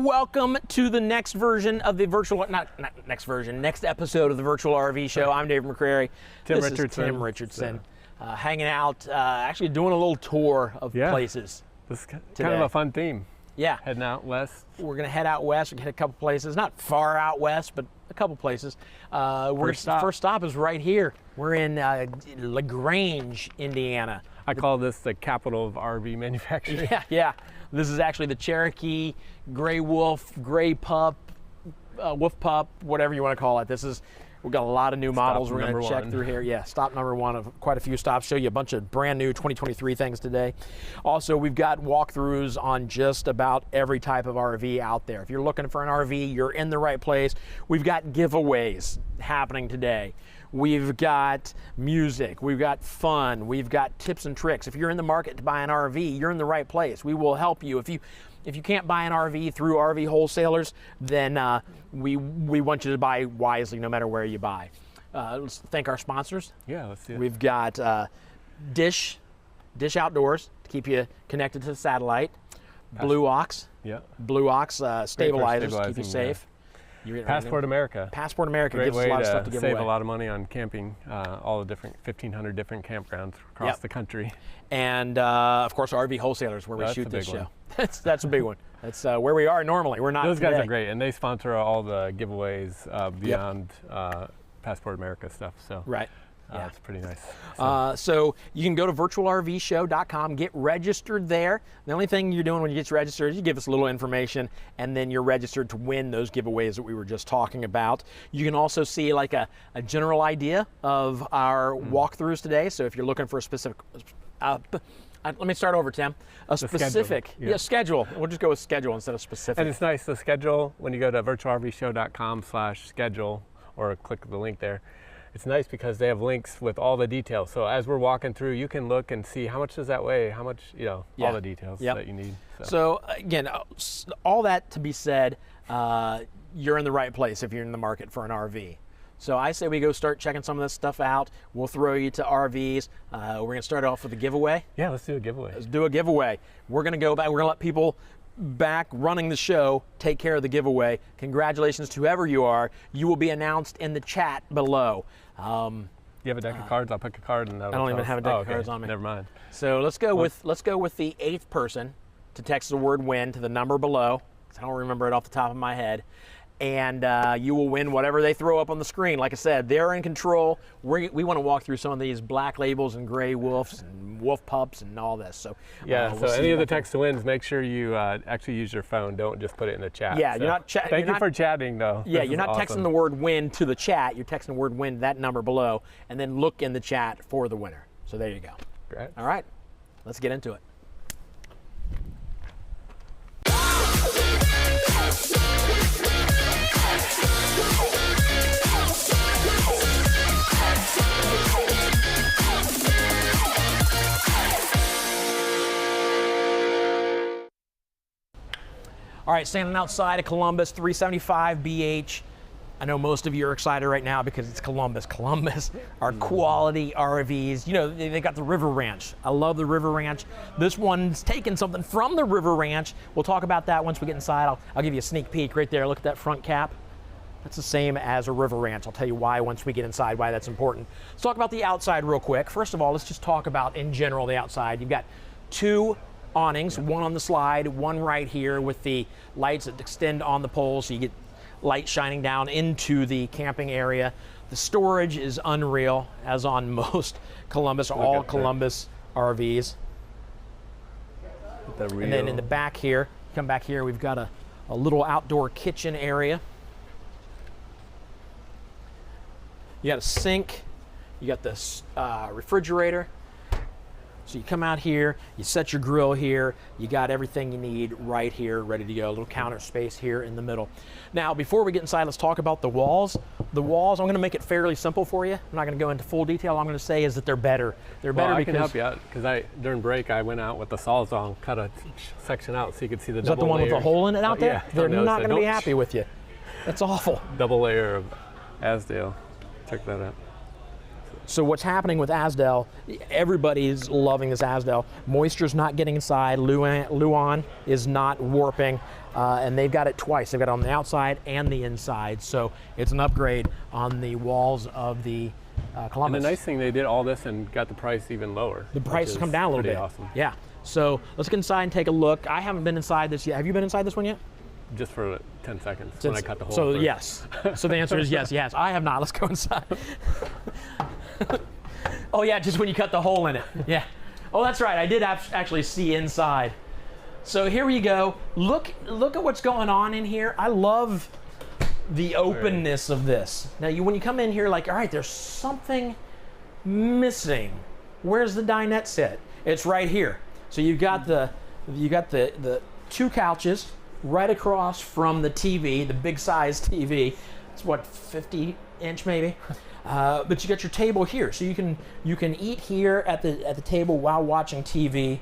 Welcome to the next version of the virtual, next episode of the Virtual RV Show. I'm Dave McCrary. Tim Richardson. Hanging out, actually doing a little tour of places. This is kind of a fun theme. Yeah. Heading out west. We're going to head out west. We're going to hit a couple places. Not far out west, but a couple places. First stop is right here. We're in LaGrange, Indiana. I call this the capital of RV manufacturing. Yeah. This is actually the Cherokee, Gray Wolf, Gray Pup, Wolf Pup, whatever you want to call it. We've got a lot of new models we're going to check through here. Yeah, stop number one of quite a few stops. Show you a bunch of brand new 2023 things today. Also, we've got walkthroughs on just about every type of RV out there. If you're looking for an RV, you're in the right place. We've got giveaways happening today. We've got music, we've got fun, we've got tips and tricks. If you're in the market to buy an RV, you're in the right place. We will help you. If you can't buy an RV through Rv Wholesalers, then we want you to buy wisely no matter where you buy. Let's thank our sponsors. Yeah, let's see it. We've got Dish Outdoors to keep you connected to the satellite. Blue Ox. Yeah. Blue Ox stabilizers to keep you safe. Passport America. Passport America Great gives us a lot of stuff to give away. Save a lot of money on camping, all the different 1,500 different campgrounds across the country. And of course, Rv Wholesalers, where we shoot this show. That's a big one. That's where we are normally. We're not. Those today. guys are great, and they sponsor all the giveaways beyond Passport America stuff. So right. Yeah, it's pretty nice. So you can go to virtualrvshow.com, get registered there. The only thing you're doing when you get registered is you give us a little information, and then you're registered to win those giveaways that we were just talking about. You can also see like a general idea of our walkthroughs today. So if you're looking for a specific, let me start over, Tim. Specific schedule. We'll just go with schedule instead of specific. And it's nice, the schedule, when you go to virtualrvshow.com/schedule or click the link there, it's nice because they have links with all the details. So as we're walking through, you can look and see how much does that weigh, how much, all the details that you need. So again, all that to be said, you're in the right place if you're in the market for an RV. So I say we go start checking some of this stuff out. We'll throw you to RVs. We're gonna start off with a giveaway. Yeah, let's do a giveaway. Let's do a giveaway. We're gonna go back, we're gonna let people back running the show take care of the giveaway. Congratulations to whoever you are. You will be announced in the chat below. You have a deck of cards? I'll pick a card and I don't even have a deck of cards on me. Never mind. So let's go with the 8th person to text the word win to the number below. I don't remember it off the top of my head. And you will win whatever they throw up on the screen. Like I said, they're in control. We want to walk through some of these black labels and gray wolves and wolf pups and all this. So so any of the text to wins, make sure you actually use your phone. Don't just put it in the chat. Yeah, so you're not chatting. Thank you for chatting, though. Yeah, you're not texting the word win to the chat. You're texting the word win to that number below, and then look in the chat for the winner. So there you go. Great. All right, let's get into it. All right, standing outside of Columbus, 375 BH. I know most of you are excited right now because it's Columbus. Columbus are quality RVs. You know, they got the River Ranch. I love the River Ranch. This one's taken something from the River Ranch. We'll talk about that once we get inside. I'll give you a sneak peek right there. Look at that front cap. That's the same as a River Ranch. I'll tell you why once we get inside, why that's important. Let's talk about the outside real quick. First of all, let's just talk about, in general, the outside. You've got two awnings, one on the slide, one right here with the lights that extend on the poles, so you get light shining down into the camping area. The storage is unreal, as on most Columbus, all Columbus RVs. And then in the back here, come back here, we've got a little outdoor kitchen area. You got a sink, you got this refrigerator. So you come out here, you set your grill here, you got everything you need right here, ready to go. A little counter space here in the middle. Now, before we get inside, let's talk about the walls. The walls, I'm gonna make it fairly simple for you. I'm not gonna go into full detail. All I'm gonna say is that they're better. They're better because— I can help you out, because during break, I went out with the Sawzall, cut a section out so you could see the double layer. Is that the one with the hole in it out there? Yeah. They're not gonna be happy with you. That's awful. Double layer of Asdale. Check that out. So what's happening with Asdel, everybody's loving this Asdel. Moisture's not getting inside, Luan is not warping, and they've got it twice. They've got it on the outside and the inside, so it's an upgrade on the walls of the Columbus. And the nice thing, they did all this and got the price even lower. The price has come down a little bit. Awesome. Yeah. So let's get inside and take a look. I haven't been inside this yet. Have you been inside this one yet? Just for 10 seconds when I cut the hole. So first. yes. So the answer is yes, yes. I have not. Let's go inside. Oh yeah, just when you cut the hole in it. Yeah. Oh, that's right. I did actually see inside. So here you go. Look at what's going on in here. I love the openness of this. Now, when you come in here, like, all right, there's something missing. Where's the dinette set? It's right here. So you've got the two couches right across from the TV, the big size TV. It's what, 50-inch maybe. But you got your table here, so you can eat here at the table while watching TV.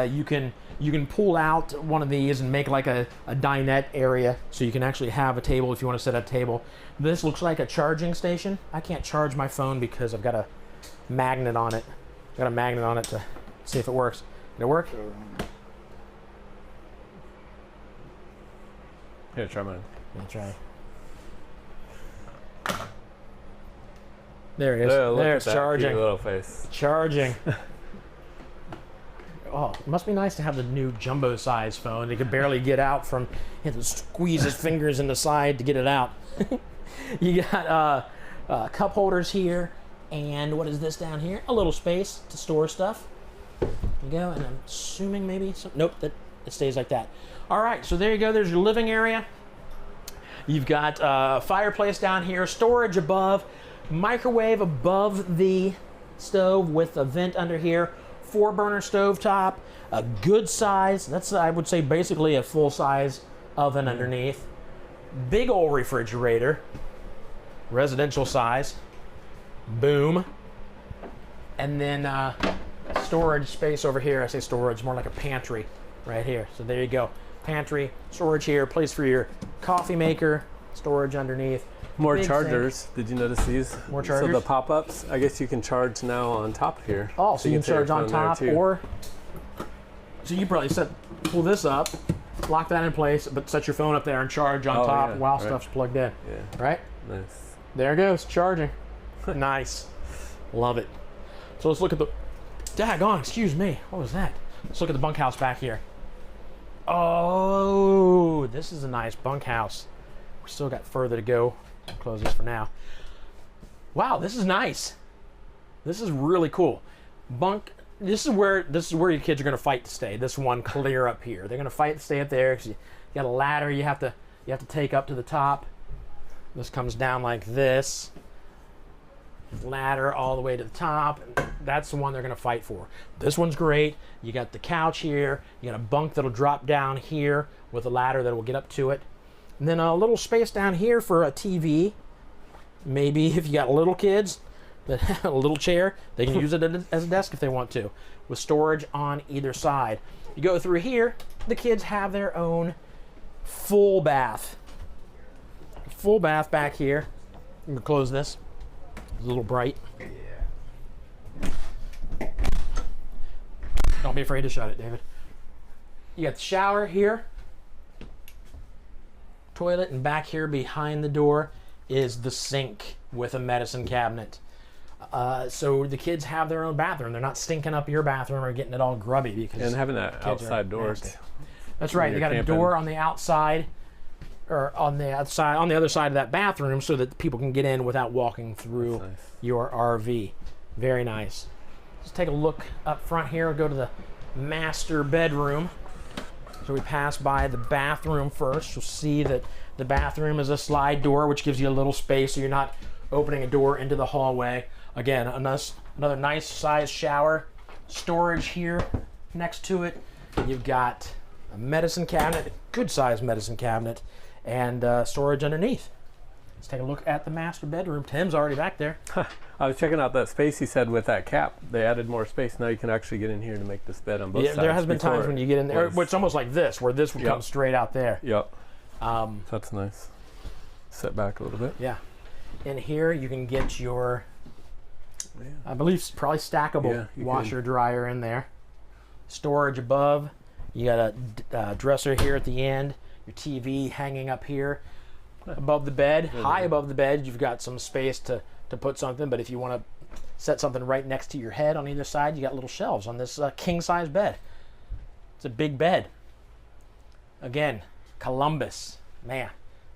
You can pull out one of these and make like a dinette area, so you can actually have a table if you want to set up a table. This looks like a charging station. I can't charge my phone because I've got a magnet on it. Got a magnet on it to see if it works. Did it work? Here, try mine. Yeah, try. There it is. There it's charging. Cute little face. Charging. Oh, it must be nice to have the new jumbo size phone. He could barely get out from, he had to squeeze his fingers in the side to get it out. You got cup holders here, and what is this down here? A little space to store stuff. There you go, and I'm assuming maybe some, nope, that it stays like that. All right, so there you go. There's your living area. You've got fireplace down here, storage above, microwave above the stove with a vent under here, 4-burner stove top, a good size. That's, I would say, basically a full size oven underneath. Big old refrigerator, residential size. Boom. And then storage space over here. I say storage, more like a pantry right here. So there you go. Pantry, storage here, place for your coffee maker, storage underneath. More Big chargers. sink. Did you notice these? More chargers? So the pop-ups, I guess you can charge now on top here. Oh, so you can charge on top, or so you probably pull this up, lock that in place, but set your phone up there and charge on top while stuff's plugged in. Yeah. Right? Nice. There it goes, charging. Nice. Love it. So let's look at the, daggone, excuse me, what was that? Let's look at the bunkhouse back here. Oh, this is a nice bunkhouse. We still got further to go. I'll close this for now. Wow, this is nice. This is really cool. This is where your kids are going to fight to stay. This one clear up here. They're going to fight to stay up there because you got a ladder you have to take up to the top. This comes down like this. Ladder all the way to the top. That's the one they're going to fight for. This one's great. You got the couch here. You got a bunk that'll drop down here with a ladder that will get up to it. And then a little space down here for a TV. Maybe if you got little kids that have a little chair, they can use it as a desk if they want to, with storage on either side. You go through here, the kids have their own full bath. Full bath back here. I'm going to close this. It's a little bright. Yeah. Don't be afraid to shut it, David. You got the shower here. Toilet, and back here behind the door is the sink with a medicine cabinet. So the kids have their own bathroom. They're not stinking up your bathroom or getting it all grubby because and having that outside door. That's right. They got a door on the outside, or on the other side of that bathroom, so that people can get in without walking through your RV. Very nice. Let's take a look up front here. We'll go to the master bedroom. So we pass by the bathroom first. You'll see that the bathroom is a slide door, which gives you a little space so you're not opening a door into the hallway. Again, another nice size shower. Storage here next to it. You've got a medicine cabinet, a good size medicine cabinet, and storage underneath. Let's take a look at the master bedroom. Tim's already back there. I was checking out that space he said with that cap. They added more space. Now you can actually get in here to make this bed on both sides. There has been times when you get in there, it's almost like this, where this would come straight out there. Yep. That's nice. Set back a little bit. Yeah. In here you can get your I believe it's probably stackable washer dryer in there. Storage above. You got a dresser here at the end. Your TV hanging up here above the bed. High above the bed, you've got some space to put something, but if you want to set something right next to your head on either side, you got little shelves on this king-size bed. It's a big bed. Again, Columbus, man,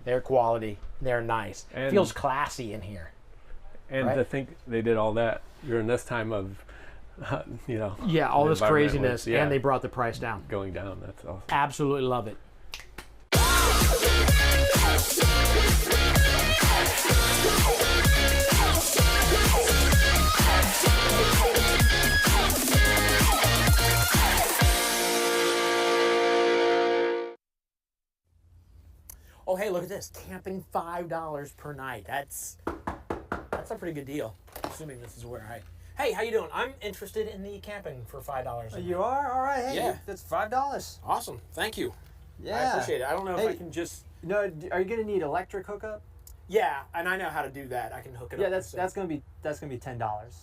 their quality, they're nice. And feels classy in here. And to think they did all that during this time of, you know. Yeah, all this craziness, and they brought the price down. Going down, that's awesome. Absolutely love it. Oh, hey, look at this. Camping $5 per night. That's a pretty good deal, assuming this is where Hey, how you doing? I'm interested in the camping for $5. You are? All right. Hey, yeah. That's $5. Awesome. Thank you. Yeah. I appreciate it. I don't know if I can just... No, are you going to need electric hookup? Yeah, and I know how to do that. I can hook it up. Yeah, that's going to be $10.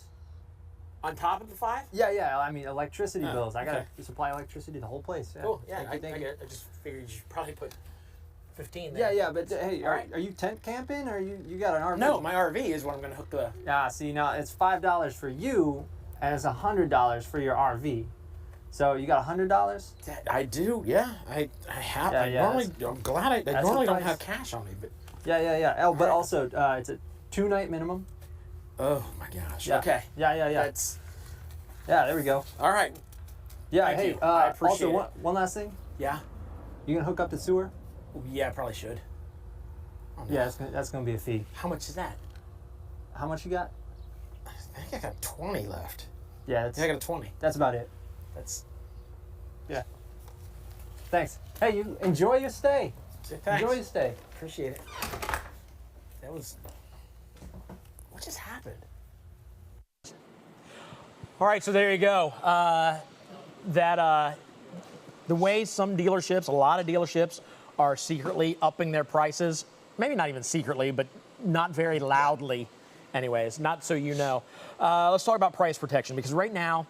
On top of the 5? Yeah. I mean, electricity bills. I got to supply electricity to the whole place. Yeah. Cool. Yeah, I get it. I just figured you should probably put 15 there. Yeah, but hey, are you tent camping or you got an RV? No, my RV is what I'm going to hook the... Yeah, see, now it's $5 for you and it's $100 for your RV. So you got $100? I do, yeah. I have. I'm glad I normally don't have cash on me, but... Yeah. Oh, but also, it's a 2-night minimum. Oh my gosh. Yeah. Okay. Yeah. Yeah, there we go. All right. Yeah, Thank hey, you. I appreciate also, it. one last thing. Yeah? You gonna hook up the sewer? Yeah, I probably should. Oh, no. Yeah, that's gonna be a fee. How much is that? How much you got? I think I got 20 left. Yeah, I got a 20. That's about it. Yeah. Thanks. Hey, you enjoy your stay. Thanks. Enjoy your stay. Appreciate it. That was... What just happened? All right, so there you go. The way some dealerships, a lot of dealerships, are secretly upping their prices, maybe not even secretly, but not very loudly anyways, not so you know. Let's talk about price protection, because right now,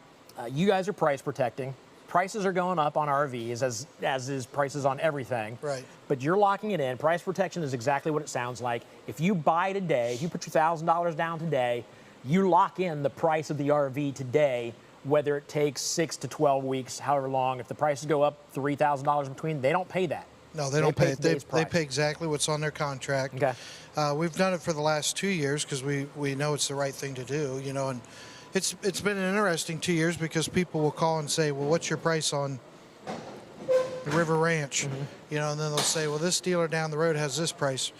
you guys are price protecting. Prices are going up on RVs, as is prices on everything. Right. But you're locking it in. Price protection is exactly what it sounds like. If you buy today, if you put your $1,000 down today, you lock in the price of the RV today, whether it takes 6 to 12 weeks, however long. If the prices go up $3,000 in between, they don't pay that. No, they don't pay it. They pay exactly what's on their contract. Okay. We've done it for the last 2 years because we know it's the right thing to do, you know, and it's been an interesting 2 years because people will call and say, well, what's your price on the River Ranch? Mm-hmm. You know, and then they'll say, well, this dealer down the road has this price.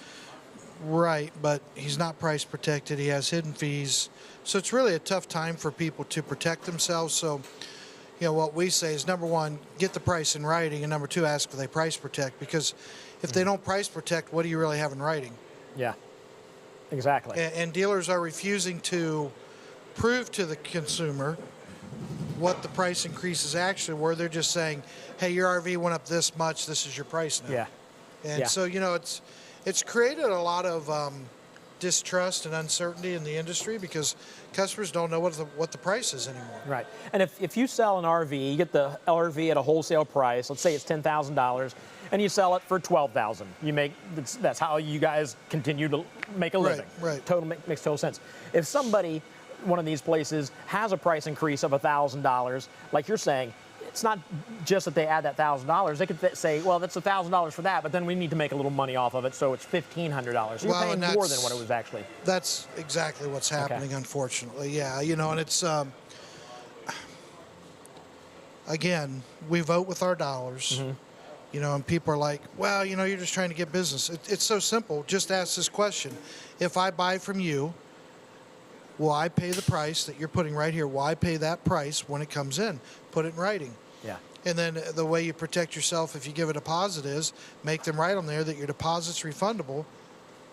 Right, but he's not price protected. He has hidden fees. So it's really a tough time for people to protect themselves. So, you know, what we say is, number one, get the price in writing, and number two, ask if they price protect. Because if they don't price protect, what do you really have in writing? Yeah, exactly. And dealers are refusing to prove to the consumer what the price increases actually were. They're just saying, hey, your RV went up this much, this is your price now. Yeah. And so, you know, it's created a lot of distrust and uncertainty in the industry because customers don't know what the price is anymore. Right. And if you sell an RV, you get the RV at a wholesale price, let's say it's $10,000, and you sell it for $12,000. You make, that's how you guys continue to make a living. Right. Makes total sense. If somebody, one of these places, has a price increase of $1,000, like you're saying, it's not just that they add that $1,000. They could say, well, that's $1,000 for that, but then we need to make a little money off of it, so it's $1,500. So you're paying more than what it was actually. That's exactly what's happening, unfortunately. Yeah, you know, and it's, again, we vote with our dollars. Mm-hmm. You know, and people are like, well, you know, you're just trying to get business. It's so simple. Just ask this question. If I buy from you, will I pay the price that you're putting right here? Will I pay that price when it comes in? Put it in writing. Yeah. And then the way you protect yourself if you give a deposit is make them write on there that your deposit's refundable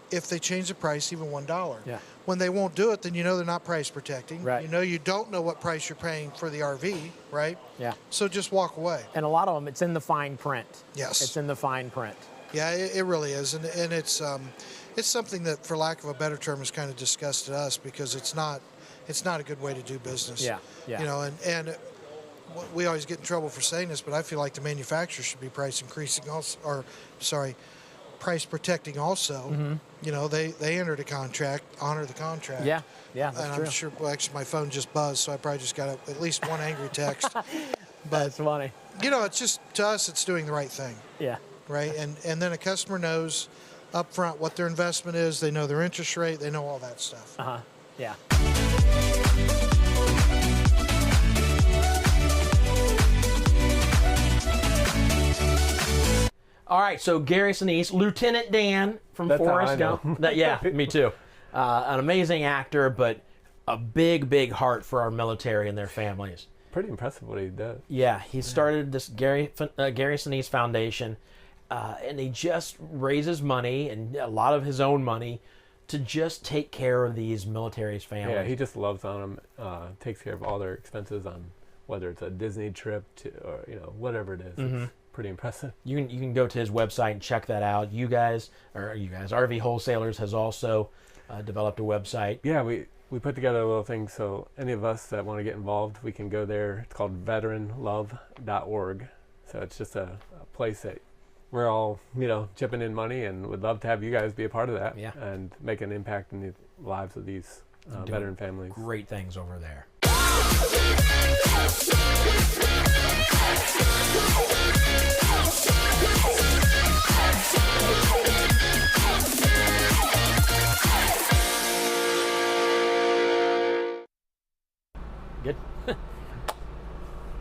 if they change the price even $1. Yeah. When they won't do it, then you know they're not price protecting. Right. You know you don't know what price you're paying for the RV, right? Yeah. So just walk away. And a lot of them, it's in the fine print. Yes. It's in the fine print. Yeah, it really is. And it's something that, for lack of a better term, is kind of disgusted us because it's not it's not a good way to do business. Yeah, yeah. You know, and we always get in trouble for saying this, but I feel like the manufacturer should be price protecting also. You know, they entered a contract, honor the contract. Yeah, that's and true. I'm sure, well, actually my phone just buzzed, so I probably just got at least one angry text. That's funny. You know, it's just, to us, it's doing the right thing. Yeah. Right? And then a customer knows up front what their investment is, they know their interest rate, they know all that stuff. Yeah. All right, so Gary Sinise, Lieutenant Dan from That's Forrest how I know. Gump. Yeah, me too. An amazing actor, but a big heart for our military and their families. Pretty impressive what he does. Yeah, he started this Gary Sinise Foundation, and he just raises money and a lot of his own money to just take care of these military's families. Yeah, he just loves on them, takes care of all their expenses on whether it's a Disney trip to, or whatever it is. It's pretty impressive. You can go to his website and check that out. Rvw Wholesalers has also developed a website. Yeah, we put together a little thing so any of us that want to get involved, we can go there. It's called veteranlove.org. So it's just a place that we're all, chipping in money, and would love to have you guys be a part of that. Yeah. And make an impact in the lives of these veteran families. Great things over there. Good.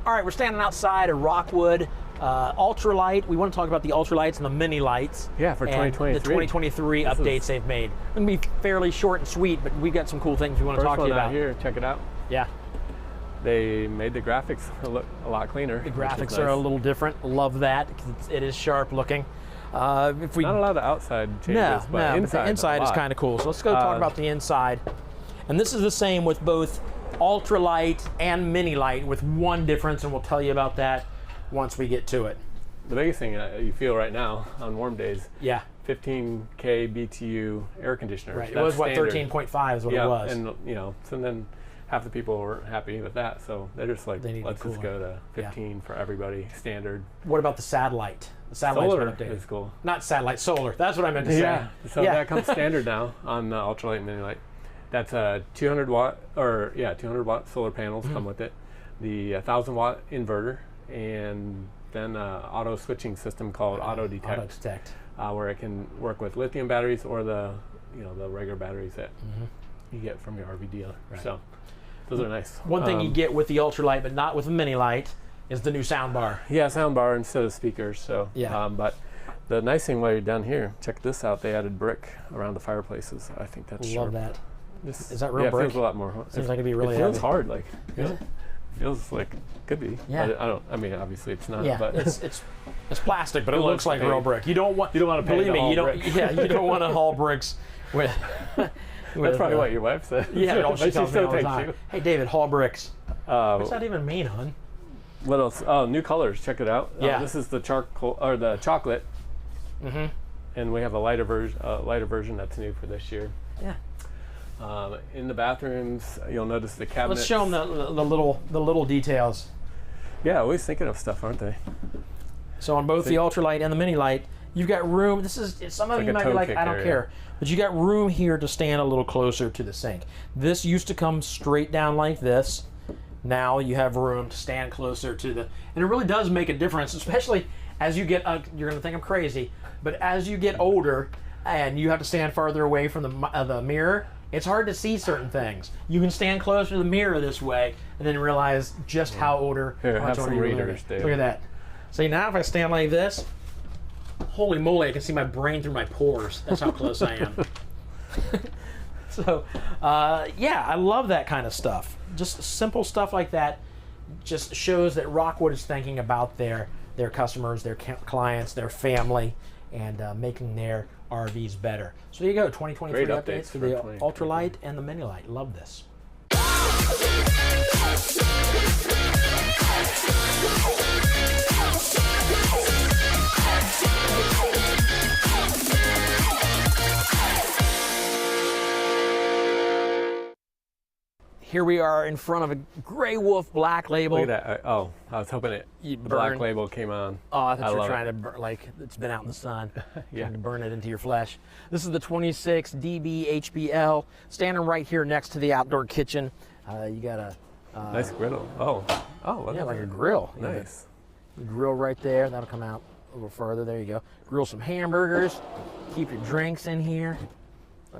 All right, we're standing outside of Rockwood. Ultralight. We want to talk about the ultralights and the mini lights. Yeah, for and 2023. the 2023 updates they've made. It's going to be fairly short and sweet, but we got some cool things we want to talk to you about. Here, check it out. Yeah. They made the graphics look a lot cleaner. The graphics are a little different. Love that. It is sharp looking. If we Not a lot of outside changes, but the inside is kind of cool. So let's go talk about the inside. And this is the same with both ultralight and mini light, with one difference, and we'll tell you about that once we get to it. The biggest thing you feel right now on warm days, Yeah. 15K BTU air conditioners. Right. It That's was what, standard. 13.5 is what it was. And so then half the people weren't happy with that, so they're just like, They need let's the just go to 15 for everybody, standard. What about the satellite? The satellite's Solar been updated. is cool. Not satellite, solar. That's what I meant to say. Yeah, so that comes standard now on the ultralight and mini light. That's a 200 watt solar panels come with it. The 1,000 watt inverter, and then auto switching system called Auto Detect, where it can work with lithium batteries or the regular batteries that you get from your RV dealer. Right. So those are nice. One thing you get with the ultralight, but not with the mini light, is the new sound bar. Yeah, sound bar instead of speakers. So Yeah. but the nice thing while you're down here, check this out. They added brick around the fireplaces. I think that's Love sharp. that. Just, Is that real yeah, brick? It feels a lot more. Seems like it'd be really It feels heavy. hard. Like Is it? feels like could be. Yeah. But I mean, obviously it's not. Yeah, But it's plastic, but it It looks looks like fake. real brick. You don't want to pay believe to me. haul You don't. brick. Yeah, you don't want to haul bricks with. That's probably what your wife said. Yeah, But she tells me still all the takes time. you. Hey, David, haul bricks. What's Uh, that even mean, hon? what else? Oh, new colors. Check it out. Yeah. This is the charcoal or the chocolate. And we have a lighter version that's new for this year. Yeah. In the bathrooms, you'll notice the cabinets. Let's show them the little details. Yeah, always thinking of stuff, aren't they? So on both the ultralight and the mini light, you've got room. This is some of like you a might be toe like, kick I don't area. care, but you got room here to stand a little closer to the sink. This used to come straight down like this. Now you have room to stand closer to the, and it really does make a difference, especially as you get. You're gonna think I'm crazy, but as you get older and you have to stand farther away from the mirror, it's hard to see certain things. You can stand closer to the mirror this way, and then realize just how older. Here, how much have older some you really readers, are. Dave. Look at that. See, now if I stand like this, holy moly, I can see my brain through my pores. That's how close I am. So, yeah, I love that kind of stuff. Just simple stuff like that just shows that Rockwood is thinking about their customers, their clients, their family, and making their RVs better. So there you go, 2023 Great updates updates for for the 2023. ultralight and the mini light. Love this. here we are in front of a Grey Wolf Black Label. Look at that. Oh, I was hoping the black label came on. Oh, I thought you were love trying to burn, like it's been out in the sun. Yeah. Trying to burn it into your flesh. This is the 26 DB HBL, standing right here next to the outdoor kitchen. You got a Nice griddle. Oh, look yeah, at like a that. grill. You got Nice. a grill right there. That'll come out a little further. There you go. Grill some hamburgers. Keep your drinks in here.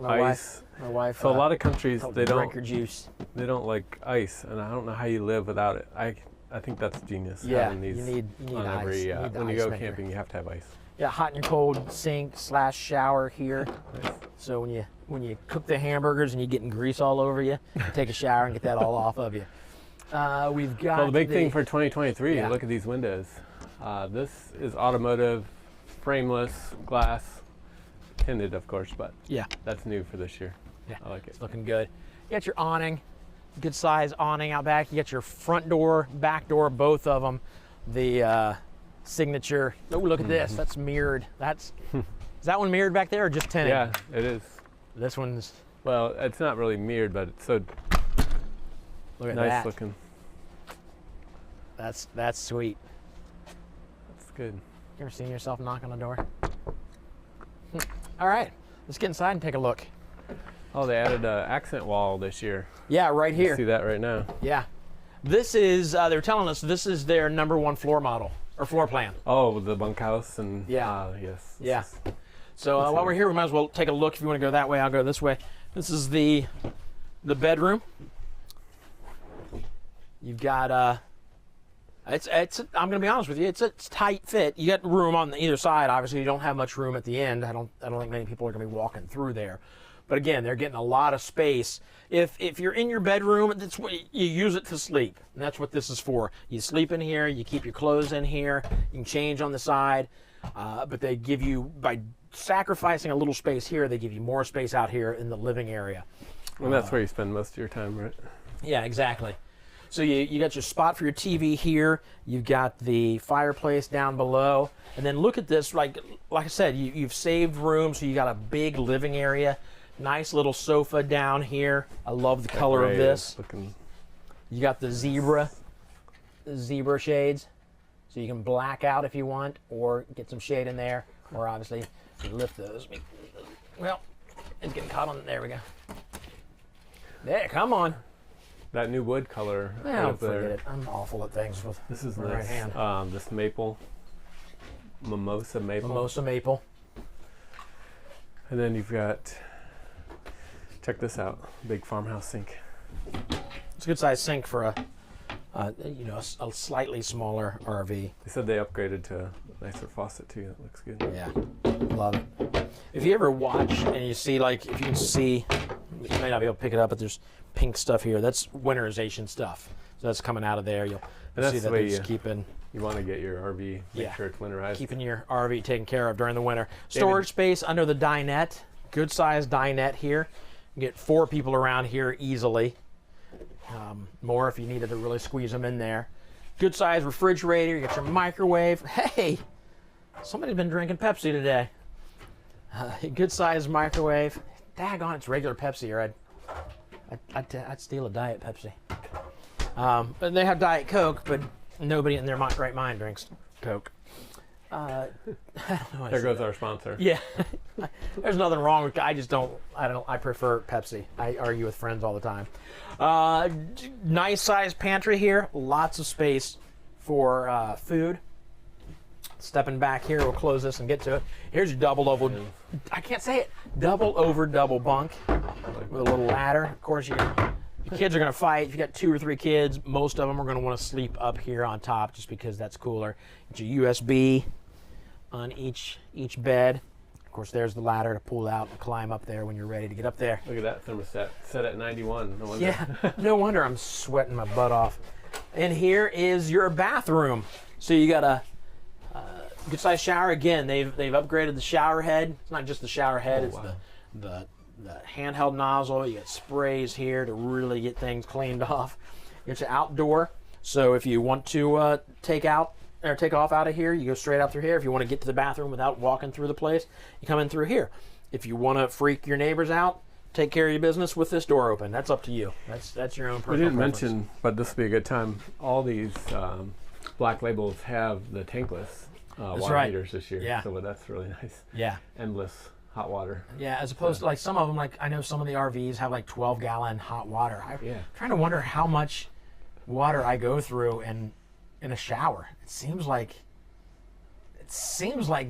Ice. My wife. So a lot of countries helped they drink don't your juice. like ice, and I don't know how you live without it. I think that's genius. Yeah, having these you need on ice. every, You need the when you ice go maker. camping, you have to have ice. Yeah, hot and cold sink / shower here. Nice. So when you cook the hamburgers and you're getting grease all over you, take a shower and get that all off of you. We've got Well, the big thing for 2023, Yeah. look at these windows. This is automotive, frameless, glass, tinted, of course, but yeah, that's new for this year. yeah, I like it. it's looking good. You got your awning, good size awning out back. You got your front door, back door, both of them. The signature. Oh, look at this. That's mirrored. Is that one mirrored back there or just tinted? Yeah, it is. This one's. Well, it's not really mirrored, but it's so Look at nice that. looking. That's sweet. That's good. You ever seen yourself knock on a door? All right, let's get inside and take a look. Oh, they added an accent wall this year. Yeah, right You here. see that right now. Yeah. This is, they're telling us this is their #1 floor model, or floor plan. Oh, the bunkhouse and Yeah. yes. Yeah. So while we're here, we might as well take a look. If you want to go that way, I'll go this way. This is the bedroom. You've got, it's I'm going to be honest with you, it's a tight fit. You got room on either side. Obviously, you don't have much room at the end. I don't think many people are going to be walking through there. But again, they're getting a lot of space. If you're in your bedroom, that's what you use it to sleep. And that's what this is for. You sleep in here, you keep your clothes in here, you can change on the side. But they give you, by sacrificing a little space here, they give you more space out here in the living area. And that's where you spend most of your time, right? Yeah, exactly. So you got your spot for your TV here. You've got the fireplace down below. And then look at this, like I said, you've saved room, so you got a big living area. Nice little sofa down here. I love the color of this. Looking. You got the zebra shades, so you can black out if you want, or get some shade in there, or obviously you lift those. Well, it's getting caught on. There we go. There, come on. That new wood color. Well, right up forget there. it. I'm awful at things with This is my nice. right hand. This maple, mimosa maple. Mimosa maple. And then you've got, check this out, big farmhouse sink. It's a good size sink for a slightly smaller RV. They said they upgraded to a nicer faucet too. That looks good. Yeah, love it. If you ever watch and you see, like, if you can see, you may not be able to pick it up, but there's pink stuff here. That's winterization stuff. So that's coming out of there. You'll that's see the that way they're just you- keeping You want to get your RV, make Yeah. sure it's winterized. keeping your RV taken care of during the winter. Storage space under the dinette. Good sized dinette here. You get 4 people around here easily. More if you needed to really squeeze them in there. Good sized refrigerator. You got your microwave. Hey, somebody's been drinking Pepsi today. Good sized microwave. Daggone, it's regular Pepsi, or I'd steal a Diet Pepsi. But they have Diet Coke, but nobody in their right mind drinks Coke. I don't know why I There said goes that. our sponsor. Yeah, there's nothing wrong with. I prefer Pepsi. I argue with friends all the time. Nice sized pantry here. Lots of space for food. Stepping back here, we'll close this and get to it. Here's your double over. I can't say it. Double over double bunk with a little ladder. Of course, your kids are going to fight. If you got 2 or 3 kids, most of them are going to want to sleep up here on top just because that's cooler. Get your USB on each bed. Of course, there's the ladder to pull out and climb up there when you're ready to get up there. Look at that thermostat, set at 91. No wonder. Yeah, no wonder I'm sweating my butt off. And here is your bathroom. So you got a good sized shower. Again, they've upgraded the shower head. It's not just the shower head, it's wow. the handheld nozzle. You got sprays here to really get things cleaned off. It's outdoor, so if you want to take off out of here, you go straight out through here. If you want to get to the bathroom without walking through the place, you come in through here. If you want to freak your neighbors out, take care of your business with this door open. That's up to you. That's your own personal We didn't preference. mention, but this would be a good time. All these black labels have the tankless water right. heaters this year. Yeah. So that's really nice. Yeah. Endless hot water. Yeah, as opposed to like some of them, like I know some of the RVs have like 12-gallon hot water. I'm trying to wonder how much water I go through in a shower. It seems like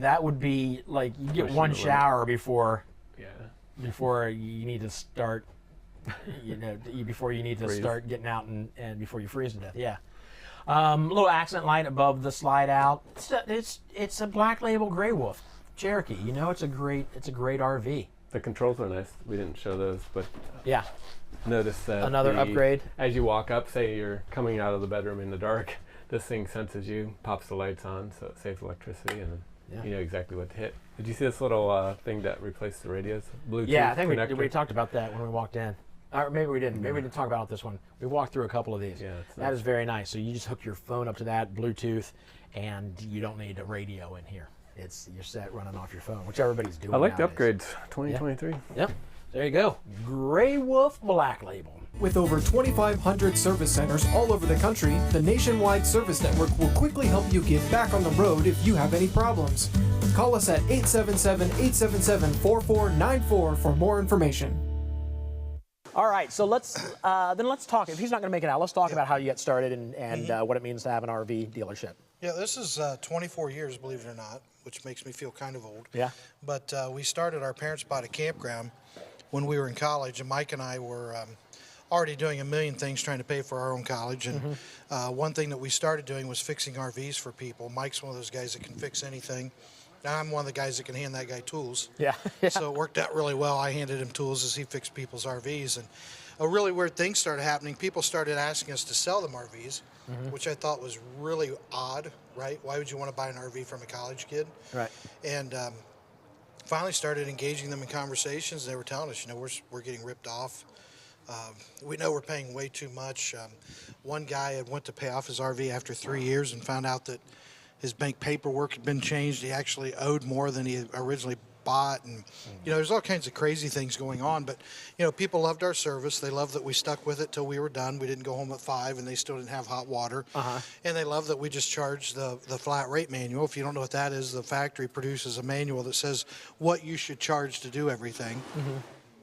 that would be like you get one shower before you need to start before you need to start getting out and before you freeze to death. Yeah. Little accent light above the slide out. It's a Black Label Grey Wolf Cherokee. You know, it's a great RV. The controls are nice. We didn't show those, but Yeah. notice that Another upgrade. As you walk up, say you're coming out of the bedroom in the dark, this thing senses you, pops the lights on, so it saves electricity, and you know exactly what to hit. Did you see this little thing that replaced the radios? Bluetooth Yeah, I think connector? we talked about that when we walked in. Or maybe we didn't. Maybe we didn't talk about this one. We walked through a couple of these. Yeah, it's that nice. is very nice. So you just hook your phone up to that, Bluetooth, and you don't need a radio in here. You're set running off your phone, which everybody's doing I like nowadays. the upgrades, 2023. Yep. There you go. Grey Wolf Black Label. With over 2,500 service centers all over the country, the nationwide service network will quickly help you get back on the road if you have any problems. Call us at 877-877-4494 for more information. All right, so let's talk. If he's not going to make it out, let's talk about how you get started and what it means to have an RV dealership. Yeah, this is 24 years, believe it or not, which makes me feel kind of old. Yeah. But we started, our parents bought a campground when we were in college, and Mike and I were already doing a million things trying to pay for our own college. And one thing that we started doing was fixing RVs for people. Mike's one of those guys that can fix anything. I'm one of the guys that can hand that guy tools. Yeah. So it worked out really well. I handed him tools as he fixed people's RVs. And a really weird thing started happening. People started asking us to sell them RVs, which I thought was really odd, right? Why would you want to buy an RV from a college kid? Right. And finally started engaging them in conversations. They were telling us, we're getting ripped off. We know we're paying way too much. One guy had went to pay off his RV after 3 years and found out that his bank paperwork had been changed. He actually owed more than he originally bought. And, there's all kinds of crazy things going on. But, people loved our service. They loved that we stuck with it till we were done. We didn't go home at 5, and they still didn't have hot water. And they loved that we just charged the flat rate manual. If you don't know what that is, the factory produces a manual that says what you should charge to do everything.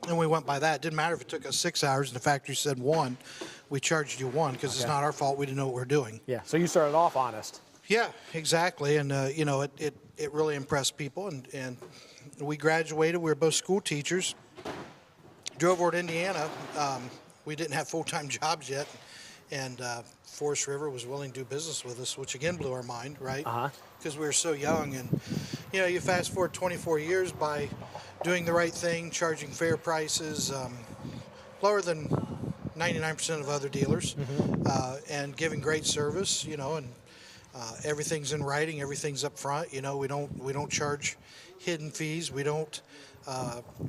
And we went by that. It didn't matter if it took us 6 hours and the factory said 1. We charged you 1 because it's not our fault. We didn't know what we were doing. Yeah. So you started off honest. Yeah, exactly. And, it really impressed people. And we graduated. We were both school teachers. Drove over to Indiana. We didn't have full-time jobs yet. And Forest River was willing to do business with us, which again blew our mind, right? Because we were so young. And, you fast forward 24 years by doing the right thing, charging fair prices, lower than 99% of other dealers, and giving great service, and everything's in writing, everything's up front. We don't charge hidden fees. We don't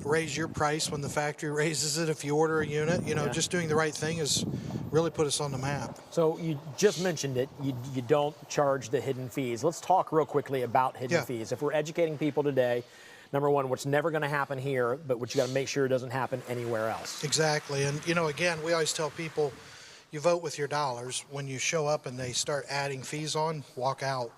raise your price when the factory raises it if you order a unit. Just doing the right thing has really put us on the map. So you just mentioned it. You don't charge the hidden fees. Let's talk real quickly about hidden fees. If we're educating people today, number one, what's never going to happen here, but what you got to make sure doesn't happen anywhere else. Exactly. And, again, we always tell people, you vote with your dollars. When you show up and they start adding fees on, walk out.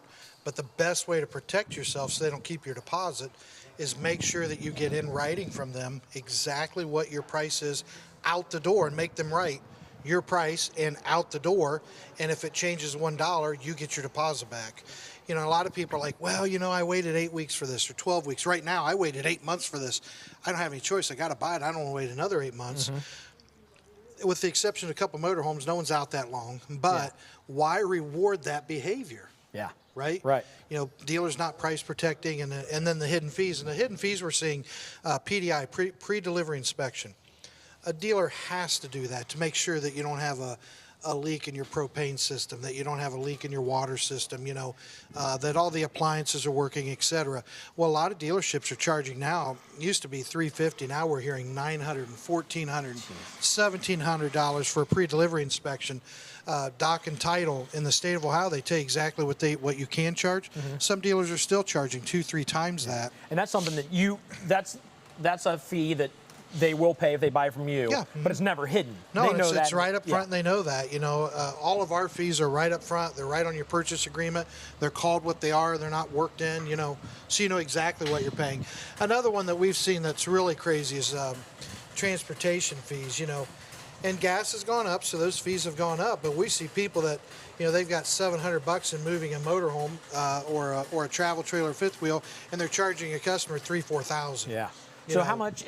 But the best way to protect yourself so they don't keep your deposit is make sure that you get in writing from them exactly what your price is out the door, and make them write your price and out the door. And if it changes $1, you get your deposit back. A lot of people are like, well, I waited 8 weeks for this or 12 weeks. Right now, I waited 8 months for this. I don't have any choice. I got to buy it. I don't want to wait another 8 months. With the exception of a couple motorhomes, no one's out that long. But why reward that behavior? Yeah. Right? Right. Dealers not price protecting, and then the hidden fees. And the hidden fees we're seeing, PDI, pre-delivery inspection. A dealer has to do that to make sure that you don't have a leak in your propane system, that you don't have a leak in your water system, that all the appliances are working, etc. Well, a lot of dealerships are charging now. It used to be $350. Now we're hearing $900, $1,400, $1,700 for a pre-delivery inspection. Doc and Title in the state of Ohio, they tell you exactly what you can charge. Some dealers are still charging 2-3 times that. And that's something that that's a fee that they will pay if they buy from you, Yeah. but it's never hidden. No, they know it's that. right up front, and they know that. You know, all of our fees are right up front. They're right on your purchase agreement. They're called what they are. They're not worked in, you know, so you know exactly what you're paying. Another one that we've seen that's really crazy is transportation fees, you know. And gas has gone up, so those fees have gone up. But we see people that, you know, they've got $700 in moving a motorhome or a travel trailer fifth wheel, and they're charging a customer $3,000-4,000. Yeah. You So know. how much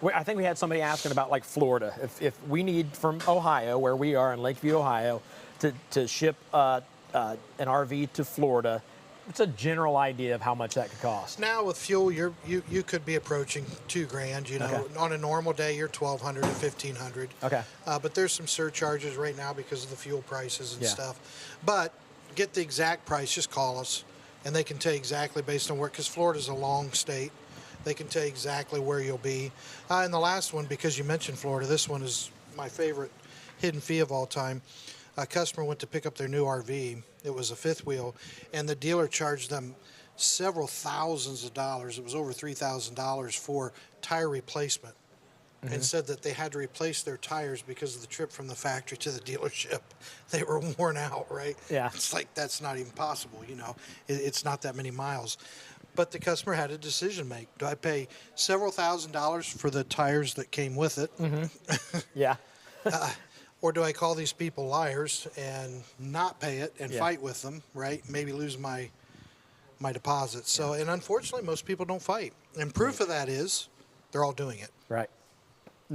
I think we had somebody asking about like Florida. If we need from Ohio, where we are in Lakeview, Ohio, to ship an RV to Florida, what's a general idea of how much that could cost? Now with fuel, you could be approaching $2,000. You know, Okay. on a normal day, you're $1,200 to $1,500. Okay. But there's some surcharges right now because of the fuel prices and Yeah. stuff. But get the exact price. Just call us, and they can tell you exactly based on where. Because Florida's a long state. They can tell you exactly where you'll be. And the last one, because you mentioned Florida, this one is my favorite hidden fee of all time. A customer went to pick up their new RV. It was a fifth wheel, and the dealer charged them several thousands of dollars. It was over $3,000 for tire replacement, and said that they had to replace their tires because of the trip from the factory to the dealership. They were worn out, right? Yeah. It's like that's not even possible, you know. It's not that many miles. But the customer had a decision to make. Do I pay several $1,000s for the tires that came with it? Yeah. Or do I call these people liars and not pay it and Yeah. fight with them, right? Maybe lose my deposit. So, and unfortunately, most people don't fight. And proof of that is they're all doing it. Right.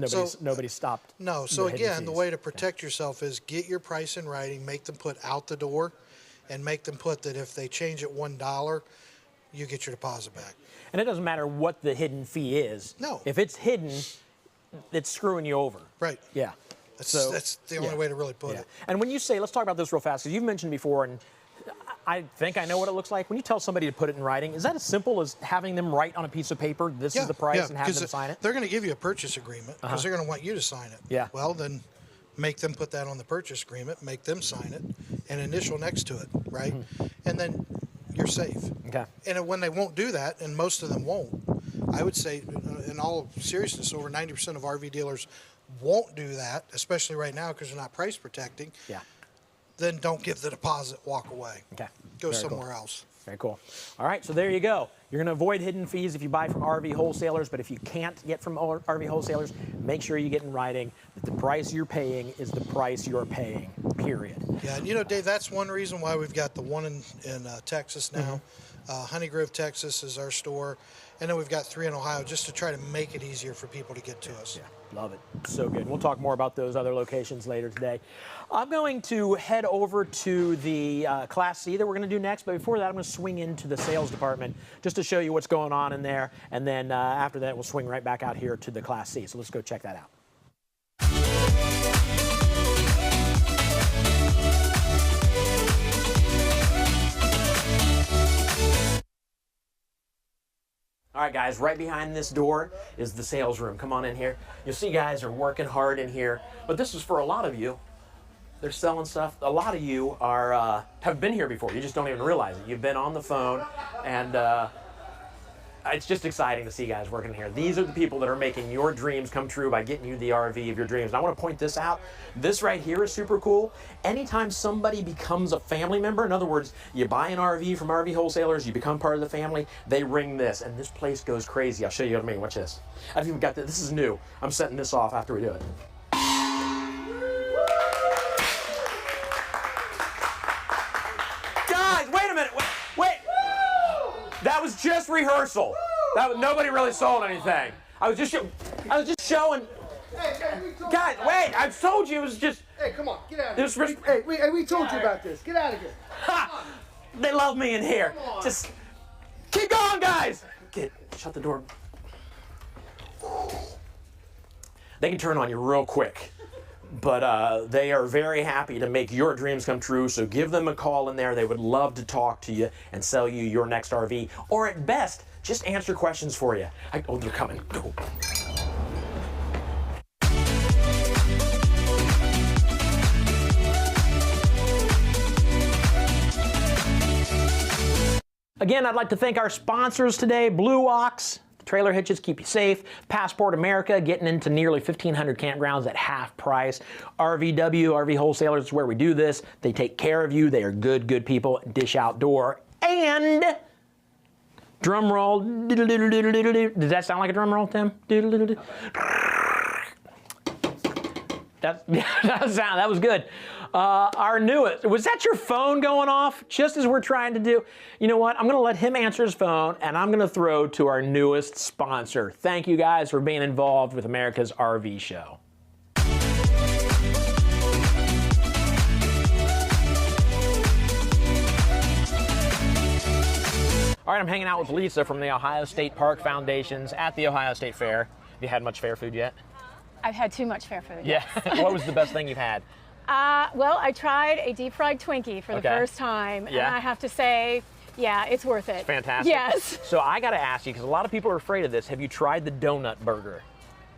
So- Nobody stopped. No. So hidden again, the fees. way to protect yourself is get your price in writing, make them put out the door, and make them put that if they change it $1, you get your deposit back. And it doesn't matter what the hidden fee is. No. If it's hidden, it's screwing you over. Right. Yeah. That's the only yeah. way to really put Yeah. it. And when you say, let's talk about this real fast, because you've mentioned before, and I think I know what it looks like. When you tell somebody to put it in writing, is that as simple as having them write on a piece of paper, this is the price, and having them 'cause sign it? They're going to give you a purchase agreement because they're going to want you to sign it. Yeah. Well, then make them put that on the purchase agreement, make them sign it, and initial next to it, right? And then you're safe. Okay. And when they won't do that, and most of them won't, I would say, in all seriousness, over 90% of RV dealers won't do that, especially right now because they're not price protecting. Yeah. Then don't give the deposit, walk away. Okay. Go Very cool. somewhere else. Very cool. All right, so there you go. You're going to avoid hidden fees if you buy from RV wholesalers, but if you can't get from RV wholesalers, make sure you get in writing that the price you're paying is the price you're paying, period. Yeah, and you know, Dave, that's one reason why we've got the one in Texas now. Honey Grove, Texas is our store. And then we've got 3 in Ohio just to try to make it easier for people to get to us. Yeah, love it. So good. We'll talk more about those other locations later today. I'm going to head over to the Class C that we're going to do next, but before that, I'm going to swing into the sales department just to show you what's going on in there, and then after that, we'll swing right back out here to the Class C. So let's go check that out. All right, guys, right behind this door is the sales room. Come on in here. You'll see guys are working hard in here, but this is for a lot of you. They're selling stuff. A lot of you are have been here before. You just don't even realize it. You've been on the phone, and it's just exciting to see guys working in here. These are the people that are making your dreams come true by getting you the RV of your dreams. And I want to point this out. This right here is super cool. Anytime somebody becomes a family member, in other words, you buy an RV from RV wholesalers, you become part of the family, they ring this, and this place goes crazy. I'll show you what I mean. Watch this. I've even got this. This is new. I'm setting this off after we do it. Guys, wait a minute. Wait. That was just rehearsal. Nobody really sold anything. I was just showing. Hey, we told Guys, wait! I've told you it was just. Hey, come on, get out of It here. was. Hey, we told you about this. Get out of here. Ha! They love me in here. Come on. Just keep going, guys. Shut the door. They can turn on you real quick, but they are very happy to make your dreams come true. So give them a call in there. They would love to talk to you and sell you your next RV, or at best, just answer questions for you. Oh, they're coming. Go. Again, I'd like to thank our sponsors today, Blue Ox, Trailer hitches keep you safe. Passport America, getting into nearly 1,500 campgrounds at half price. Rvw Rv Wholesalers is where we do this. They take care of you. They are good, good people. Dish Outdoor. And drum roll. Does that sound like a drum roll, Tim? That was good. Our newest, was that your phone going off just as we're trying to do? You know what? I'm going to let him answer his phone, and I'm going to throw to our newest sponsor. Thank you guys for being involved with America's RV show. All right, I'm hanging out with Lisa from the Ohio State Park Foundations at the Ohio State Fair. Have you had much fair food yet? I've had too much fair food. Yeah. What was the best thing you've had? Well, I tried a deep fried Twinkie for the first time, and I have to say, yeah, it's worth it. It's fantastic. Yes. So I got to ask you, because a lot of people are afraid of this, have you tried the donut burger?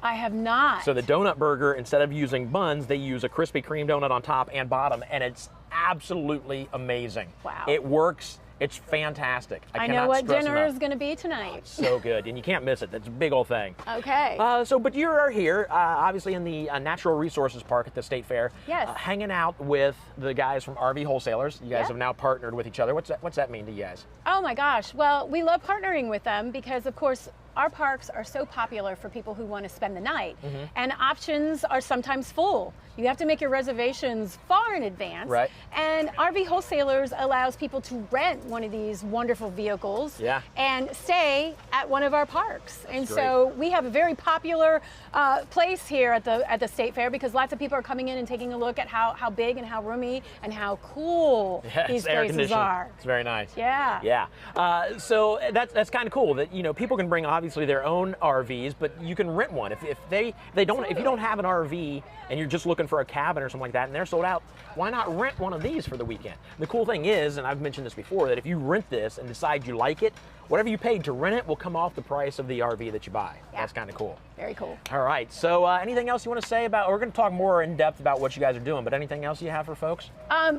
I have not. So the donut burger, instead of using buns, they use a Krispy Kreme donut on top and bottom, and it's absolutely amazing. Wow. It works. It's fantastic. I know what dinner is going to be tonight. So good, and you can't miss it. That's a big old thing. Okay. But you are here, obviously in the Natural Resources Park at the State Fair. Yes. Hanging out with the guys from Rv Wholesalers. You guys have now partnered with each other. What's that mean to you guys? Oh my gosh. Well, we love partnering with them because, of course, our parks are so popular for people who want to spend the night, and options are sometimes full. You have to make your reservations far in advance. Right. And Rv Wholesalers allows people to rent one of these wonderful vehicles and stay at one of our parks. And so we have a very popular place here at the State Fair because lots of people are coming in and taking a look at how big and how roomy and how cool these places are. It's very nice. Yeah. Yeah. So that's kind of cool that people can bring obviously their own RVs, but you can rent one if you don't have an RV and you're just looking for a cabin or something like that and they're sold out, why not rent one of these for the weekend? The cool thing is, and I've mentioned this before, that if you rent this and decide you like it, whatever you paid to rent it will come off the price of the RV that you buy. Yeah. That's kind of cool. Very cool. All right, so anything else you want to say about, we're going to talk more in depth about what you guys are doing, but anything else you have for folks?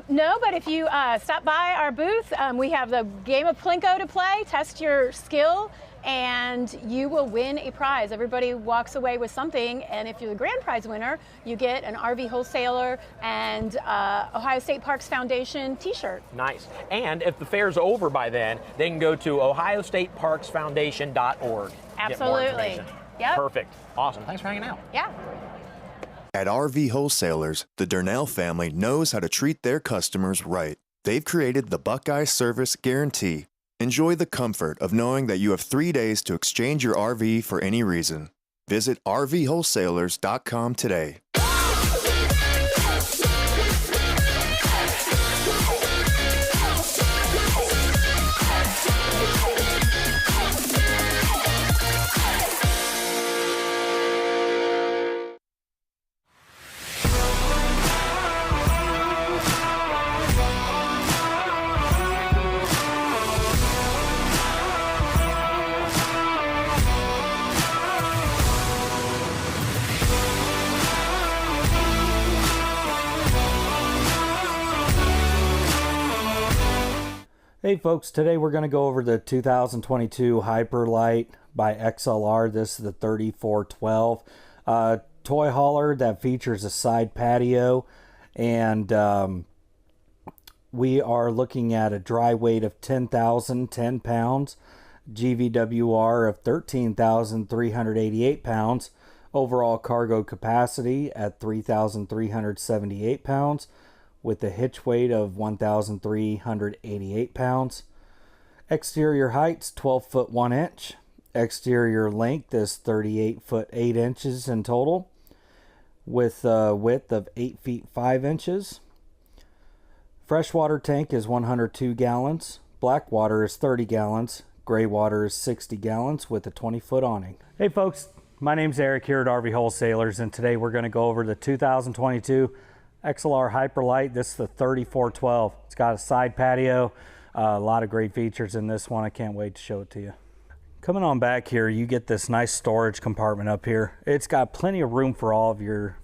No, but if you stop by our booth, we have the game of Plinko to play, test your skill, and you will win a prize. Everybody walks away with something, and if you're the grand prize winner, you get an Rv Wholesaler and Ohio State Parks Foundation t-shirt. Nice. And if the fair's over by then, they can go to ohiostateparksfoundation.org. Absolutely. Yep. Perfect. Awesome. Thanks for hanging out. Yeah. At Rv Wholesalers, the Durnell family knows how to treat their customers right. They've created the Buckeye Service Guarantee. Enjoy the comfort of knowing that you have 3 days to exchange your RV for any reason. Visit rvwholesalers.com today. Hey folks, today we're going to go over the 2022 Hyperlite by XLR. This is the 3412 toy hauler that features a side patio, and we are looking at a dry weight of 10,010 pounds, GVWR of 13,388 pounds, overall cargo capacity at 3,378 pounds, with a hitch weight of 1,388 pounds. Exterior height's 12 foot 1 inch. Exterior length is 38 foot 8 inches in total, with a width of 8 feet 5 inches. Freshwater tank is 102 gallons. Black water is 30 gallons. Gray water is 60 gallons with a 20 foot awning. Hey folks, my name's Eric here at Rv Wholesalers, and today we're going to go over the 2022 XLR Hyperlite. This is the 3412. It's got a side patio, a lot of great features in this one. I can't wait to show it to you. Coming on back here, you get this nice storage compartment up here. It's got plenty of room for all of your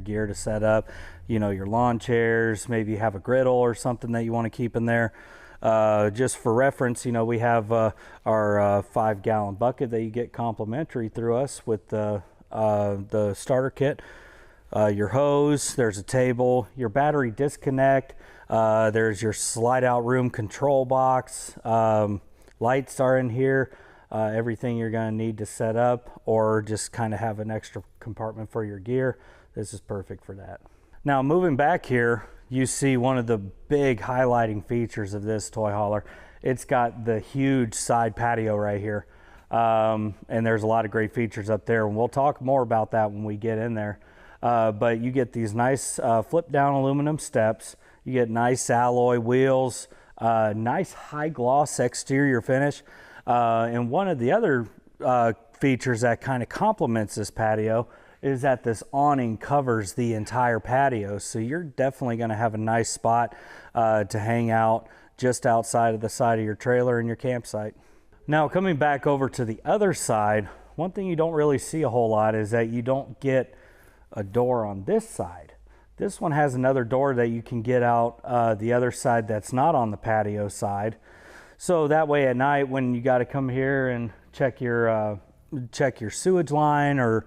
gear to set up. You know, your lawn chairs, maybe you have a griddle or something that you want to keep in there. Just for reference, you know, we have our 5-gallon bucket that you get complimentary through us with the starter kit. Your hose, there's a table, your battery disconnect, there's your slide out room control box, lights are in here, everything you're going to need to set up or just kind of have an extra compartment for your gear. This is perfect for that. Now moving back here, you see one of the big highlighting features of this toy hauler. It's got the huge side patio right here. And there's a lot of great features up there, and we'll talk more about that when we get in there. But you get these nice flip down aluminum steps. You get nice alloy wheels, nice high gloss exterior finish. And one of the other features that kind of complements this patio is that this awning covers the entire patio. So you're definitely going to have a nice spot to hang out just outside of the side of your trailer and your campsite. Now coming back over to the other side, one thing you don't really see a whole lot is that you don't get a door on this side. This one has another door that you can get out the other side that's not on the patio side. So that way at night when you got to come here and check your sewage line or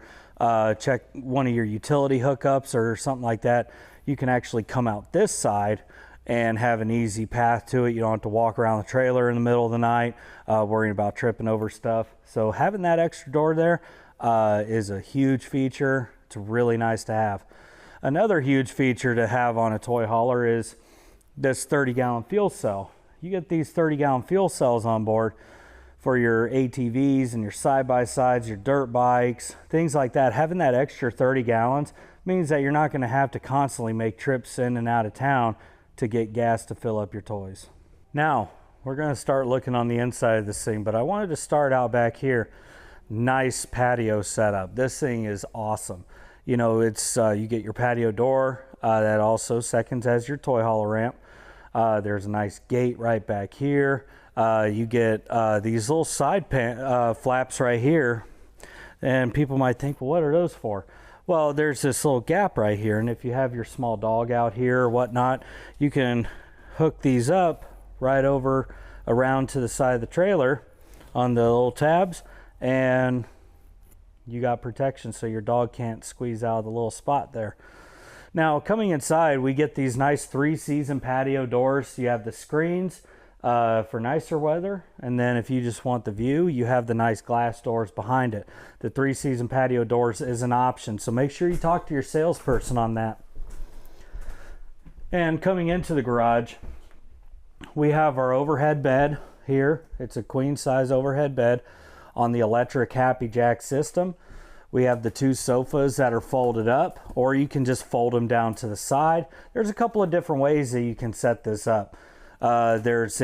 check one of your utility hookups or something like that, you can actually come out this side and have an easy path to it. You don't have to walk around the trailer in the middle of the night worrying about tripping over stuff. So having that extra door there is a huge feature. It's really nice to have. Another huge feature to have on a toy hauler is this 30-gallon fuel cell. You get these 30-gallon fuel cells on board for your ATVs and your side-by-sides, your dirt bikes, things like that. Having that extra 30 gallons means that you're not going to have to constantly make trips in and out of town to get gas to fill up your toys. Now, we're going to start looking on the inside of this thing, but I wanted to start out back here. Nice patio setup. This thing is awesome. You know, it's you get your patio door that also seconds as your toy hauler ramp. There's a nice gate right back here. You get these little side flaps right here, and people might think, well, what are those for? Well, there's this little gap right here, and if you have your small dog out here or whatnot, you can hook these up right over around to the side of the trailer on the little tabs, and you got protection so your dog can't squeeze out of the little spot there. Now coming inside, we get these nice 3-season patio doors. You have the screens for nicer weather, and then if you just want the view, you have the nice glass doors behind it. The 3-season patio doors is an option, so make sure you talk to your salesperson on that. And coming into the garage, we have our overhead bed here. It's a queen size overhead bed on the electric Happy Jack system. We have the 2 sofas that are folded up, or you can just fold them down to the side. There's a couple of different ways that you can set this up. There's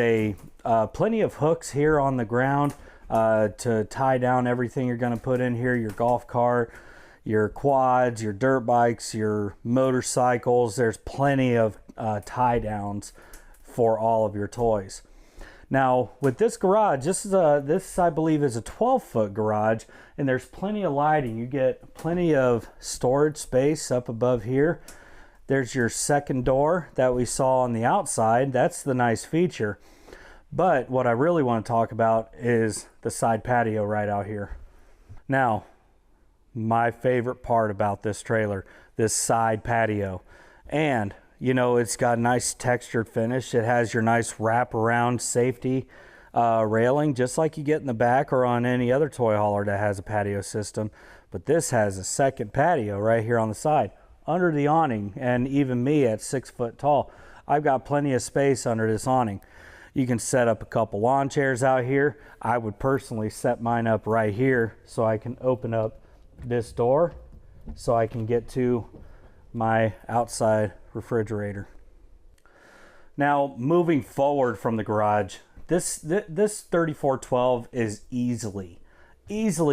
plenty of hooks here on the ground to tie down everything you're going to put in here, your golf cart, your quads, your dirt bikes, your motorcycles. There's plenty of tie downs for all of your toys. Now with this garage, this I believe is a 12-foot garage, and there's plenty of lighting. You get plenty of storage space up above here. There's your second door that we saw on the outside. That's the nice feature. But what I really want to talk about is the side patio right out here. Now, my favorite part about this trailer, this side patio. And you know, it's got a nice textured finish. It has your nice wraparound safety railing, just like you get in the back or on any other toy hauler that has a patio system. But this has a second patio right here on the side, under the awning. And even me at 6 foot tall, I've got plenty of space under this awning. You can set up a couple lawn chairs out here. I would personally set mine up right here so I can open up this door so I can get to my outside refrigerator. Now moving forward from the garage, this 3412 is easily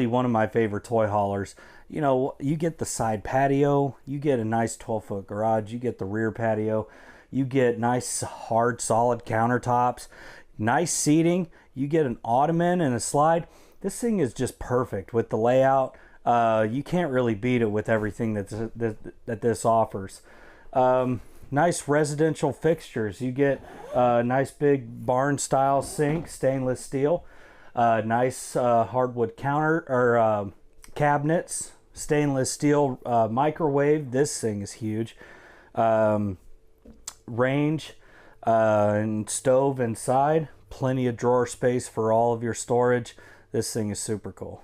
one of my favorite toy haulers. You know, you get the side patio, you get a nice 12-foot garage, you get the rear patio, you get nice hard solid countertops, nice seating, you get an ottoman and a slide. This thing is just perfect with the layout. You can't really beat it with everything that this offers. nice residential fixtures. You get a nice big barn style sink, stainless steel, nice hardwood counter or cabinets, stainless steel microwave. This thing is huge. Range and stove inside. Plenty of drawer space for all of your storage. This thing is super cool.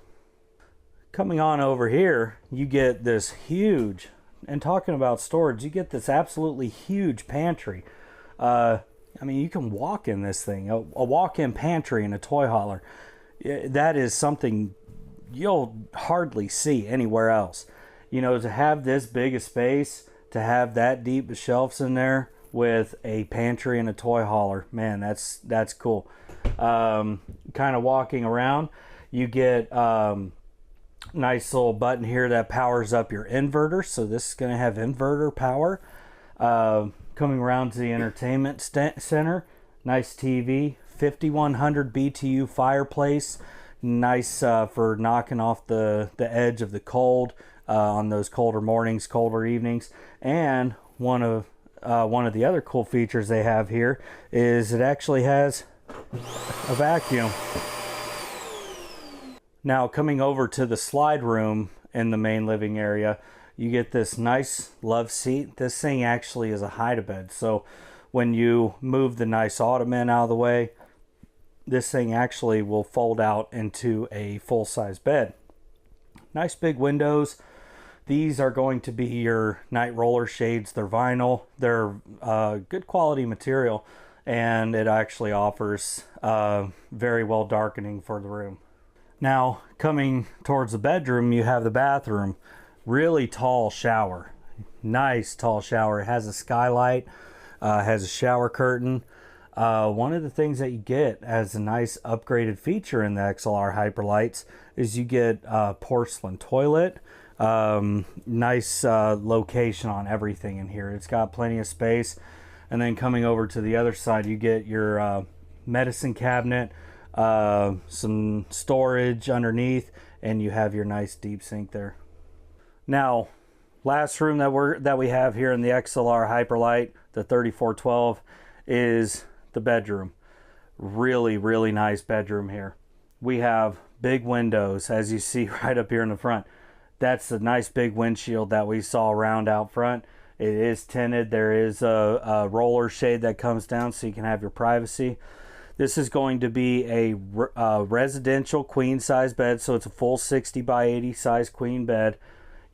Coming on over here, you get this huge, and talking about storage, you get this absolutely huge pantry. I mean, you can walk in this thing, a walk-in pantry and a toy hauler. That is something you'll hardly see anywhere else. You know, to have this big a space, to have that deep of shelves in there with a pantry and a toy hauler, man, that's cool. Kind of walking around, you get nice little button here that powers up your inverter. So this is going to have inverter power. Coming around to the entertainment center, nice TV, 5100 BTU fireplace, nice for knocking off the edge of the cold on those colder mornings, colder evenings. And one of the other cool features they have here is it actually has a vacuum. Now coming over to the slide room in the main living area, you get this nice love seat. This thing actually is a hide-a-bed. So when you move the nice ottoman out of the way, this thing actually will fold out into a full-size bed. Nice big windows. These are going to be your night roller shades. They're vinyl. They're good quality material, and it actually offers very well darkening for the room. Now, coming towards the bedroom, you have the bathroom. Really tall shower. Nice tall shower. It has a skylight, has a shower curtain. One of the things that you get as a nice upgraded feature in the XLR Hyperlights is you get a porcelain toilet. Nice location on everything in here. It's got plenty of space. And then coming over to the other side, you get your medicine cabinet, some storage underneath, and you have your nice deep sink there. Now, last room that we have here in the XLR Hyperlight, the 3412, is the bedroom. Really, really nice bedroom here. We have big windows, as you see right up here in the front. That's the nice big windshield that we saw around out front. It is tinted. There is a roller shade that comes down so you can have your privacy. This is going to be a residential queen size bed, so it's a full 60 by 80 size queen bed.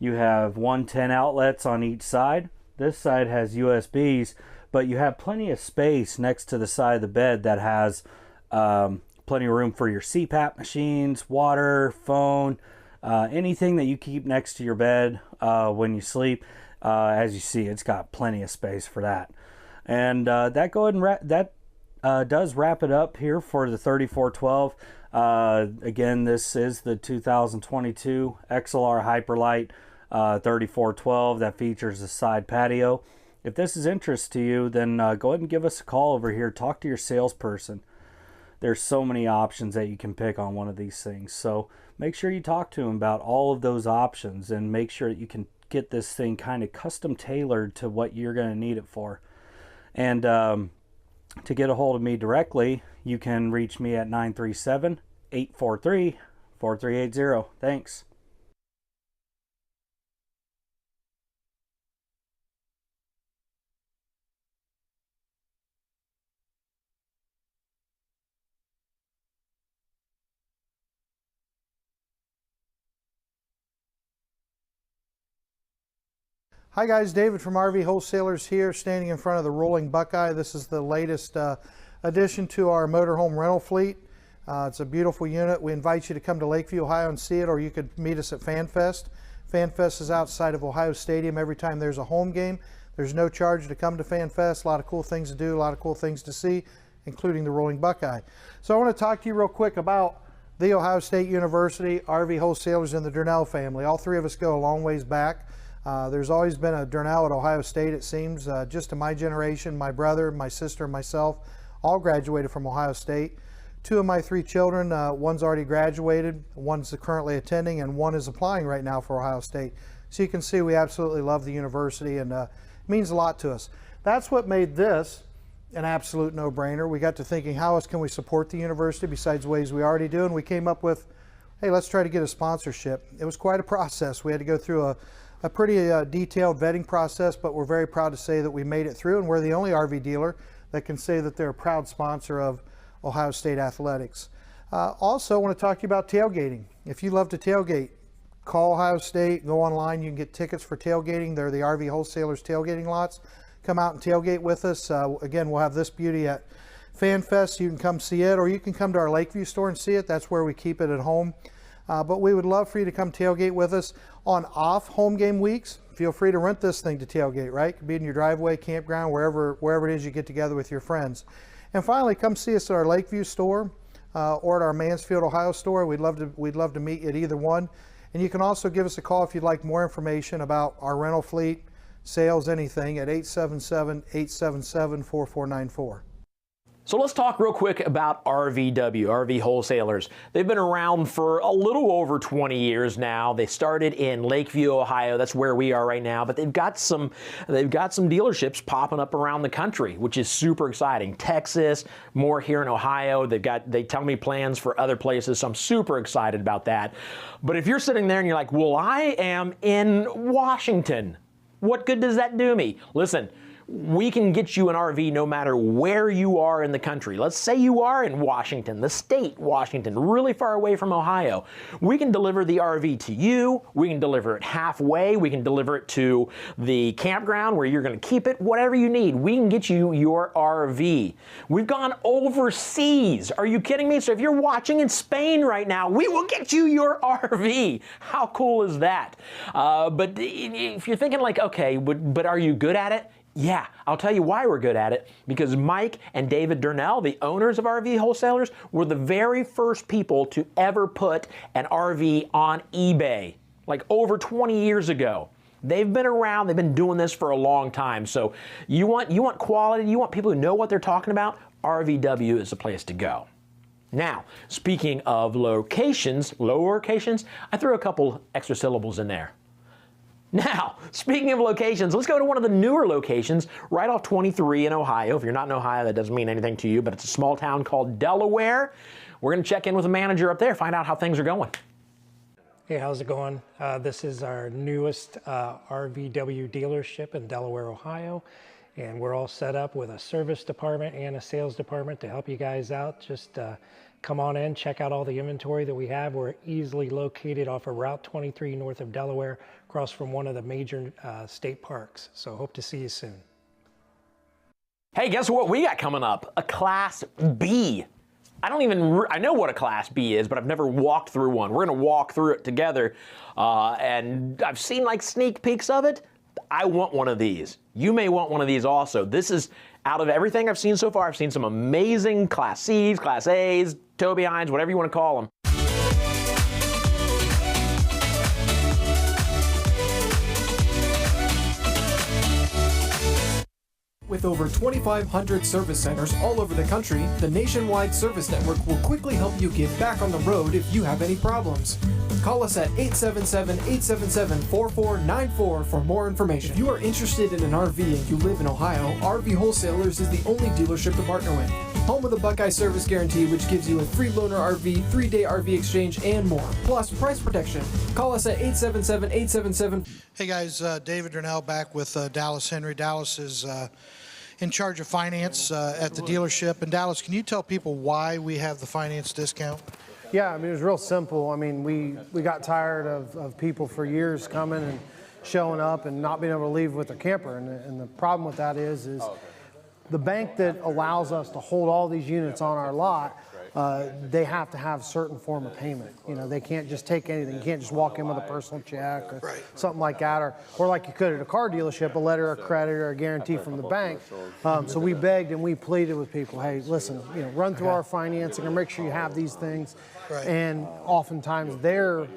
You have 110 outlets on each side. This side has USBs, but you have plenty of space next to the side of the bed that has plenty of room for your CPAP machines, water, phone, anything that you keep next to your bed when you sleep. As you see, it's got plenty of space for that. And that does wrap it up here for the 3412. Again, this is the 2022 XLR Hyperlight 3412 that features a side patio. If this is interest to you, then go ahead and give us a call over here. Talk to your salesperson. There's so many options that you can pick on one of these things. So make sure you talk to them about all of those options and make sure that you can get this thing kind of custom tailored to what you're going to need it for. And to get a hold of me directly, you can reach me at 937-843-4380. Thanks. Hi guys, David from RV Wholesalers here, standing in front of the Rolling Buckeye. This is the latest addition to our motorhome rental fleet. It's a beautiful unit. We invite you to come to Lakeview, Ohio and see it, or you could meet us at FanFest. FanFest is outside of Ohio Stadium every time there's a home game. There's no charge to come to FanFest. A lot of cool things to do, a lot of cool things to see, including the Rolling Buckeye. So I want to talk to you real quick about the Ohio State University, RV Wholesalers, and the Durnell family. All three of us go a long ways back. There's always been a Durnell at Ohio State, it seems. Just in my generation, my brother, my sister, and myself all graduated from Ohio State. Two of my three children, one's already graduated, one's currently attending, and one is applying right now for Ohio State. So you can see we absolutely love the university, and it means a lot to us. that's what made this an absolute no-brainer. We got to thinking, how else can we support the university besides ways we already do? And we came up with, hey, let's try to get a sponsorship. It was quite a process. We had to go through a pretty detailed vetting process, but we're very proud to say that we made it through, and we're the only RV dealer that can say that they're a proud sponsor of Ohio State Athletics. Also, I want to talk to you about tailgating. If you love to tailgate, call Ohio State, go online, you can get tickets for tailgating. They're the Rv Wholesalers tailgating lots. Come out and tailgate with us. Again, we'll have this beauty at Fan Fest. You can come see it, or you can come to our Lakeview store and see it. That's where we keep it at home. But we would love for you to come tailgate with us on off home game weeks. Feel free to rent this thing to tailgate, right? It could be in your driveway, campground, wherever it is you get together with your friends. And finally, come see us at our Lakeview store or at our Mansfield, Ohio store. We'd love to meet you at either one. And you can also give us a call if you'd like more information about our rental fleet, sales, anything, at 877-877-4494. So let's talk real quick about Rvw, Rv Wholesalers. They've been around for a little over 20 years now. They started in Lakeview, Ohio. That's where we are right now. But they've got some dealerships popping up around the country, which is super exciting. Texas, more here in Ohio. They tell me plans for other places, so I'm super excited about that. But if you're sitting there and you're like, well, I am in Washington, what good does that do me? Listen, we can get you an RV no matter where you are in the country. Let's say you are in Washington, the state Washington, really far away from Ohio. We can deliver the RV to you. We can deliver it halfway. We can deliver it to the campground where you're going to keep it, whatever you need. We can get you your RV. We've gone overseas. Are you kidding me? So if you're watching in Spain right now, we will get you your RV. How cool is that? But if you're thinking like, okay, but are you good at it? Yeah, I'll tell you why we're good at it. Because Mike and David Durnell, the owners of Rv Wholesalers, were the very first people to ever put an RV on eBay, like over 20 years ago. They've been around, they've been doing this for a long time. So you want quality, you want people who know what they're talking about, Rvw is the place to go. Now, speaking of locations, I threw a couple extra syllables in there. Now, speaking of locations, let's go to one of the newer locations right off 23 in Ohio. If you're not in Ohio, that doesn't mean anything to you, but it's a small town called Delaware. We're going to check in with the manager up there, find out how things are going. Hey, how's it going? This is our newest Rvw dealership in Delaware, Ohio. And we're all set up with a service department and a sales department to help you guys out. Just come on in, check out all the inventory that we have. We're easily located off of Route 23 north of Delaware, across from one of the major state parks. So hope to see you soon. Hey, guess what we got coming up? A Class B. I know what a Class B is, but I've never walked through one. We're gonna walk through it together, and I've seen like sneak peeks of it. I want one of these. You may want one of these also. This is, out of everything I've seen so far, I've seen some amazing Class C's, Class A's, tow behinds, whatever you want to call them. With over 2,500 service centers all over the country, the nationwide service network will quickly help you get back on the road if you have any problems. Call us at 877-877-4494 for more information. If you are interested in an RV and you live in Ohio, Rv Wholesalers is the only dealership to partner with. Home of the Buckeye Service Guarantee, which gives you a free loaner RV, 3-day RV exchange, and more. Plus, price protection. Call us at 877-877. Hey guys, David Durnell back with Dallas Henry. Dallas is in charge of finance at the dealership. And Dallas, can you tell people why we have the finance discount? Yeah, I mean, it was real simple. I mean, we got tired of people for years coming and showing up and not being able to leave with their camper. And the problem with that is the bank that allows us to hold all these units on our lot, they have to have certain form of payment. You know, they can't just take anything. You can't just walk in with a personal check or something like that, or like you could at a car dealership, a letter of credit or a guarantee from the bank. So we begged and we pleaded with people, hey, listen, you know, run through our financing and make sure you have these things. Right. And oftentimes their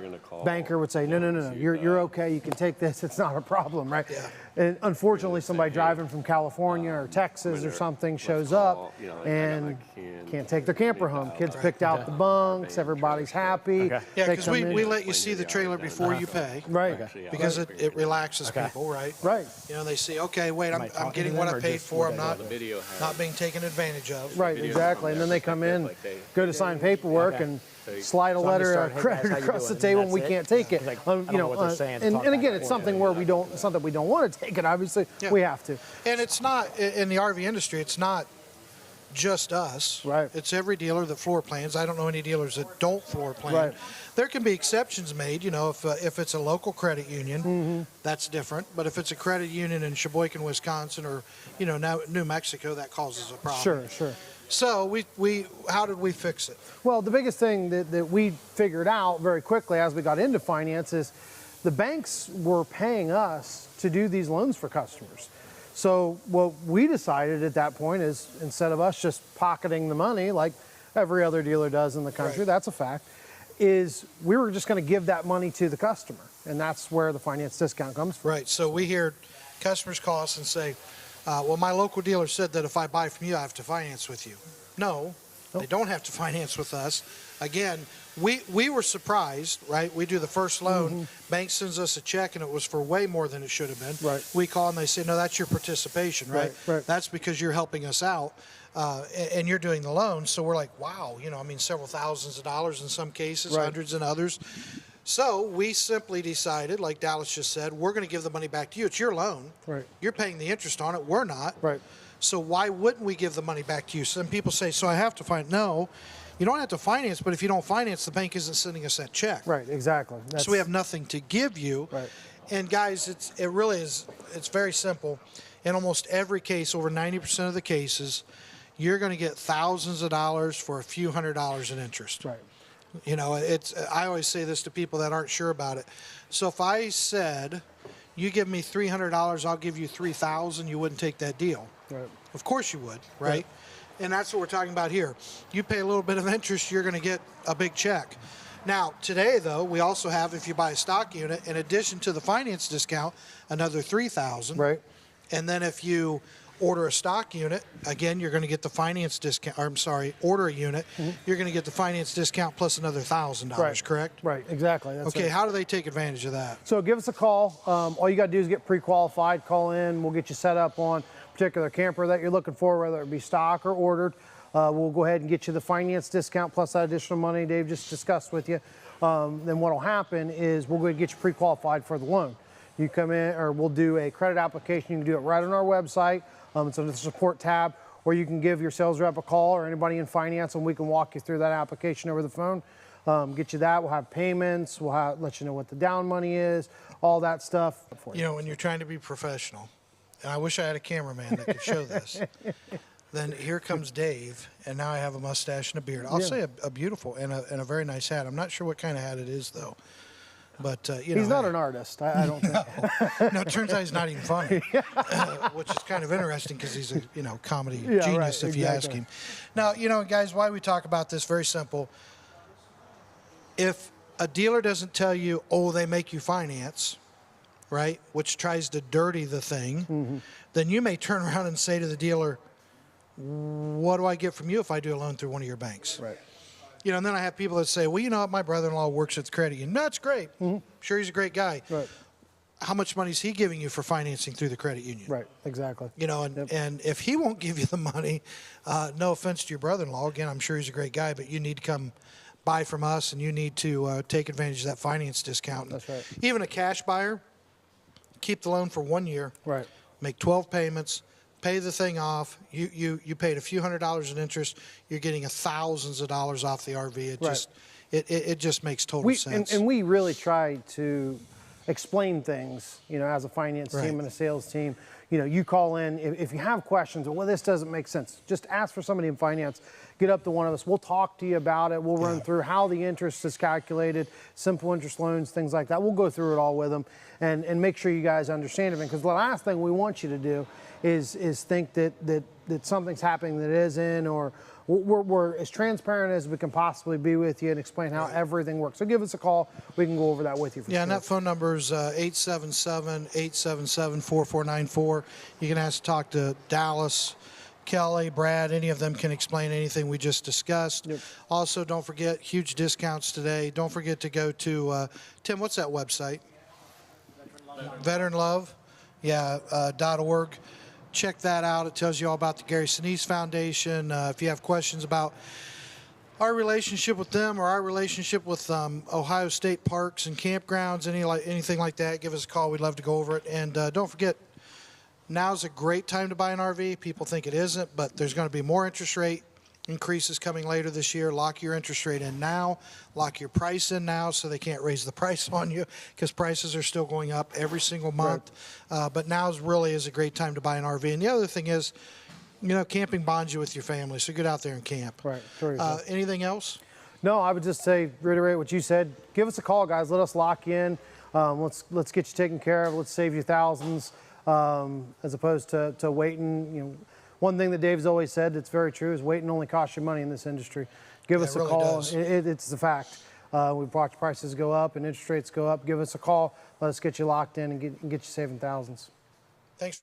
banker would say, no, you're okay, you can take this, it's not a problem, right? Yeah. And unfortunately, somebody driving from California or Texas or something shows up and can't take their camper home. Kids picked out the bunks, everybody's happy. Yeah, They because come we in. let you see the trailer before you pay. Right. Because it relaxes people, right? Right. You know, they see, okay, wait, I'm getting what I paid for. I'm not being taken advantage of. Right, exactly. And then they come in, go to sign paperwork, and slide a letter of credit across the table, and we can't take it. You know, and again, it's something where we don't, it's not that we don't want to take it. Obviously, we have to. And it's not in the RV industry. It's not just us. Right. It's every dealer that floor plans. I don't know any dealers that don't floor plan. Right. There can be exceptions made. You know, if it's a local credit union, that's different. But if it's a credit union in Sheboygan, Wisconsin, or now New Mexico, that causes a problem. Sure. So how did we fix it? Well, the biggest thing that we figured out very quickly as we got into finance is the banks were paying us to do these loans for customers. So what we decided at that point is, instead of us just pocketing the money like every other dealer does in the country, that's a fact, is we were just going to give that money to the customer. And that's where the finance discount comes from. Right. So we hear customers call us and say, well, my local dealer said that if I buy from you, I have to finance with you. No, they don't have to finance with us. Again, we were surprised, right? We do the first loan, bank sends us a check, and it was for way more than it should have been. Right. We call and they say, no, that's your participation, right? Right. That's because you're helping us out, and you're doing the loan. So we're like, wow, several thousands of dollars in some cases, hundreds in others. So we simply decided, like Dallas just said, we're going to give the money back to you. It's your loan. Right. You're paying the interest on it. We're not. Right. So why wouldn't we give the money back to you? Some people say, so I have to finance. No, you don't have to finance, but if you don't finance, the bank isn't sending us that check. Right, exactly. So we have nothing to give you. Right. And guys, it really is, it's very simple. In almost every case, over 90% of the cases, you're going to get thousands of dollars for a few $100s in interest. Right. I always say this to people that aren't sure about it. So if I said, you give me $300, I'll give you $3,000, you wouldn't take that deal. Right. Of course you would, right? And that's what we're talking about here. You pay a little bit of interest, you're going to get a big check. Now, today, though, we also have, if you buy a stock unit, in addition to the finance discount, another $3,000. Right. And then if you order a stock unit, again, you're going to get the finance discount. Or, I'm sorry, order a unit, you're going to get the finance discount plus another $1,000, correct? Right, exactly. That's okay, right. how do they take advantage of that? So give us a call. All you got to do is get pre-qualified, call in, we'll get you set up on a particular camper that you're looking for, whether it be stock or ordered. We'll go ahead and get you the finance discount plus that additional money Dave just discussed with you. Then what will happen is we'll go ahead and get you pre-qualified for the loan. You come in, or we'll do a credit application. You can do it right on our website. It's under the support tab, or you can give your sales rep a call or anybody in finance, and we can walk you through that application over the phone. Get you that. We'll have payments. We'll let you know what the down money is, all that stuff. When you're trying to be professional, and I wish I had a cameraman that could show this. Then here comes Dave, and now I have a mustache and a beard. I'll say a beautiful and a very nice hat. I'm not sure what kind of hat it is, though. But he's not an artist. I don't think. No, it turns out he's not even funny, which is kind of interesting because he's a comedy genius if you ask him. Now guys, why we talk about this, very simple. If a dealer doesn't tell you, oh, they make you finance, right, which tries to dirty the thing, then you may turn around and say to the dealer, what do I get from you if I do a loan through one of your banks? Right. And then I have people that say, well, my brother-in-law works at the credit union. No, it's great. Sure, he's a great guy. Right. How much money is he giving you for financing through the credit union? Right, exactly. And if he won't give you the money, no offense to your brother-in-law, again, I'm sure he's a great guy, but you need to come buy from us, and you need to take advantage of that finance discount. That's right. Even a cash buyer, keep the loan for 1 year. Right. Make 12 payments. Pay the thing off. You paid a few $100s in interest. You're getting thousands of dollars off the RV. It just makes total sense. And we really try to explain things, as a finance team and a sales team. You call in if you have questions. Well, this doesn't make sense. Just ask for somebody in finance. Get up to one of us. We'll talk to you about it. We'll run through how the interest is calculated, simple interest loans, things like that. We'll go through it all with them and make sure you guys understand it. Because the last thing we want you to do is think that something's happening that isn't, or we're as transparent as we can possibly be with you and explain how everything works. So give us a call. We can go over that with you. Yeah, and that phone number is 877-877-4494. You can ask to talk to Dallas, Kelly, Brad, any of them can explain anything we just discussed. Yep. Also, don't forget, huge discounts today. Don't forget to go to, Tim, what's that website? Veteran Love, yeah, .org. Check that out. It tells you all about the Gary Sinise Foundation. If you have questions about our relationship with them or our relationship with Ohio State Parks and Campgrounds, anything like that, give us a call. We'd love to go over it. And don't forget, now's a great time to buy an RV. People think it isn't, but there's going to be more interest rate increases coming later this year. Lock your interest rate in now. Lock your price in now so they can't raise the price on you, because prices are still going up every single month. Right. But now really is a great time to buy an RV. And the other thing is, camping bonds you with your family, so get out there and camp. Right. Anything else? No, I would just say, reiterate what you said. Give us a call, guys. Let us lock in. Let's get you taken care of. Let's save you thousands. As opposed to waiting. One thing that Dave's always said that's very true is waiting only costs you money in this industry. Give us a call. It's a fact. We've watched prices go up and interest rates go up. Give us a call. Let us get you locked in and get you saving thousands. Thanks.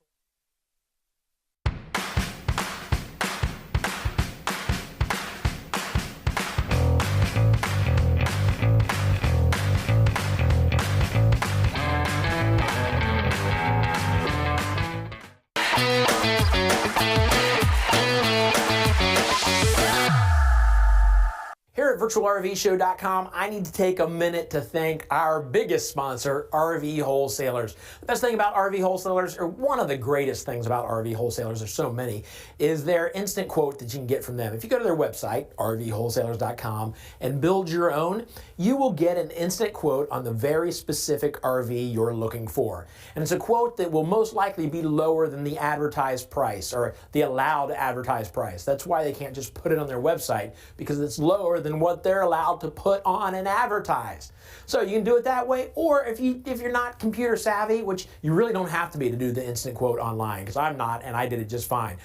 Here at virtualrvshow.com, I need to take a minute to thank our biggest sponsor, Rv Wholesalers. The best thing about Rv Wholesalers, or one of the greatest things about Rv Wholesalers, there's so many, is their instant quote that you can get from them. If you go to their website, rvwholesalers.com, and build your own, you will get an instant quote on the very specific RV you're looking for. And it's a quote that will most likely be lower than the advertised price, or the allowed advertised price. That's why they can't just put it on their website, because it's lower than what they're allowed to put on and advertise. So you can do it that way, or if you're not computer savvy, which you really don't have to be to do the instant quote online, because I'm not, and I did it just fine.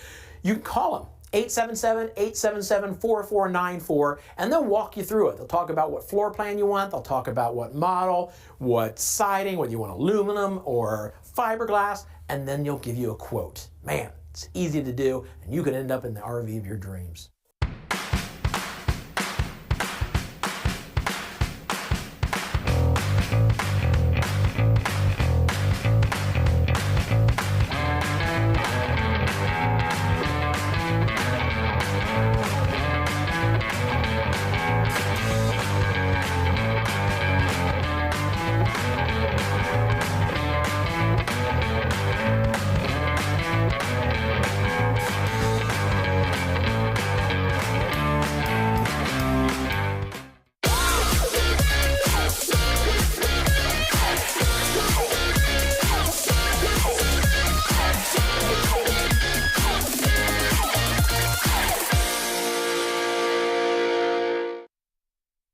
You can call them, 877-877-4494, and they'll walk you through it. They'll talk about what floor plan you want, they'll talk about what model, what siding, whether you want aluminum or fiberglass, and then they'll give you a quote. Man, it's easy to do, and you can end up in the RV of your dreams.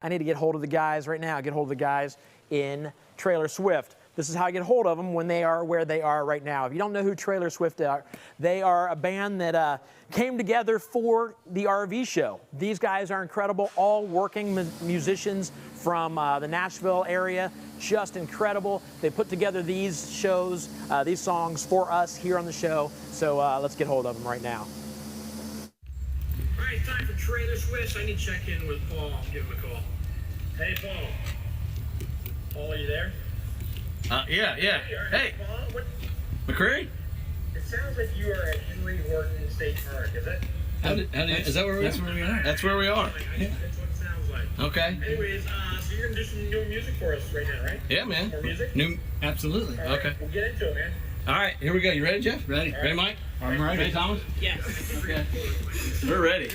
I need to get hold of the guys right now, get hold of the guys in Trailer Swift. This is how I get hold of them when they are where they are right now. If you don't know who Trailer Swift are, they are a band that came together for the RV show. These guys are incredible, all working musicians from the Nashville area, just incredible. They put together these shows, these songs for us here on the show, so let's get hold of them right now. All right, time for Trailer Swift. I need to check in with Paul. I'll give him a call. Hey, Paul. Paul, are you there? Yeah. Hey, McCrary? It sounds like you are at Henry Horton State Park, is it? Is that where we are? That's where we are. That's where we are. That's what it sounds like. Okay. Anyways, so you're going to do some new music for us right now, right? Yeah, man. More music? Absolutely. All right, Okay. We'll get into it, man. All right, here we go. You ready, Jeff? Ready. All Ready, right. Mike? I'm ready. Ready, Thomas? Yes. Okay. We're ready.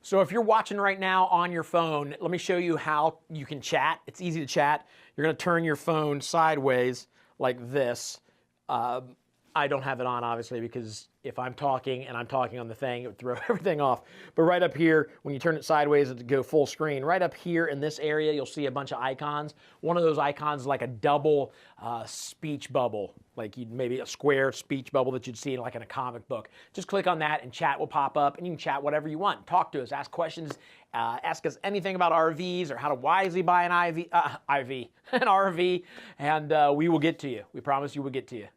So if you're watching right now on your phone, let me show you how you can chat. It's easy to chat. You're gonna turn your phone sideways like this. I don't have it on, obviously, because if I'm talking and I'm talking on the thing, it would throw everything off. But right up here, when you turn it sideways to go full screen, right up here in this area, you'll see a bunch of icons. One of those icons is like a double speech bubble, like maybe a square speech bubble that you'd see like in a comic book. Just click on that and chat will pop up, and you can chat whatever you want. Talk to us, ask questions, ask us anything about RVs or how to wisely buy an an RV, and we will get to you. We promise you we'll get to you.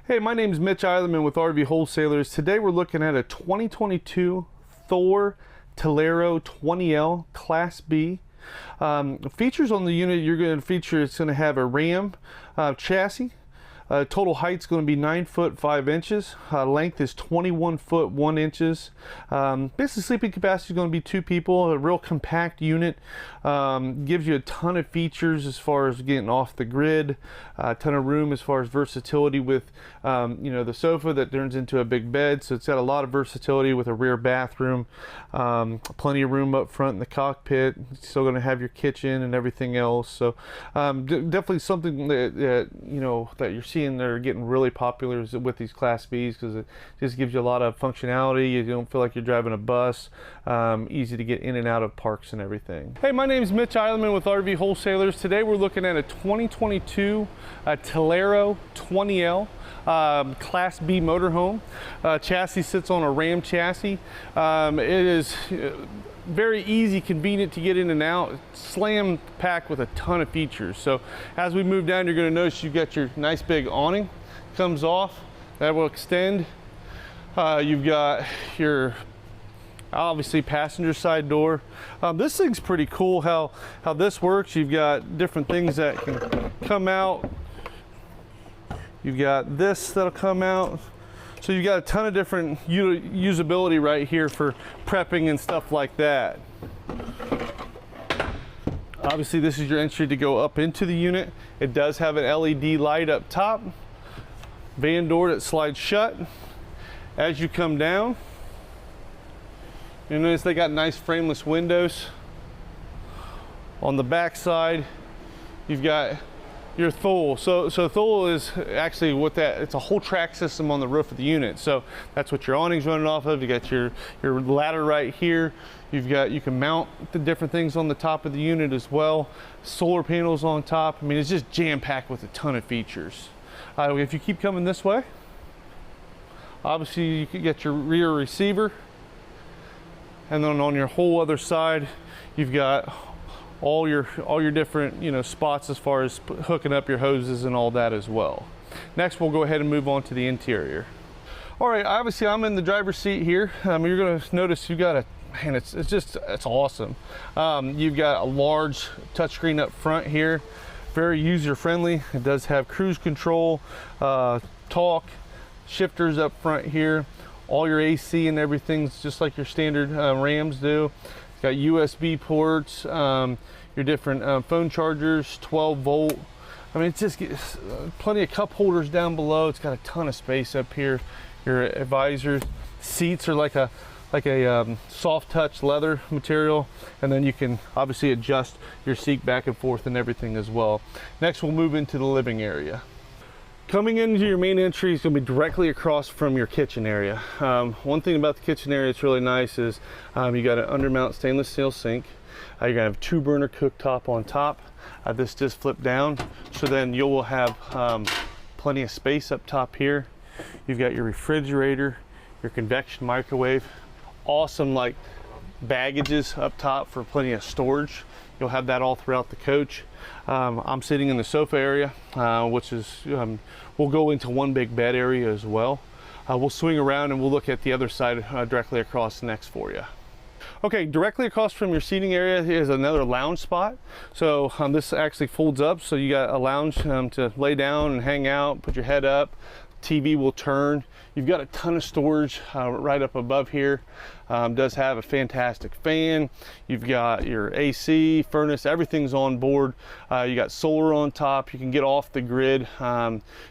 Hey, my name is Mitch Eilerman with Rvw Wholesalers. Today we're looking at a 2022 Thor Tolero 20L Class B. Features on the unit you're going to feature, it's going to have a Ram chassis. Total height's going to be 9 foot 5 inches. Length is 21 foot 1 inches. Basically sleeping capacity is going to be 2 people. A real compact unit. Gives you a ton of features as far as getting off the grid. A ton of room as far as versatility with you know, the sofa that turns into a big bed. So it's got a lot of versatility with a rear bathroom. Plenty of room up front in the cockpit. Still going to have your kitchen and everything else. So definitely something that you know, that you're seeing they're getting really popular with these Class Bs, because it just gives you a lot of functionality. You don't feel like you're driving a bus. Easy to get in and out of parks and everything. Hey, my name is Mitch Eilerman with Rvw Wholesalers. Today we're looking at a 2022 Tolero 20L Class B motorhome. Chassis sits on a Ram chassis. It is very easy, convenient to get in and out, slam packed with a ton of features. So as we move down, you're going to notice you've got your nice big awning, comes off, that will extend. You've got your obviously passenger side door. This thing's pretty cool how this works. You've got different things that can come out. You've got this that'll come out. So you've got a ton of different usability right here for prepping and stuff like that. Obviously this is your entry to go up into the unit. It does have an LED light up top. Van door that slides shut. As you come down, you notice they got nice frameless windows. On the back side, you've got your Thor. So Thor is actually what that, it's a whole track system on the roof of the unit. So that's what your awning's running off of. You got your ladder right here. You've got, you can mount the different things on the top of the unit as well. Solar panels on top. I mean, it's just jam-packed with a ton of features. If you keep coming this way, obviously you can get your rear receiver. And then on your whole other side, you've got all your different, you know, spots as far as hooking up your hoses and all that as well. Next, we'll go ahead and move on to the interior. All right, obviously I'm in the driver's seat here. You're gonna notice you've got a, man, it's awesome. You've got a large touchscreen up front here, very user-friendly. It does have cruise control, talk, shifters up front here. All your AC and everything's just like your standard Rams do. It's got USB ports, your different phone chargers, 12 volt. I mean, it's just plenty of cup holders down below. It's got a ton of space up here. Your advisor seats are like a soft touch leather material, and then you can obviously adjust your seat back and forth and everything as well. Next, we'll move into the living area. Coming into your main entry is going to be directly across from your kitchen area. One thing about the kitchen area that's really nice is you got an undermount stainless steel sink. You're going to have 2-burner cooktop on top. This just flip down, so then you will have plenty of space up top here. You've got your refrigerator, your convection microwave, awesome like baggages up top for plenty of storage. You'll have that all throughout the coach. I'm sitting in the sofa area, which is, we'll go into one big bed area as well. We'll swing around and we'll look at the other side directly across next for you. Okay, directly across from your seating area is another lounge spot. So this actually folds up, so you got a lounge to lay down and hang out, put your head up. TV will turn. You've got a ton of storage right up above here. Does have a fantastic fan. You've got your AC, furnace, everything's on board. You got solar on top. You can get off the grid.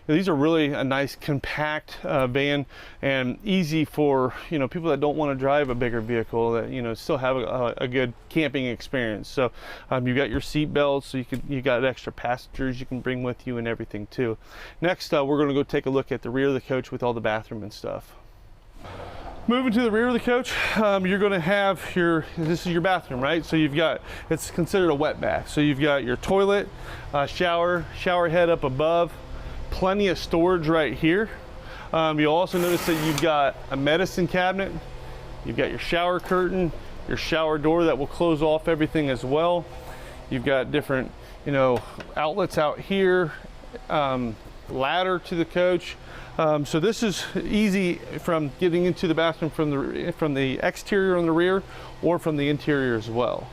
These are really a nice compact van and easy for people that don't want to drive a bigger vehicle, that still have a good camping experience. So you've got your seat belts, so you got extra passengers you can bring with you and everything too. Next, we're going to go take a look at the rear of the coach with all the bathroom and stuff. Moving to the rear of the coach, you're going to have this is your bathroom, right? So it's considered a wet bath. So you've got your toilet, shower head up above, plenty of storage right here. You'll also notice that you've got a medicine cabinet, you've got your shower curtain, your shower door that will close off everything as well. You've got different, outlets out here, ladder to the coach. So this is easy from getting into the bathroom from the exterior on the rear or from the interior as well.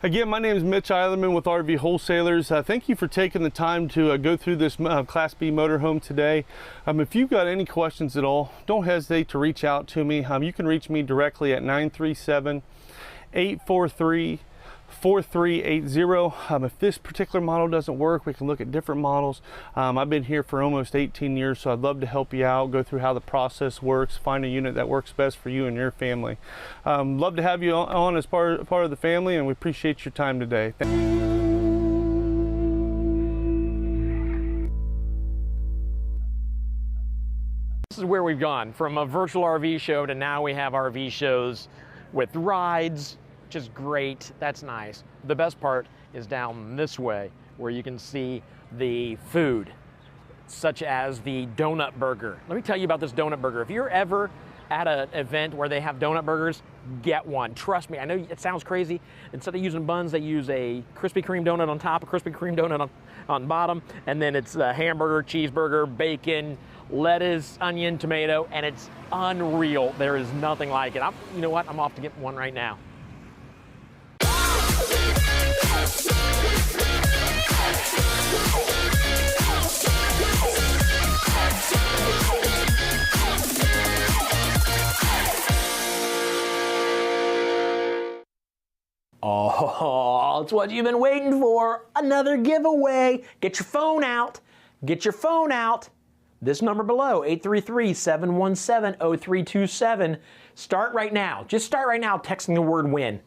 Again, my name is Mitch Eilerman with Rvw Wholesalers. Thank you for taking the time to go through this Class B motorhome today. If you've got any questions at all, don't hesitate to reach out to me. You can reach me directly at 937-843-4380. If this particular model doesn't work, we can look at different models. I've been here for almost 18 years, so I'd love to help you out, go through how the process works, find a unit that works best for you and your family. Love to have you on as part of the family, and we appreciate your time today. This is where we've gone from a virtual RV show to now we have RV shows with rides. Is great. That's nice. The best part is down this way where you can see the food, such as the donut burger. Let me tell you about this donut burger. If you're ever at an event where they have donut burgers, get one. Trust me, I know it sounds crazy. Instead of using buns, they use a Krispy Kreme donut on top, a Krispy Kreme donut on bottom, and then it's a hamburger, cheeseburger, bacon, lettuce, onion, tomato, and it's unreal. There is nothing like it. You know what? I'm off to get one right now. Oh, it's what you've been waiting for. Another giveaway. Get your phone out. Get your phone out. This number below, 833-717-0327. Start right now. Just start right now texting the word win.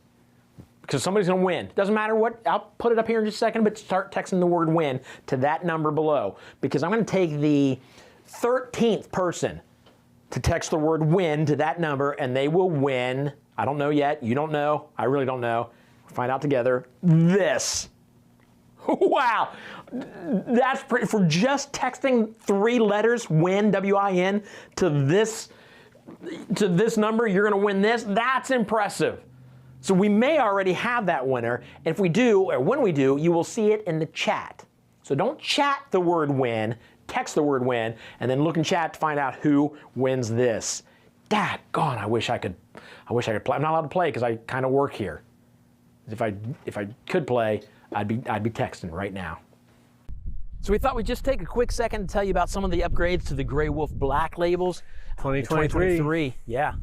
Because somebody's going to win. Doesn't matter what, I'll put it up here in just a second, but start texting the word win to that number below. Because I'm going to take the 13th person to text the word win to that number, and they will win. I don't know yet. You don't know. I really don't know. We'll find out together. This. Wow. That's pretty. For just texting 3 letters, win, W-I-N, to this number, you're going to win this. That's impressive. So we may already have that winner. And if we do, or when we do, you will see it in the chat. So don't chat the word win, text the word win, and then look in chat to find out who wins this. Daggone, I wish I could play. I'm not allowed to play because I kind of work here. If I could play, I'd be texting right now. So we thought we'd just take a quick second to tell you about some of the upgrades to the Grey Wolf Black labels. 2023. Yeah.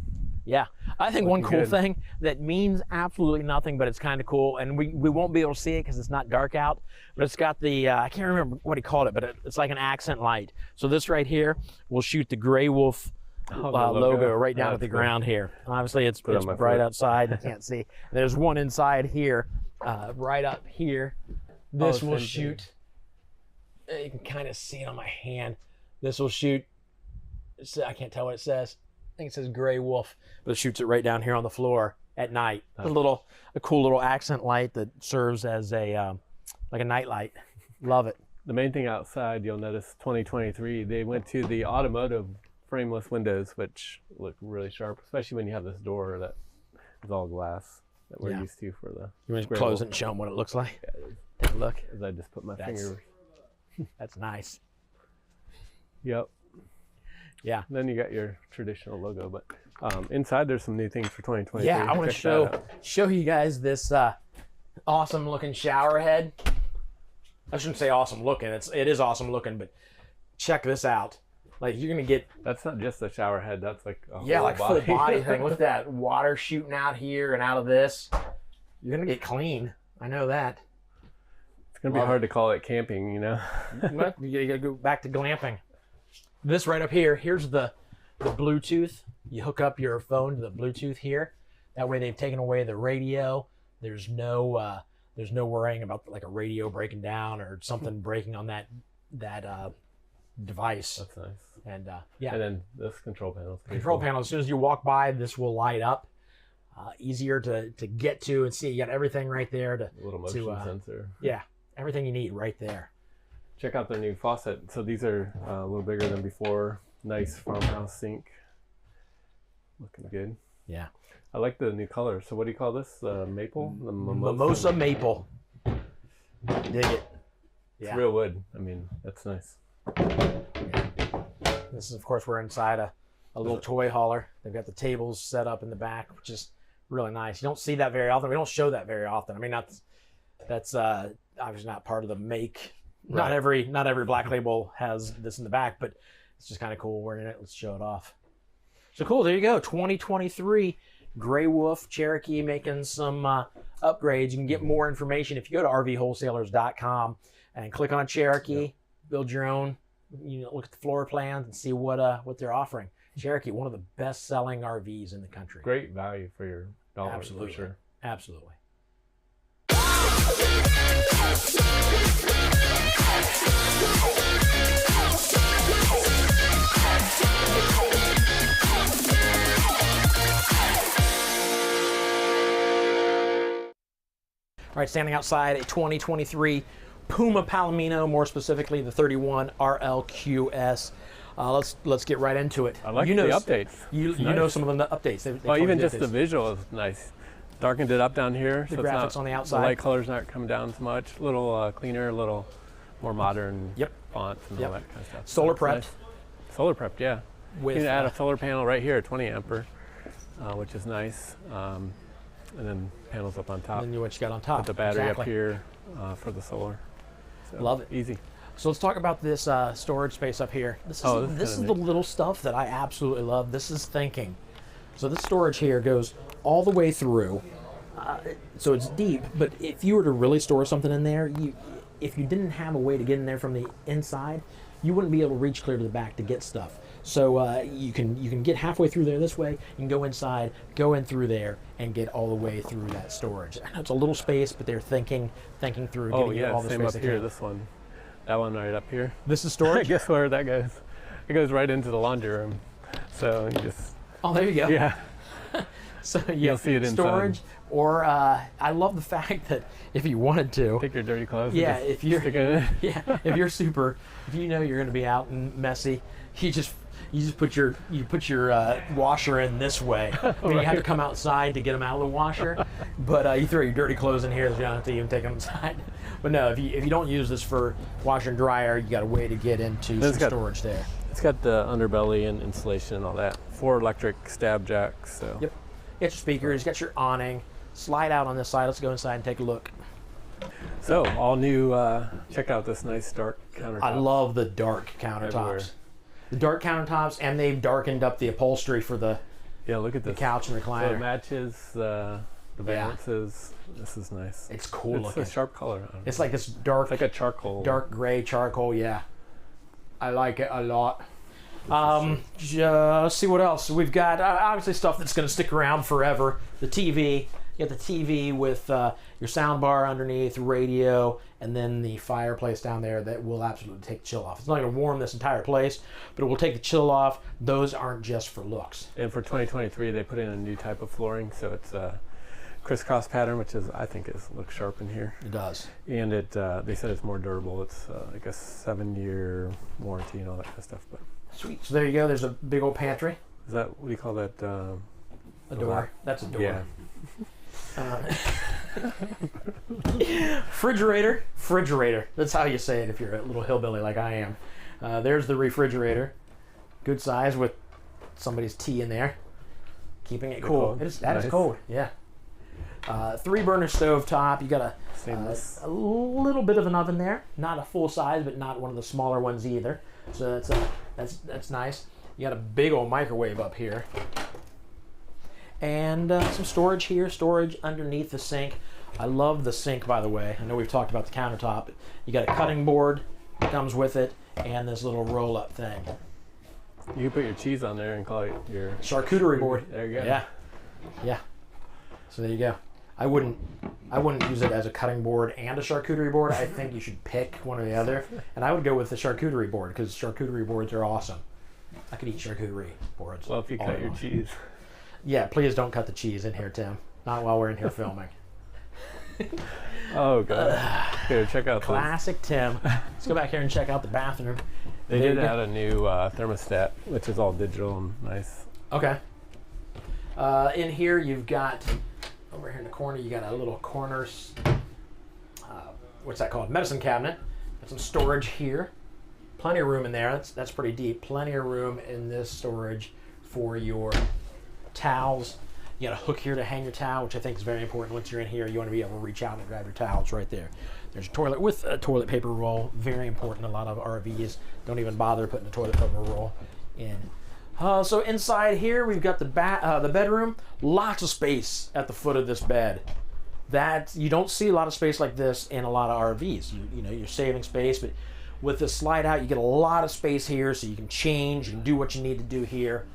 I think one cool thing that means absolutely nothing, but it's kind of cool, and we won't be able to see it because it's not dark out, but it's got the, I can't remember what he called it, but it's like an accent light. So this right here will shoot the Grey Wolf logo right down at the ground here. Obviously it's bright outside, you can't see. There's one inside here, right up here. This will shoot You can kind of see it on my hand. This will shoot, I can't tell what it says. I think it says Gray Wolf, but it shoots it right down here on the floor at night. A cool little accent light that serves as a like a night light. Love it. The main thing outside, you'll notice 2023, they went to the automotive frameless windows, which look really sharp, especially when you have this door that is all glass that we're used to for the. You want to close it and show them what it looks like? Yeah, take a look. As I just put my finger. That's nice. Yep. Yeah. Then you got your traditional logo, but inside there's some new things for 2023. Yeah, I want to show you guys this awesome looking shower head. I shouldn't say awesome looking. It is awesome looking, but check this out. Like you're gonna get. That's not just a shower head. That's like a yeah, whole like body. full body thing. Look at that water shooting out here and out of this. You're gonna get clean. I know that. It's gonna be hard to call it camping, you know. You gotta go back to glamping. This right up here. Here's the Bluetooth. You hook up your phone to the Bluetooth here. That way they've taken away the radio. There's no worrying about like a radio breaking down or something breaking on that device. That's nice. And yeah. And then this control panel. Control panel. As soon as you walk by, this will light up. Easier to get to and see. You got everything right there to. A little motion sensor. Yeah, everything you need right there. Check out their new faucet. So these are a little bigger than before. Nice farmhouse sink. Looking good. Yeah. I like the new color. So what do you call this? Maple? The mimosa maple. Dig it. It's real wood. I mean, that's nice. This is, of course, we're inside a little toy hauler. They've got the tables set up in the back, which is really nice. You don't see that very often. We don't show that very often. I mean, that's obviously not part of the make. Right. Not every black label has this in the back, but it's just kind of cool. We're in it. Let's show it off. So cool. There you go. 2023 Gray Wolf Cherokee making some upgrades. You can get more information if you go to rvwholesalers.com and click on Cherokee. Build your own. Look at the floor plans and see what they're offering. Cherokee, one of the best-selling RVs in the country. Great value for your dollar. Absolutely. For sure. Absolutely. All right, standing outside a 2023 Puma Palomino, more specifically the 31 RLQS. Let's get right into it. I like the updates. You know some of the updates. Well, even just the visual is nice. Darkened it up down here. The so graphics it's not, on the outside. The light colors aren't coming down as much. A little cleaner, a little more modern fonts and all that kind of stuff. Solar prepped. Nice. Solar prepped, yeah. With, you can add a solar panel right here, 20 ampere, which is nice. And then panels up on top. And then what you got on top. With the battery up here for the solar. So, love it. Easy. So let's talk about this storage space up here. This is the little stuff that I absolutely love. This is thinking. So this storage here goes all the way through. So it's deep, but if you were to really store something in there, if you didn't have a way to get in there from the inside, you wouldn't be able to reach clear to the back to get stuff. So you can get halfway through there this way. You can go inside, go in through there, and get all the way through that storage. I know it's a little space, but they're thinking through getting all the same space up here. This one, that one right up here. This is storage. Guess where that goes? It goes right into the laundry room. So you just. Oh, there you go. Yeah. So you'll see it storage, inside. Or I love the fact that if you wanted to, take your dirty clothes. Yeah, and if you're stick it in. if you know you're going to be out and messy, you just put your washer in this way. I mean, you have to come outside to get them out of the washer, but you throw your dirty clothes in here, so you don't have to even take them inside. But no, if you don't use this for washer and dryer, you got a way to get into some storage there. It's got the underbelly and insulation and all that. 4 electric stab jacks. So. Yep. You got your speakers, you got your awning. Slide out on this side. Let's go inside and take a look. So all new. Check out this nice dark countertop. I love the dark countertops. Everywhere. The dark countertops, and they've darkened up the upholstery for the look at the this. Couch and recliner. So it matches the valances. This is nice. It's cool looking. It's a sharp color. It's like this dark, it's like a charcoal. Dark gray charcoal. Yeah, I like it a lot. Let's see what else we've got. Obviously, stuff that's going to stick around forever. The TV. You got the TV with your sound bar underneath, radio, and then the fireplace down there that will absolutely take the chill off. It's not going to warm this entire place, but it will take the chill off. Those aren't just for looks. And for 2023, they put in a new type of flooring, so it's a crisscross pattern, which is looks sharp in here. It does. And it they said it's more durable. It's like a 7-year warranty and all that kind of stuff. But sweet. So there you go. There's a big old pantry. Is that, what do you call that? A door. That's a door. Yeah. Refrigerator. That's how you say it if you're a little hillbilly like I am. There's the refrigerator. Good size with somebody's tea in there. Keeping it cool. That is cold. Yeah. 3-burner stove top. You got a little bit of an oven there. Not a full size, but not one of the smaller ones either. So that's nice. You got a big old microwave up here. And some storage here, storage underneath the sink. I love the sink, by the way. I know we've talked about the countertop. You got a cutting board that comes with it, and this little roll-up thing. You can put your cheese on there and call it your charcuterie board. There you go. Yeah, yeah. So there you go. I wouldn't use it as a cutting board and a charcuterie board. I think you should pick one or the other, and I would go with the charcuterie board because charcuterie boards are awesome. I could eat charcuterie boards. Well, if you cut your cheese. Yeah, please don't cut the cheese in here, Tim. Not while we're in here filming. Oh, God. Here, check out Classic Tim. Let's go back here and check out the bathroom. They did add a new thermostat, which is all digital and nice. Okay. In here, you've got, over here in the corner, you got a little corner, what's that called? Medicine cabinet. Got some storage here. Plenty of room in there. That's pretty deep. Plenty of room in this storage for your towels. You got a hook here to hang your towel, which I think is very important. Once you're in here, you want to be able to reach out and grab your towels right there. There's a toilet with a toilet paper roll. Very important. A lot of RVs don't even bother putting a toilet paper roll in. So inside here, we've got the bedroom. Lots of space at the foot of this bed. That you don't see a lot of space like this in a lot of RVs. You know, you're saving space, but with this slide out, you get a lot of space here, so you can change and do what you need to do here.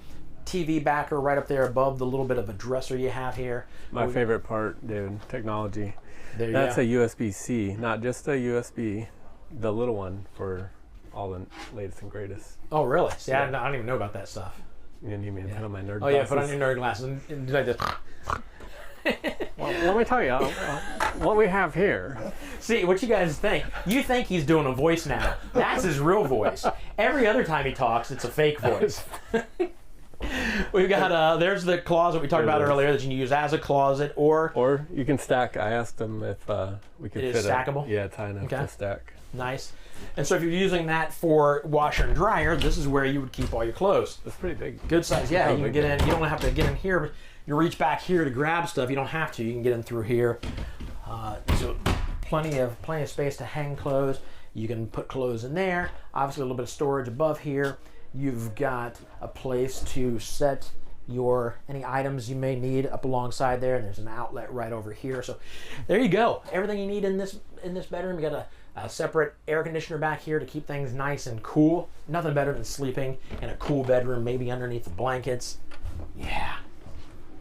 TV backer right up there above the little bit of a dresser you have here. My favorite part, David, technology. That's a USB-C, not just a USB, the little one for all the latest and greatest. Oh, really? See, I don't even know about that stuff. You need me to put on my nerd glasses. Oh, yeah, put on your nerd glasses. And do I just... Well, let me tell you what we have here. See, what you guys think. You think he's doing a voice now. That's his real voice. Every other time he talks, it's a fake voice. We've got, there's the closet we talked about earlier that you can use as a closet, or you can stack. I asked them if we could fit it. Is stackable? Yeah, it's high enough to stack. Nice. And so if you're using that for washer and dryer, this is where you would keep all your clothes. That's pretty big. Good size. Yeah, you can get in. You don't have to get in here, but you reach back here to grab stuff. You don't have to. You can get in through here. So plenty of space to hang clothes. You can put clothes in there. Obviously a little bit of storage above here. You've got a place to set any items you may need up alongside there, and there's an outlet right over here. So there you go. Everything you need in this bedroom. You got a separate air conditioner back here to keep things nice and cool. Nothing better than sleeping in a cool bedroom, maybe underneath the blankets. Yeah.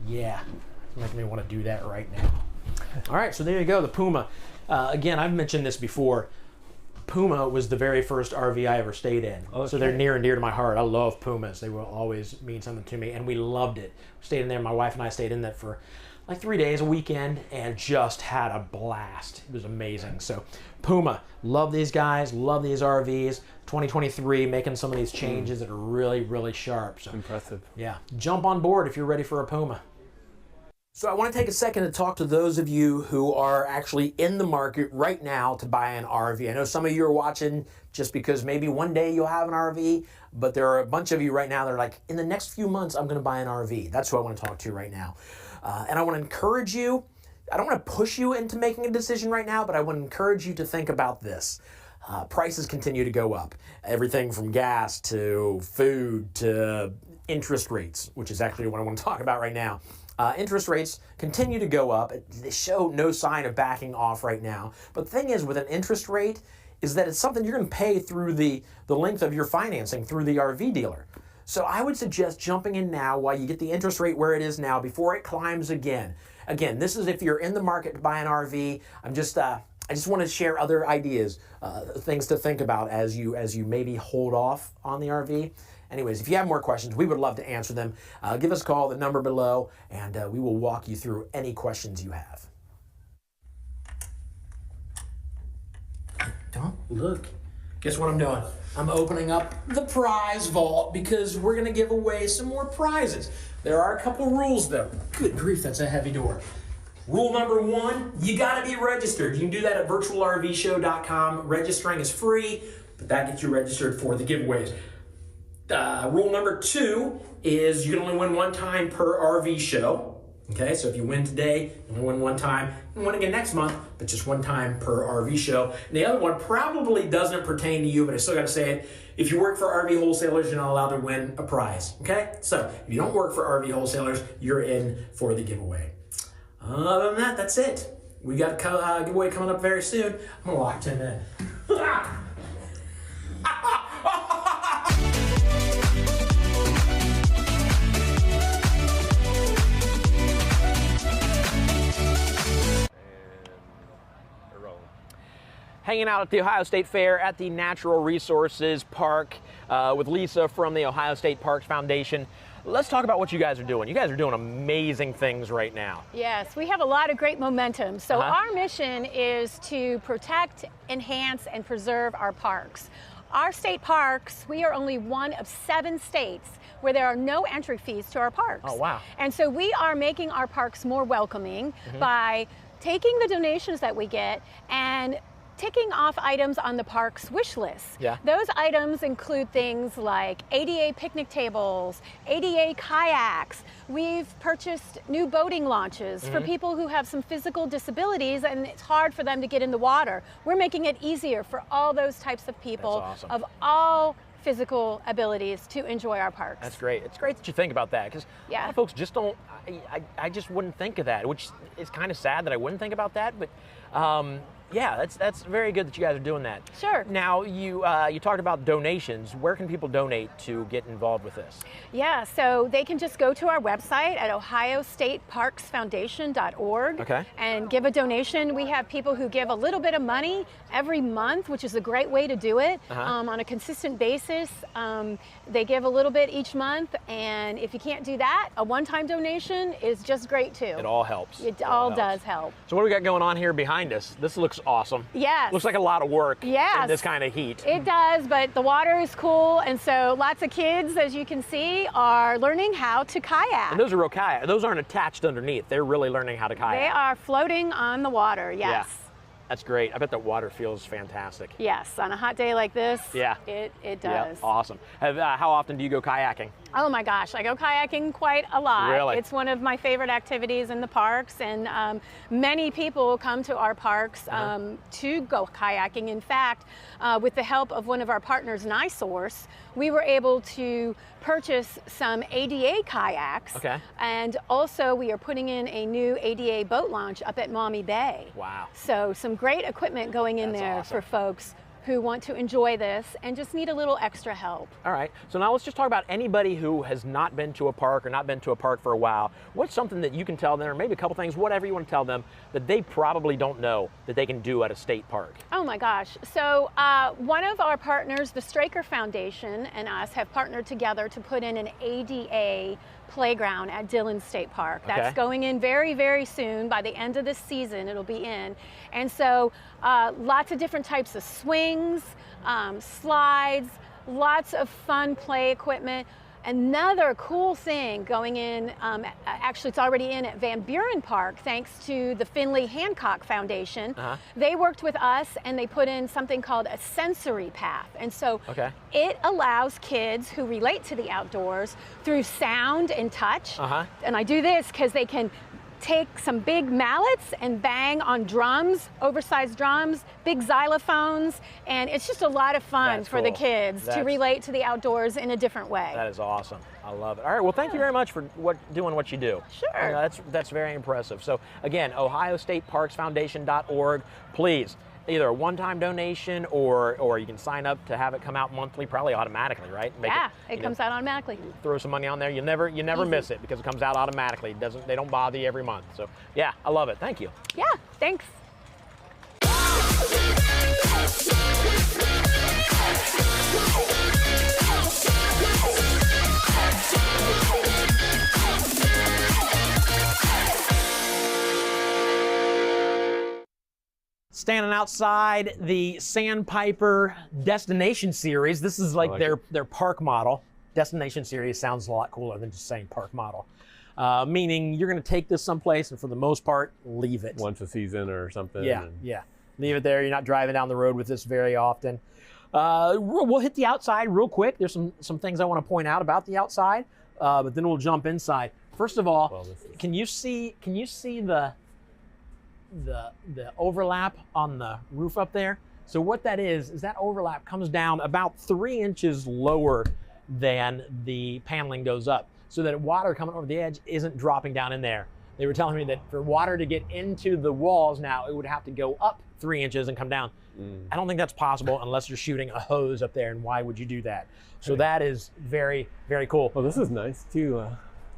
It's making me want to do that right now. All right, so there you go, the Puma. Again, I've mentioned this before. Puma was the very first RV I ever stayed in. Okay. So they're near and dear to my heart. I love Pumas. They will always mean something to me, and we loved it. We stayed in there. My wife and I stayed in that for like 3 days, a weekend, and just had a blast. It was amazing. So Puma, love these guys, love these RVs. 2023, making some of these changes that are really, really sharp. So impressive. Yeah, jump on board if you're ready for a Puma. So I want to take a second to talk to those of you who are actually in the market right now to buy an RV. I know some of you are watching just because maybe one day you'll have an RV, but there are a bunch of you right now that are like, in the next few months, I'm going to buy an RV. That's who I want to talk to right now. And I want to encourage you. I don't want to push you into making a decision right now, but I want to encourage you to think about this. Prices continue to go up. Everything from gas to food to interest rates, which is actually what I want to talk about right now. Interest rates continue to go up. They show no sign of backing off right now. But the thing is, with an interest rate, is that it's something you're going to pay through the length of your financing through the RV dealer. So I would suggest jumping in now while you get the interest rate where it is now before it climbs again. Again, this is if you're in the market to buy an RV. I just want to share other ideas, things to think about as you maybe hold off on the RV. Anyways, if you have more questions, we would love to answer them. Give us a call, the number below, and we will walk you through any questions you have. Don't look. Guess what I'm doing? I'm opening up the prize vault because we're going to give away some more prizes. There are a couple rules though. Good grief, that's a heavy door. Rule number 1, you got to be registered. You can do that at virtualrvshow.com. Registering is free, but that gets you registered for the giveaways. Rule number 2 is you can only win one time per RV show. Okay, so if you win today, you only win one time. You can win again next month, but just one time per RV show. And the other one probably doesn't pertain to you, but I still got to say it. If you work for RV Wholesalers, you're not allowed to win a prize. Okay, so if you don't work for RV Wholesalers, you're in for the giveaway. Other than that, that's it. We got a giveaway coming up very soon. I'm gonna lock Tim in. Hanging out at the Ohio State Fair at the Natural Resources Park with Lisa from the Ohio State Parks Foundation. Let's talk about what you guys are doing. You guys are doing amazing things right now. Yes, we have a lot of great momentum. So our mission is to protect, enhance, and preserve our parks. Our state parks, we are only one of 7 states where there are no entry fees to our parks. Oh, wow. And so we are making our parks more welcoming by taking the donations that we get and ticking off items on the park's wish list. Yeah. Those items include things like ADA picnic tables, ADA kayaks. We've purchased new boating launches for people who have some physical disabilities and it's hard for them to get in the water. We're making it easier for all those types of people of all physical abilities to enjoy our parks. That's great. It's great that you think about that because a lot of folks just don't, I just wouldn't think of that, which is kind of sad that I wouldn't think about that, but yeah, that's very good that you guys are doing that. Sure. Now, you talked about donations. Where can people donate to get involved with this? Yeah, so they can just go to our website at ohiostateparksfoundation.org and give a donation. We have people who give a little bit of money every month, which is a great way to do it on a consistent basis. They give a little bit each month, and if you can't do that, a one-time donation is just great too. It all helps. It all does help. So what do we got going on here behind us? This looks awesome. Yes. Looks like a lot of work yes. in this kind of heat. It does, but the water is cool, and so lots of kids, as you can see, are learning how to kayak. And those are real kayaks. Those aren't attached underneath. They're really learning how to kayak. They are floating on the water, yes. Yeah. That's great. I bet the water feels fantastic. Yes, on a hot day like this, yeah, it does. Yeah, awesome. How often do you go kayaking? Oh my gosh, I go kayaking quite a lot. Really? It's one of my favorite activities in the parks, and many people come to our parks to go kayaking. In fact, with the help of one of our partners, NiSource, we were able to purchase some ADA kayaks. Okay. And also we are putting in a new ADA boat launch up at Maumee Bay. Wow. So some great equipment going in there for folks who want to enjoy this and just need a little extra help. All right, so now let's just talk about anybody who has not been to a park or not been to a park for a while. What's something that you can tell them, or maybe a couple things, whatever you want to tell them, that they probably don't know that they can do at a state park? Oh my gosh, so one of our partners, the Straker Foundation, and us have partnered together to put in an ADA playground at Dillon State Park. That's going in very, very soon. By the end of this season, it'll be in. And so lots of different types of swings, slides, lots of fun play equipment. Another cool thing going in, actually it's already in at Van Buren Park, thanks to the Finley Hancock Foundation. They worked with us and they put in something called a sensory path. And so it allows kids who relate to the outdoors through sound and touch. And I do this because they can take some big mallets and bang on drums, oversized drums, big xylophones, and it's just a lot of fun for the kids to relate to the outdoors in a different way. That is awesome. I love it. All right, well, thank you very much for doing what you do. Sure. That's very impressive. So again, ohiostateparksfoundation.org. Please, either a one-time donation or you can sign up to have it come out monthly, probably automatically, right? It comes out automatically. Throw some money on there. You never miss it because it comes out automatically. They don't bother you every month. So yeah, I love it. Thank you. Yeah, thanks. Standing outside the Sandpiper Destination Series. This is like their park model. Destination Series sounds a lot cooler than just saying park model. Meaning you're going to take this someplace and for the most part, leave it. Once a season or something. Yeah, yeah. Leave it there. You're not driving down the road with this very often. We'll hit the outside real quick. There's some things I want to point out about the outside, but then we'll jump inside. First of all, can you see the overlap on the roof up there? So what that is that overlap comes down about 3 inches lower than the paneling goes up, so that water coming over the edge isn't dropping down in there. They were telling me that for water to get into the walls now, it would have to go up 3 inches and come down. I don't think that's possible unless you're shooting a hose up there, and why would you do that? So that is very, very cool. Well, this is nice too.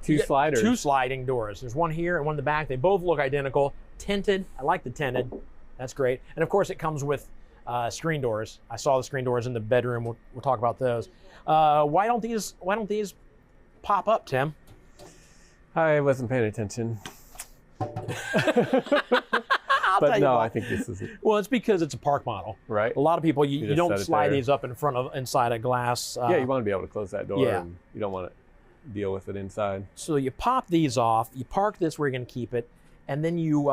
Two sliders. 2 sliding doors. There's one here and one in the back. They both look identical. Tinted. I like the tinted. That's great. And of course, it comes with screen doors. I saw the screen doors in the bedroom. We'll talk about those. Why don't these pop up, Tim? I wasn't paying attention. But no, I think this is. Well, it's because it's a park model, right? A lot of people you don't slide these up inside a glass. Yeah, you want to be able to close that door. Yeah. And you don't want to deal with it inside. So you pop these off. You park this where you're going to keep it, and then you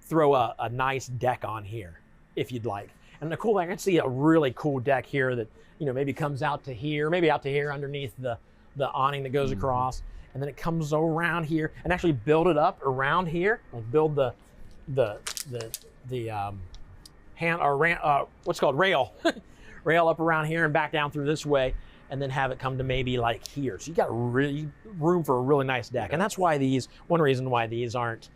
throw a nice deck on here, if you'd like. And the cool thing, I can see a really cool deck here that maybe comes out to here, maybe out to here underneath the awning that goes across, and then it comes around here and actually build it up around here, like build the rail rail up around here and back down through this way, and then have it come to maybe like here. So you got really room for a really nice deck. And that's why one reason why these aren't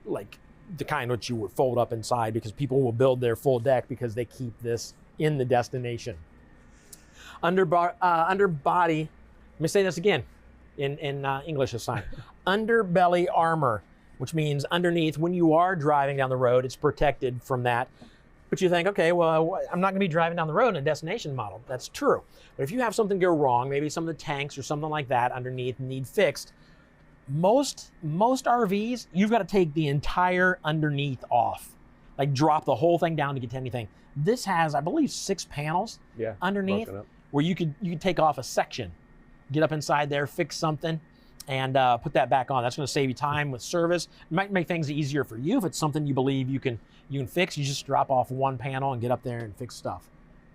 like the kind which you would fold up inside, because people will build their full deck because they keep this in the destination. Underbody, let me say this again in English this time. Underbelly armor, which means underneath, when you are driving down the road, it's protected from that. But you think, okay, well, I'm not gonna be driving down the road in a destination model. That's true. But if you have something go wrong, maybe some of the tanks or something like that underneath need fixed, most RVs, you've got to take the entire underneath off. Like drop the whole thing down to get to anything. This has, I believe, 6 panels underneath where you could take off a section, get up inside there, fix something, and put that back on. That's going to save you time with service. It might make things easier for you if it's something you believe you can fix. You just drop off one panel and get up there and fix stuff.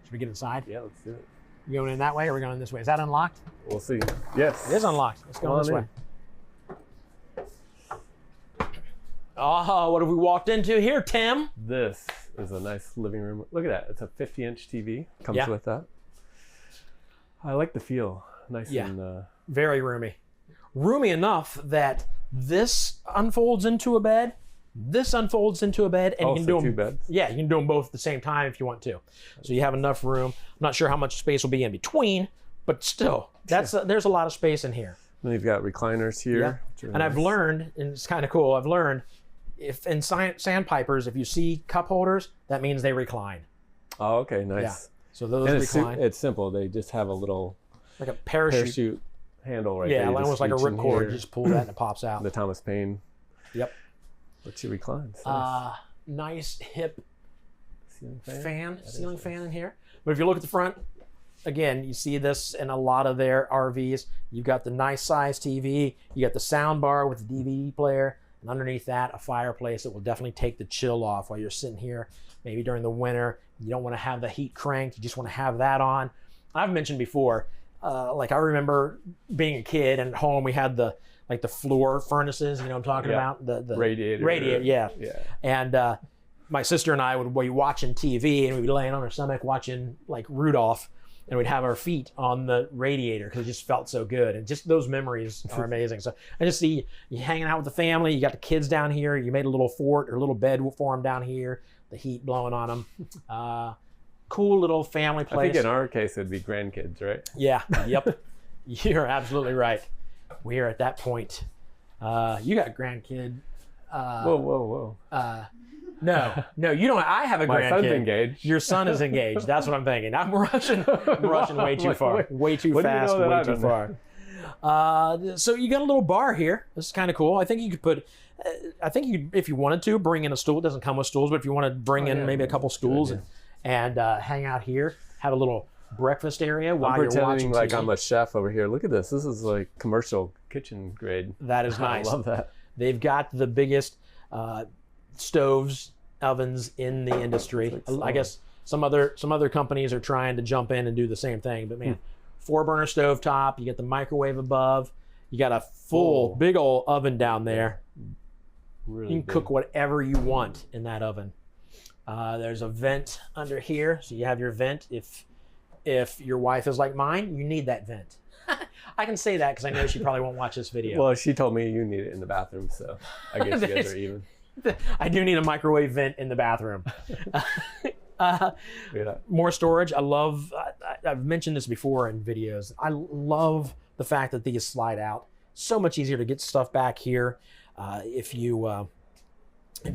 Should we get inside? Yeah, let's do it. You going in that way or are we going this way? Is that unlocked? We'll see. Yes. It is unlocked. Let's go this way. Oh, what have we walked into here, Tim? This is a nice living room. Look at that. It's a 50-inch TV. Comes with that. I like the feel. Nice and... very roomy. Roomy enough that this unfolds into a bed, this unfolds into a bed, and you can do them. 2 beds? Yeah, you can do them both at the same time if you want to. So you have enough room. I'm not sure how much space will be in between, but still, there's a lot of space in here. Then you've got recliners here. Yeah. And I've learned, and it's kind of cool, I've learned, if in Sandpipers, if you see cup holders, that means they recline. Oh, okay, nice. Yeah. So those recline. It's simple. They just have a little like a parachute handle right there. Yeah, almost like a ripcord. You just pull that and it pops out. The Thomas Paine. Yep. Lets you recline. Nice hip ceiling fan in here. But if you look at the front, again, you see this in a lot of their RVs. You've got the nice size TV. You got the sound bar with the DVD player. And underneath that, a fireplace that will definitely take the chill off while you're sitting here. Maybe during the winter, you don't want to have the heat cranked. You just want to have that on. I've mentioned before, like I remember being a kid and at home we had the floor furnaces. You know what I'm talking about? The radiator. Yeah. And my sister and I would be watching TV and we'd be laying on our stomach watching like Rudolph, and we'd have our feet on the radiator because it just felt so good. And just those memories are amazing. So I just see you hanging out with the family. You got the kids down here. You made a little fort or a little bed for them down here. the heat blowing on them. Cool little family place. I think in our case it'd be grandkids, right? Yeah. Yep. You're absolutely right. We are at that point. You got a grandkid. Whoa. No, you don't. I have a My grandkid. son's engaged. Your son is engaged. That's what I'm thinking. I'm rushing way too far. Way too fast, way too far. So you got a little bar here. This is kind of cool. I think you could put, if you wanted to, bring in a stool. It doesn't come with stools, but if you want to bring in maybe a couple stools and hang out here, have a little breakfast area while you're watching pretending like TV. I'm a chef over here. Look at this. This is like commercial kitchen grade. That is nice. I love that. They've got the biggest stoves, ovens in the industry. I guess some other companies are trying to jump in and do the same thing. But man, 4-burner stove top. You get the microwave above. You got a full big old oven down there. Really you can cook whatever you want in that oven. There's a vent under here, so you have your vent. If your wife is like mine, you need that vent. I can say that because I know she probably won't watch this video. Well, she told me you need it in the bathroom, so I guess you guys are even. I do need a microwave vent in the bathroom. More storage. I've mentioned this before in videos. I love the fact that these slide out. So much easier to get stuff back here. If you've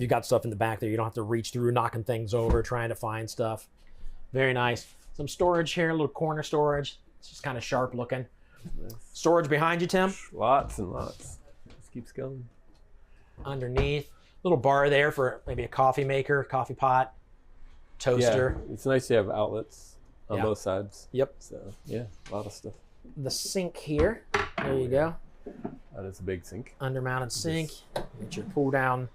got stuff in the back there, you don't have to reach through knocking things over, trying to find stuff. Very nice. Some storage here, a little corner storage. It's just kind of sharp looking. Nice. Storage behind you, Tim? Lots and lots. Just keeps going. Underneath. Little bar there for maybe a coffee maker, coffee pot, toaster. Yeah, it's nice to have outlets on both sides. Yep. So yeah, a lot of stuff. The sink here. There you go. That is a big sink. Undermounted sink. Get your pull down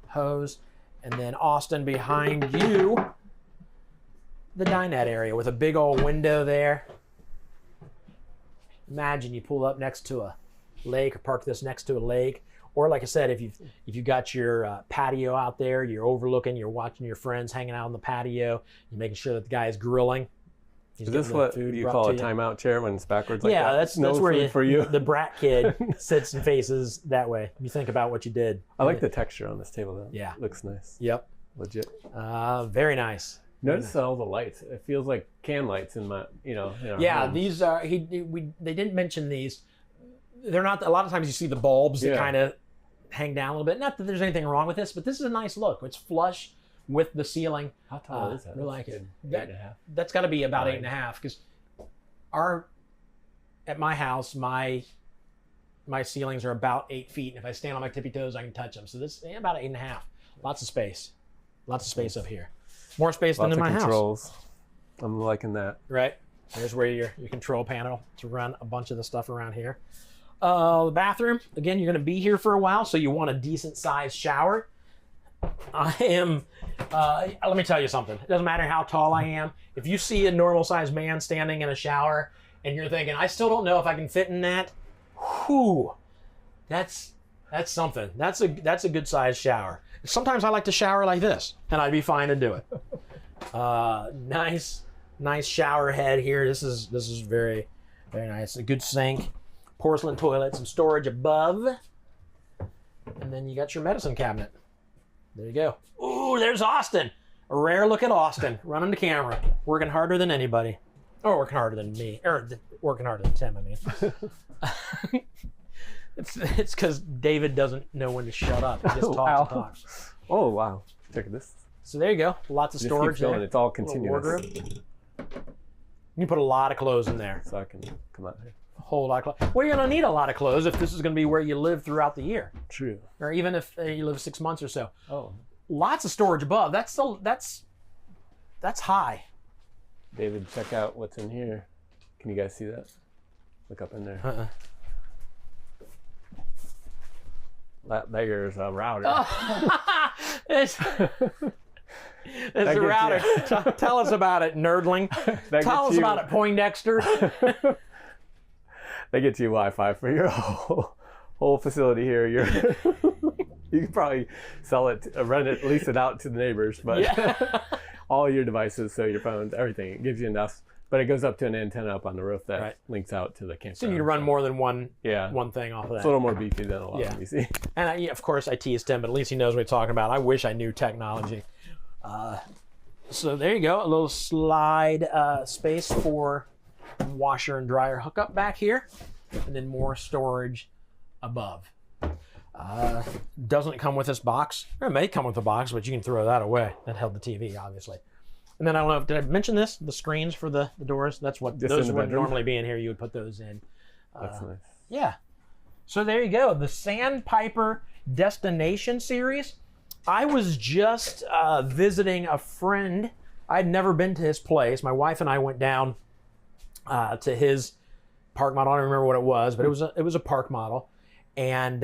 hose. And then Austin behind you, the dinette area with a big old window there. Imagine you pull up next to a lake or park this next to a lake. Or like I said, if you've got your patio out there, you're overlooking, you're watching your friends hanging out on the patio, you're making sure that the guy is grilling. Is this what you call a timeout chair when it's backwards like that? Yeah, that's where for you. The brat kid sits and faces that way. You think about what you did. I like the texture on this table though. Yeah. Looks nice. Yep. Legit. Very nice. Notice all the lights. It feels like can lights in my, in our homes. These are, they didn't mention these. They're not, a lot of times you see the bulbs that kind of hang down a little bit. Not that there's anything wrong with this, but this is a nice look. It's flush with the ceiling. How tall is that? We like it. 8.5. That's got to be about 8.5 because at my house, my ceilings are about 8 feet. And if I stand on my tippy toes, I can touch them. So this is about 8.5. Lots of space. Lots of space up here. More space than in my controls. house. I'm liking that. Right. There's where your control panel to run a bunch of the stuff around here. The bathroom, again, you're going to be here for a while, so you want a decent sized shower. Let me tell you something. It doesn't matter how tall I am. If you see a normal sized man standing in a shower and you're thinking, I still don't know if I can fit in that, whew, that's something. That's a good sized shower. Sometimes I like to shower like this, and I'd be fine to do it. Nice shower head here. This is very, very nice. A good sink, porcelain toilet, some storage above, and then you got your medicine cabinet. There you go. Ooh, there's Austin. A rare look at Austin running the camera, working harder than anybody, or working harder than me, or working harder than Tim. I mean. It's because David doesn't know when to shut up. He just talks and talks. Oh, wow. Check this. So there you go. Lots of storage there. It's all continuous. You can put a lot of clothes in there. So I can come out here. A whole lot of clothes. Well, you're going to need a lot of clothes if this is going to be where you live throughout the year. True. Or even if you live 6 months or so. Oh. Lots of storage above. That's high. David, check out what's in here. Can you guys see that? Look up in there. That there's a router. Oh. It's a router. Tell us about it, nerdling. Tell us about it, Poindexter. They get you Wi-Fi for your whole facility here. You can probably sell it, rent it, lease it out to the neighbors, but all your devices, so your phones, everything. It gives you enough But it goes up to an antenna up on the roof that links out to the campground. So you can run more than one thing off of that. It's a little more beefy than a lot of them you see. And of course I teased him, but at least he knows what he's talking about. I wish I knew technology. So there you go, a little slide space for washer and dryer hookup back here, and then more storage above. Doesn't come with this box. Or it may come with a box, but you can throw that away. That held the TV, obviously. And then I don't know, did I mention this? The screens for the doors? That's what those would normally be in here. You would put those in. That's nice. Yeah. So there you go. The Sandpiper Destination Series. I was just visiting a friend. I'd never been to his place. My wife and I went down to his park model. I don't remember what it was, but it was a park model. And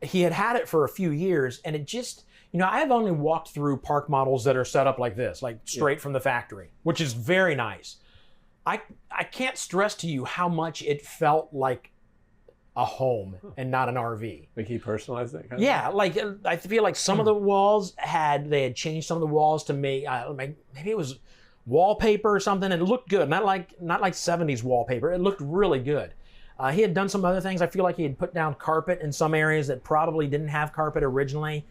he had it for a few years, and it just, you know, I've only walked through park models that are set up like this, like straight from the factory, which is very nice. I can't stress to you how much it felt like a home and not an RV. Like he personalized it? Yeah, like I feel like some of the walls they had changed some of the walls to make, maybe it was wallpaper or something, and it looked good. Not like 70s wallpaper. It looked really good. He had done some other things. I feel like he had put down carpet in some areas that probably didn't have carpet originally.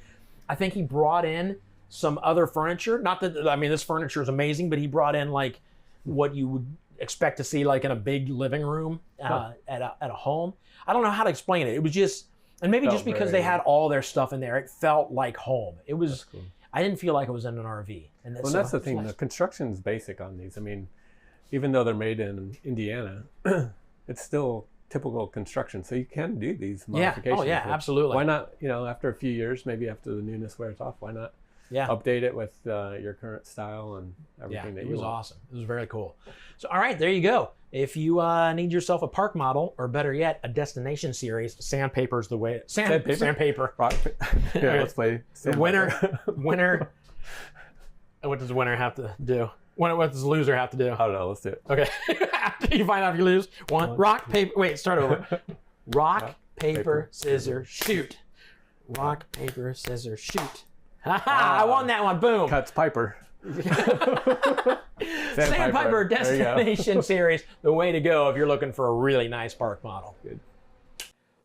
I think he brought in some other furniture. Not that, I mean, this furniture is amazing, but he brought in like what you would expect to see like in a big living room at a home. I don't know how to explain it. It was just, and maybe just because they had all their stuff in there, it felt like home. It was, cool. I didn't feel like it was in an RV. And well, that's the thing. Nice. The construction's basic on these. I mean, even though they're made in Indiana, it's still typical construction, so you can do these modifications. Oh yeah, absolutely. Why not, you know, after a few years, maybe after the newness wears off, why not update it with your current style and everything that you want? It was awesome. It was very cool. So all right, there you go. If you need yourself a park model, or better yet, a destination series, Sandpaper's the way. Sandpaper. Yeah, let's play Sandpaper. Winner. What does the winner have to do? What does the loser have to do? I don't know. Let's do it. Okay. After you find out if you lose, rock, paper. Wait, start over. Rock, paper, scissors, shoot. Rock, paper, scissors, shoot. I won that one. Boom. Cuts Piper. Sandpiper Destination Series, the way to go if you're looking for a really nice park model. Good.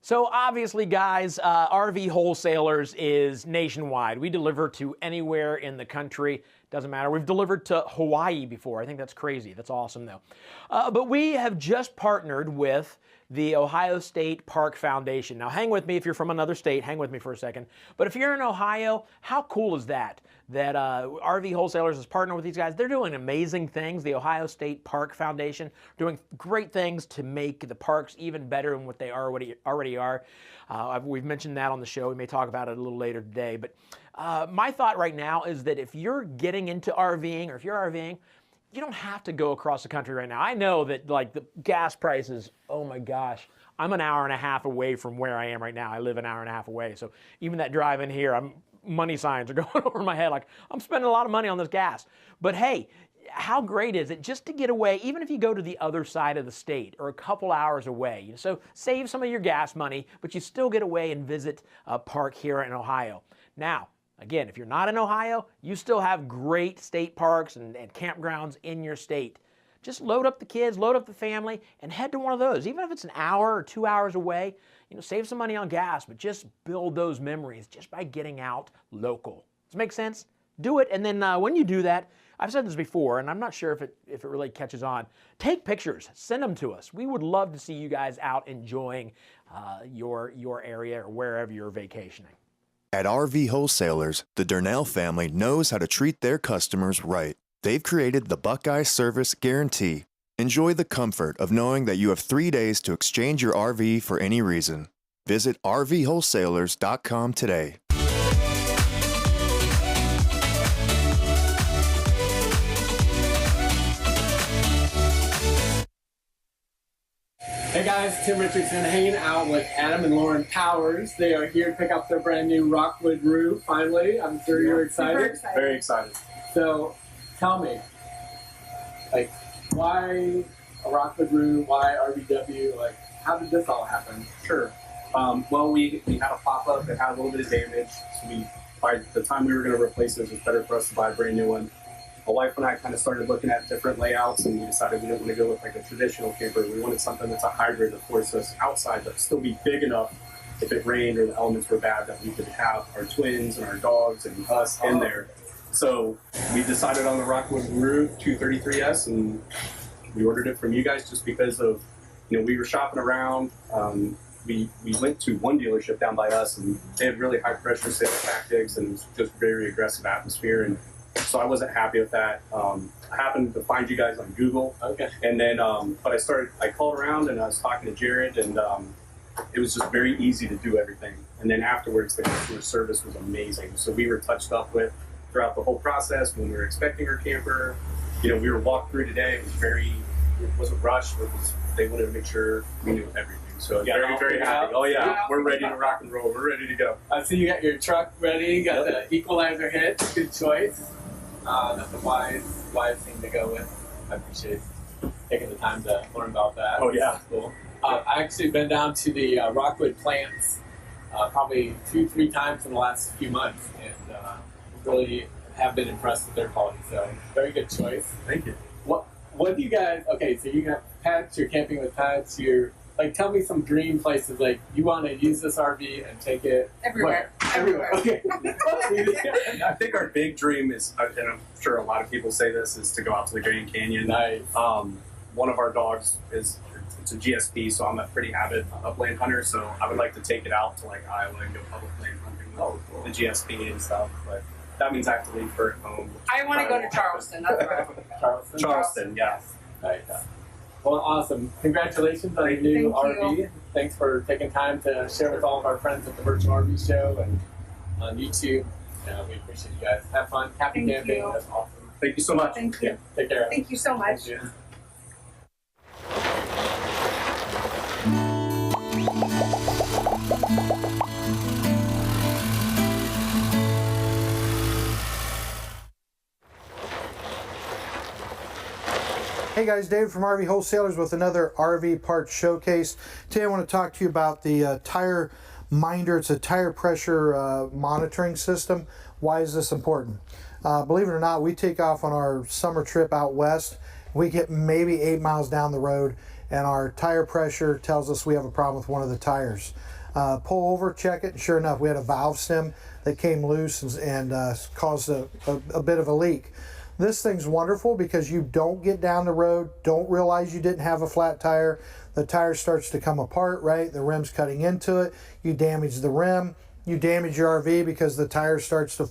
So obviously, guys, RV Wholesalers is nationwide. We deliver to anywhere in the country. Doesn't matter. We've delivered to Hawaii before. I think that's crazy. That's awesome, though. But we have just partnered with the Ohio State Park Foundation. Now, hang with me. If you're from another state, hang with me for a second. But if you're in Ohio, how cool is that? That RV Wholesalers has partnered with these guys. They're doing amazing things. The Ohio State Park Foundation doing great things to make the parks even better than what they already are. We've mentioned that on the show. We may talk about it a little later today. But my thought right now is that if you're getting into RVing, or if you're RVing, you don't have to go across the country right now. I know that like the gas prices, oh my gosh, I'm an hour and a half away from where I am right now. I live an hour and a half away. So even that drive in here, money signs are going over my head. Like, I'm spending a lot of money on this gas. But hey, how great is it just to get away, even if you go to the other side of the state or a couple hours away? So save some of your gas money, but you still get away and visit a park here in Ohio. Now, again, if you're not in Ohio, you still have great state parks and campgrounds in your state. Just load up the kids, load up the family, and head to one of those. Even if it's an hour or 2 hours away, save some money on gas, but just build those memories just by getting out local. Does it make sense? Do it, and then when you do that, I've said this before, and I'm not sure if it really catches on. Take pictures, send them to us. We would love to see you guys out enjoying your area or wherever you're vacationing. At RV Wholesalers, the Durnell family knows how to treat their customers right. They've created the Buckeye Service Guarantee. Enjoy the comfort of knowing that you have 3 days to exchange your RV for any reason. Visit rvwholesalers.com today. Hey guys, Tim Richardson hanging out with Adam and Lauren Powers. They are here to pick up their brand new Rvw Rv, finally. I'm sure you're excited. Very excited. So, tell me, like, why a Rvw Rv, why RVW, like, how did this all happen? Sure. Well, we had a pop-up that had a little bit of damage, so by the time we were going to replace it, it was better for us to buy a brand new one. my wife and I kind of started looking at different layouts, and we decided we didn't want to go with like a traditional camper. We wanted something that's a hybrid that forced us outside, but still be big enough if it rained or the elements were bad that we could have our twins and our dogs and us in there. So we decided on the Rvw Rv 233S, and we ordered it from you guys just because of, we were shopping around. We went to one dealership down by us, and they had really high pressure sales tactics, and it was just very aggressive atmosphere. And so I wasn't happy with that. I happened to find you guys on Google. Okay. And then, but I called around and I was talking to Jared, and it was just very easy to do everything. And then afterwards, the customer service was amazing. So we were touched up with throughout the whole process when we were expecting our camper. We were walked through today. It wasn't rushed. They wanted to make sure we knew everything. So very, very happy. Oh yeah, we're ready to rock and roll. We're ready to go. I see you got your truck ready. You got the equalizer hit. Good choice. That's a wise thing to go with. I appreciate taking the time to learn about that. Oh yeah, cool. I actually been down to the Rockwood plants probably 2-3 times in the last few months, and really have been impressed with their quality. So very good choice. Thank you. What do you guys? Okay, so you got pets. You're camping with pets. You're like, tell me some dream places. Like, you want to use this RV and take it everywhere. Everywhere. Okay. I think our big dream is, and I'm sure a lot of people say this, is to go out to the Grand Canyon. Nice. One of our dogs it's a GSP, so I'm a pretty avid upland hunter. So I would like to take it out to like Iowa and go public land hunting with the GSP and stuff. But that means I have to leave her at home. I want to go to Charleston. That's where I want to go. Charleston, yes. Right. Well, awesome. Congratulations on your new RV. Thanks for taking time to share with all of our friends at the Virtual RV Show and on YouTube. We appreciate you guys. Have fun. Happy camping. That's awesome. Thank you so much. Thank you. Yeah, take care. Thank you so much. Thank you. Hey guys, David from RV Wholesalers with another RV parts showcase. Today I want to talk to you about the tire minder. It's a tire pressure monitoring system. Why is this important? Believe it or not, we take off on our summer trip out west. We get maybe 8 miles down the road and our tire pressure tells us we have a problem with one of the tires. Pull over, check it, and sure enough, we had a valve stem that came loose and caused a bit of a leak. This thing's wonderful because you don't get down the road, don't realize you didn't have a flat tire. The tire starts to come apart, right? The rim's cutting into it. You damage the rim. You damage your RV because the tire starts to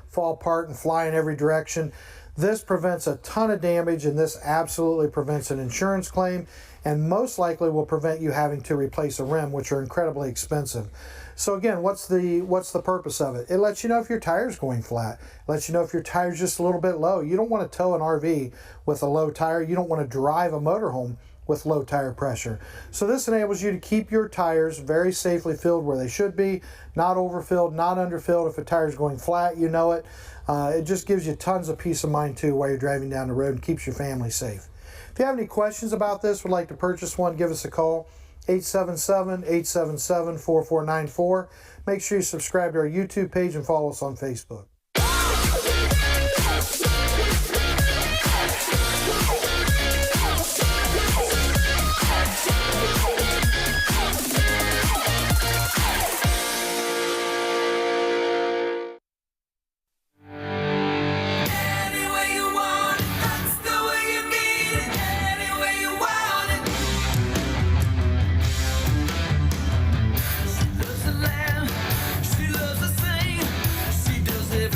fall apart and fly in every direction. This prevents a ton of damage, and this absolutely prevents an insurance claim, and most likely will prevent you having to replace a rim, which are incredibly expensive. So again, what's the purpose of it? It lets you know if your tire's going flat. It lets you know if your tire's just a little bit low. You don't want to tow an RV with a low tire. You don't want to drive a motorhome with low tire pressure. So this enables you to keep your tires very safely filled where they should be, not overfilled, not underfilled. If a tire's going flat, you know it. It just gives you tons of peace of mind too while you're driving down the road and keeps your family safe. If you have any questions about this, would like to purchase one, give us a call. 877-877-4494. Make sure you subscribe to our YouTube page and follow us on Facebook. She loves to sing, she does it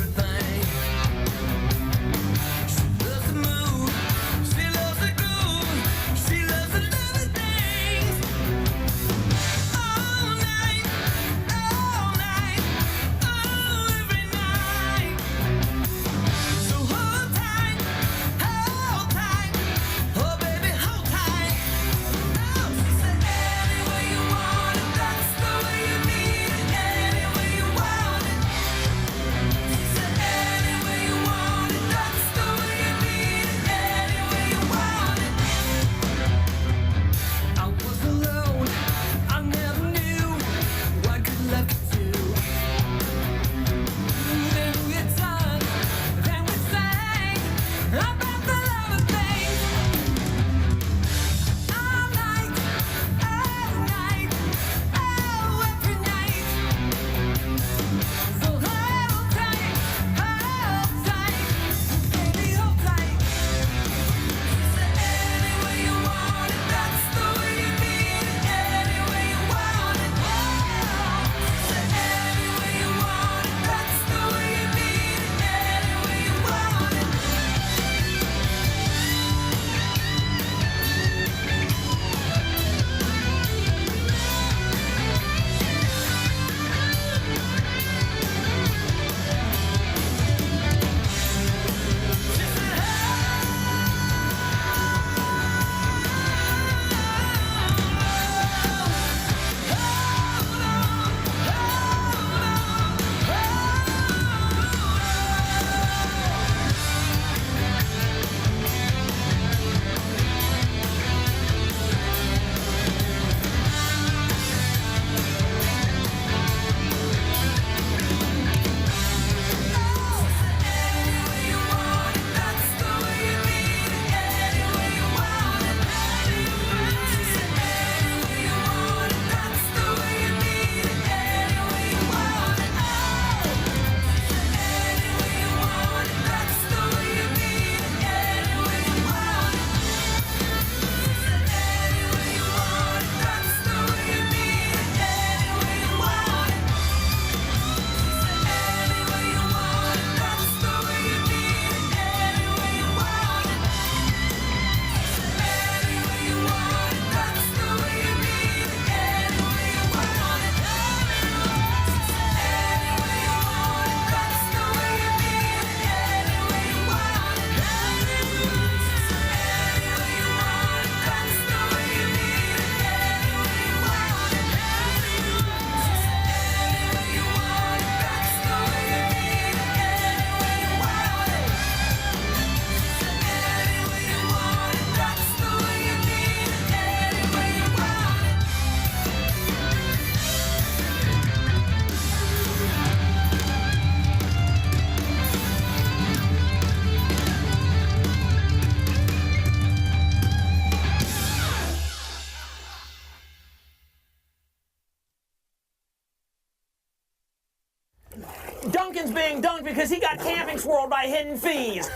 Duncan's being dunked because he got camping swirled by Hidden Fees.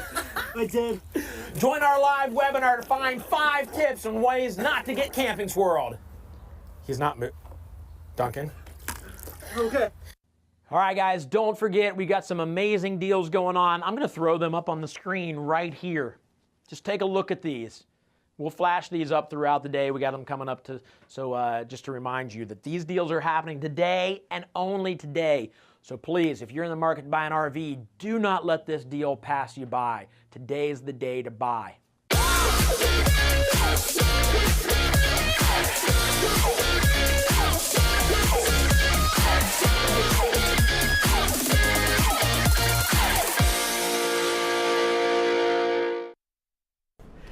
I did. Join our live webinar to find 5 tips on ways not to get camping swirled. He's not Duncan. Okay. All right, guys, don't forget we got some amazing deals going on. I'm going to throw them up on the screen right here. Just take a look at these. We'll flash these up throughout the day. We got them coming up just to remind you that these deals are happening today and only today. So please, if you're in the market to buy an RV, do not let this deal pass you by. Today's the day to buy.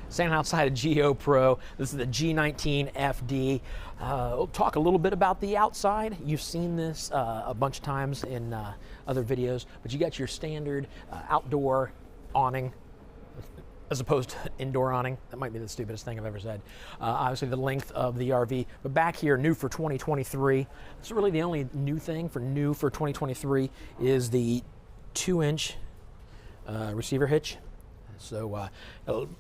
Standing outside of Geo Pro, this is the G19 FD. We'll talk a little bit about the outside. You've seen this a bunch of times in other videos, but you got your standard outdoor awning as opposed to indoor awning. That might be the stupidest thing I've ever said. Obviously the length of the RV, but back here, new for 2023. This is really the only new thing for 2023 is the 2-inch receiver hitch. So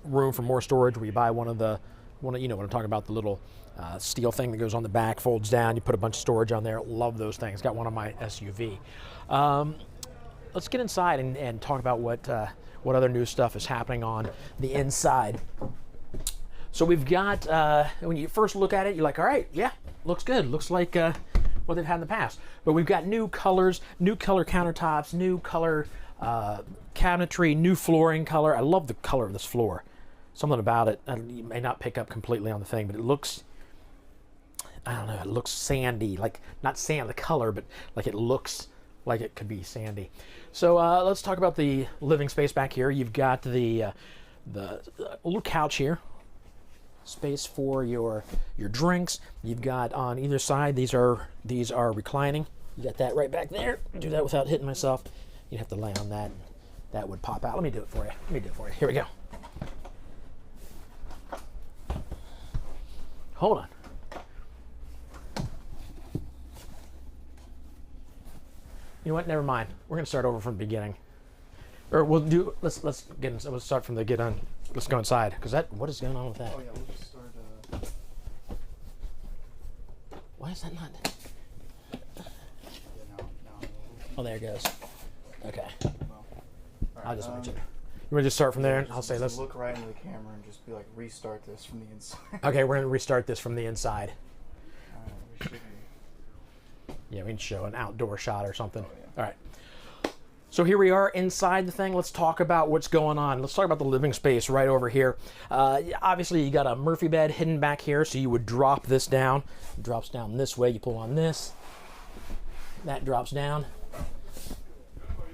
room for more storage where you buy one of you know what I'm talking about, the little steel thing that goes on the back, folds down, you put a bunch of storage on there. Love those things. Got one on my SUV. Let's get inside and talk about what other new stuff is happening on the inside. So we've got, when you first look at it, you're like, all right, yeah, looks good. Looks like what they've had in the past. But we've got new colors, new color countertops, new color cabinetry, new flooring color. I love the color of this floor. Something about it, you may not pick up completely on the thing, but it looks, I don't know, it looks sandy. Like, not sand, the color, but like it looks like it could be sandy. So let's talk about the living space back here. You've got the little couch here. Space for your drinks. You've got on either side, these are reclining. You got that right back there. Do that without hitting myself. You'd have to lay on that. That would pop out. Let me do it for you. Here we go. Hold on. You know what? Never mind. We're gonna start over from the beginning. Or we'll do. Let's get. Let's start from the get on. Let's go inside because what is going on with that? Oh yeah, we'll just start. Why is that not? Oh, there it goes. Okay. I'll just mention. You want to just start from there? And I'll say let's look right into the camera and just be like, restart this from the inside. Okay, we're gonna restart this from the inside. We should be. Yeah, we can show an outdoor shot or something. Oh, yeah. All right. So here we are inside the thing. Let's talk about what's going on. Let's talk about the living space right over here. Obviously, you got a Murphy bed hidden back here, so you would drop this down. It drops down this way. You pull on this. That drops down.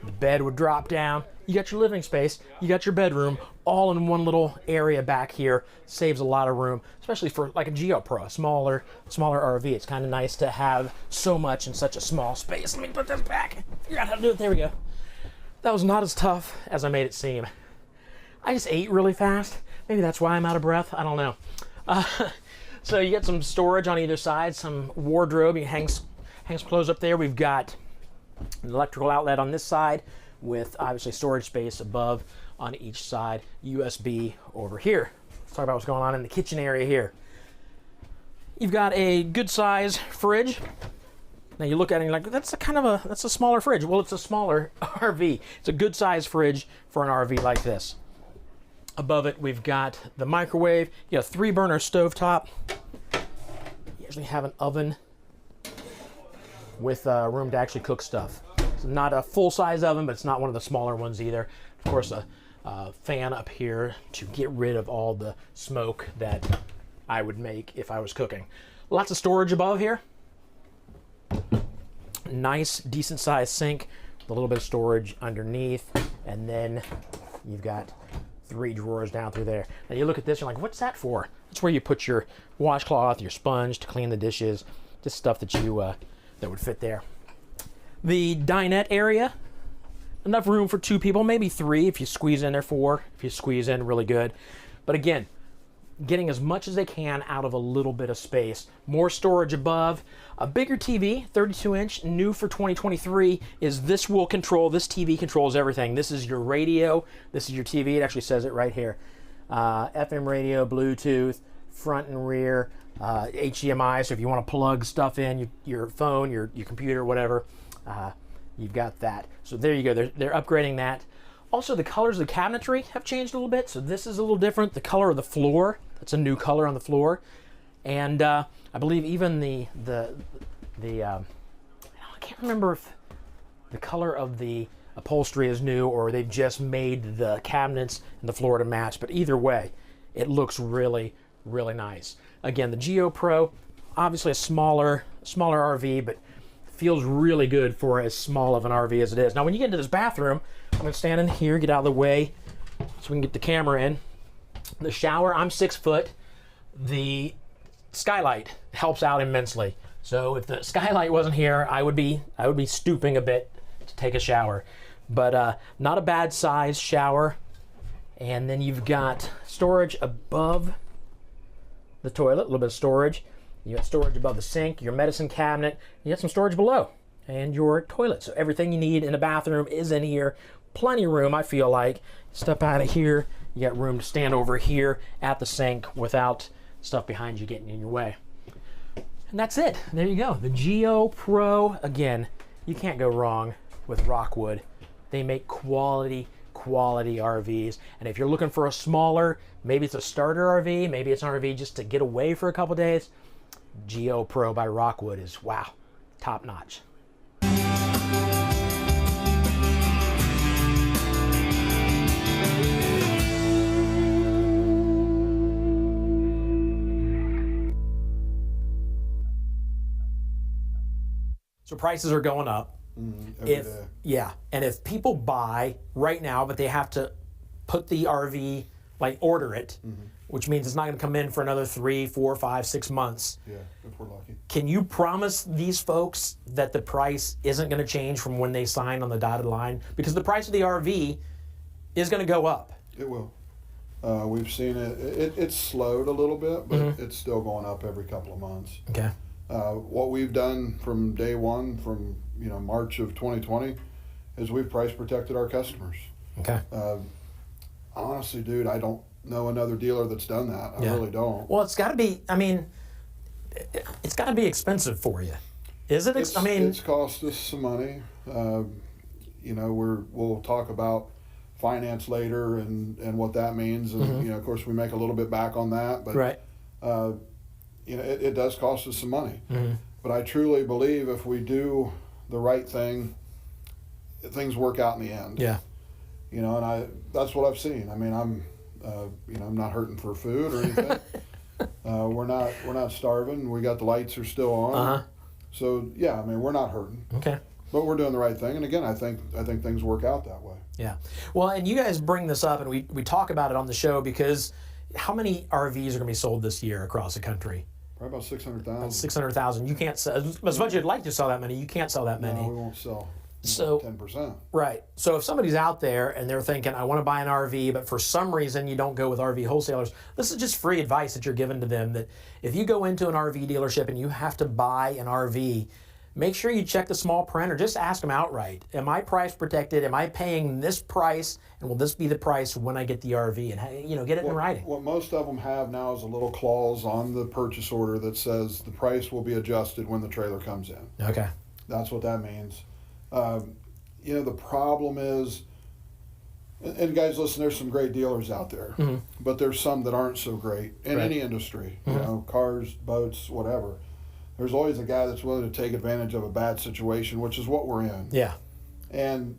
The bed would drop down. You got your living space. You got your bedroom, all in one little area back here. Saves a lot of room, especially for like a Geo Pro, a smaller RV. It's kind of nice to have so much in such a small space. Let me put this back. Figure out how to do it. There we go. That was not as tough as I made it seem. I just ate really fast. Maybe that's why I'm out of breath. I don't know. So you got some storage on either side, some wardrobe. You hang some clothes up there. We've got an electrical outlet on this side with obviously storage space above on each side. USB over here. Let's talk about what's going on in the kitchen area here. You've got a good size fridge. Now you look at it and you're like, that's a smaller fridge. Well, it's a smaller RV. It's a good size fridge for an RV like this. Above it, we've got the microwave. You got a 3-burner stovetop. You actually have an oven with room to actually cook stuff. It's not a full-size oven, but it's not one of the smaller ones either. Of course, a fan up here to get rid of all the smoke that I would make if I was cooking. Lots of storage above here. Nice, decent-sized sink with a little bit of storage underneath, and then you've got 3 drawers down through there. Now you look at this, you're like, what's that for? That's where you put your washcloth, your sponge to clean the dishes, just stuff that you that would fit there. The dinette area, enough room for 2 people, maybe 3 if you squeeze in there, 4 if you squeeze in really good. But again, getting as much as they can out of a little bit of space. More storage above. A bigger TV, 32-inch, new for 2023, is this will control, this TV controls everything. This is your radio, this is your TV, it actually says it right here. FM radio, Bluetooth, front and rear, HDMI, so if you want to plug stuff in, your phone, your computer, whatever, you've got that. So there you go, they're upgrading that. Also, the colors of the cabinetry have changed a little bit, so this is a little different. The color of the floor, that's a new color on the floor. And I believe even I can't remember if the color of the upholstery is new or they've just made the cabinets and the floor to match, but either way, it looks really, really nice. Again, the Geo Pro, obviously a smaller RV, but feels really good for as small of an RV as it is. Now, when you get into this bathroom, I'm gonna stand in here, get out of the way so we can get the camera in. The shower, I'm 6 foot. The skylight helps out immensely. So if the skylight wasn't here, I would be stooping a bit to take a shower. But not a bad size shower. And then you've got storage above the toilet, a little bit of storage. You got storage above the sink, your medicine cabinet. You got some storage below, and your toilet. So everything you need in a bathroom is in here. Plenty of room, I feel like. Step out of here, you got room to stand over here at the sink without stuff behind you getting in your way. And that's it. There you go. The Geo Pro. Again, you can't go wrong with Rockwood. They make quality RVs. And if you're looking for a smaller, maybe it's a starter RV, maybe it's an RV just to get away for a couple days, Geo Pro by Rockwood is, wow, top notch. So prices are going up. Every day. Yeah, and if people buy right now, but they have to put the RV, like order it, which means it's not going to come in for another 3, 4, 5, 6 months. Yeah, if we're lucky. Can you promise these folks that the price isn't going to change from when they sign on the dotted line? Because the price of the RV is going to go up. It will. We've seen it. It's slowed a little bit, but it's still going up every couple of months. Okay. What we've done from day one, from March of 2020, is we've price protected our customers. Okay. Honestly, dude, I don't know another dealer that's done that. I really don't. Well, it's got to be. I mean, it's got to be expensive for you, is it? It's cost us some money. We'll talk about finance later and what that means, and of course, we make a little bit back on that, but right. It does cost us some money. But I truly believe if we do the right thing, things work out in the end. Yeah. And that's what I've seen. I mean, I'm not hurting for food or anything. We're not starving. We got the lights are still on. So yeah, I mean, we're not hurting. Okay. But we're doing the right thing. And again, I think things work out that way. Yeah. Well, and you guys bring this up, and we talk about it on the show because how many RVs are going to be sold this year across the country? Probably about 600,000. 600,000. You can't sell, as much as you'd like to sell that many, you can't sell that many. No, we won't sell. So 10%. Right. So if somebody's out there and they're thinking, I want to buy an RV, but for some reason you don't go with RV wholesalers, this is just free advice that you're giving to them, that if you go into an RV dealership and you have to buy an RV, make sure you check the small print or just ask them outright. Am I price protected? Am I paying this price? And will this be the price when I get the RV? And get it in writing. What most of them have now is a little clause on the purchase order that says the price will be adjusted when the trailer comes in. Okay. That's what that means. The problem is, and guys, listen, there's some great dealers out there, but there's some that aren't so great in any industry, cars, boats, whatever. There's always a guy that's willing to take advantage of a bad situation, which is what we're in. Yeah. And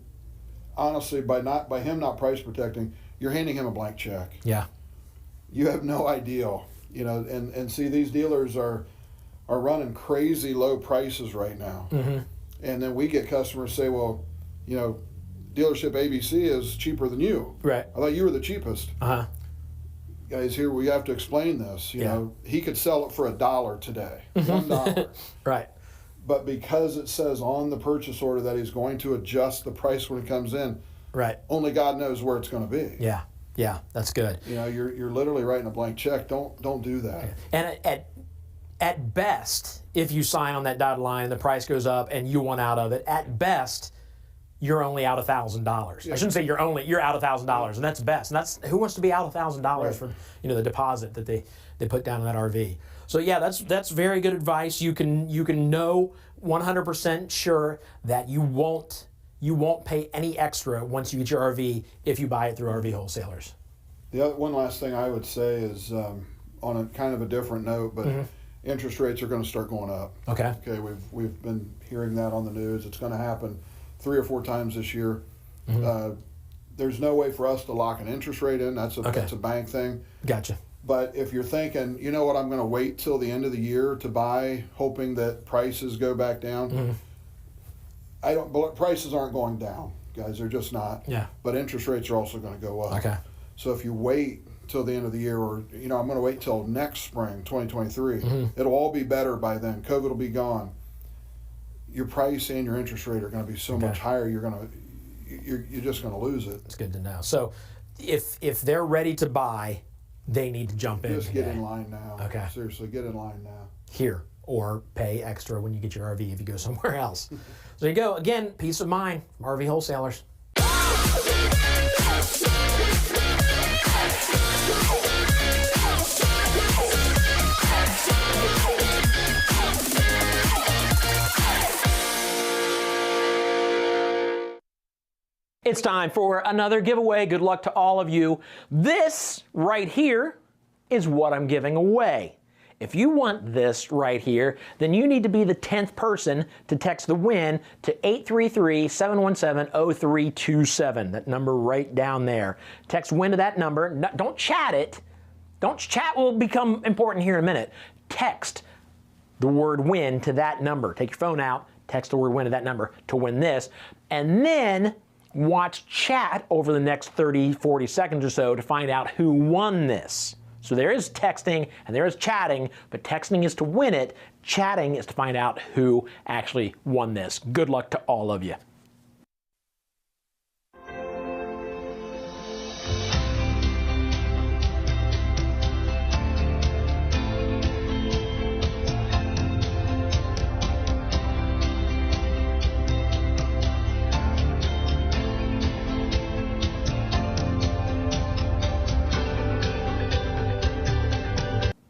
honestly, by him not price protecting, you're handing him a blank check. Yeah. You have no idea, and see, these dealers are running crazy low prices right now. And then we get customers say, well, dealership ABC is cheaper than you. Right. I thought you were the cheapest. Guys, here we have to explain this. You know, he could sell it for $1 today, $1. Right. But because it says on the purchase order that he's going to adjust the price when it comes in, right, only God knows where it's going to be. Yeah. Yeah, that's good. You know, you're literally writing a blank check. Don't do that. And at best, if you sign on that dotted line and the price goes up and you want out of it, at best, you're only out $1,000. I shouldn't say you're out $1,000, and that's best. And that's who wants to be out $1,000 for the deposit that they put down in that RV. So yeah, that's very good advice. You can know 100% sure that you won't pay any extra once you get your RV if you buy it through RV wholesalers. The other, one last thing I would say is on a kind of a different note, but interest rates are going to start going up. Okay. Okay, we've been hearing that on the news. It's going to happen 3 or 4 times this year. There's no way for us to lock an interest rate in. That's a bank thing. Gotcha. But if you're thinking, you know what, I'm going to wait till the end of the year to buy, hoping that prices go back down. Prices aren't going down, guys. They're just not. Yeah. But interest rates are also going to go up. Okay. So if you wait till the end of the year, or I'm going to wait till next spring, 2023, it'll all be better by then. COVID will be gone. Your price and your interest rate are going to be so much higher. You're just going to lose it. It's good to know. So if they're ready to buy, they need to jump in. Just get in line now. Okay. Seriously, get in line now. Here, or pay extra when you get your RV if you go somewhere else. So there you go. Again, peace of mind from RV wholesalers. It's time for another giveaway. Good luck to all of you. This right here is what I'm giving away. If you want this right here, then you need to be the 10th person to text the win to 833-717-0327. That number right down there. Text win to that number. No, don't chat it. Chat will become important here in a minute. Text the word win to that number. Take your phone out, text the word win to that number to win this, and then watch chat over the next 30, 40 seconds or so to find out who won this. So there is texting and there is chatting, but texting is to win it. Chatting is to find out who actually won this. Good luck to all of you.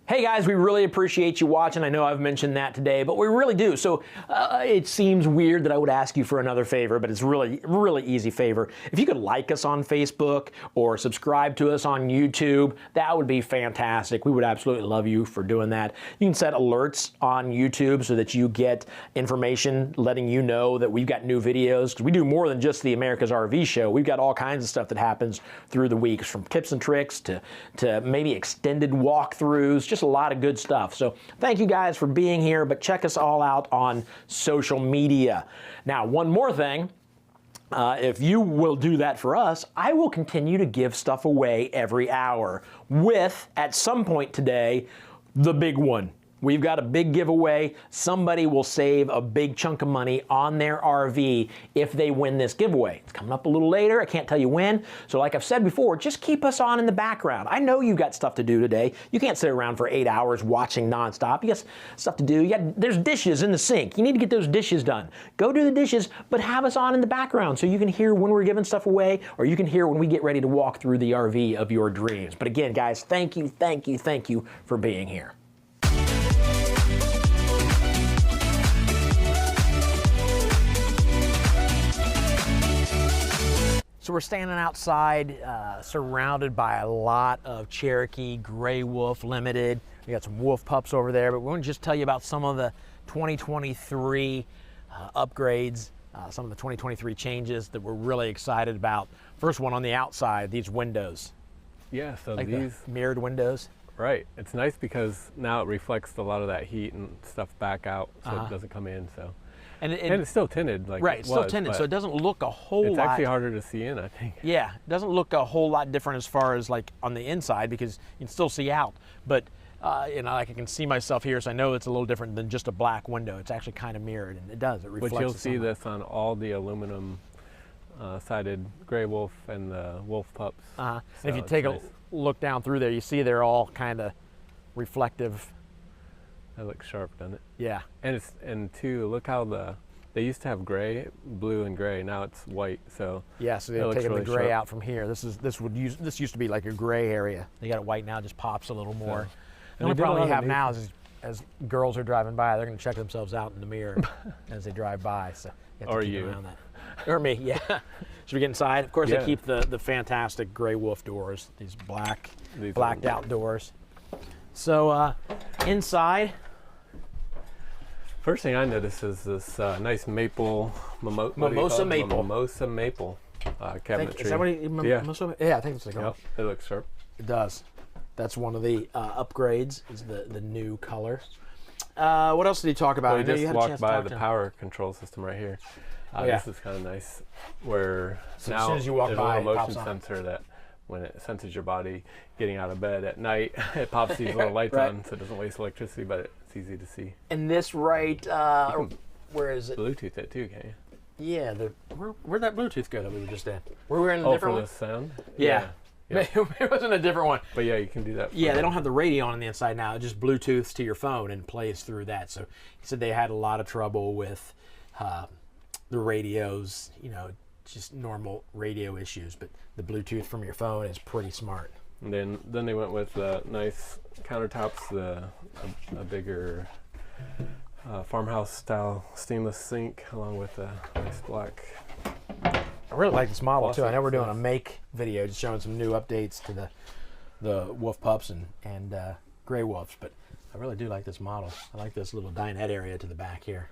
Hey guys, we really appreciate you watching. I know I've mentioned that today, but we really do. So it seems weird that I would ask you for another favor, but it's really easy favor. If you could like us on Facebook or subscribe to us on YouTube, that would be fantastic. We would absolutely love you for doing that. You can set alerts on YouTube so that you get information letting you know that we've got new videos, because we do more than just the America's RV Show. We've got all kinds of stuff that happens through the weeks, from tips and tricks to maybe extended walkthroughs, just a lot of good stuff. So thank you guys for being here, but check us all out on social media. Now, one more thing. If you will do that for us, I will continue to give stuff away every hour with, at some point today, the big one. We've got a big giveaway. Somebody will save a big chunk of money on their RV if they win this giveaway. It's coming up a little later. I can't tell you when. So like I've said before, just keep us on in the background. I know you've got stuff to do today. You can't sit around for 8 hours watching nonstop. You got stuff to do. There's dishes in the sink. You need to get those dishes done. Go do the dishes, but have us on in the background so you can hear when we're giving stuff away, or you can hear when we get ready to walk through the RV of your dreams. But again, guys, thank you for being here. So we're standing outside, surrounded by a lot of Cherokee Gray Wolf Limited. We got some wolf pups over there, but we want to just tell you about some of the 2023 upgrades, some of the 2023 changes that we're really excited about. First one on the outside, these windows. Yeah, so like these the mirrored windows. Right. It's nice because now it reflects a lot of that heat and stuff back out, so it doesn't come in. So. And it's still tinted, like right, it's still tinted, so it doesn't look a whole lot. It's actually harder to see in, I think. Yeah, it doesn't look a whole lot different as far as like on the inside, because you can still see out. But like I can see myself here, so I know it's a little different than just a black window. It's actually kind of mirrored, and it does. It reflects. But you'll see this on all the aluminum sided gray wolf and the wolf pups. And So if you it's take nice. a look down through there, you see they're all kind of reflective. That looks sharp, doesn't it? Yeah. And two, look how they used to have gray, blue, and gray. Now it's white. So Yeah, so it they're looks taking really the gray sharp. out from here. This used to be like a gray area. They got it white now, it just pops a little more. The only they did a problem lot you of have new now is as girls are driving by, they're going to check themselves out in the mirror as they drive by. So you have to Or keep you. around that. Or me, yeah. Should we get inside? Of course, Yeah. they keep the fantastic gray wolf doors. These blacked out doors. So inside. First thing I noticed is this nice maple Mimosa maple. Mimosa maple cabinetry. Is that what Yeah. Yeah, I think it's like Yep, it looks sharp. It does. That's one of the upgrades, is the new color. What else did he talk about? Well, I know we you just had a chance walked to by talk the to him. power control system right here. Oh, yeah. This is kind of nice, where So as now soon as you walk there's by, a it little pops motion on. sensor that when it senses your body getting out of bed at night, it pops these little lights Right. on, so it doesn't waste electricity, but it's easy to see. And this right, where is it? Bluetooth it too, can you? Yeah, where'd that Bluetooth go that we were just in? Were we in a Oh, different for one? the sound? Yeah. Yeah. It wasn't a different one. But yeah, you can do that. Yeah, they don't have the radio on the inside now. It just Bluetooths to your phone and plays through that. So he said they had a lot of trouble with the radios, just normal radio issues. But the Bluetooth from your phone is pretty smart. And then they went with nice countertops, a bigger farmhouse style stainless sink, along with a nice black. I really like this model too. I know we're doing a Faucet. make video, just showing some new updates to the wolf pups and gray wolves, but I really do like this model. I like this little dinette area to the back here.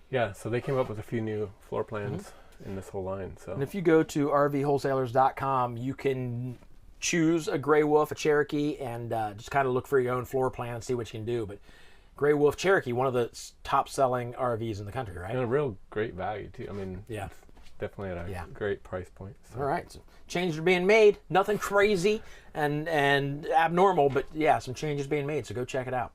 Yeah, so they came up with a few new floor plans in this whole line. So And if you go to rvwholesalers.com, you can choose a gray wolf, a Cherokee, and just kind of look for your own floor plan and see what you can do. But gray wolf Cherokee, one of the top selling RVs in the country, right? and a real great value too. I mean, Yeah. it's definitely at a great price point. So. All right, so changes are being made. Nothing crazy and abnormal, but yeah, some changes being made. So go check it out.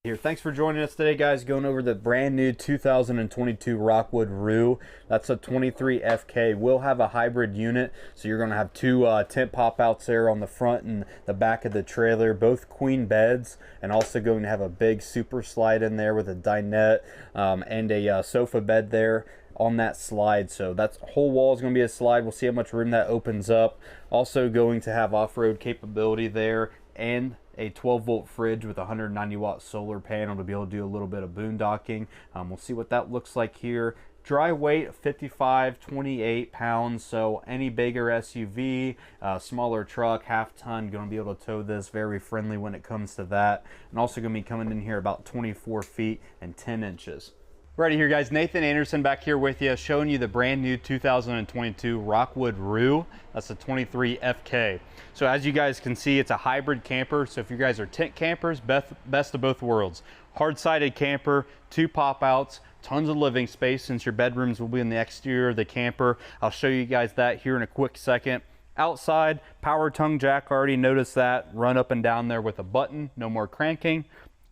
Here, thanks for joining us today, guys. Going over the brand new 2022 Rockwood Rvw. That's a 23 FK. We'll have a hybrid unit, so you're going to have two tent pop outs there on the front and the back of the trailer, both queen beds, and also going to have a big super slide in there with a dinette and a sofa bed there on that slide. So that whole wall is going to be a slide. We'll see how much room that opens up. Also going to have off-road capability there, and a 12-volt fridge with a 190-watt solar panel to be able to do a little bit of boondocking. We'll see what that looks like here. Dry weight 55-28 pounds, so any bigger SUV, smaller truck, half-ton, going to be able to tow this. Very friendly when it comes to that. And also going to be coming in here about 24 feet and 10 inches. Righty here, guys. Nathan Anderson back here with you, showing you the brand new 2022 Rockwood Rvw. That's a 23 FK. So as you guys can see, it's a hybrid camper. So if you guys are tent campers, best of both worlds. Hard-sided camper, two pop-outs, tons of living space since your bedrooms will be in the exterior of the camper. I'll show you guys that here in a quick second. Outside, power tongue jack, already noticed that. Run up and down there with a button, no more cranking.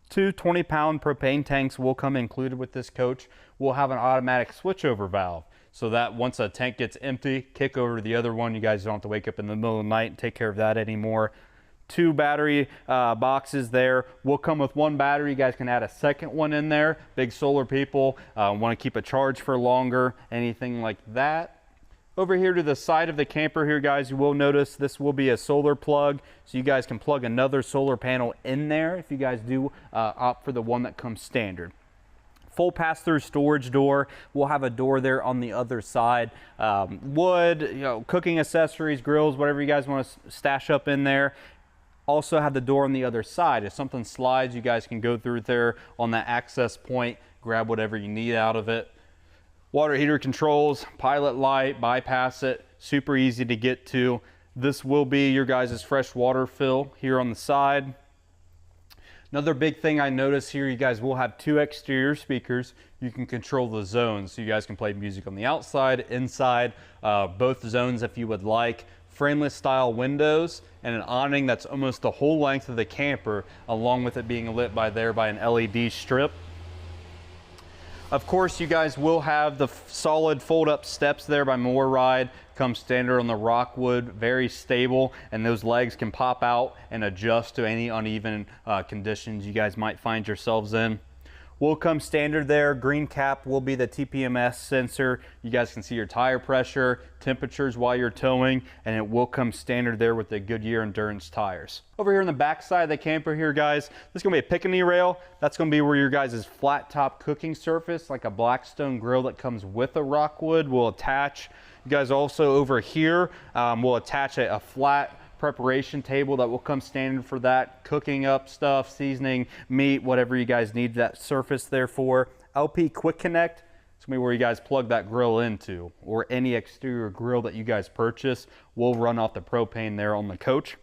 Two 20-pound propane tanks will come included with this coach. We'll have an automatic switchover valve, so that once a tank gets empty, kick over to the other one. You guys don't have to wake up in the middle of the night and take care of that anymore. Two battery boxes there. Will come with one battery. You guys can add a second one in there. Big solar people want to keep a charge for longer, anything like that. Over here to the side of the camper here, guys, you will notice this will be a solar plug, so you guys can plug another solar panel in there if you guys do opt for the one that comes standard. Full pass-through storage door. We'll have a door there on the other side. Wood, cooking accessories, grills, whatever you guys want to stash up in there. Also have the door on the other side. If something slides, you guys can go through there on that access point, grab whatever you need out of it. Water heater controls, pilot light, bypass it, super easy to get to. This will be your guys' fresh water fill here on the side. Another big thing I noticed here, you guys will have two exterior speakers, you can control the zones. So you guys can play music on the outside, inside, both zones if you would like. Frameless style windows and an awning that's almost the whole length of the camper, along with it being lit by an LED strip. Of course, you guys will have the solid fold-up steps there by MoreRide. Comes standard on the Rockwood, very stable, and those legs can pop out and adjust to any uneven conditions you guys might find yourselves in. Will come standard there. Green cap will be the TPMS sensor. You guys can see your tire pressure, temperatures while you're towing, and it will come standard there with the Goodyear Endurance tires. Over here on the back side of the camper here, guys, this is gonna be a pick-a-knee rail. That's gonna be where your guys' flat top cooking surface, like a Blackstone grill that comes with a Rockwood, will attach. You guys also over here will attach a flat preparation table that will come standard for that, cooking up stuff, seasoning, meat, whatever you guys need that surface there for. LP Quick Connect, it's gonna be where you guys plug that grill into, or any exterior grill that you guys purchase will run off the propane there on the coach.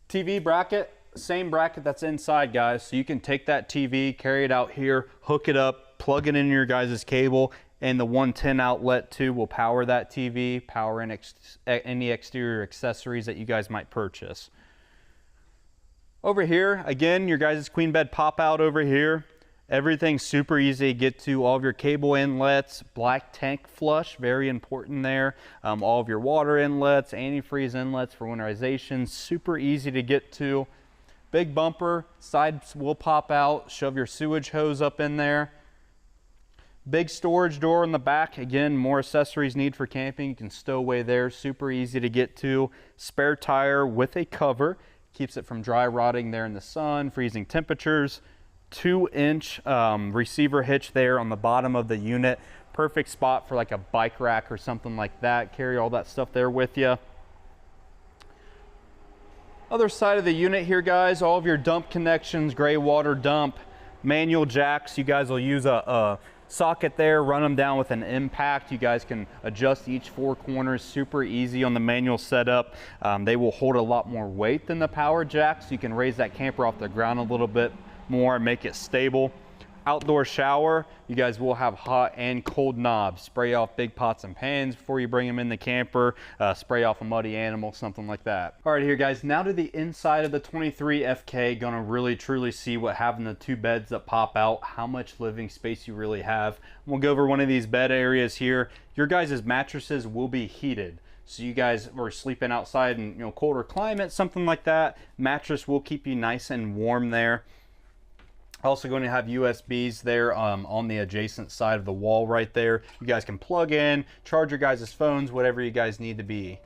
TV bracket, same bracket that's inside, guys, so you can take that TV, carry it out here, hook it up, plug it in your guys' cable, and the 110 outlet too will power that TV, power any exterior accessories that you guys might purchase. Over here, again, your guys' queen bed pop out over here. Everything's super easy to get to. All of your cable inlets, black tank flush, very important there. All of your water inlets, antifreeze inlets for winterization, super easy to get to. Big bumper, sides will pop out, shove your sewage hose up in there. Big storage door in the back. Again, more accessories need for camping. You can stow away there. Super easy to get to. Spare tire with a cover. Keeps it from dry rotting there in the sun, freezing temperatures. 2-inch receiver hitch there on the bottom of the unit. Perfect spot for like a bike rack or something like that. Carry all that stuff there with you. Other side of the unit here, guys, all of your dump connections, gray water dump, manual jacks. You guys will use a socket there, run them down with an impact. You guys can adjust each 4 corners, super easy on the manual setup. They will hold a lot more weight than the power jack, so you can raise that camper off the ground a little bit more and make it stable. Outdoor shower, you guys will have hot and cold knobs. Spray off big pots and pans before you bring them in the camper, spray off a muddy animal, something like that. All right, here guys, now to the inside of the 23 FK. Gonna really truly see what having the 2 beds that pop out, how much living space you really have. We'll go over one of these bed areas here. Your guys' mattresses will be heated. So you guys are sleeping outside in colder climate, something like that. Mattress will keep you nice and warm there. Also going to have USBs there on the adjacent side of the wall right there. You guys can plug in, charge your guys' phones, whatever you guys need to be.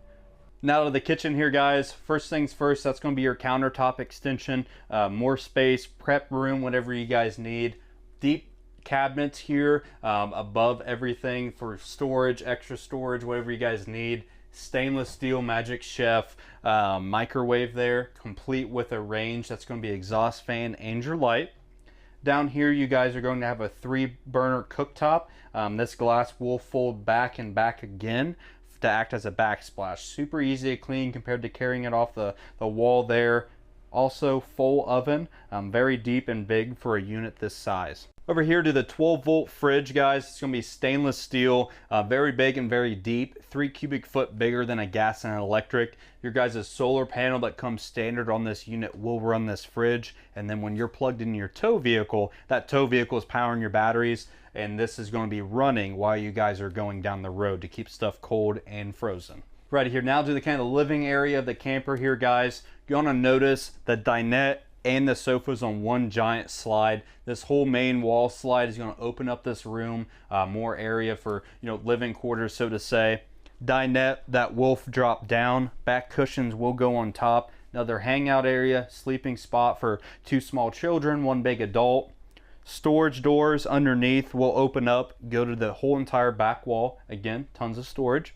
Now to the kitchen here, guys. First things first, that's going to be your countertop extension. More space, prep room, whatever you guys need. Deep cabinets here above everything for storage, extra storage, whatever you guys need. Stainless steel Magic Chef microwave there, complete with a range. That's going to be exhaust fan and your light. Down here, you guys are going to have a 3-burner cooktop. This glass will fold back and back again to act as a backsplash. Super easy to clean compared to carrying it off the wall there. Also, full oven, very deep and big for a unit this size. Over here to the 12-volt fridge, guys. It's going to be stainless steel, very big and very deep, 3 cubic foot bigger than a gas and electric. Your guys' solar panel that comes standard on this unit will run this fridge, and then when you're plugged in your tow vehicle, that tow vehicle is powering your batteries, and this is going to be running while you guys are going down the road to keep stuff cold and frozen. Right here, now to the kind of living area of the camper here, guys. You're going to notice the dinette and the sofas on one giant slide. This whole main wall slide is going to open up this room, more area for living quarters, so to say. Dinette that will drop down. Back cushions will go on top. Another hangout area, sleeping spot for 2 small children, 1 big adult. Storage doors underneath will open up, go to the whole entire back wall. Again, tons of storage.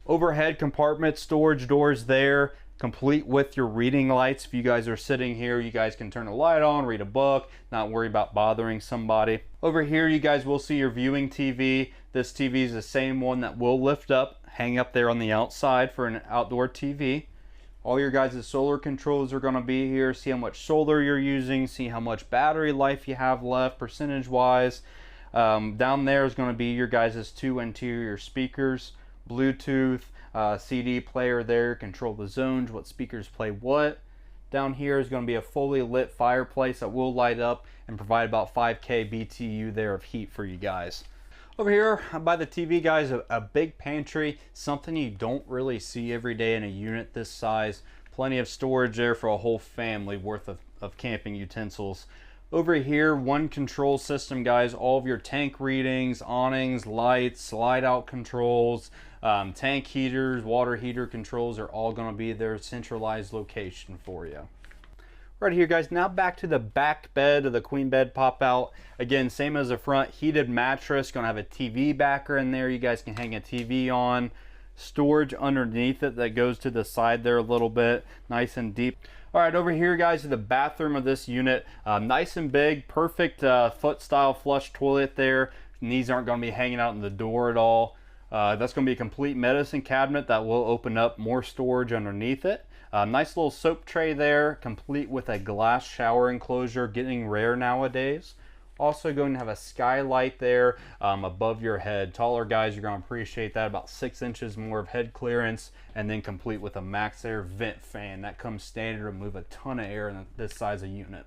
Overhead compartment storage doors there, complete with your reading lights. If you guys are sitting here, you guys can turn a light on, read a book, not worry about bothering somebody. Over here, you guys will see your viewing TV. This TV is the same one that will lift up, hang up there on the outside for an outdoor TV. All your guys' solar controls are going to be here. See how much solar you're using, see how much battery life you have left percentage wise. Down there is going to be your guys' 2 interior speakers, Bluetooth, CD player there, control the zones, what speakers play what. Down here is going to be a fully lit fireplace that will light up and provide about 5K BTU there of heat for you guys. Over here by the TV, guys, a big pantry, something you don't really see every day in a unit this size. Plenty of storage there for a whole family worth of camping utensils. Over here, one control system, guys, all of your tank readings, awnings, lights, slide out controls, tank heaters, water heater controls are all going to be their centralized location for you. Right here, guys, now back to the back bed of the queen bed pop out. Again, same as the front, heated mattress, gonna have a TV backer in there. You guys can hang a TV on. Storage underneath it that goes to the side there a little bit, nice and deep. All right, over here, guys, is the bathroom of this unit. Nice and big, perfect foot style flush toilet there. And these aren't gonna be hanging out in the door at all. That's gonna be a complete medicine cabinet that will open up more storage underneath it. Nice little soap tray there, complete with a glass shower enclosure, getting rare nowadays. Also going to have a skylight there above your head. Taller guys, you're going to appreciate that, about 6 inches more of head clearance, and then complete with a max air vent fan. That comes standard to move a ton of air in this size of unit.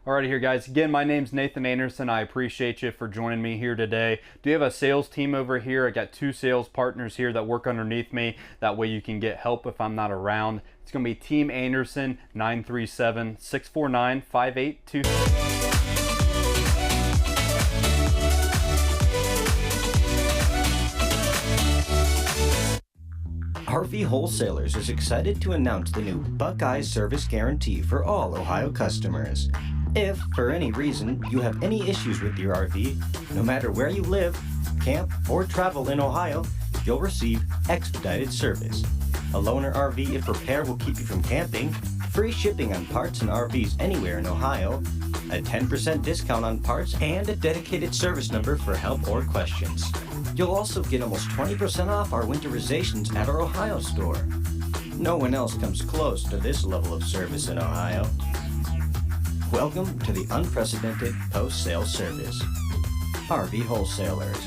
Alrighty here, guys, again, my name's Nathan Anderson. I appreciate you for joining me here today. Do you have a sales team over here? I got 2 sales partners here that work underneath me. That way you can get help if I'm not around. It's gonna be Team Anderson, 937-649-5826. Rv Wholesalers is excited to announce the new Buckeye Service Guarantee for all Ohio customers. If, for any reason, you have any issues with your RV, no matter where you live, camp, or travel in Ohio, you'll receive expedited service. A loaner RV if repair will keep you from camping, free shipping on parts and RVs anywhere in Ohio, a 10% discount on parts, and a dedicated service number for help or questions. You'll also get almost 20% off our winterizations at our Ohio store. No one else comes close to this level of service in Ohio. Welcome to the unprecedented post-sale service. Rv Wholesalers.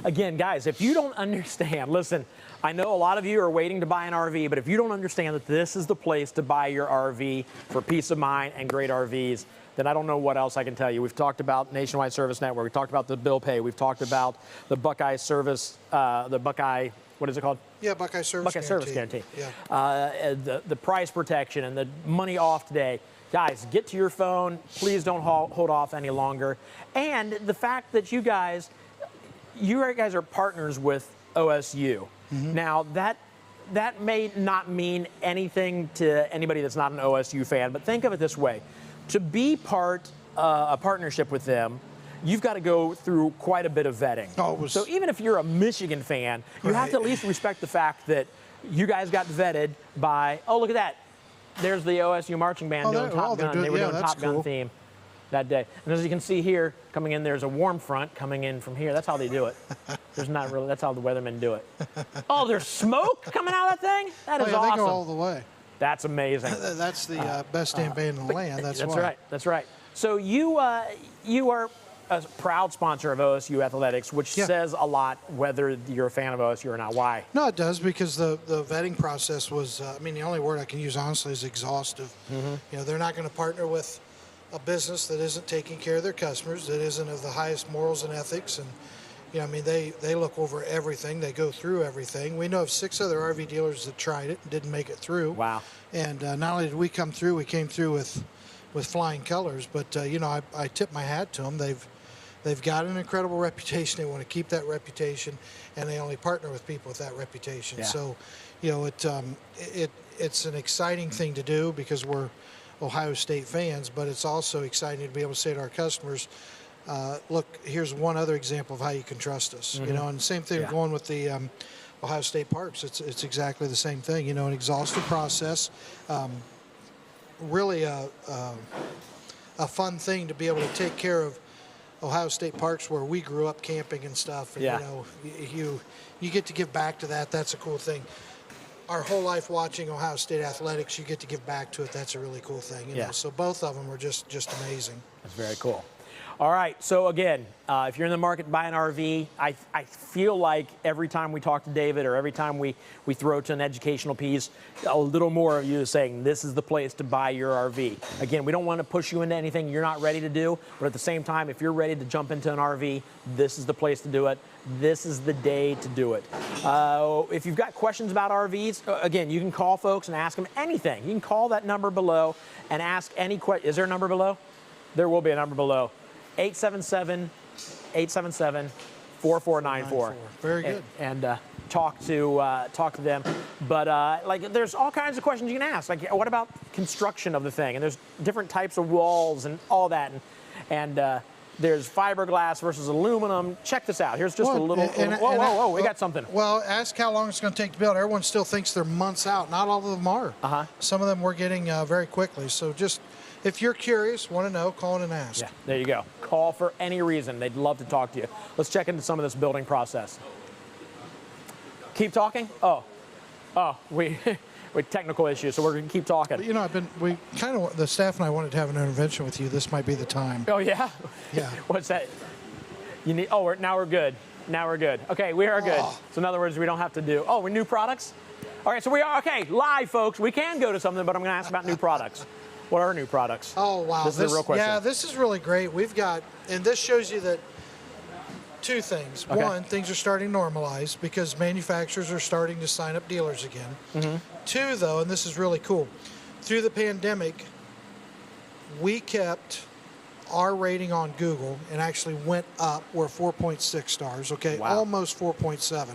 Again, guys, if you don't understand, listen, I know a lot of you are waiting to buy an RV, but if you don't understand that this is the place to buy your RV for peace of mind and great RVs, then I don't know what else I can tell you. We've talked about Nationwide Service Network. We've talked about the bill pay. We've talked about the Buckeye Service, the Buckeye, what is it called? Yeah, Buckeye Service Guarantee. Service Guarantee. Yeah. The price protection and the money off today. Guys, get to your phone. Please don't hold off any longer. And the fact that you guys are partners with OSU. Mm-hmm. Now, that may not mean anything to anybody that's not an OSU fan, but think of it this way. To be a partnership with them, you've got to go through quite a bit of vetting. So even if you're a Michigan fan, you have to at least respect the fact that you guys got vetted by, oh, look at that. There's the OSU marching band doing Top Gun. They were doing Top Gun theme that day. And as you can see here, coming in, there's a warm front coming in from here. That's how they do it. That's how the weathermen do it. Oh, there's smoke coming out of that thing? That is awesome. They go all the way. That's amazing. That's the best damn band in the land. That's why. Right. That's right. So you are a proud sponsor of OSU Athletics, which says a lot whether you're a fan of OSU or not. Why? No, it does, because the vetting process was, the only word I can use honestly is exhaustive. Mm-hmm. They're not going to partner with a business that isn't taking care of their customers, that isn't of the highest morals and ethics. And, they look over everything. They go through everything. We know of 6 other RV dealers that tried it and didn't make it through. Wow. And not only did we come through, we came through with flying colors. But, I tip my hat to them. They've got an incredible reputation. They want to keep that reputation, and they only partner with people with that reputation. Yeah. So, it's an exciting thing to do because we're Ohio State fans, but it's also exciting to be able to say to our customers, look, here's one other example of how you can trust us. Mm-hmm. And same thing going with the Ohio State parks. It's exactly the same thing. An exhaustive process. Really a fun thing to be able to take care of Ohio State parks where we grew up camping and stuff. And, you get to give back to that. That's a cool thing. our whole life watching Ohio State athletics, you get to give back to it. That's a really cool thing. You know? So both of them are just amazing. That's very cool. All right, so again, if you're in the market to buy an RV, I feel like every time we talk to David or every time we throw to an educational piece, a little more of you is saying this is the place to buy your RV. Again, we don't want to push you into anything you're not ready to do, but at the same time, if you're ready to jump into an RV, this is the place to do it. This is the day to do it. If you've got questions about RVs, again, you can call folks and ask them anything. You can call that number below and ask any question. Is there a number below? There will be a number below. 877-877-4494. Very good. And talk to them. But like, there's all kinds of questions you can ask. Like, what about construction of the thing? And there's different types of walls and all that. And there's fiberglass versus aluminum. Check this out. Here's just a little. Whoa! We got something. Well, ask how long it's going to take to build. Everyone still thinks they're months out. Not all of them are. Some of them we're getting very quickly. So just, if you're curious, want to know, call in and ask. Yeah, there you go. Call for any reason. They'd love to talk to you. Let's check into some of this building process. Keep talking? We technical issues, so we're going to keep talking. You know, the staff and I wanted to have an intervention with you. This might be the time. Oh, yeah? Yeah. What's that? You need, now we're good. Now we're good. Okay, we are good. So in other words, we don't have to do, we're new products? All right, so we are, okay, live, folks. We can go to something, but I'm going to ask about new products. What are new products? Oh, wow. This is a real question. Yeah, this is really great. We've got, and this shows you that two things. Okay. One, things are starting to normalize because manufacturers are starting to sign up dealers again. Two, though, and this is really cool, through the pandemic, we kept our rating on Google and actually went up. We're 4.6 stars, okay? Wow. Almost 4.7.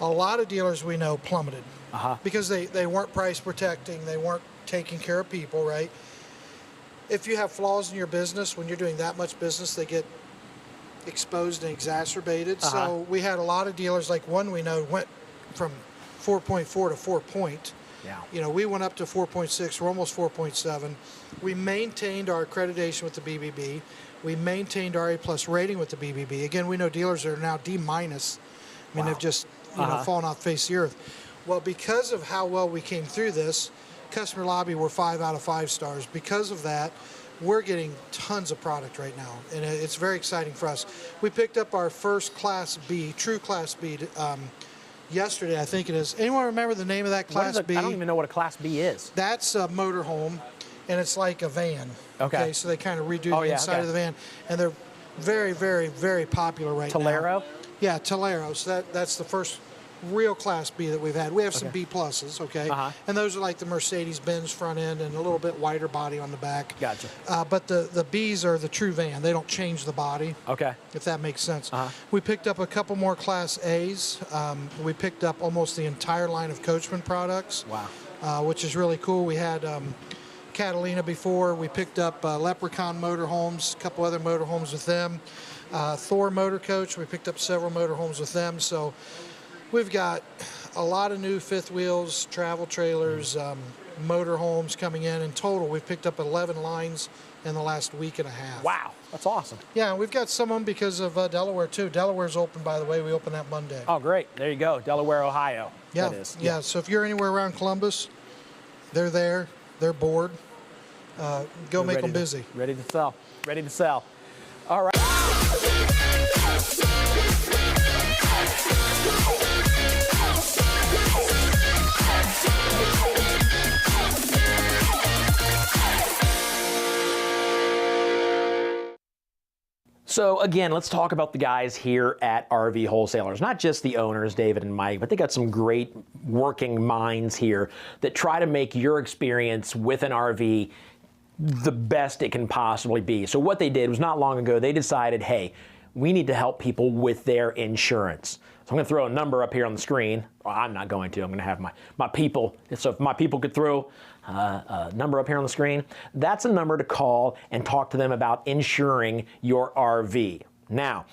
A lot of dealers we know plummeted because they weren't price protecting, they weren't taking care of people, right? If you have flaws in your business, when you're doing that much business, they get exposed and exacerbated. So we had a lot of dealers, like one we know went from 4.4 to 4 point. Yeah. You know, we went up to 4.6, we're almost 4.7. We maintained our accreditation with the BBB. We maintained our A+ rating with the BBB. Again, we know dealers are now D-. I mean, they've just fallen off the face of the earth. Well, because of how well we came through this, customer lobby were 5 out of 5 stars. Because of that, we're getting tons of product right now, and it's very exciting for us. We picked up our first Class B, true Class B, yesterday, I think it is. Anyone remember the name of that Class B? I don't even know what a Class B is. That's a motorhome, and it's like a van. Okay. So they kind of redo the inside of the van, and they're very, very, very popular right now. Tolero? Yeah, Tolero. So that's the first real Class B that we've had. We have some B pluses, okay? And those are like the Mercedes-Benz front end and a little bit wider body on the back. Gotcha. But the Bs are the true van. They don't change the body. Okay. If that makes sense. We picked up a couple more Class A's. We picked up almost the entire line of Coachman products. Wow. Which is really cool. We had Catalina before. We picked up Leprechaun Motorhomes, a couple other motorhomes with them. Thor Motor Coach, we picked up several motorhomes with them. So we've got a lot of new fifth wheels, travel trailers, motorhomes coming in. In total, we've picked up 11 lines in the last week and a half. Wow, that's awesome. Yeah, we've got some of them because of Delaware, too. Delaware's open, by the way. We open that Monday. Oh, great. There you go. Delaware, Ohio. Yeah, that is. yeah. So if you're anywhere around Columbus, they're there. They're bored. Go make them busy. Ready to sell. Ready to sell. All right. So again, let's talk about the guys here at RV Wholesalers. Not just the owners, David and Mike, but they got some great working minds here that try to make your experience with an RV the best it can possibly be. So what they did was, not long ago, they decided, hey, we need to help people with their insurance. So I'm going to throw a number up here on the screen. Well, I'm not going to. I'm going to have my people. So if my people could throw a number up here on the screen, that's a number to call and talk to them about insuring your RV. Now,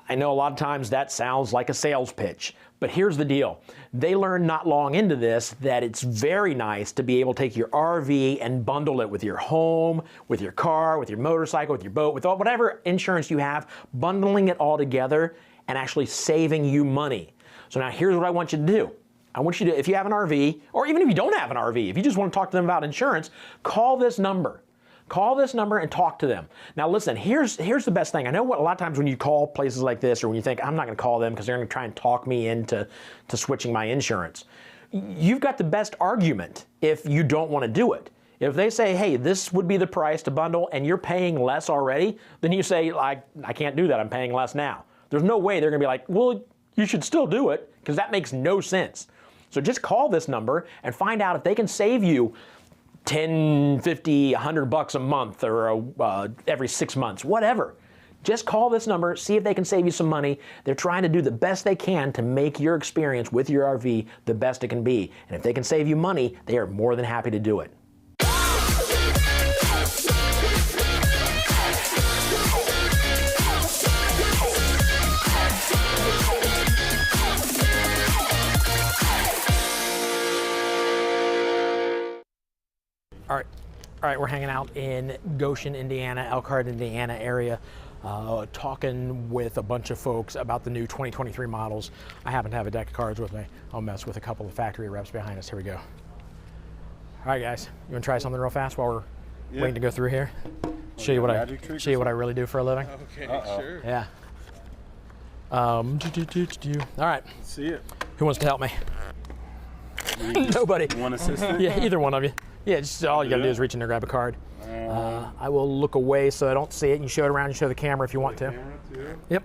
I know a lot of times that sounds like a sales pitch, but here's the deal. They learned not long into this that it's very nice to be able to take your RV and bundle it with your home, with your car, with your motorcycle, with your boat, with whatever insurance you have, bundling it all together and actually saving you money. So now here's what I want you to do. I want you to, if you have an RV, or even if you don't have an RV, if you just want to talk to them about insurance, call this number. Call this number and talk to them. Now listen, here's the best thing. I know what a lot of times when you call places like this, or when you think, I'm not gonna call them because they're gonna try and talk me into switching my insurance. You've got the best argument if you don't wanna do it. If they say, hey, this would be the price to bundle and you're paying less already, then you say, I can't do that, I'm paying less now. There's no way they're gonna be like, well, you should still do it, because that makes no sense. So just call this number and find out if they can save you 10, 50, 100 bucks a month, or every 6 months, whatever. Just call this number, see if they can save you some money. They're trying to do the best they can to make your experience with your RV the best it can be. And if they can save you money, they are more than happy to do it. All right, we're hanging out in Goshen, Indiana, Elkhart, Indiana area, talking with a bunch of folks about the new 2023 models. I happen to have a deck of cards with me. I'll mess with a couple of factory reps behind us. Here we go. All right, guys, you want to try something real fast while we're waiting to go through here? Show you what I really do for a living. Okay, sure. Yeah. All right. Let's see it. Who wants to help me? Nobody. One assistant? Yeah, either one of you. Yeah, just all you gotta do is reach in there, grab a card. I will look away so I don't see it. You show it around and show the camera if you want to. Yep.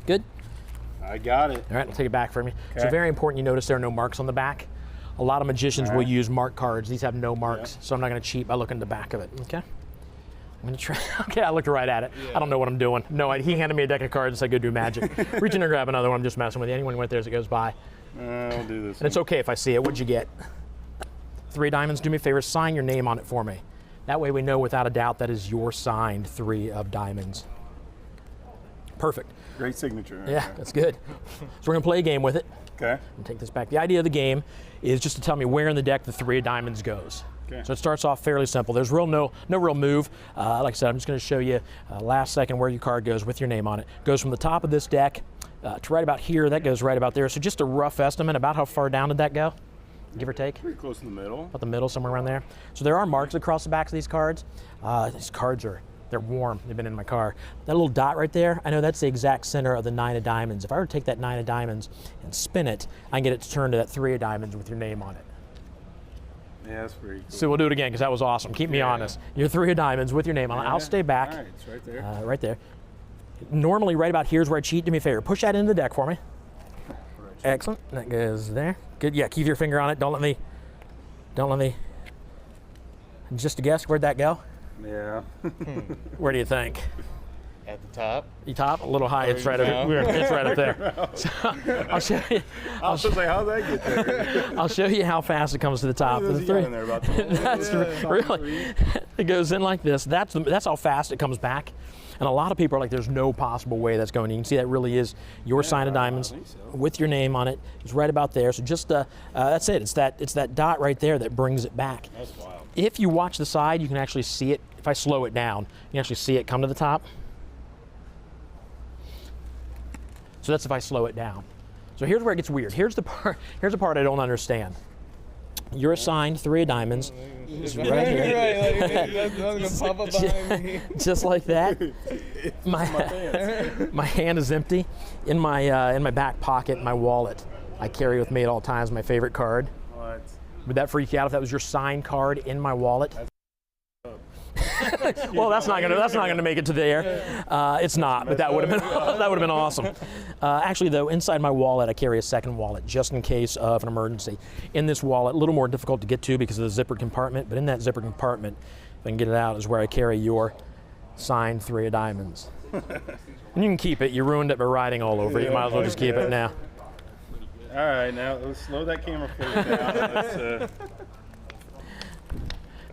Good? I got it. All right, I'll take it back from you. Okay. So very important you notice there are no marks on the back. A lot of magicians will use mark cards. These have no marks, so I'm not gonna cheat by looking at the back of it, okay? I'm gonna try, okay, I looked right at it. I don't know what I'm doing. No, he handed me a deck of cards and said, go do magic. Reach in there, grab another one, I'm just messing with you. Anyone who went there as it goes by. I'll do this. And it's okay if I see it. What'd you get? 3 diamonds. Do me a favor, sign your name on it for me. That way we know without a doubt that is your signed 3 of diamonds. Perfect. Great signature. Yeah, that's good. So we're gonna play a game with it. Okay. And take this back. The idea of the game is just to tell me where in the deck the 3 of diamonds goes. Okay. So it starts off fairly simple. There's no real move. Like I said, I'm just gonna show you last second where your card goes with your name on it. Goes from the top of this deck to right about here. That goes right about there. So just a rough estimate about how far down did that go? Give or take? Pretty close in the middle. About the middle, somewhere around there. So there are marks across the backs of these cards. These cards they're warm. They've been in my car. That little dot right there, I know that's the exact center of the 9 of diamonds. If I were to take that 9 of diamonds and spin it, I can get it to turn to that 3 of diamonds with your name on it. Yeah, that's pretty cool. So we'll do it again because that was awesome. Keep me honest. Your 3 of diamonds with your name on it. I'll stay back. All right, it's right there. Right there. Normally, right about here's where I cheat. Do me a favor. Push that into the deck for me. Excellent. That goes there. Good. Yeah, keep your finger on it. Don't let me. Just a guess, where'd that go? Yeah. Where do you think? At the top. The top? A little high. It's right up. It's right up there. So, I'll show you. I was like, how'd that get there? I'll show you how fast it comes to the top. There's a guy in there about That's really. It goes in like this. That's how fast it comes back. And a lot of people are like, there's no possible way that's going. You can see that really is your sign of diamonds with your name on it. It's right about there. So just that's it. It's that dot right there that brings it back. That's wild. If you watch the side, you can actually see it. If I slow it down, you can actually see it come to the top. So that's if I slow it down. So here's where it gets weird. Here's the part I don't understand. You're assigned 3 of diamonds. It's right here. Just like that. My hand is empty. In my back pocket, my wallet. I carry with me at all times my favorite card. What? Would that freak you out if that was your signed card in my wallet? Well, that's not gonna make it to the air. It's not, but that would have been awesome. Actually, though, inside my wallet, I carry a second wallet just in case of an emergency. In this wallet, a little more difficult to get to because of the zipper compartment, but in that zipper compartment, if I can get it out, is where I carry your signed 3 of diamonds. And you can keep it. You ruined it by riding all over it. You might as well just keep it now. All right, now let's slow that camera focus down. Let's,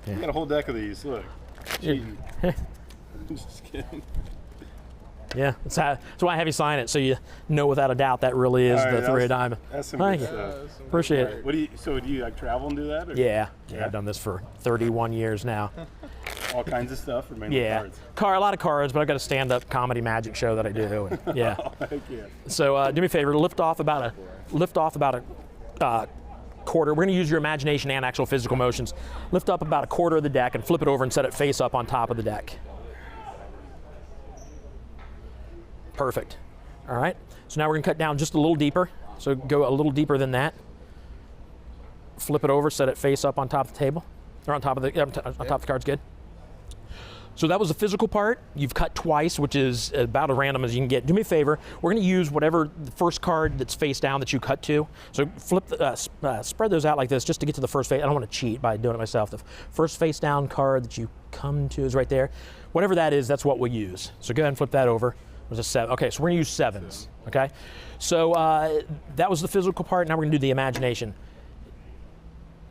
You got a whole deck of these. Look. Cheating. Just kidding. Yeah, that's why I have you sign it, so you know without a doubt that really is the 3 of diamond. That's some Thank good you. stuff. Appreciate it. So do you like travel and do that? Or? Yeah, I've done this for 31 years now. All kinds of stuff, or mainly Yeah, cards? a lot of cards, but I've got a stand-up comedy magic show that I do. And, yeah. Oh, heck yeah. So do me a favor, lift off about a quarter. We're going to use your imagination and actual physical motions. Lift up about a quarter of the deck and flip it over and set it face up on top of the deck. Perfect. All right. So now we're going to cut down just a little deeper. So go a little deeper than that. Flip it over, set it face up on top of the table, or on top of the on top of the cards. Good. So that was the physical part. You've cut twice, which is about as random as you can get. Do me a favor. We're going to use whatever the first card that's face down that you cut to. So flip, spread those out like this just to get to the first face. I don't want to cheat by doing it myself. The first face down card that you come to is right there. Whatever that is, that's what we'll use. So go ahead and flip that over. There's a 7. Okay, so we're going to use 7s. Okay. So that was the physical part. Now we're going to do the imagination.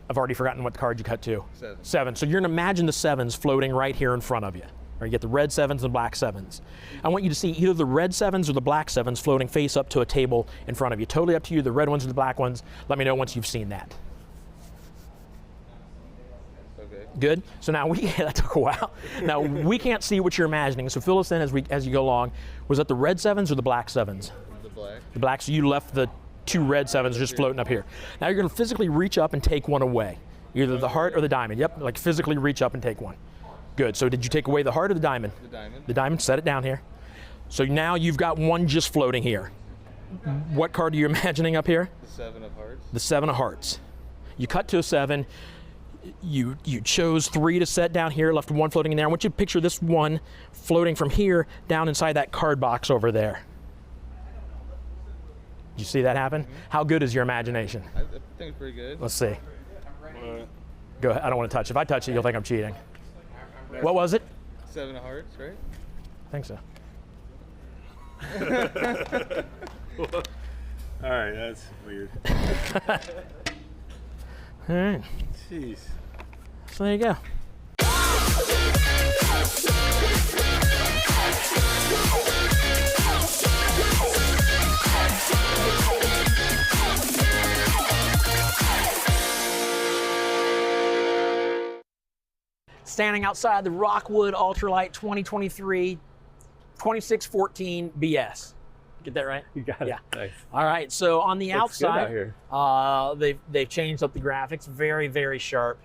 I've already forgotten what the card you cut to. 7. So you're going to imagine the 7s floating right here in front of you. Right, you get the red 7s and black 7s. I want you to see either the red 7s or the black 7s floating face up to a table in front of you. Totally up to you, the red ones or the black ones. Let me know once you've seen that. Okay. Good. So now that took a while. Now we can't see what you're imagining, so fill us in as you go along. Was that the red 7s or the black 7s? The black. The black, so you left the 2 red 7s just floating up here. Now you're going to physically reach up and take one away. Either the heart or the diamond. Yep, like physically reach up and take one. Good, so did you take away the heart or the diamond? The diamond. The diamond, set it down here. So now you've got one just floating here. What card are you imagining up here? The 7 of hearts. The 7 of hearts. You cut to a 7, you chose 3 to set down here, left 1 floating in there. I want you to picture this one floating from here down inside that card box over there. Did you see that happen? Mm-hmm. How good is your imagination? I think it's pretty good. Let's see. Go ahead. I don't want to touch. If I touch it, you'll think I'm cheating. What was it? 7 of hearts, right? I think so. All right, that's weird. All right. Jeez. So there you go. Standing outside the Rockwood Ultralight 2023 2614 BS. Get that right? You got it. Yeah. Nice. All right. So on the Looks good out outside, here. they've changed up the graphics. Very, very sharp.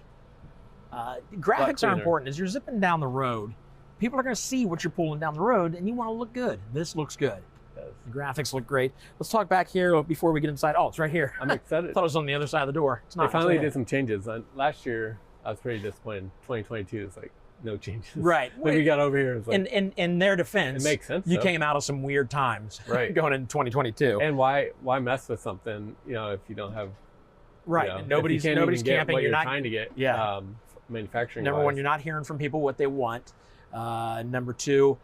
Graphics are important. As you're zipping down the road, people are going to see what you're pulling down the road, and you want to look good. This looks good. The graphics look great. Let's talk back here before we get inside. Oh, it's right here. I'm excited. I thought it was on the other side of the door. It's not. They finally did some changes. Last year, I was pretty disappointed. 2022 is like no changes. Right. When we got over here, it was like, in their defense, it makes sense. You though. came out of some weird times, right? Going into 2022. And why mess with something, if you don't have, right? Nobody's camping. What you're not trying to get. Yeah. Manufacturing. Number one, you're not hearing from people what they want. Number two,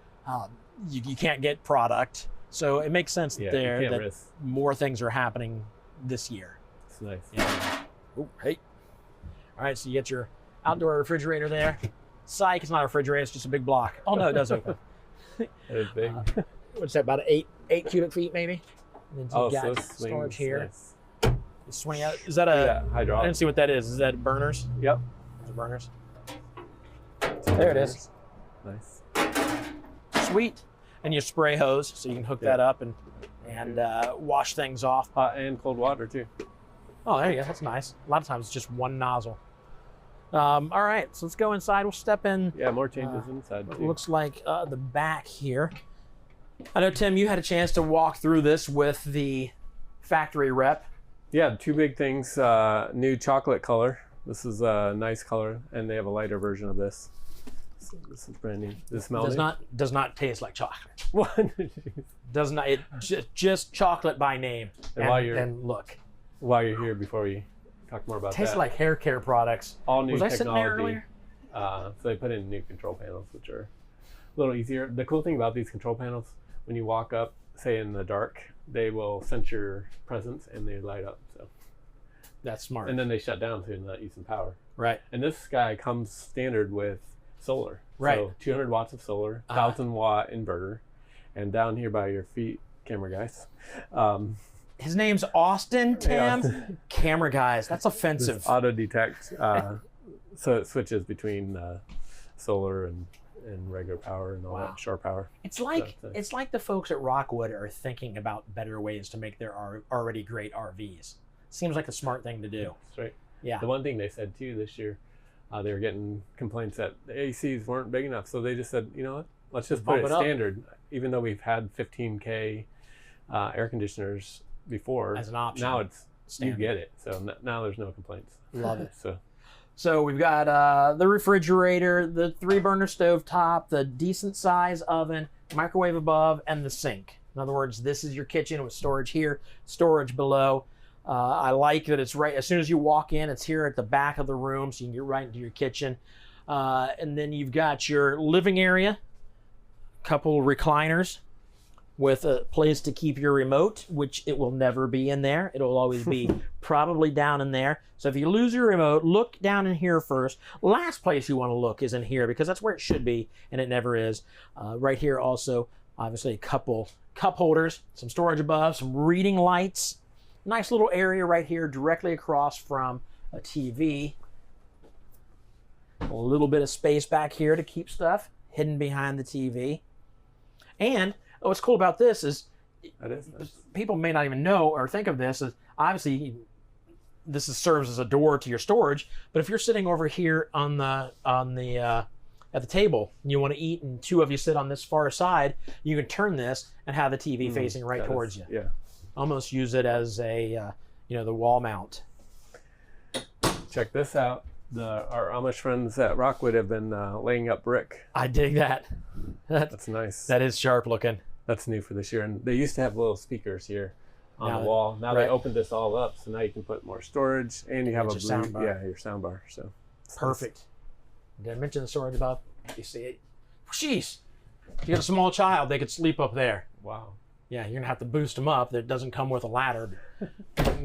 you can't get product. So it makes sense that more things are happening this year. It's nice. Yeah. Oh, hey. All right, so you get your outdoor refrigerator there. Psych, it's not a refrigerator, it's just a big block. Oh no, it does open. It is big. What's that, about 8 cubic feet maybe? And then you got storage here. Nice. Swing out. Is that a hydraulic? I didn't see what that is. Is that burners? Yep. Those are burners. There it is. Nice. Sweet. And your spray hose, so you can hook that up and wash things off. Hot and cold water too. Oh, there you go. That's nice. A lot of times it's just one nozzle. All right, so let's go inside. We'll step in. Yeah, more changes inside too. Looks like the back here. I know, Tim, you had a chance to walk through this with the factory rep. Yeah, 2 big things. New chocolate color. This is a nice color, and they have a lighter version of this. So this is brand new. Does it smell does not taste like chocolate. What? Does not. It just chocolate by name. And look. While you're here, before we talk more about tastes that. like hair care products. All new Was I sitting there technology. earlier? So they put in new control panels, which are a little easier. The cool thing about these control panels, when you walk up, say in the dark, they will sense your presence and they light up. So that's smart. And then they shut down so you're not using power. Right. And this guy comes standard with solar. Right. So 200 watts of solar, 1,000 watt inverter, and down here by your feet, camera guys. His name's Austin, Tim. Yeah. Camera guys, that's offensive. Auto detect, so it switches between solar and regular power and all Wow. that, shore power. It's like the folks at Rockwood are thinking about better ways to make their already great RVs. Seems like a smart thing to do. That's right. Yeah. The one thing they said too this year, they were getting complaints that the ACs weren't big enough, so they just said, you know what, let's just put Bump it it up. standard. Even though we've had 15K air conditioners before, As an option. now it's Standard. you get it. So now there's no complaints. Love it. So we've got the refrigerator, the 3-burner stove top, the decent size oven, microwave above, and the sink. In other words, this is your kitchen with storage here, storage below. I like that it's right, as soon as you walk in, it's here at the back of the room, so you can get right into your kitchen. And then you've got your living area, couple recliners with a place to keep your remote, which it will never be in there. It'll always be probably down in there. So if you lose your remote, look down in here first. Last place you want to look is in here because that's where it should be, and it never is. Right here also, obviously a couple cup holders, some storage above, some reading lights. Nice little area right here directly across from a TV. A little bit of space back here to keep stuff hidden behind the TV. And what's cool about this is people may not even know or think of this as obviously this serves as a door to your storage, but if you're sitting over here on the at the table and you want to eat and two of you sit on this far side, you can turn this and have the TV facing right towards you. Yeah. Almost use it as a the wall mount. Check this out. Our Amish friends at Rockwood have been laying up brick. I dig that. That's nice. That is sharp looking. That's new for this year. And they used to have little speakers here on Now the wall. Now right. they opened this all up, so now you can put more storage and you have Your sound bar. your sound bar. So Perfect. Did I mention the storage above? You see it? Jeez. If you got a small child, they could sleep up there. Wow. Yeah, you're gonna have to boost them up. That doesn't come with a ladder.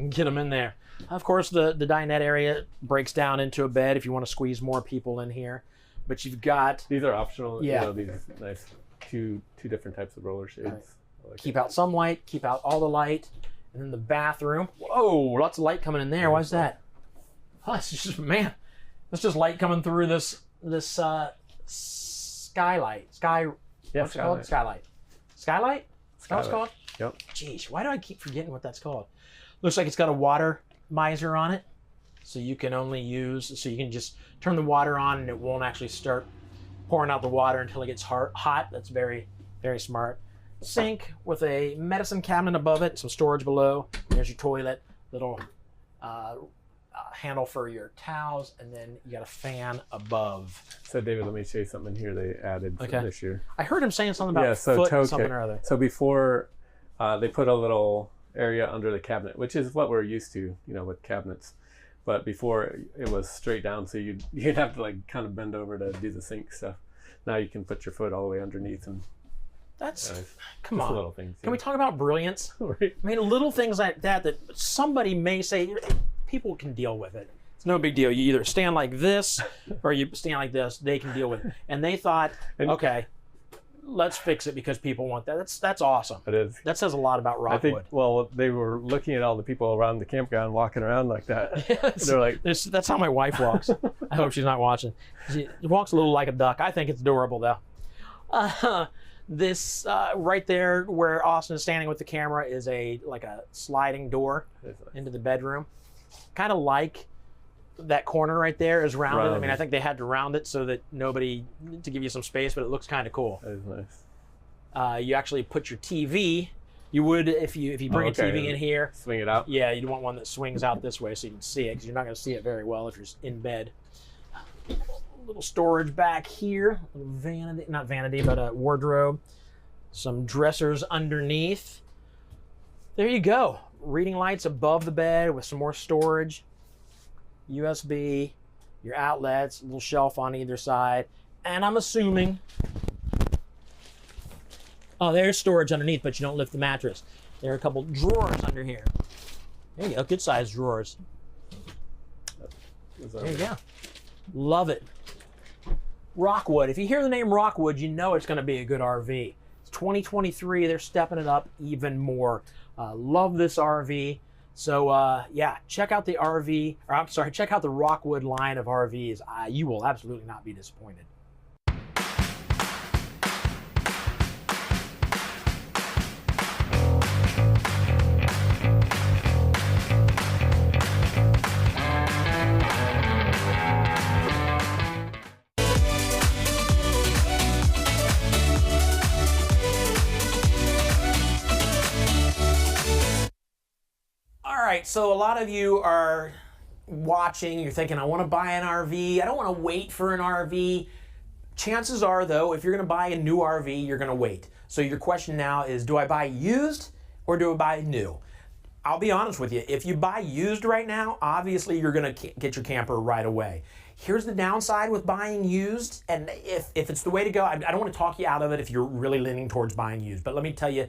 Get them in there. Of course, the dinette area breaks down into a bed if you want to squeeze more people in here. But you've got these are optional. Yeah. These nice two different types of roller shades. Right. I like Keep out some light, keep out all the light, and then the bathroom. Whoa, lots of light coming in there. Why's that? Oh, it's just it's just light coming through this skylight. What's it called? Skylight. Skylight? Is that what it's called? Yep. Jeez, why do I keep forgetting what that's called? Looks like it's got a water miser on it, so you can just turn the water on and it won't actually start pouring out the water until it gets hot. That's very, very smart. Sink with a medicine cabinet above it, some storage below. There's your toilet, little handle for your towels, and then you got a fan above. So David, let me show you something here they added this year. I heard him saying something about foot something or other. So before they put a little area under the cabinet, which is what we're used to, with cabinets. But before it was straight down, so you'd have to like kind of bend over to do the sink stuff. Now you can put your foot all the way underneath and. That's come on. Little things. Can we talk about brilliance? Right. I mean, little things like that somebody may say people can deal with it. It's no big deal. You either stand like this or you stand like this. They can deal with it. And they thought, okay, let's fix it because people want that. That's awesome. It is. That says a lot about Rockwood. They were looking at all the people around the campground walking around like that. Yes. They're like, that's how my wife walks. I hope she's not watching. She walks a little like a duck. I think it's adorable though. This right there where Austin is standing with the camera is like a sliding door into the bedroom. Kind of like that corner right there is rounded. I mean, I think they had to round it so that to give you some space, but it looks kind of cool. That is nice. You actually put your TV. You would if you bring a TV in here. Swing it out. Yeah, you'd want one that swings out this way so you can see it because you're not going to see it very well if you're in bed. Little storage back here, not vanity, but a wardrobe. Some dressers underneath. There you go. Reading lights above the bed with some more storage. USB, your outlets, a little shelf on either side. And I'm assuming, there's storage underneath, but you don't lift the mattress. There are a couple drawers under here. There you go, good sized drawers. There you go. Love it. Rockwood. If you hear the name Rockwood, you know it's going to be a good RV. It's 2023. They're stepping it up even more. Love this RV. So yeah, check out the check out the Rockwood line of RVs. You will absolutely not be disappointed. right, so a lot of you are watching, you're thinking, I want to buy an RV. I don't want to wait for an RV. Chances are, though, if you're going to buy a new RV, you're going to wait. So your question now is, do I buy used or do I buy new? I'll be honest with you. If you buy used right now, obviously you're going to get your camper right away. Here's the downside with buying used, and if it's the way to go, I don't want to talk you out of it if you're really leaning towards buying used, but let me tell you,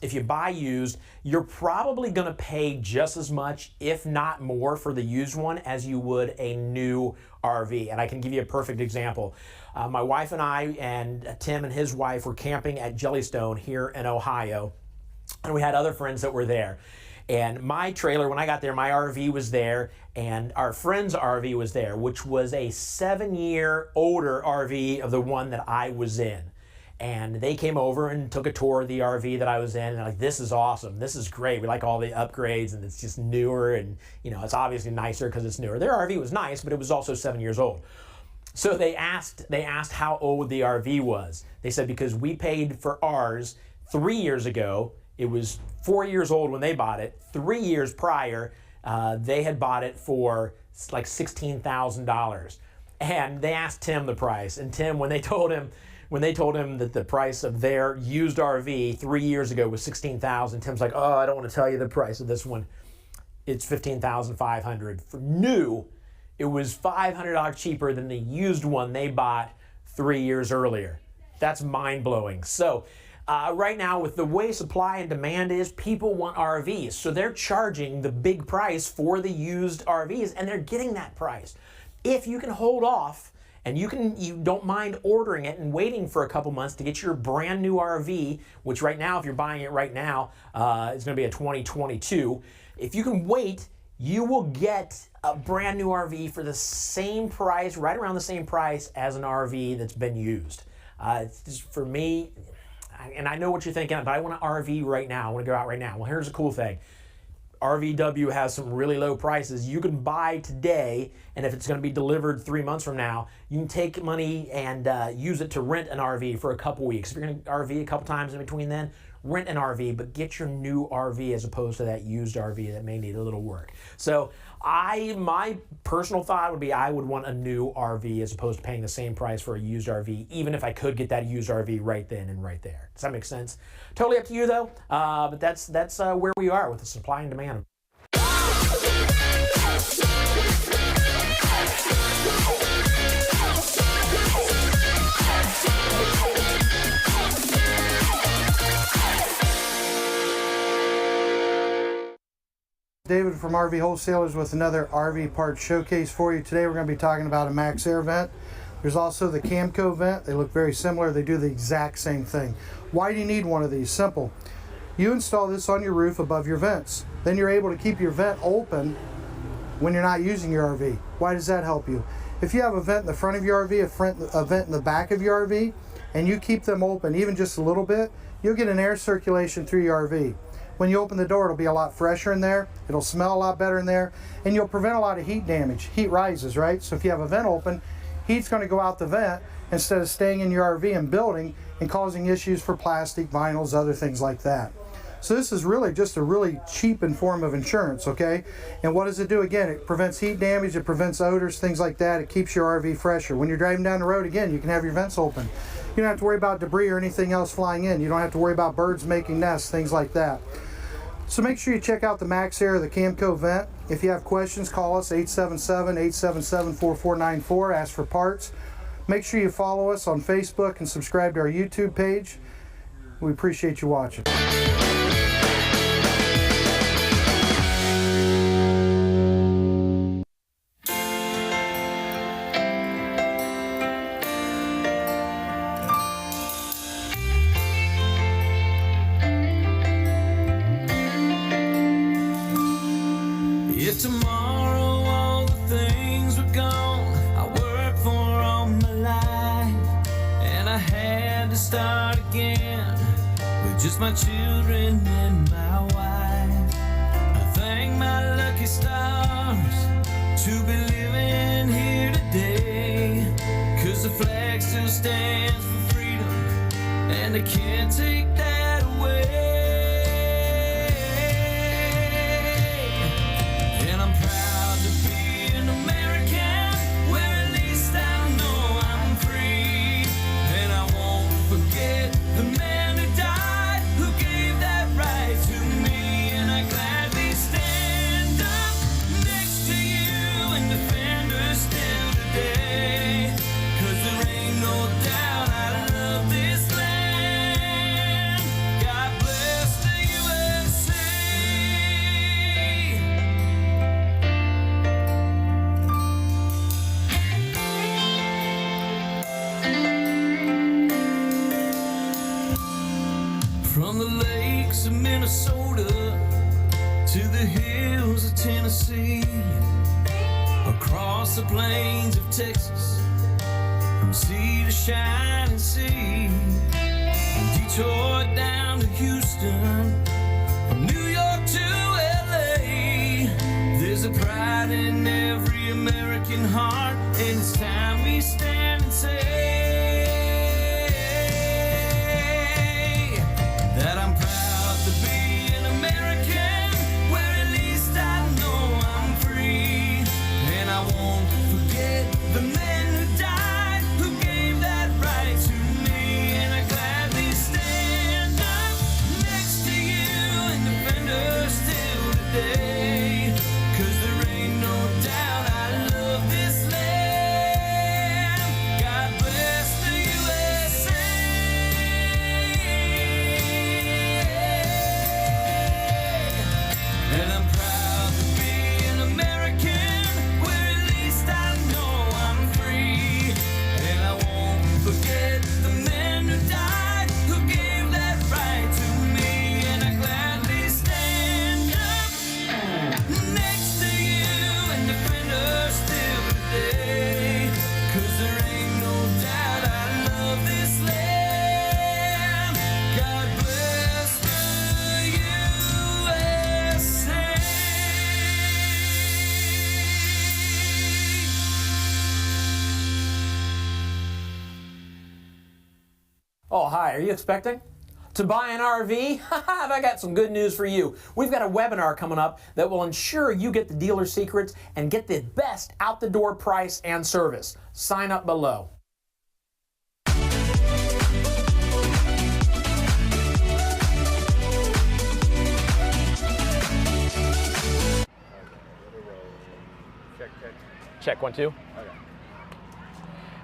if you buy used, you're probably going to pay just as much, if not more, for the used one as you would a new RV. And I can give you a perfect example. My wife and I and Tim and his wife were camping at Jellystone here in Ohio, and we had other friends that were there. And my trailer, when I got there, my RV was there, and our friend's RV was there, which was a 7-year older RV of the one that I was in. And they came over and took a tour of the RV that I was in, and they're like, this is awesome, this is great, we like all the upgrades, and it's just newer, and you know, it's obviously nicer because it's newer. Their RV was nice, but it was also 7 years old. So they asked how old the RV was. They said, because we paid for ours 3 years ago. It was 4 years old when they bought it. 3 years prior, they had bought it for like $16,000. And they asked Tim the price. And Tim, when they told him that the price of their used RV 3 years ago was $16,000, Tim's like, oh, I don't want to tell you the price of this one. It's $15,500. For new, it was $500 cheaper than the used one they bought 3 years earlier. That's mind-blowing. So right now, with the way supply and demand is, people want RVs. So they're charging the big price for the used RVs, and they're getting that price. If you can hold off, and you don't mind ordering it and waiting for a couple months to get your brand new RV, which right now, if you're buying it right now, it's going to be a 2022. If you can wait, you will get a brand new RV for the same price, right around the same price as an RV that's been used. It's just, for me, and I know what you're thinking, but I want an RV right now. I want to go out right now. Well, here's the cool thing. Rvw has some really low prices. You can buy today, and if it's going to be delivered 3 months from now, you can take money and use it to rent an RV for a couple weeks. If you're going to RV a couple times in between then, rent an RV, but get your new RV as opposed to that used RV that may need a little work. So my personal thought would be I would want a new RV as opposed to paying the same price for a used RV, even if I could get that used RV right then and right there. Does that make sense? Totally up to you though, but that's where we are with the supply and demand. David from RV Wholesalers with another RV parts showcase for you. Today we're going to be talking about a Max Air vent. There's also the Camco vent. They look very similar. They do the exact same thing. Why do you need one of these? Simple. You install this on your roof above your vents. Then you're able to keep your vent open when you're not using your RV. Why does that help you? If you have a vent in the front of your RV, a vent in the back of your RV, and you keep them open even just a little bit, you'll get an air circulation through your RV. When you open the door, it'll be a lot fresher in there, it'll smell a lot better in there, and you'll prevent a lot of heat damage. Heat rises, right? So if you have a vent open, heat's going to go out the vent instead of staying in your RV and building and causing issues for plastic, vinyls, other things like that. So this is really just a really cheapened form of insurance, okay? And what does it do? Again, it prevents heat damage, it prevents odors, things like that. It keeps your RV fresher. When you're driving down the road, again, you can have your vents open. You don't have to worry about debris or anything else flying in. You don't have to worry about birds making nests, things like that. So make sure you check out the Max Air, the Camco vent. If you have questions, call us 877-877-4494. Ask for parts. Make sure you follow us on Facebook and subscribe to our YouTube page. We appreciate you watching. If tomorrow all the things were gone I worked for all my life, and I had to start again with just my children and my wife, I thank my lucky stars to be living here today, 'cause the flag still stands for freedom and I can't take that away. From the lakes of Minnesota to the hills of Tennessee, across the plains of Texas, from sea to shining sea, from Detroit down to Houston, from New York to LA. There's a pride in every American heart, and it's time we stand and say that I'm proud to be an American, where at least I know I'm free. And I won't forget the men who died, who gave that right to me. And I gladly stand up next to you and defend her still today. 'Cause there ain't no doubt I love this land. God bless the USA. And I'm proud to be an American, where at least I know I'm free. And I won't forget the men who died, who gave that right to me. And I gladly stand up next to you and defend her still today. 'Cause there ain't no doubt I love this land. God bless the USA. Oh, hi, are you expecting to buy an RV? I got some good news for you. We've got a webinar coming up that will ensure you get the dealer secrets and get the best out-the-door price and service. Sign up below. Check 1, 2.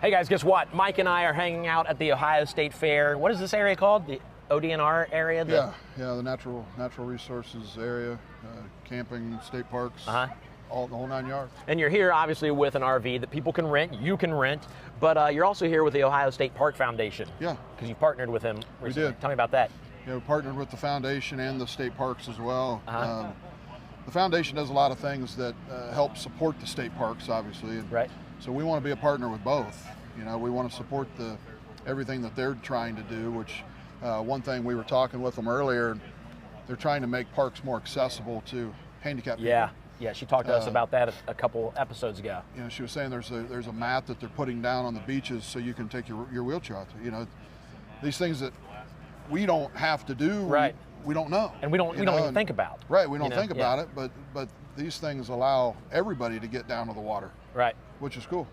Hey guys, guess what? Mike and I are hanging out at the Ohio State Fair. What is this area called? The ODNR area? Yeah, the natural resources area, camping, state parks, all the whole 9 yards. And you're here obviously with an RV that people can rent, you can rent, but you're also here with the Ohio State Park Foundation. Yeah. Because you partnered with him recently. We did. Tell me about that. Yeah, we partnered with the foundation and the state parks as well. The foundation does a lot of things that help support the state parks, obviously. Right. So we want to be a partner with both. You know, we want to support everything that they're trying to do, which one thing we were talking with them earlier, they're trying to make parks more accessible to handicapped people. Yeah, she talked to us about that a couple episodes ago. You know, she was saying there's a mat that they're putting down on the beaches so you can take your wheelchair out there. You know, these things that we don't have to do. Right. We don't know. And we don't even think about. Right, we don't think about it, but these things allow everybody to get down to the water. Right. Which is cool.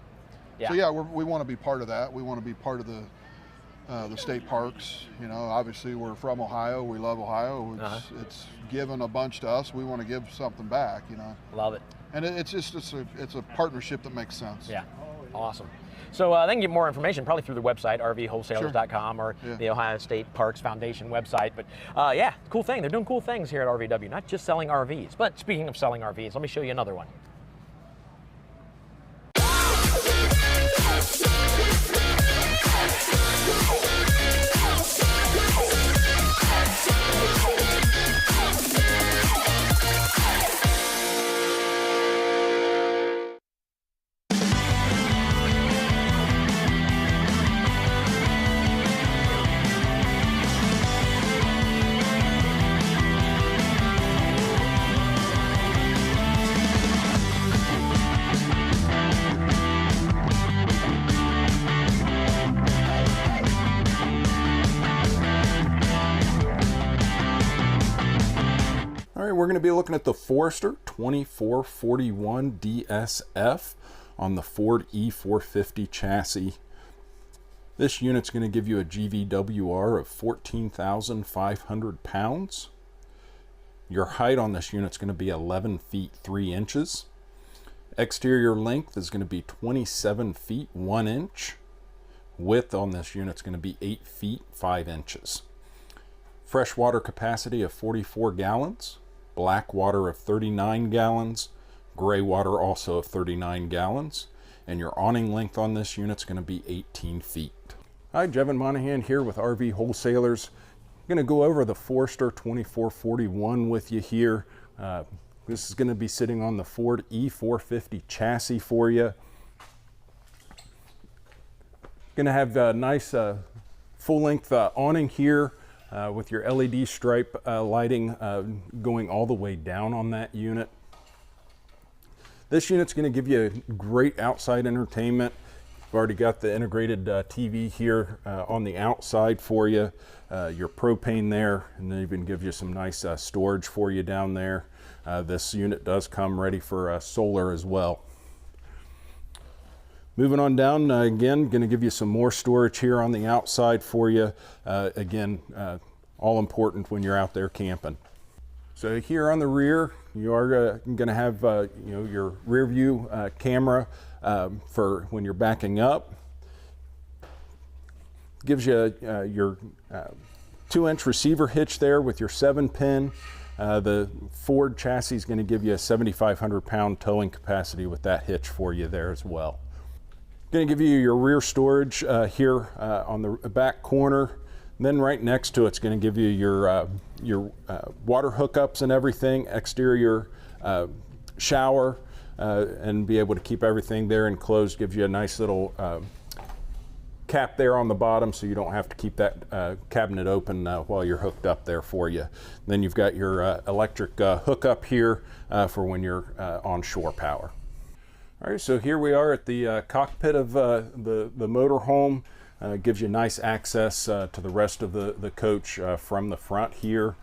Yeah. So yeah, we want to be part of that. We want to be part of the state parks. You know, obviously we're from Ohio. We love Ohio. It's given a bunch to us. We want to give something back. You know. Love it. And it's a partnership that makes sense. Yeah. Awesome. So they can get more information probably through the website, rvwholesalers.com, or the Ohio State Parks Foundation website. But yeah, cool thing. They're doing cool things here at RVW, not just selling RVs. But speaking of selling RVs, let me show you another one. We're going to be looking at the Forester 2441 DSF on the Ford E450 chassis. This unit's going to give you a GVWR of 14,500 pounds. Your height on this unit's going to be 11 feet 3 inches. Exterior length is going to be 27 feet 1 inch. Width on this unit's going to be 8 feet 5 inches. Freshwater capacity of 44 gallons. Black water of 39 gallons, gray water also of 39 gallons, and your awning length on this unit is going to be 18 feet. Hi, Jevin Monahan here with RV Wholesalers. going to go over the Forester 2441 with you here. This is going to be sitting on the Ford E450 chassis for you. Going to have a nice full-length awning here with your LED stripe lighting going all the way down on that unit. This unit's going to give you great outside entertainment. We've already got the integrated TV here on the outside for you, your propane there, and then even give you some nice storage for you down there. This unit does come ready for solar as well. Moving on down, again, going to give you some more storage here on the outside for you. Again, all important when you're out there camping. So here on the rear, you are going to have you know, your rear view camera for when you're backing up. Gives you your 2-inch receiver hitch there with your 7-pin. The Ford chassis is going to give you a 7,500 pound towing capacity with that hitch for you there as well. Going to give you your rear storage here on the back corner. And then right next to it's going to give you your water hookups and everything, exterior shower, and be able to keep everything there enclosed. Gives you a nice little cap there on the bottom, so you don't have to keep that cabinet open while you're hooked up there for you. And then you've got your electric hookup here for when you're on shore power. All right, so here we are at the cockpit of the motorhome. Gives you nice access to the rest of the coach from the front here.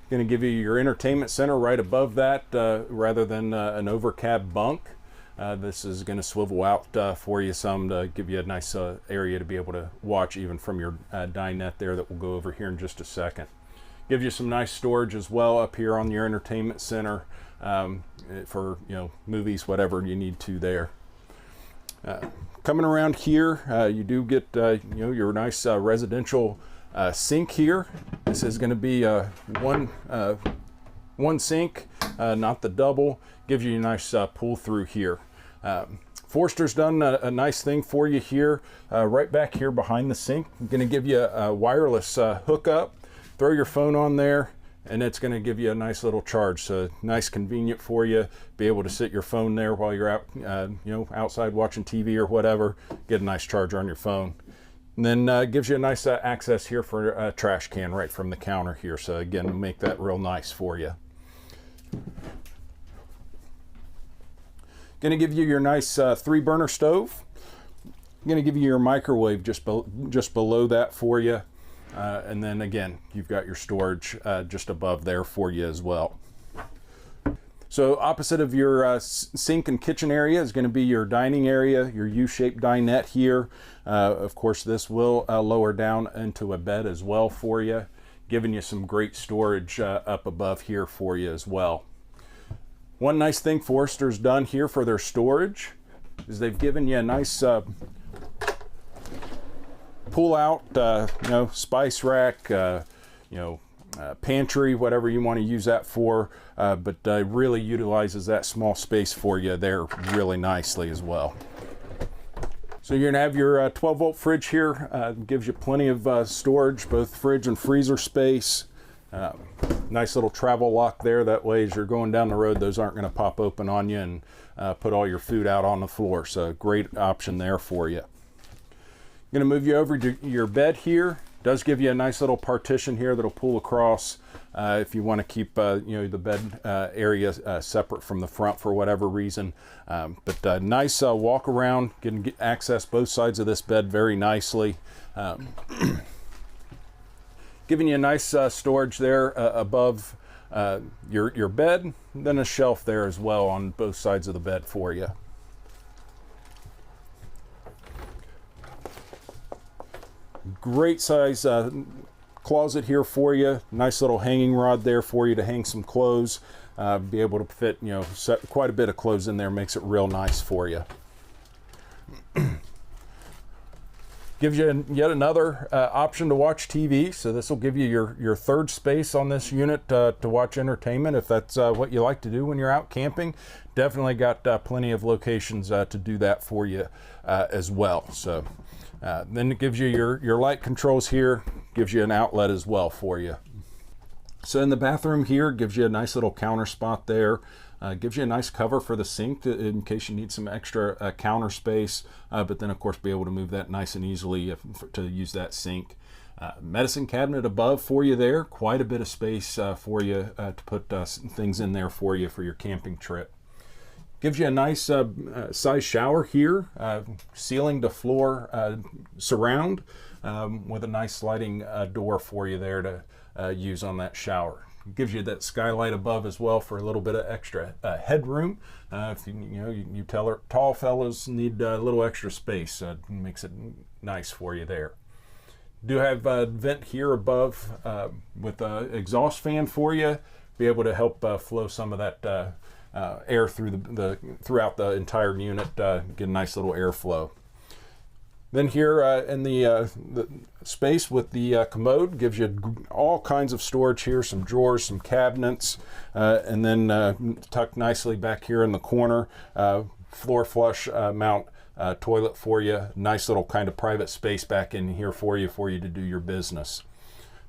Going to give you your entertainment center right above that rather than an overcab bunk. This is going to swivel out for you some to give you a nice area to be able to watch even from your dinette there that we'll go over here in just a second. Gives you some nice storage as well up here on your entertainment center for, you know, movies, whatever you need to there. Coming around here, you do get you know, your nice residential sink here. This is going to be one sink, not the double. Gives you a nice pull through here. Forster's done a nice thing for you here, right back here behind the sink. I'm going to give you a wireless hookup. Throw your phone on there, and it's going to give you a nice little charge. So nice, convenient for you. Be able to sit your phone there while you're out, you know, outside watching TV or whatever. Get a nice charger on your phone. And then gives you a nice access here for a trash can right from the counter here. So again, make that real nice for you. Going to give you your nice 3-burner stove. Going to give you your microwave just below that for you. And then again, you've got your storage just above there for you as well. So opposite of your sink and kitchen area is going to be your dining area, your U-shaped dinette here. Of course, this will lower down into a bed as well for you, giving you some great storage up above here for you as well. One nice thing Forester's done here for their storage is they've given you a nice pull out, you know, spice rack, you know, pantry, whatever you want to use that for, but really utilizes that small space for you there really nicely as well. So you're going to have your 12-volt fridge here. Gives you plenty of storage, both fridge and freezer space. Nice little travel lock there. That way, as you're going down the road, those aren't going to pop open on you and put all your food out on the floor. So great option there for you. Going to move you over to your bed here. Does give you a nice little partition here that'll pull across if you want to keep you know, the bed area separate from the front for whatever reason. But nice walk around, can access both sides of this bed very nicely. Giving you a nice storage there above your bed, then a shelf there as well on both sides of the bed for you. Great size closet here for you. Nice little hanging rod there for you to hang some clothes. Be able to fit, you know, set quite a bit of clothes in there. Makes it real nice for you. Gives you yet another option to watch TV. So this will give you your third space on this unit to watch entertainment if that's what you like to do when you're out camping. Definitely got plenty of locations to do that for you as well. So Then it gives you your light controls here, gives you an outlet as well for you. So in the bathroom here, gives you a nice little counter spot there. Gives you a nice cover for the sink in case you need some extra counter space, but then of course be able to move that nice and easily to use that sink. Medicine cabinet above for you there, quite a bit of space for you to put things in there for you for your camping trip. Gives you a nice size shower here, ceiling to floor surround with a nice sliding door for you there to use on that shower. Gives you that skylight above as well for a little bit of extra headroom. If you tall fellows need a little extra space, makes it nice for you there. Do have a vent here above with an exhaust fan for you, be able to help flow some of that air throughout the entire unit, get a nice little airflow. Then here in the space with the commode, gives you all kinds of storage here, some drawers, some cabinets, and then tucked nicely back here in the corner, floor flush mount toilet for you. Nice little kind of private space back in here for you to do your business.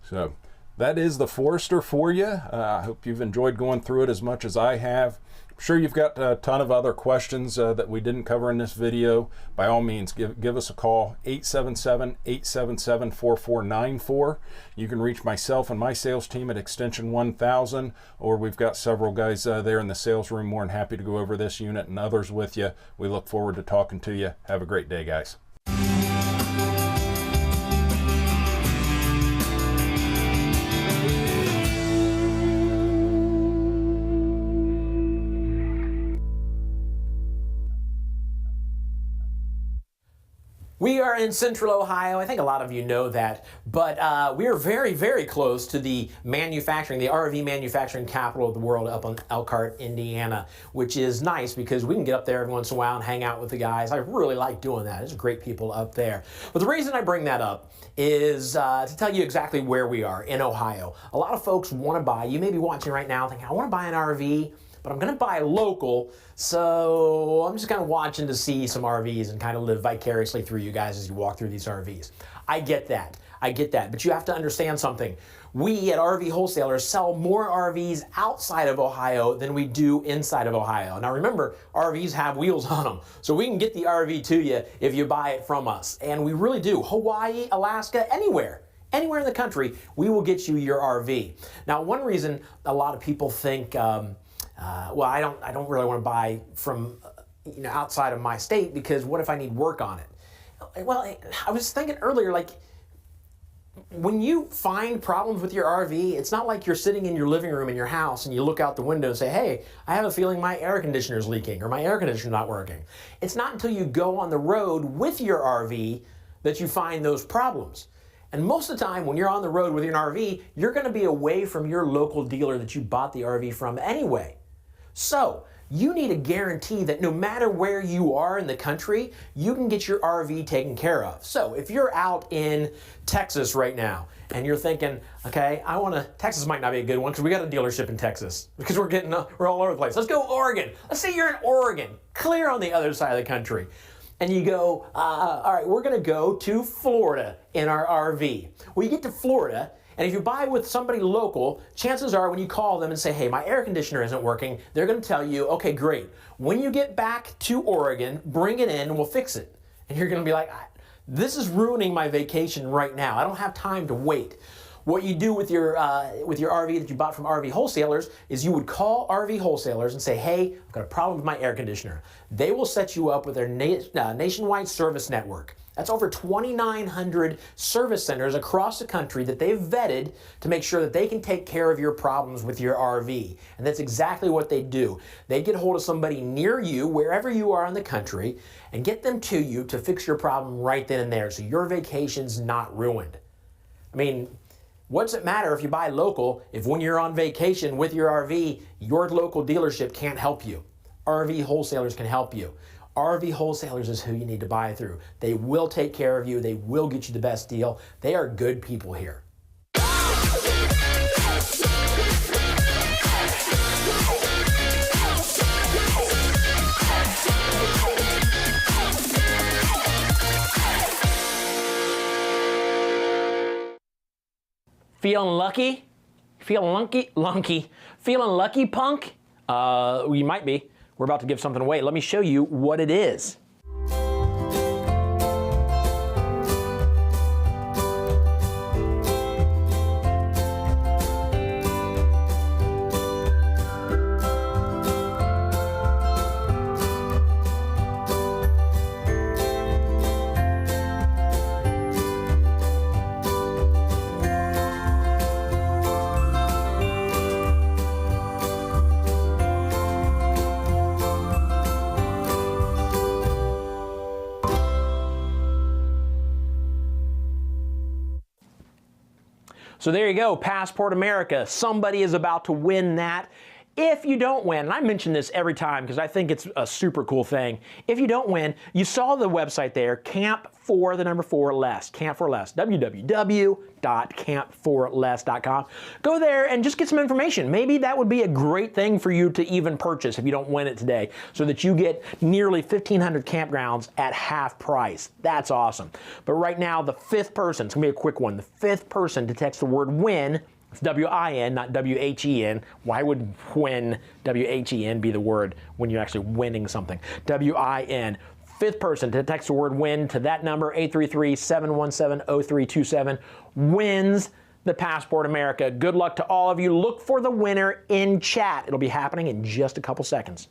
So that is the Forester for you. I hope you've enjoyed going through it as much as I have. I'm sure you've got a ton of other questions that we didn't cover in this video. By all means, give us a call, 877-877-4494. You can reach myself and my sales team at extension 1000, or we've got several guys there in the sales room more than happy to go over this unit and others with you. We look forward to talking to you. Have a great day, guys. We are in Central Ohio. I think a lot of you know that, but we are very, very close to the RV manufacturing capital of the world up in Elkhart, Indiana, which is nice because we can get up there every once in a while and hang out with the guys. I really like doing that. There's great people up there. But the reason I bring that up is to tell you exactly where we are in Ohio. A lot of folks want to buy, you may be watching right now thinking, I want to buy an RV, but I'm going to buy local, so I'm just kind of watching to see some RVs and kind of live vicariously through you guys as you walk through these RVs. I get that, but you have to understand something. We at RV Wholesalers sell more RVs outside of Ohio than we do inside of Ohio. Now remember, RVs have wheels on them, so we can get the RV to you if you buy it from us, and we really do. Hawaii, Alaska, anywhere in the country, we will get you your RV. Now, one reason a lot of people think, well, I don't really want to buy from outside of my state because what if I need work on it? Well, I was thinking earlier, like when you find problems with your RV, it's not like you're sitting in your living room in your house and you look out the window and say, hey, I have a feeling my air conditioner is leaking or my air conditioner is not working. It's not until you go on the road with your RV that you find those problems. And most of the time when you're on the road with your RV, you're going to be away from your local dealer that you bought the RV from anyway. So you need a guarantee that no matter where you are in the country, you can get your RV taken care of. So if you're out in Texas right now and you're thinking, okay, Texas might not be a good one because we got a dealership in Texas because we're all over the place. Let's go Oregon. Let's say you're in Oregon, clear on the other side of the country. And you go, all right, we're going to go to Florida in our RV. Well, you get to Florida, and if you buy with somebody local, chances are when you call them and say, hey, my air conditioner isn't working, they're going to tell you, okay, great. When you get back to Oregon, bring it in and we'll fix it. And you're going to be like, this is ruining my vacation right now. I don't have time to wait. What you do with your RV that you bought from RV Wholesalers is you would call RV Wholesalers and say, hey, I've got a problem with my air conditioner. They will set you up with their nationwide service network. That's over 2,900 service centers across the country that they've vetted to make sure that they can take care of your problems with your RV. And that's exactly what they do. They get a hold of somebody near you, wherever you are in the country, and get them to you to fix your problem right then and there so your vacation's not ruined. I mean, what's it matter if you buy local if when you're on vacation with your RV, your local dealership can't help you? RV Wholesalers can help you. RV Wholesalers is who you need to buy through. They will take care of you. They will get you the best deal. They are good people here. Feeling lucky? Feeling lucky, punk? You might be. We're about to give something away. Let me show you what it is. So there you go, Passport America. Somebody is about to win that. If you don't win, and I mention this every time because I think it's a super cool thing. If you don't win, you saw the website there, Camp4Less, Camp4Less, www.camp4less.com. Go there and just get some information. Maybe that would be a great thing for you to even purchase if you don't win it today, so that you get nearly 1,500 campgrounds at half price. That's awesome. But right now, the fifth person, it's gonna be a quick one, the fifth person to text the word WIN, it's W-I-N, not W-H-E-N. Why would win, W-H-E-N, be the word when you're actually winning something? W-I-N. Fifth person to text the word WIN to that number, 833-717-0327, wins the Passport America. Good luck to all of you. Look for the winner in chat. It'll be happening in just a couple seconds.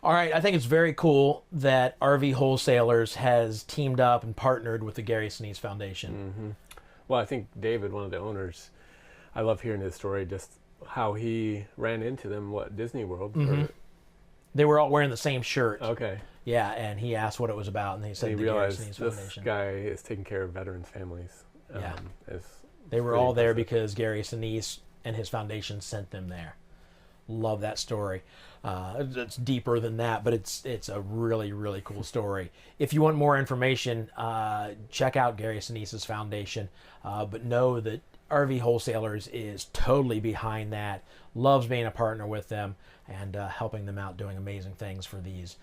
All right, I think it's very cool that RV Wholesalers has teamed up and partnered with the Gary Sinise Foundation. Mm-hmm. Well, I think David, one of the owners, I love hearing his story, just how he ran into them, Disney World? Mm-hmm. They were all wearing the same shirt. Okay. Yeah, and he asked what it was about, and they said the Gary Sinise Foundation. This guy is taking care of veterans' families. Yeah. They were all there because Gary Sinise and his foundation sent them there. Love that story. It's deeper than that, but it's a really, really cool story. If you want more information, check out Gary Sinise's foundation. But know that RV Wholesalers is totally behind that, loves being a partner with them, and helping them out, doing amazing things for these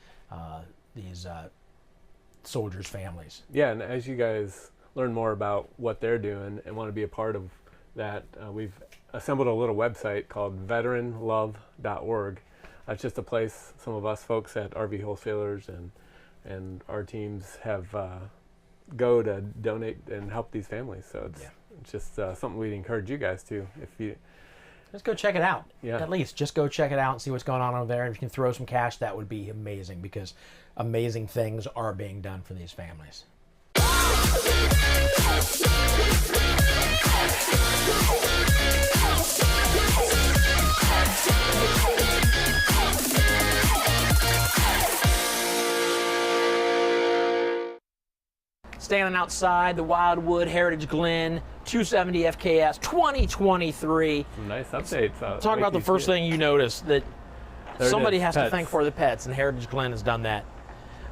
soldiers' families. Yeah, and as you guys learn more about what they're doing and want to be a part of that, we've assembled a little website called veteranlove.org. That's just a place some of us folks at RV Wholesalers and our teams have go to donate and help these families. So it's just something we'd encourage you guys to. If you just go check it out. Yeah. At least just go check it out and see what's going on over there. And if you can throw some cash, that would be amazing, because amazing things are being done for these families. Standing outside the Wildwood Heritage Glen 270 FKS 2023. Some nice updates. Talk about the first thing you notice, that somebody has to pets. thank for the pets, and Heritage Glen has done that.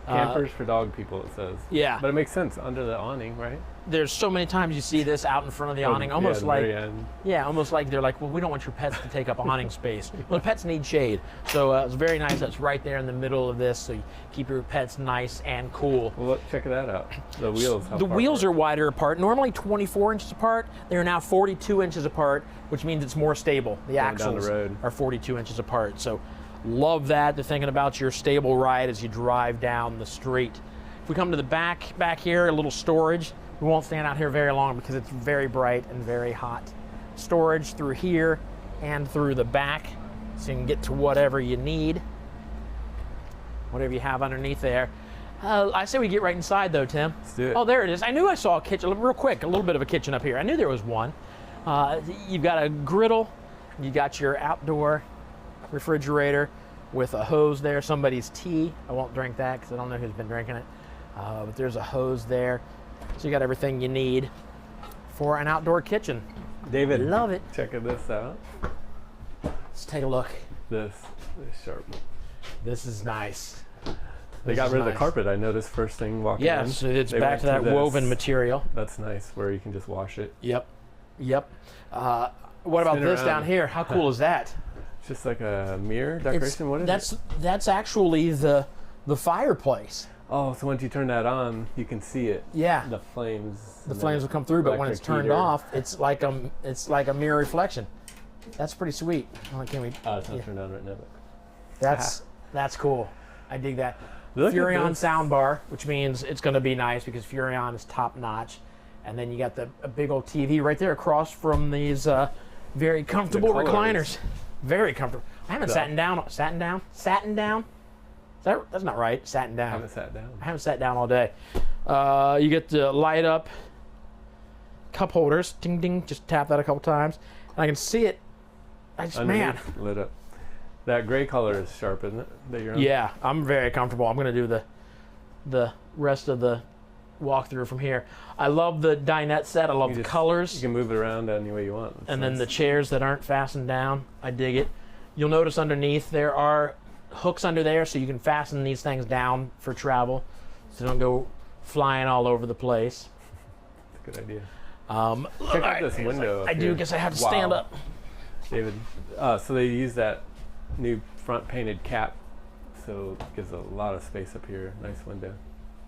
Campers for dog people, it says. Yeah. But it makes sense under the awning, right? There's so many times you see this out in front of the awning, almost the like, very end. almost like they're like, well, we don't want your pets to take up awning space. Well, the pets need shade, so it's very nice. That's right there in the middle of this, so you keep your pets nice and cool. Well, check that out. The wheels. The wheels are wider apart. Normally 24 inches apart. They're now 42 inches apart, which means it's more stable. The axles are 42 inches apart. So love that. They're thinking about your stable ride as you drive down the street. If we come to the back here, a little storage. We won't stand out here very long because it's very bright and very hot. Storage through here and through the back, so you can get to whatever you need, whatever you have underneath there. I say we get right inside though, Tim. Let's do it. Oh, there it is. I knew I saw a kitchen, real quick, a little bit of a kitchen up here. I knew there was one. You've got a griddle, you got your outdoor refrigerator with a hose there, somebody's tea. I won't drink that because I don't know who's been drinking it. But there's a hose there. So you got everything you need for an outdoor kitchen. David, love it. Check this out. Let's take a look. This is sharp. This is nice. They got rid of the carpet. I noticed first thing walking in. Yes, it's They back went to that this. woven material. That's nice, where you can just wash it. Yep. What about Spin this around. down here? How cool is that? It's just like a mirror decoration. What is it? That's actually the fireplace. Oh, so once you turn that on, you can see it. Yeah. The flames. The flames will come through, but when it's turned off, it's like a mirror reflection. That's pretty sweet. Can we? It's not turned on right now. But That's cool. I dig that. Look at Furrion this. soundbar, which means it's going to be nice because Furrion is top notch. And then you got a big old TV right there across from these very comfortable recliners. Very comfortable. I haven't satin down. That's not right. Satin down. I haven't sat down. I haven't sat down all day. You get the light up cup holders. Ding ding. Just tap that a couple times, and I can see it. Man. Lit up. That gray color is sharp, isn't it? That you're on? Yeah, I'm very comfortable. I'm going to do the rest of the walkthrough from here. I love the dinette set. I love the colors. You can move it around any way you want. And then the chairs that aren't fastened down. I dig it. You'll notice underneath there are hooks under there so you can fasten these things down for travel so they don't go flying all over the place. That's a good idea. Check out this window. I do guess I have to stand up. David, so they use that new front painted cap, so it gives a lot of space up here. Nice window.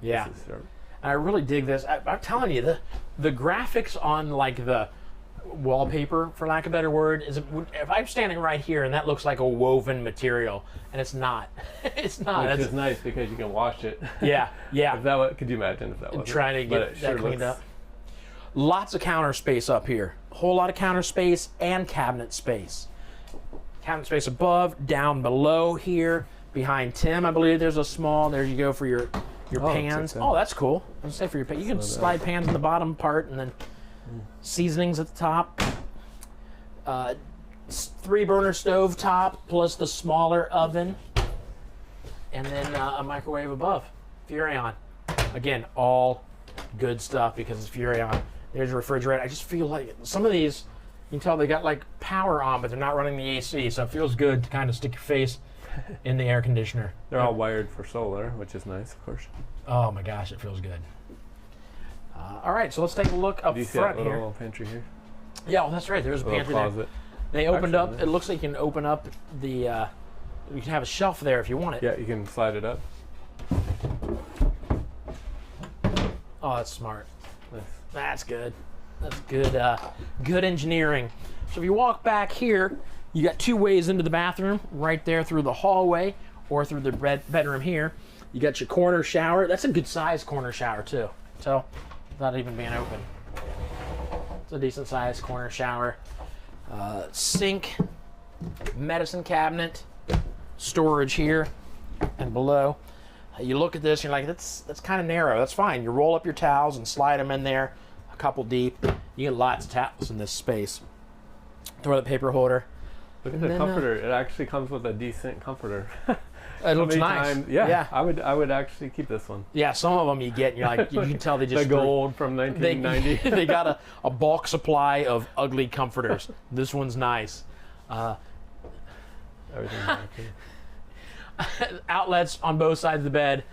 Yeah. This is sharp. I really dig this. I'm telling you, the graphics on like the wallpaper, for lack of a better word, is if I'm standing right here and that looks like a woven material, and it's not. It's not. Which is nice because you can wash it. Yeah, yeah. If that could you imagine if that was trying to get that cleaned up. Lots of counter space up here. A whole lot of counter space and cabinet space. Cabinet space above, down below here, behind Tim, I believe there's a small. There you go for your pans. Oh, that's cool. I was say for your pan. You can slide pans in the bottom part and then seasonings at the top. 3-burner stove top plus the smaller oven, and then a microwave above. Furrion. Again, all good stuff because it's Furrion. There's a refrigerator. I just feel like some of these, you can tell they got like power on, but they're not running the AC, so it feels good to kind of stick your face in the air conditioner. They're all wired for solar, which is nice, of course. Oh my gosh, it feels good. All right, so let's take a look up Do you see front that here. little pantry here? Yeah, well, that's right. There's a Little pantry closet. there. They opened Actually, up. It looks like you can open up the. You can have a shelf there if you want it. Yeah, you can slide it up. Oh, that's smart. Nice. That's good. That's good. Good engineering. So if you walk back here, you got 2 ways into the bathroom. Right there through the hallway or through the bedroom here. You got your corner shower. That's a good size corner shower too. So without even being open, it's a decent sized corner shower. Sink, medicine cabinet, storage here and below. You look at this, you're like, that's kind of narrow. That's fine. You roll up your towels and slide them in there, a couple deep. You get lots of towels in this space. Toilet paper holder. Look at the comforter. It actually comes with a decent comforter. It looks nice. Yeah, I would actually keep this one. Yeah, some of them you get, and you're like, you can tell they just the gold from 1990. They got a bulk supply of ugly comforters. This one's nice. Everything's Outlets on both sides of the bed.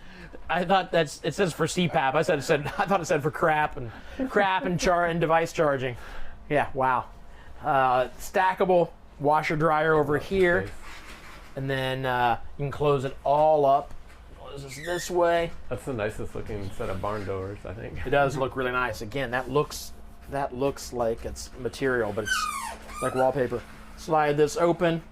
I thought it says for CPAP. I thought it said for crap and device charging. Yeah, wow. Stackable washer dryer over here, and then you can close it all up. Close this way. That's the nicest looking set of barn doors, I think. It does look really nice. Again, that looks like it's material, but it's like wallpaper. Slide this open.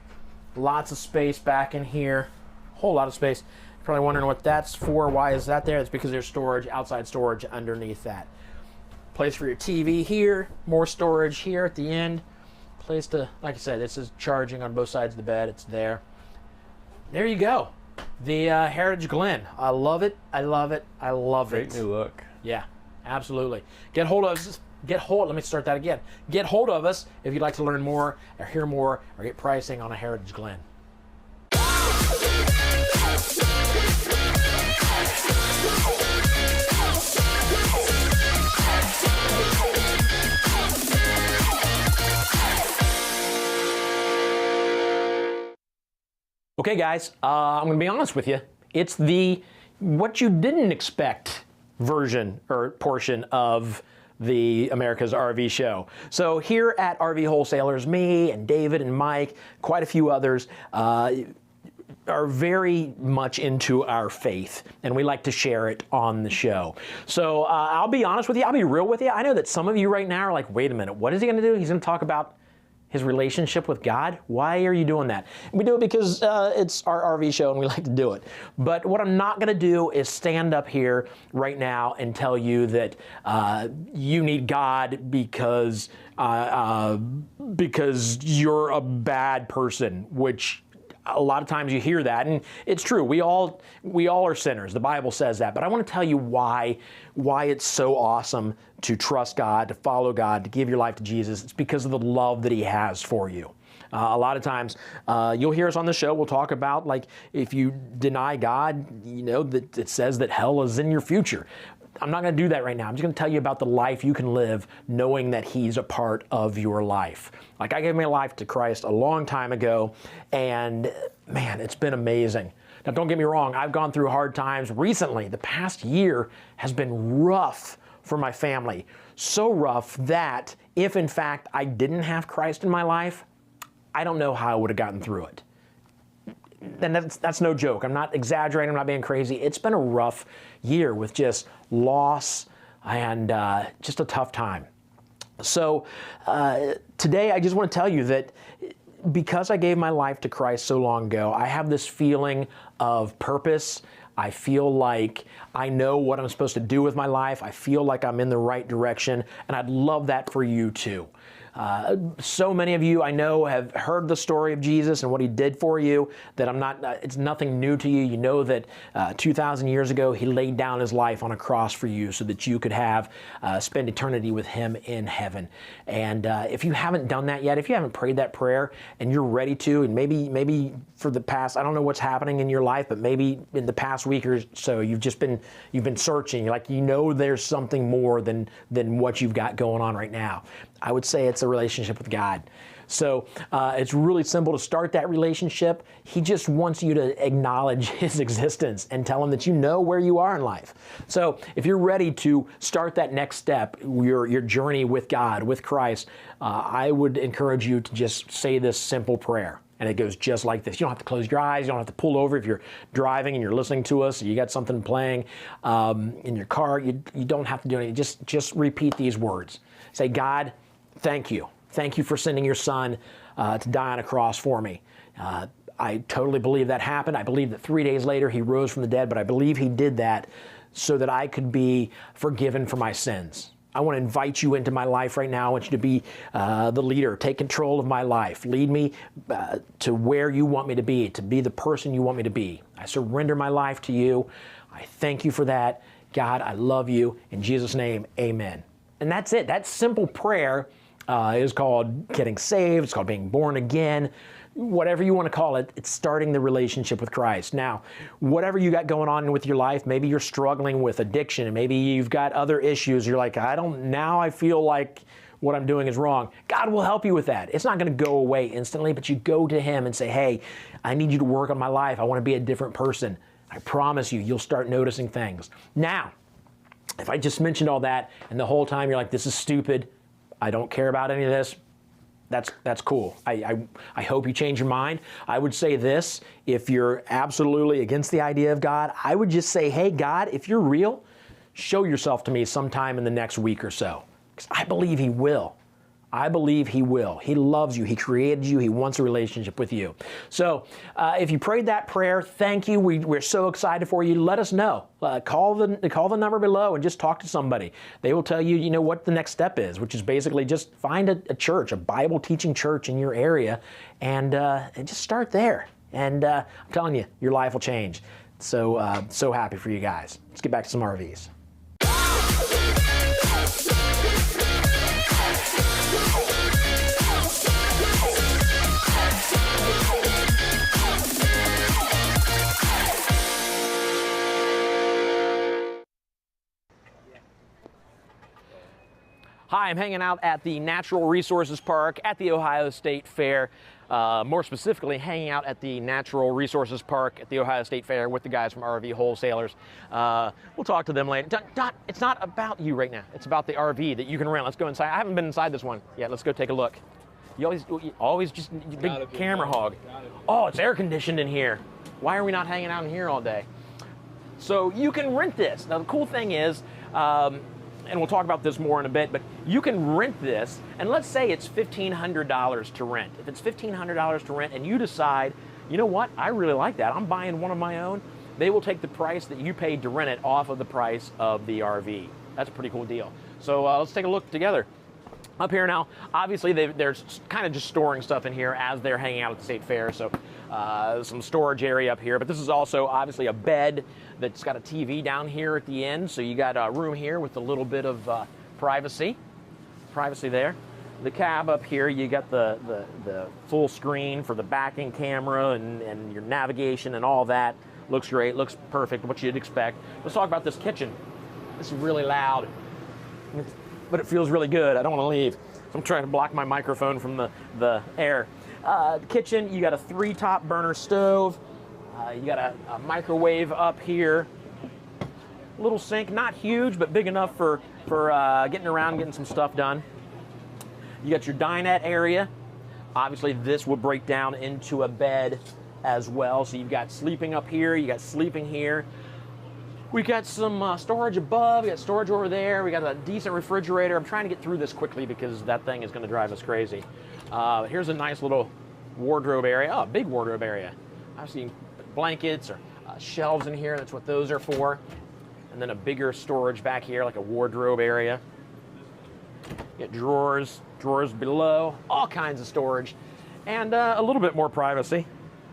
Lots of space back in here. Whole lot of space. You're probably wondering what that's for. Why is that there? It's because there's storage, outside storage underneath that. Place for your TV here. More storage here at the end. Place to, like I said, this is charging on both sides of the bed. It's there. There you go. The Heritage Glen. I love it. I love it. I love it. Great new look. Yeah, absolutely. Get hold of us. Let me start that again. Get hold of us if you'd like to learn more or hear more or get pricing on a Heritage Glen. Okay, guys, I'm going to be honest with you. It's the what you didn't expect version or portion of the America's RV show. So here at RV Wholesalers, me and David and Mike, quite a few others, are very much into our faith, and we like to share it on the show. So I'll be honest with you, I'll be real with you. I know that some of you right now are like, wait a minute, what is he going to do? He's going to talk about his relationship with God? Why are you doing that? We do it because it's our RV show and we like to do it. But what I'm not going to do is stand up here right now and tell you that you need God because you're a bad person, which a lot of times you hear that, and it's true. We all are sinners. The Bible says that. But I want to tell you why it's so awesome to trust God, to follow God, to give your life to Jesus. It's because of the love that He has for you. A lot of times, you'll hear us on the show. We'll talk about, like, if you deny God, you know that it says that hell is in your future. I'm not going to do that right now. I'm just going to tell you about the life you can live knowing that He's a part of your life. Like, I gave my life to Christ a long time ago, and man, it's been amazing. Now, don't get me wrong. I've gone through hard times recently. The past year has been rough for my family. So rough that if, in fact, I didn't have Christ in my life, I don't know how I would have gotten through it. And that's no joke. I'm not exaggerating. I'm not being crazy. It's been a rough year with just loss and just a tough time. So today I just want to tell you that because I gave my life to Christ so long ago, I have this feeling of purpose. I feel like I know what I'm supposed to do with my life. I feel like I'm in the right direction, and I'd love that for you too. So many of you I know have heard the story of Jesus and what He did for you, that it's nothing new to you. You know that 2,000 years ago He laid down His life on a cross for you so that you could spend eternity with Him in heaven. And if you haven't done that yet, if you haven't prayed that prayer and you're ready to, and maybe for the past, I don't know what's happening in your life, but maybe in the past week or so you've been searching, like you know there's something more than what you've got going on right now. I would say it's a relationship with God. So it's really simple to start that relationship. He just wants you to acknowledge His existence and tell Him that you know where you are in life. So if you're ready to start that next step, your journey with God, with Christ, I would encourage you to just say this simple prayer. And it goes just like this. You don't have to close your eyes. You don't have to pull over if you're driving and you're listening to us. You got something playing in your car. You don't have to do anything. Just repeat these words. Say, God, thank you. Thank you for sending your Son to die on a cross for me. I totally believe that happened. I believe that 3 days later He rose from the dead, but I believe He did that so that I could be forgiven for my sins. I want to invite you into my life right now. I want you to be the leader. Take control of my life. Lead me to where you want me to be the person you want me to be. I surrender my life to you. I thank you for that. God, I love you. In Jesus' name, amen. And that's it. That simple prayer is called getting saved. It's called being born again. Whatever you want to call it, it's starting the relationship with Christ. Now, whatever you got going on with your life, maybe you're struggling with addiction, and maybe you've got other issues. You're like, I feel like what I'm doing is wrong. God will help you with that. It's not going to go away instantly, but you go to Him and say, hey, I need you to work on my life. I want to be a different person. I promise you'll start noticing things. Now, if I just mentioned all that, and the whole time you're like, this is stupid, I don't care about any of this, that's cool. I hope you change your mind. I would say this, if you're absolutely against the idea of God, I would just say, hey, God, if you're real, show yourself to me sometime in the next week or so. Because I believe He will. I believe He will. He loves you. He created you. He wants a relationship with you. So if you prayed that prayer, thank you. We're so excited for you. Let us know. Call the number below and just talk to somebody. They will tell you, what the next step is, which is basically just find a church, a Bible teaching church in your area, and just start there. And I'm telling you, your life will change. So happy for you guys. Let's get back to some RVs. Hi, I'm hanging out at the Natural Resources Park at the Ohio State Fair. More specifically, hanging out at the Natural Resources Park at the Ohio State Fair with the guys from Rv Wholesalers. We'll talk to them later. Dot, it's not about you right now. It's about the RV that you can rent. Let's go inside. I haven't been inside this one yet. Let's go take a look. You always just big camera hog. Oh, it's air conditioned in here. Why are we not hanging out in here all day? So you can rent this. Now the cool thing is, and we'll talk about this more in a bit, but you can rent this, and let's say it's $1,500 to rent. If it's $1,500 to rent and you decide, you know what, I really like that, I'm buying one of my own, they will take the price that you paid to rent it off of the price of the RV. That's a pretty cool deal. So let's take a look together. Up here now, obviously they're kind of just storing stuff in here as they're hanging out at the state fair, so some storage area up here, but this is also obviously a bed that's got a TV down here at the end, so you got a room here with a little bit of privacy there. The cab up here, you got the full screen for the backing camera and your navigation and all that. Looks great, looks perfect, what you'd expect. Let's talk about this kitchen. This is really loud, but it feels really good. I don't want to leave. I'm trying to block my microphone from the air. Kitchen, you got a 3-top burner stove. You got a microwave up here. Little sink, not huge, but big enough for getting around, getting some stuff done. You got your dinette area. Obviously, this will break down into a bed as well. So you've got sleeping up here, you got sleeping here. We got some storage above, we got storage over there, we got a decent refrigerator. I'm trying to get through this quickly because that thing is going to drive us crazy. Here's a nice little wardrobe area. Oh, big wardrobe area. I've seen blankets or shelves in here. That's what those are for. And then a bigger storage back here, like a wardrobe area. You got drawers below, all kinds of storage, and a little bit more privacy.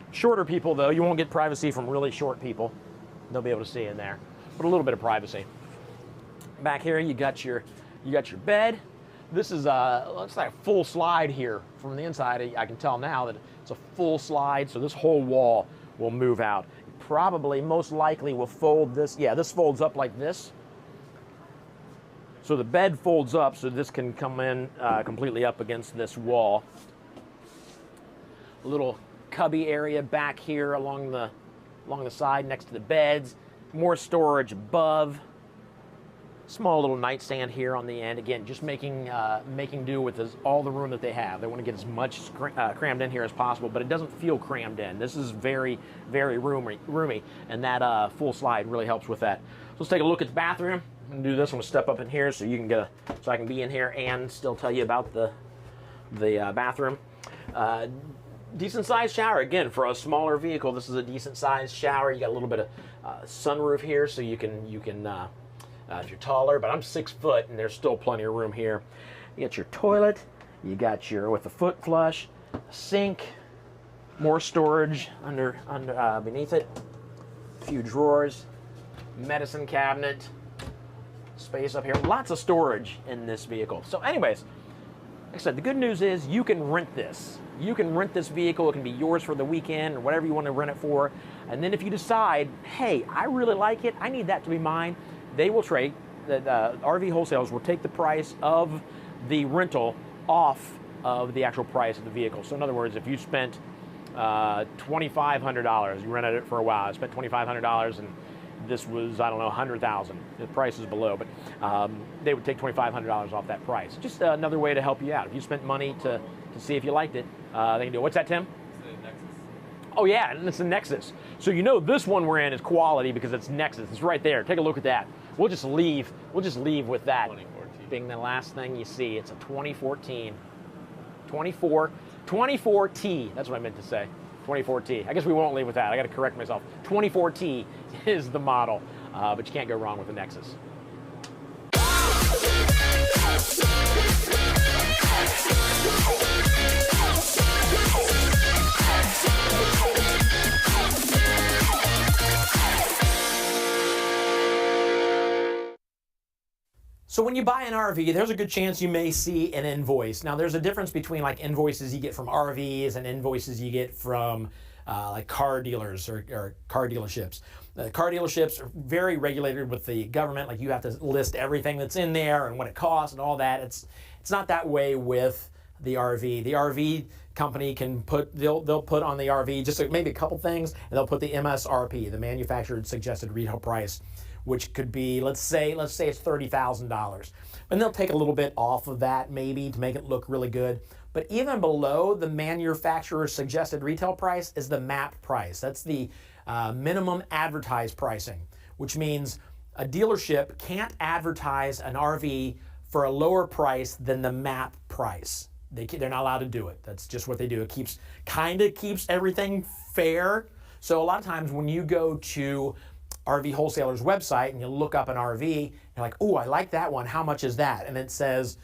Shorter people, though, you won't get privacy from really short people. They'll be able to see in there, but a little bit of privacy. Back here, you got your bed. This is looks like a full slide here from the inside. I can tell now that it's a full slide, so this whole wall will move out. Probably, most likely, will fold this. Yeah, this folds up like this. So the bed folds up, so this can come in completely up against this wall. A little cubby area back here along the side next to the beds. More storage above. Small little nightstand here on the end. Again, just making do with all the room that they have. They want to get as much crammed in here as possible, but it doesn't feel crammed in. This is very, very roomy, and that full slide really helps with that. So let's take a look at the bathroom. I'm gonna do this. I'm gonna step up in here so you can so I can be in here and still tell you about the bathroom. Decent sized shower. Again, for a smaller vehicle, this is a decent sized shower. You got a little bit of sunroof here, so you can if you're taller, but I'm 6 foot and there's still plenty of room here. You got your toilet, you got with a foot flush, a sink, more storage beneath it, a few drawers, medicine cabinet, space up here, lots of storage in this vehicle. So anyways, like I said, the good news is you can rent this. You can rent this vehicle. It can be yours for the weekend or whatever you want to rent it for. And then if you decide, hey, I really like it, I need that to be mine, they will trade. The RV Wholesalers will take the price of the rental off of the actual price of the vehicle. So in other words, if you spent $2,500, you rented it for a while, I spent $2,500 and this was, I don't know, $100,000. The price is below, but they would take $2,500 off that price. Just another way to help you out. If you spent money to see if you liked it, they can do it. What's that, Tim? Oh yeah, and it's a Nexus. So you know this one we're in is quality because it's Nexus. It's right there. Take a look at that. We'll just leave with that being the last thing you see. It's a 2014 24T. That's what I meant to say. 24T. I guess we won't leave with that. I got to correct myself. 24T is the model, but you can't go wrong with the Nexus. So when you buy an RV, there's a good chance you may see an invoice. Now there's a difference between like invoices you get from RVs and invoices you get from like car dealers or car dealerships. Car dealerships are very regulated with the government. Like, you have to list everything that's in there and what it costs and all that. It's not that way with the RV. The RV company can they'll put on the RV just maybe a couple things, and they'll put the MSRP, the manufacturer suggested retail price, which could be, let's say it's $30,000. And they'll take a little bit off of that maybe to make it look really good. But even below the manufacturer's suggested retail price is the MAP price. That's the minimum advertised pricing, which means a dealership can't advertise an RV for a lower price than the MAP price. They're not allowed to do it. That's just what they do. It kind of keeps everything fair. So a lot of times when you go to RV Wholesalers website and you look up an RV, you're like, oh, I like that one. How much is that? And it says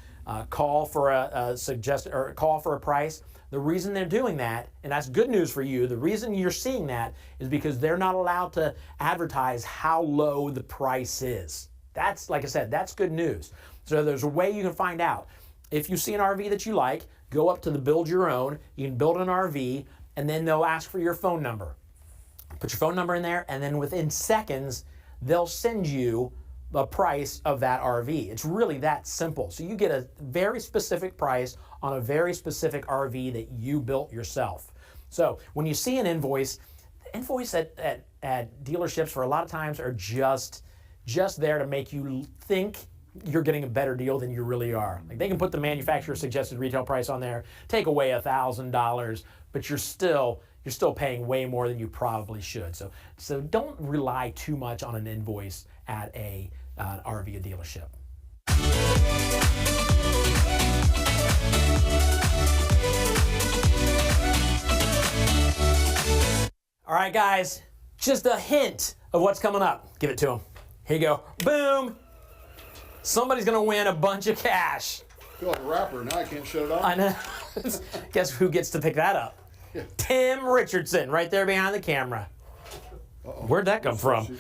call for a price. The reason they're doing that, and that's good news for you, the reason you're seeing that is because they're not allowed to advertise how low the price is. That's, like I said, that's good news. So there's a way you can find out. If you see an RV that you like, go up to the build your own. You can build an RV, and then they'll ask for your phone number. Put your phone number in there, and then within seconds, they'll send you the price of that RV. It's really that simple. So you get a very specific price on a very specific RV that you built yourself. So when you see an invoice, the invoice at dealerships for a lot of times are just there to make you think you're getting a better deal than you really are. Like, they can put the manufacturer suggested retail price on there, take away $1,000, but you're still paying way more than you probably should. So don't rely too much on an invoice at an RV dealership. All right, guys, just a hint of what's coming up. Give it to them. Here you go. Boom. Somebody's gonna win a bunch of cash. I feel like a rapper now. I can't shut it off. I know. Guess who gets to pick that up? Yeah. Tim Richardson, right there behind the camera. Where'd that come from?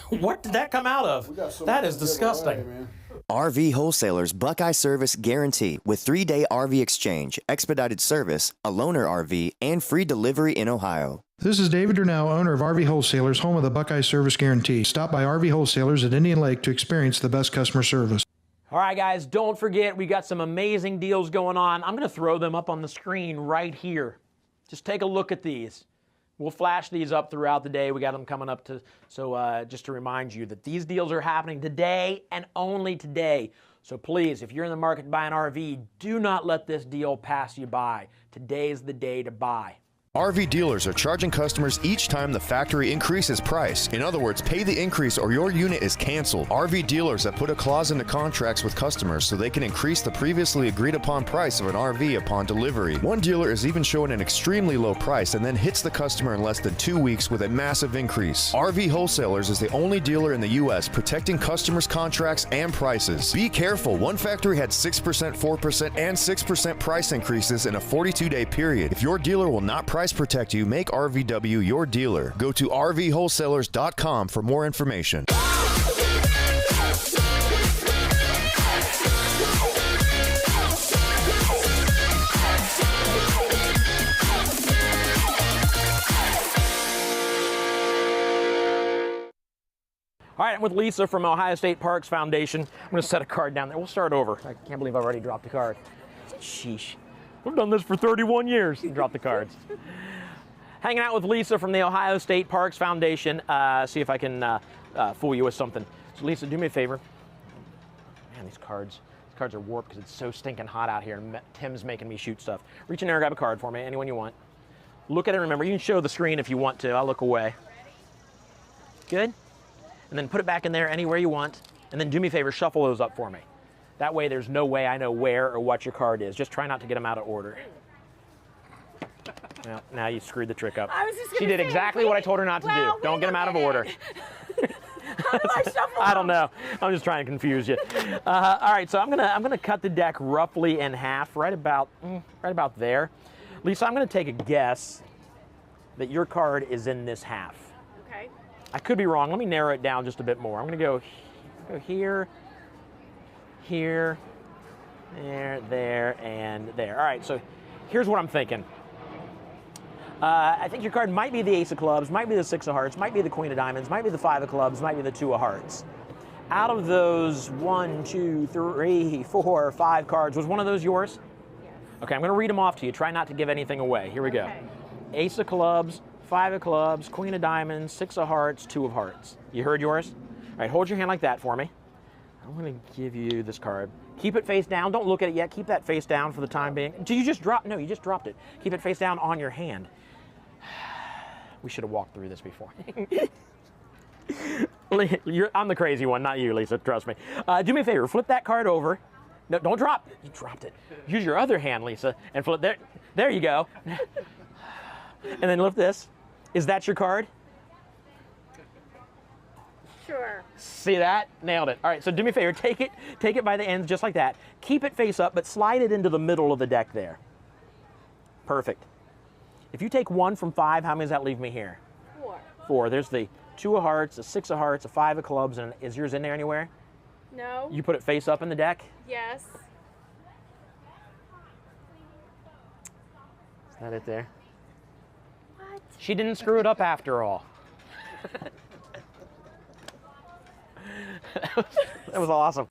What did that come out of? That is disgusting. RV Wholesalers Buckeye Service Guarantee with 3-day RV exchange, expedited service, a loaner RV, and free delivery in Ohio. This is David Durnell, owner of RV Wholesalers, home of the Buckeye Service Guarantee. Stop by RV Wholesalers at Indian Lake to experience the best customer service. All right, guys, don't forget, we got some amazing deals going on. I'm going to throw them up on the screen right here. Just take a look at these. We'll flash these up throughout the day. We got them coming up just to remind you that these deals are happening today and only today. So please, if you're in the market to buy an RV, do not let this deal pass you by. Today's the day to buy. RV dealers are charging customers each time the factory increases price. In other words, pay the increase or your unit is canceled. RV dealers have put a clause into contracts with customers so they can increase the previously agreed upon price of an RV upon delivery. One dealer is even showing an extremely low price and then hits the customer in less than 2 weeks with a massive increase. RV Wholesalers is the only dealer in the U.S. protecting customers' contracts and prices. Be careful. One factory had 6%, 4%, and 6% price increases in a 42-day period. If your dealer will not price protect you, make RVW your dealer. Go to rvwholesalers.com for more information. All right, I'm with Lisa from Ohio State Parks Foundation. I'm going to set a card down there. We'll start over. I can't believe I've already dropped the card. Sheesh. We've done this for 31 years. Drop the cards. Hanging out with Lisa from the Ohio State Parks Foundation. See if I can fool you with something. So Lisa, do me a favor. Man, these cards are warped because it's so stinking hot out here and Tim's making me shoot stuff. Reach in there and grab a card for me, anyone you want. Look at it and remember, you can show the screen if you want to. I'll look away. Good? And then put it back in there anywhere you want. And then do me a favor, shuffle those up for me. That way there's no way I know where or what your card is. Just try not to get them out of order. Well, now you screwed the trick up. She did exactly what I told her not to do. Don't get them out of order. I don't know. I'm just trying to confuse you. All right, so I'm gonna cut the deck roughly in half, right about there. Lisa, I'm gonna take a guess that your card is in this half. Okay. I could be wrong. Let me narrow it down just a bit more. I'm gonna go here, here, there, and there. All right, so here's what I'm thinking. I think your card might be the ace of clubs, might be the six of hearts, might be the queen of diamonds, might be the five of clubs, might be the two of hearts. Out of those 1, 2, 3, 4, 5 cards, was one of those yours? Yes. Okay, I'm going to read them off to you. Try not to give anything away. Here we go. Ace of clubs, five of clubs, queen of diamonds, six of hearts, two of hearts. You heard yours? All right, hold your hand like that for me. I'm going to give you this card. Keep it face down. Don't look at it yet. Keep that face down for the time being. Did you just drop? No, you just dropped it. Keep it face down on your hand. We should have walked through this before. I'm the crazy one, not you, Lisa. Trust me. Do me a favor. Flip that card over. No, don't drop. You dropped it. Use your other hand, Lisa, and flip there. There you go. And then lift this. Is that your card? Sure. See that? Nailed it. All right, so do me a favor. Take it by the ends just like that. Keep it face up, but slide it into the middle of the deck there. Perfect. If you take 1 from 5, how many does that leave me here? 4. 4. There's the 2 of hearts, a 6 of hearts, a 5 of clubs, and is yours in there anywhere? No. You put it face up in the deck? Yes. Is that it there? What? She didn't screw it up after all. That was awesome.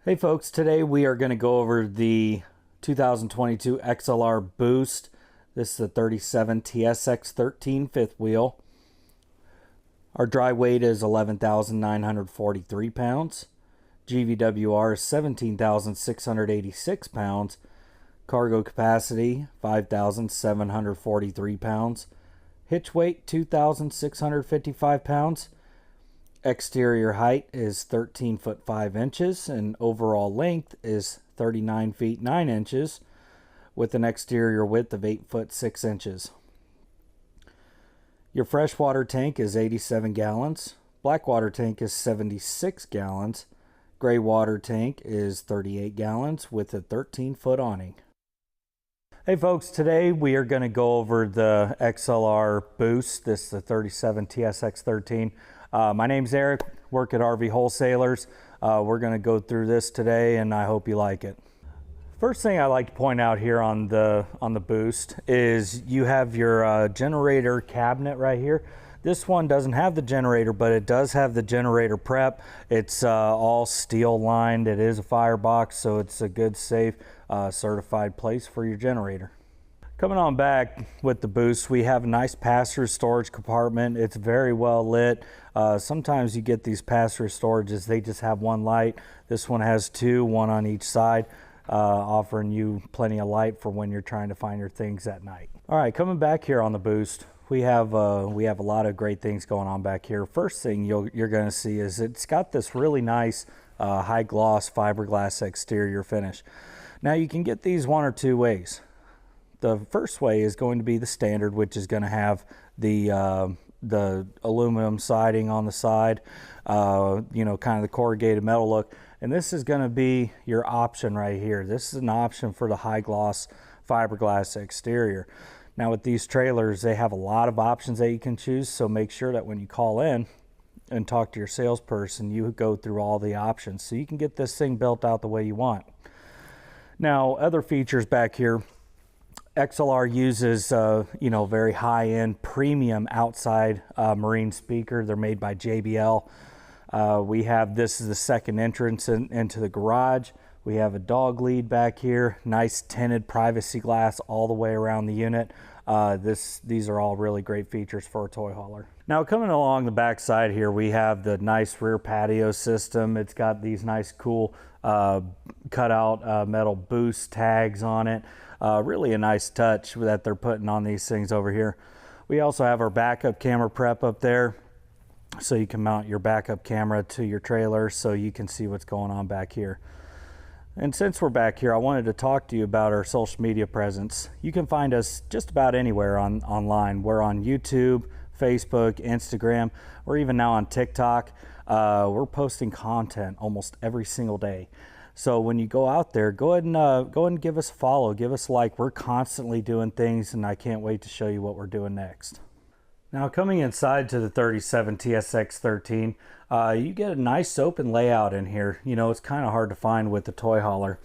Hey folks, today we are going to go over the 2022 XLR Boost. This is the 37 TSX 13 fifth wheel. Our dry weight is 11,943 pounds. GVWR is 17,686 pounds. Cargo capacity 5,743 pounds. Hitch weight 2,655 pounds. Exterior height is 13 foot 5 inches and overall length is 39 feet 9 inches with an exterior width of 8 foot 6 inches. Your freshwater tank is 87 gallons. Blackwater tank is 76 gallons. Gray water tank is 38 gallons with a 13 foot awning. Hey folks, today we are going to go over the XLR Boost. This is the 37 TSX 13. My name's Eric, work at Rvw Wholesalers. We're going to go through this today and I hope you like it. First thing I like to point out here on the Boost is you have your generator cabinet right here. This one doesn't have the generator, but it does have the generator prep. It's all steel lined. It is a firebox, so it's a good, safe, certified place for your generator. Coming on back with the Boost, we have a nice pass-through storage compartment. It's very well lit. Sometimes you get these pass-through storages, they just have one light. This one has 2, one on each side, offering you plenty of light for when you're trying to find your things at night. All right, coming back here on the Boost, we have a lot of great things going on back here. First thing you're going to see is it's got this really nice high gloss fiberglass exterior finish. Now you can get these one or two ways. The first way is going to be the standard, which is going to have the aluminum siding on the side, you know, kind of the corrugated metal look. And this is going to be your option right here. This is an option for the high gloss fiberglass exterior. Now with these trailers, they have a lot of options that you can choose, so make sure that when you call in and talk to your salesperson, you go through all the options so you can get this thing built out the way you want. Now, other features back here, XLR uses, you know, very high-end premium outside marine speaker. They're made by JBL. We have, this is the second entrance into the garage. We have a dog lead back here, nice tinted privacy glass all the way around the unit. These are all really great features for a toy hauler. Now coming along the back side here, we have the nice rear patio system. It's got these nice cool cutout metal boost tags on it. Really a nice touch that they're putting on these things over here. We also have our backup camera prep up there, so you can mount your backup camera to your trailer so you can see what's going on back here. And since we're back here, I wanted to talk to you about our social media presence. You can find us just about anywhere online. We're on YouTube, Facebook, Instagram, or even now on TikTok. We're posting content almost every single day. So when you go out there, go ahead and give us a follow, give us a like. We're constantly doing things, and I can't wait to show you what we're doing next. Now coming inside to the 37 TSX13, you get a nice open layout in here. You know, it's kind of hard to find with the toy hauler.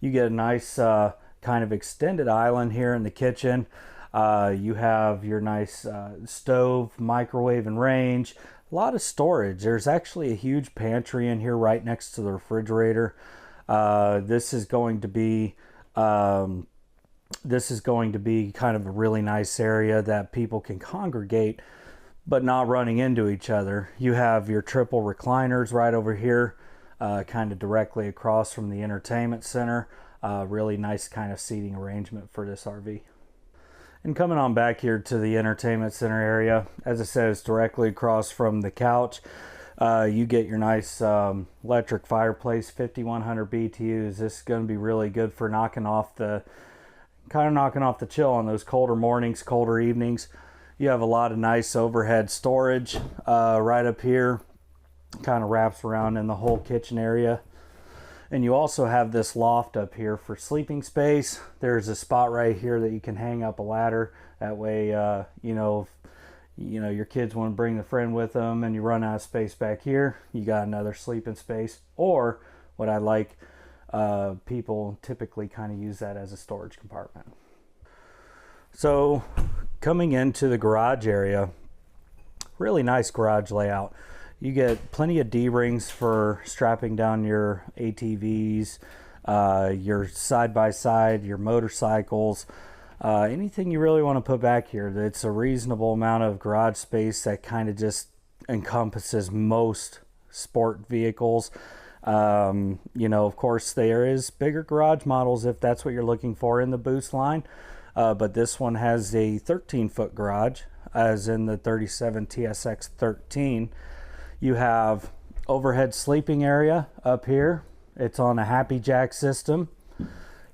You get a nice kind of extended island here in the kitchen. You have your nice stove, microwave, and range. A lot of storage. There's actually a huge pantry in here right next to the refrigerator. This is going to be kind of a really nice area that people can congregate but not running into each other. You have your triple recliners right over here, kind of directly across from the entertainment center. Really nice kind of seating arrangement for this RV. And coming on back here to the entertainment center area, as I said, it's directly across from the couch. You get your nice electric fireplace, 5100 BTUs. This is going to be really good for knocking off the chill on those colder mornings, colder evenings. You have a lot of nice overhead storage right up here. Kind of wraps around in the whole kitchen area. And you also have this loft up here for sleeping space. There's a spot right here that you can hang up a ladder. That way, if your kids want to bring a friend with them and you run out of space back here, you got another sleeping space. Or what I like, people typically kind of use that as a storage compartment. So coming into the garage area, really nice garage layout. You get plenty of D-rings for strapping down your ATVs, your side-by-side, your motorcycles, anything you really want to put back here. It's a reasonable amount of garage space that kind of just encompasses most sport vehicles. Of course, there is bigger garage models if that's what you're looking for in the Boost line. But this one has a 13-foot garage, as in the 37 TSX 13. You have overhead sleeping area up here. It's on a Happy Jack system.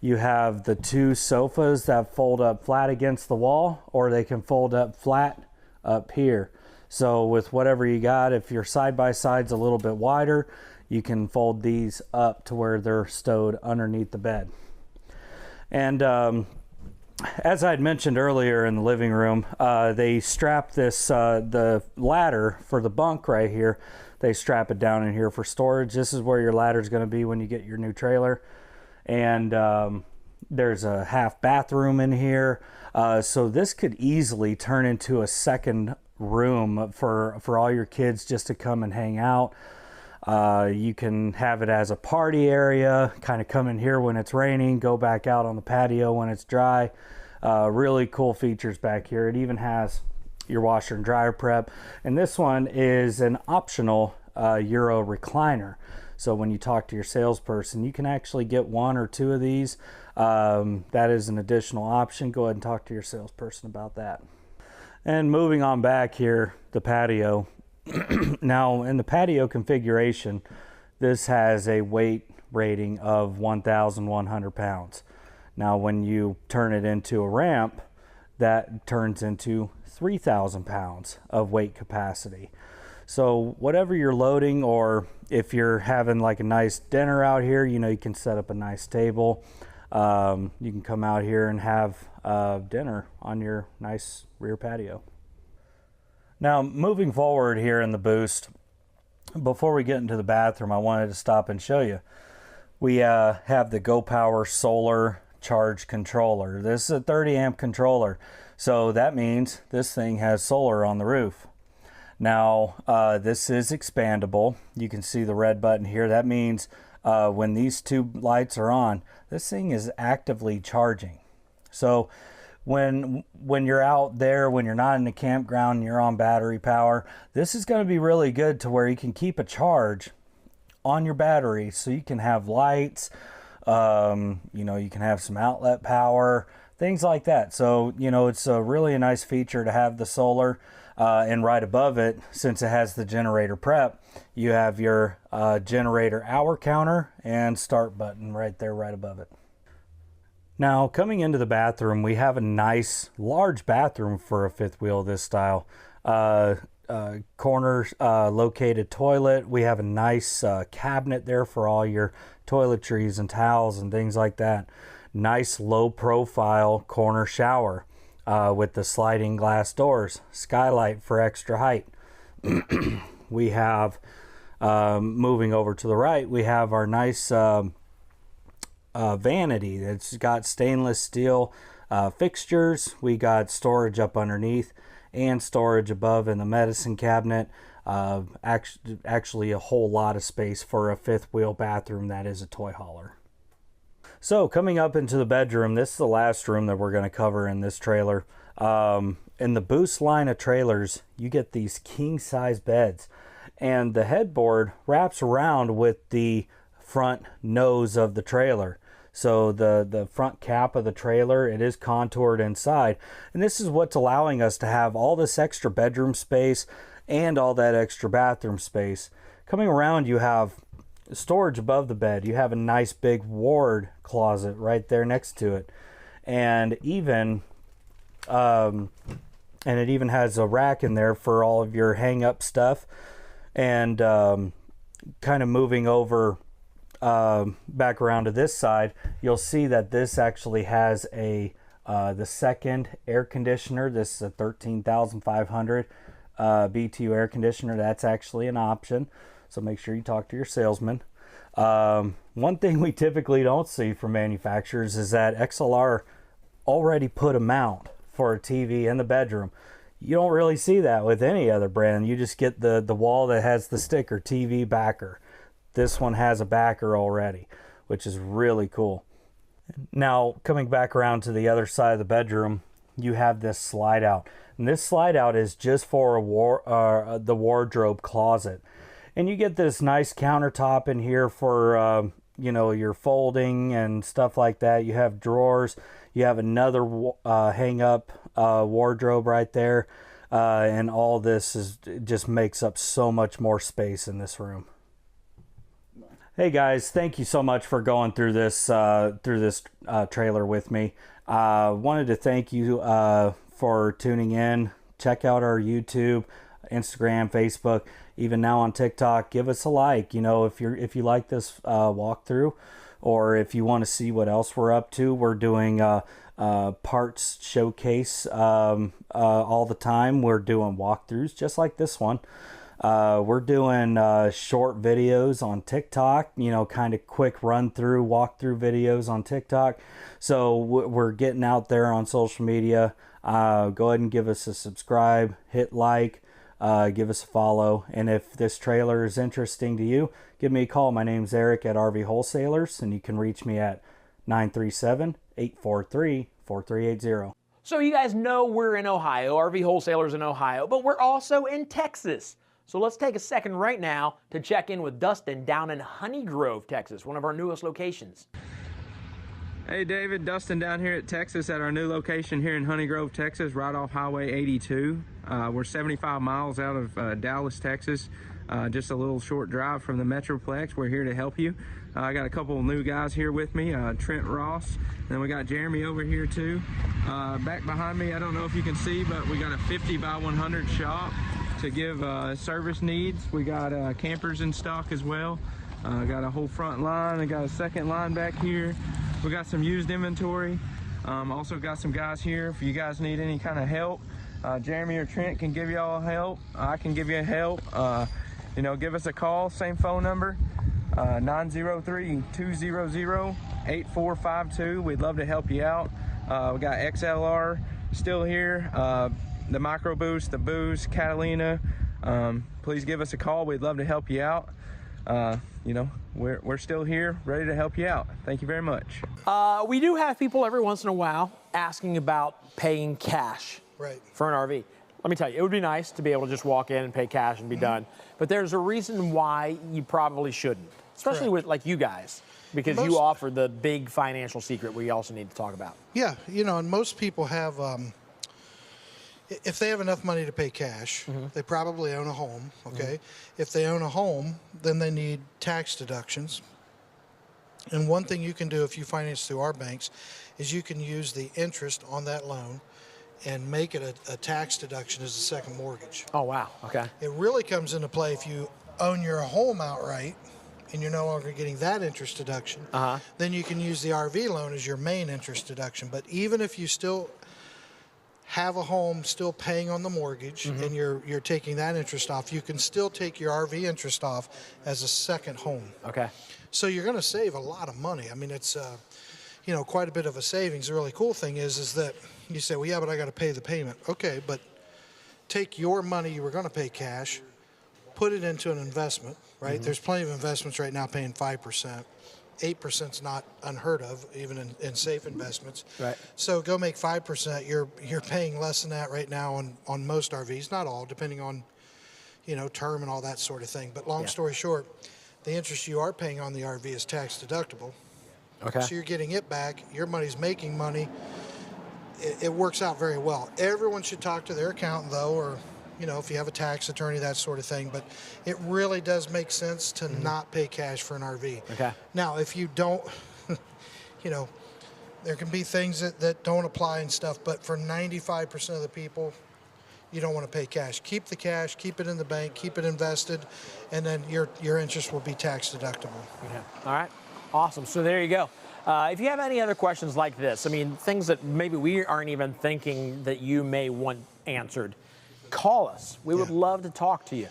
You have the two sofas that fold up flat against the wall, or they can fold up flat up here. So with whatever you got, if your side-by-side's a little bit wider, you can fold these up to where they're stowed underneath the bed. And as I'd mentioned earlier in the living room, they strap this, the ladder for the bunk right here, they strap it down in here for storage. This is where your ladder is going to be when you get your new trailer. And there's a half bathroom in here. So this could easily turn into a second room for all your kids just to come and hang out. You can have it as a party area, kind of come in here when it's raining, go back out on the patio when it's dry. Really cool features back here. It even has your washer and dryer prep. And this one is an optional Euro recliner. So when you talk to your salesperson, you can actually get one or two of these. That is an additional option. Go ahead and talk to your salesperson about that. And moving on back here, the patio. Now in the patio configuration, this has a weight rating of 1,100 pounds. Now when you turn it into a ramp, that turns into 3,000 pounds of weight capacity. So whatever you're loading, or if you're having like a nice dinner out here, you can set up a nice table. You can come out here and have dinner on your nice rear patio. Now moving forward here in the Boost, before we get into the bathroom, I wanted to stop and show you. We have the Go Power solar charge controller. This is a 30 amp controller. So that means this thing has solar on the roof. Now this is expandable. You can see the red button here. That means when these two lights are on, this thing is actively charging. So when you're out there, when you're not in the campground and you're on battery power, this is going to be really good to where you can keep a charge on your battery, so you can have lights, you can have some outlet power, things like that. So it's really a nice feature to have the solar. And right above it, since it has the generator prep, you have your generator hour counter and start button right there, right above it. Now, coming into the bathroom, we have a nice large bathroom for a fifth wheel this style. Corner located toilet. We have a nice cabinet there for all your toiletries and towels and things like that. Nice low profile corner shower with the sliding glass doors. Skylight for extra height. We have, moving over to the right, we have our nice vanity. It's got stainless steel fixtures. We got storage up underneath and storage above in the medicine cabinet. Actually a whole lot of space for a fifth wheel bathroom that is a toy hauler. So coming up into the bedroom, this is the last room that we're going to cover in this trailer. In the Boost line of trailers, you get these king size beds, and the headboard wraps around with the front nose of the trailer. So the front cap of the trailer, it is contoured inside. And this is what's allowing us to have all this extra bedroom space and all that extra bathroom space. Coming around, you have storage above the bed. You have a nice big ward closet right there next to it. And even, and it even has a rack in there for all of your hang up stuff. And kind of moving over back around to this side, you'll see that this actually has a the second air conditioner. This is a 13,500 BTU air conditioner. That's actually an option, so make sure you talk to your salesman. One thing we typically don't see from manufacturers is that XLR already put a mount for a TV in the bedroom. You don't really see that with any other brand. You just get the wall that has the sticker TV backer. This one has a backer already, which is really cool. Now, coming back around to the other side of the bedroom, you have this slide out. And this slide out is just for the wardrobe closet. And you get this nice countertop in here for, you know, your folding and stuff like that. You have drawers. You have another hang-up wardrobe right there. And all this just makes up so much more space in this room. Hey guys, thank you so much for going through this trailer with me. Wanted to thank you for tuning in. Check out our YouTube, Instagram, Facebook, even now on TikTok. Give us a like. You know, if you like this walkthrough, or if you want to see what else we're up to, we're doing parts showcase all the time. We're doing walkthroughs just like this one. We're doing short videos on TikTok, you know, kind of quick run through walkthrough videos on TikTok. So we're getting out there on social media. Go ahead and give us a subscribe, hit like, give us a follow. And if this trailer is interesting to you, give me a call. My name's Eric at Rv Wholesalers, and you can reach me at 937-843-4380. So you guys know we're in Ohio, RV Wholesalers in Ohio, but we're also in Texas. So let's take a second right now to check in with Dustin down in Honey Grove, Texas, one of our newest locations. Hey David, Dustin down here at Texas at our new location here in Honey Grove, Texas, right off Highway 82. We're 75 miles out of Dallas, Texas. Just a little short drive from the Metroplex. We're here to help you. I got a couple of new guys here with me, Trent Ross, and then we got Jeremy over here too. Back behind me, I don't know if you can see, but we got a 50 by 100 shop to give service needs. We got campers in stock as well. Got a whole front line. I got a second line back here. We got some used inventory. Also got some guys here if you guys need any kind of help. Jeremy or Trent can give you all help. I can give you help. You know, give us a call, same phone number, 903-200-8452. We'd love to help you out. We got XLR still here, the Micro Boost, the Boost, Catalina. Please give us a call. We'd love to help you out. You know, we're still here, ready to help you out. Thank you very much. We do have people every once in a while asking about paying cash for an RV. Let me tell you, it would be nice to be able to just walk in and pay cash and be done. But there's a reason why you probably shouldn't, especially with like you guys, because you offer the big financial secret we also need to talk about. Yeah, you know, and most people have, if they have enough money to pay cash, they probably own a home, okay? If they own a home, then they need tax deductions. And one thing you can do if you finance through our banks is you can use the interest on that loan and make it a tax deduction as a second mortgage. Oh, wow. Okay. It really comes into play if you own your home outright and you're no longer getting that interest deduction. Then you can use the RV loan as your main interest deduction. But even if you still have a home still paying on the mortgage and you're taking that interest off, you can still take your RV interest off as a second home. Okay. So you're going to save a lot of money. I mean, it's you know, quite a bit of a savings. The really cool thing is that you say, well, yeah, but I got to pay the payment. Okay, but take your money you were going to pay cash, put it into an investment, right? There's plenty of investments right now paying 5%. 8% is not unheard of, even in safe investments. Right. So go make 5%. You're paying less than that right now on most RVs, not all, depending on, you know, term and all that sort of thing. But long story short, the interest you are paying on the RV is tax deductible. Okay. So you're getting it back. Your money's making money. It works out very well. Everyone should talk to their accountant, though, or, you know, if you have a tax attorney, that sort of thing. But it really does make sense to not pay cash for an RV. Okay. Now, if you don't, you know, there can be things that don't apply and stuff, but for 95% of the people, you don't want to pay cash. Keep the cash, keep it in the bank, keep it invested, and then your interest will be tax deductible. Okay. All right. Awesome. So there you go. If you have any other questions like this, I mean, things that maybe we aren't even thinking that you may want answered, call us. We would love to talk to you.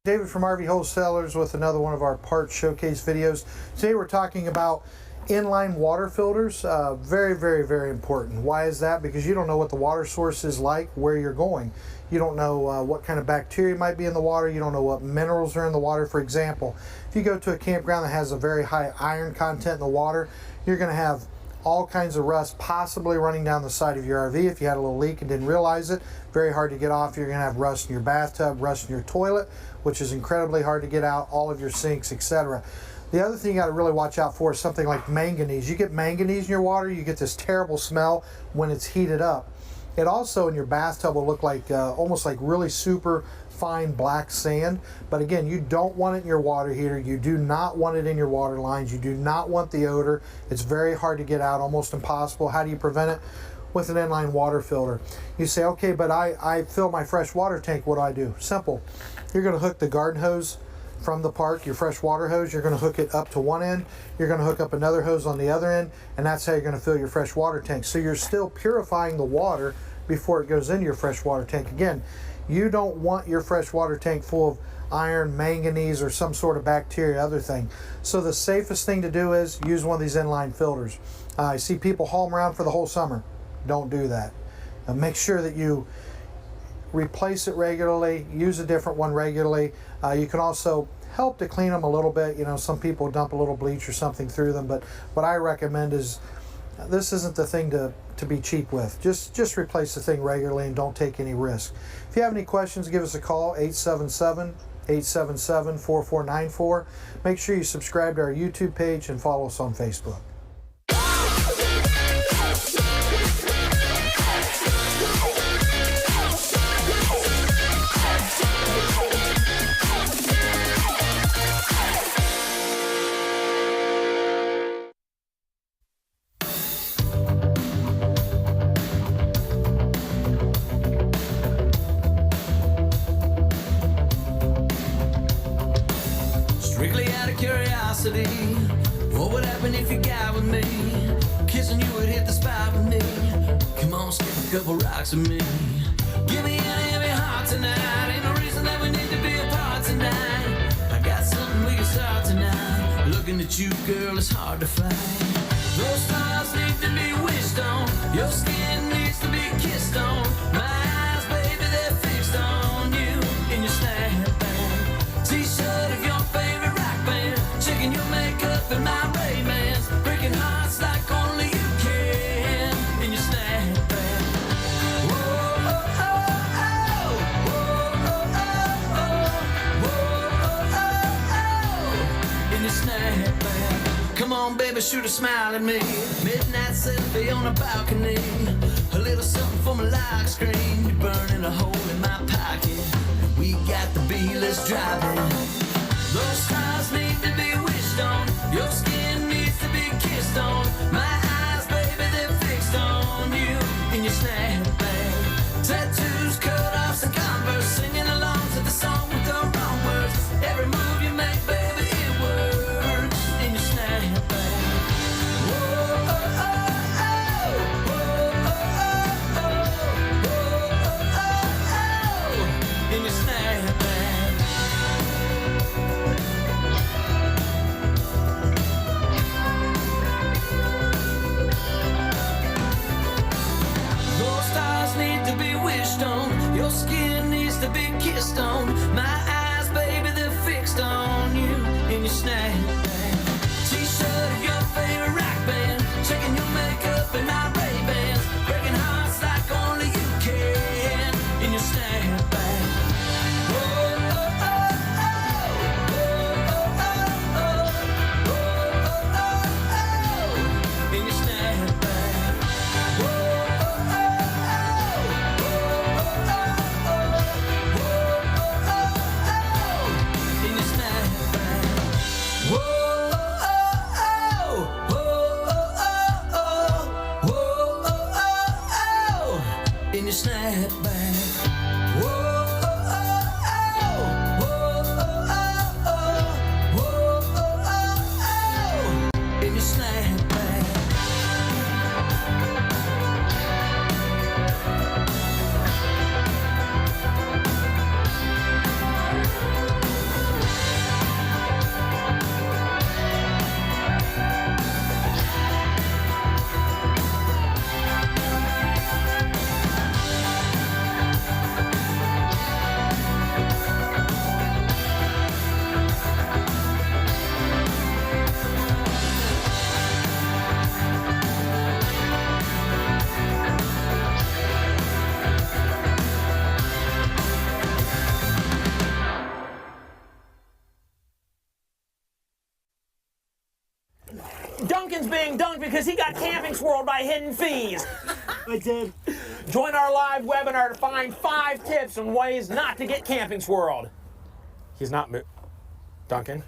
David from RV Wholesalers with another one of our parts showcase videos. Today we're talking about inline water filters. Very, very, very important. Why is that? Because you don't know what the water source is like where you're going. You don't know what kind of bacteria might be in the water. You don't know what minerals are in the water. For example, if you go to a campground that has a very high iron content in the water, you're going to have all kinds of rust possibly running down the side of your RV. If you had a little leak and didn't realize it, very hard to get off. You're going to have rust in your bathtub, rust in your toilet, which is incredibly hard to get out, all of your sinks, etc. The other thing you got to really watch out for is something like manganese. You get manganese in your water, you get this terrible smell when it's heated up. It also in your bathtub will look like almost like really super fine black sand. But again, you don't want it in your water heater. You do not want it in your water lines. You do not want the odor. It's very hard to get out, almost impossible. How do you prevent it? With an inline water filter. You say, okay, but I fill my fresh water tank. What do? Simple. You're going to hook the garden hose from the park, your fresh water hose. You're going to hook it up to one end. You're going to hook up another hose on the other end, and that's how you're going to fill your fresh water tank. So you're still purifying the water before it goes into your fresh water tank. Again, you don't want your fresh water tank full of iron, manganese, or some sort of bacteria, other thing. So the safest thing to do is use one of these inline filters. I see people haul them around for the whole summer. Don't do that. Make sure that you replace it regularly, use a different one regularly. You can also help to clean them a little bit. You know, some people dump a little bleach or something through them, but what I recommend is this isn't the thing to be cheap with. Just replace the thing regularly and don't take any risk. If you have any questions, give us a call, 877-877-4494. Make sure you subscribe to our YouTube page and follow us on Facebook. Strictly out of curiosity, what would happen if you got with me? Kissing you would hit the spot with me. Come on, skip a couple rocks with me. Give me a heavy heart tonight. Ain't no reason that we need to be apart tonight. I got something we can start tonight. Looking at you, girl, it's hard to find. Those stars need to be wished on. Your skin needs to be kissed on. My eyes, baby, they're fixed on you in your snapback. T-shirt of your favorite rock band. Checking your makeup and my Ray-Bans. Breaking hearts like only you can in your snapback. Whoa, oh, oh, oh. baby, shoot a smile at me. Midnight selfie on a balcony. A little something for my lock screen. You're burning a hole in my pocket. We got the B-list driving. Those stars need to be wished on. Your skin needs to be kissed on. My eyes, baby, they're fixed on you in your snapback. Tattoos, cut-offs, and Converse, singing along to the song with the wrong words. Every move you make, baby, it works in your snapback. Whoa, oh, oh, oh, whoa, oh, oh, oh, oh, oh, in your snapback. Those stars need to be wished on. Your skin needs to be kissed on. My eyes, baby, they're fixed on you in your snapback. T-shirt of your favorite rock band. Checking your makeup and my Ray-Bans. Breaking hearts like only you can in your snapback. Whoa, oh, oh, oh. Whoa, oh, oh, oh. Whoa, oh, oh, oh. In your snapback. Whoa, oh, oh, oh. Whoa, oh, oh, oh. In your snapback. Whoa, oh, oh, oh. Whoa, oh, oh, oh. Whoa, oh, oh, oh. In your snapback. Whoa, oh, oh, oh. Whoa, oh, oh, oh. Whoa, oh, oh, oh. In your snapback. Duncan's being dunked because he got camping swirled by Hidden Fees. I did. Join our live webinar to find 5 tips on ways not to get camping swirled. He's not Duncan.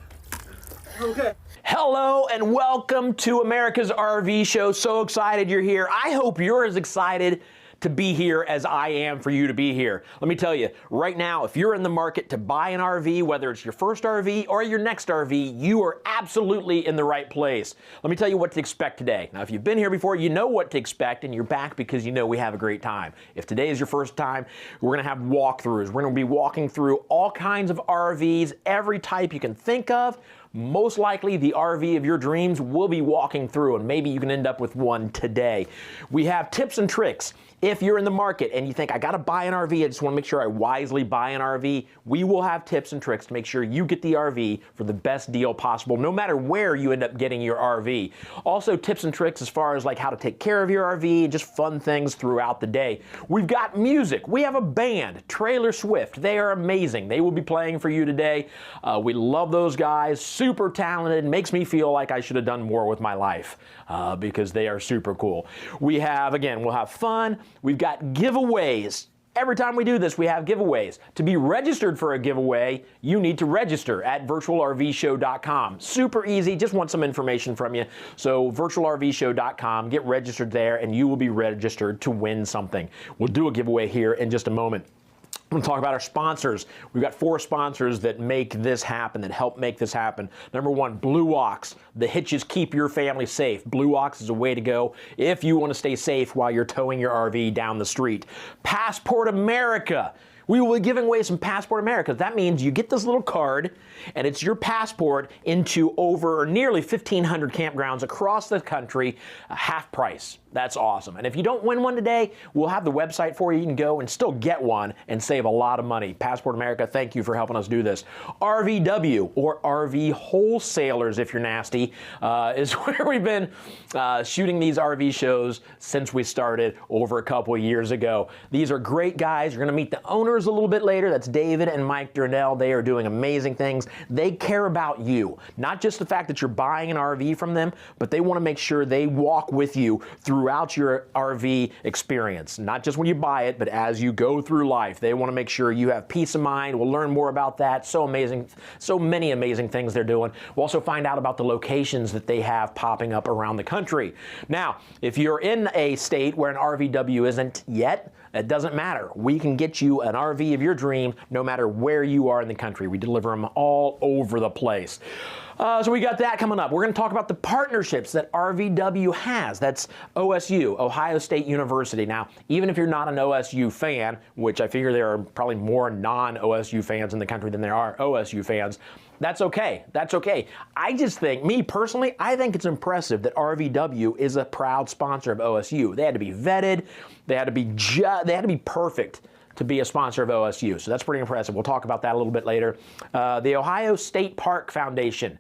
Okay. Hello and welcome to America's RV Show. So excited you're here. I hope you're as excited to be here as I am for you to be here. Let me tell you, right now, if you're in the market to buy an RV, whether it's your first RV or your next RV, you are absolutely in the right place. Let me tell you what to expect today. Now, if you've been here before, you know what to expect, and you're back because you know we have a great time. If today is your first time, we're gonna have walkthroughs. We're gonna be walking through all kinds of RVs, every type you can think of. Most likely the RV of your dreams we'll be walking through, and maybe you can end up with one today. We have tips and tricks. If you're in the market and you think, I gotta buy an RV, I just wanna make sure I wisely buy an RV, we will have tips and tricks to make sure you get the RV for the best deal possible, no matter where you end up getting your RV. Also, tips and tricks as far as like how to take care of your RV, just fun things throughout the day. We've got music. We have a band, Trailer Swift. They are amazing. They will be playing for you today. We love those guys, super talented, makes me feel like I should have done more with my life because they are super cool. We have, again, we'll have fun. We've got giveaways. Every time we do this, we have giveaways. To be registered for a giveaway, you need to register at virtualrvshow.com. Super easy, just want some information from you. So virtualrvshow.com, get registered there, and you will be registered to win something. We'll do a giveaway here in just a moment. I'm going to talk about our sponsors. We've got 4 sponsors that make this happen, that help make this happen. Number 1, Blue Ox. The hitches keep your family safe. Blue Ox is a way to go if you want to stay safe while you're towing your RV down the street. Passport America. We will be giving away some Passport America. That means you get this little card, and it's your passport into over or nearly 1,500 campgrounds across the country, half price. That's awesome. And if you don't win one today, we'll have the website for you. You can go and still get one and save a lot of money. Passport America, thank you for helping us do this. Rvw, or Rv Wholesalers if you're nasty, is where we've been shooting these RV shows since we started over a couple of years ago. These are great guys. You're going to meet the owners owners a little bit later. That's David and Mike Durnell. They are doing amazing things. They care about you, not just the fact that you're buying an RV from them, but they want to make sure they walk with you throughout your RV experience. Not just when you buy it, but as you go through life. They want to make sure you have peace of mind. We'll learn more about that. So amazing, so many amazing things they're doing. We'll also find out about the locations that they have popping up around the country. Now, if you're in a state where an RVW isn't yet, it doesn't matter. We can get you an RV of your dreams no matter where you are in the country. We deliver them all over the place. So we got that coming up. We're going to talk about the partnerships that RVW has. That's OSU, Ohio State University. Now, even if you're not an OSU fan, which I figure there are probably more non-OSU fans in the country than there are OSU fans, that's okay. That's okay. I just think, me personally, I think it's impressive that RVW is a proud sponsor of OSU. They had to be vetted. They had to be perfect to be a sponsor of OSU. So that's pretty impressive. We'll talk about that a little bit later. The Ohio State Park Foundation.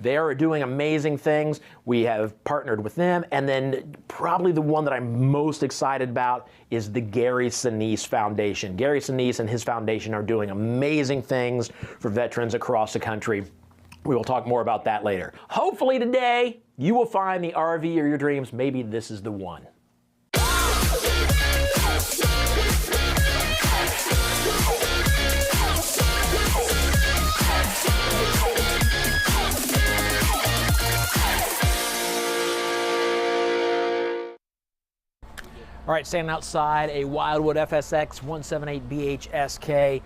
They are doing amazing things. We have partnered with them. And then probably the one that I'm most excited about is the Gary Sinise Foundation. Gary Sinise and his foundation are doing amazing things for veterans across the country. We will talk more about that later. Hopefully today you will find the RV of your dreams. Maybe this is the one. All right, standing outside a Wildwood FSX 178BHSK.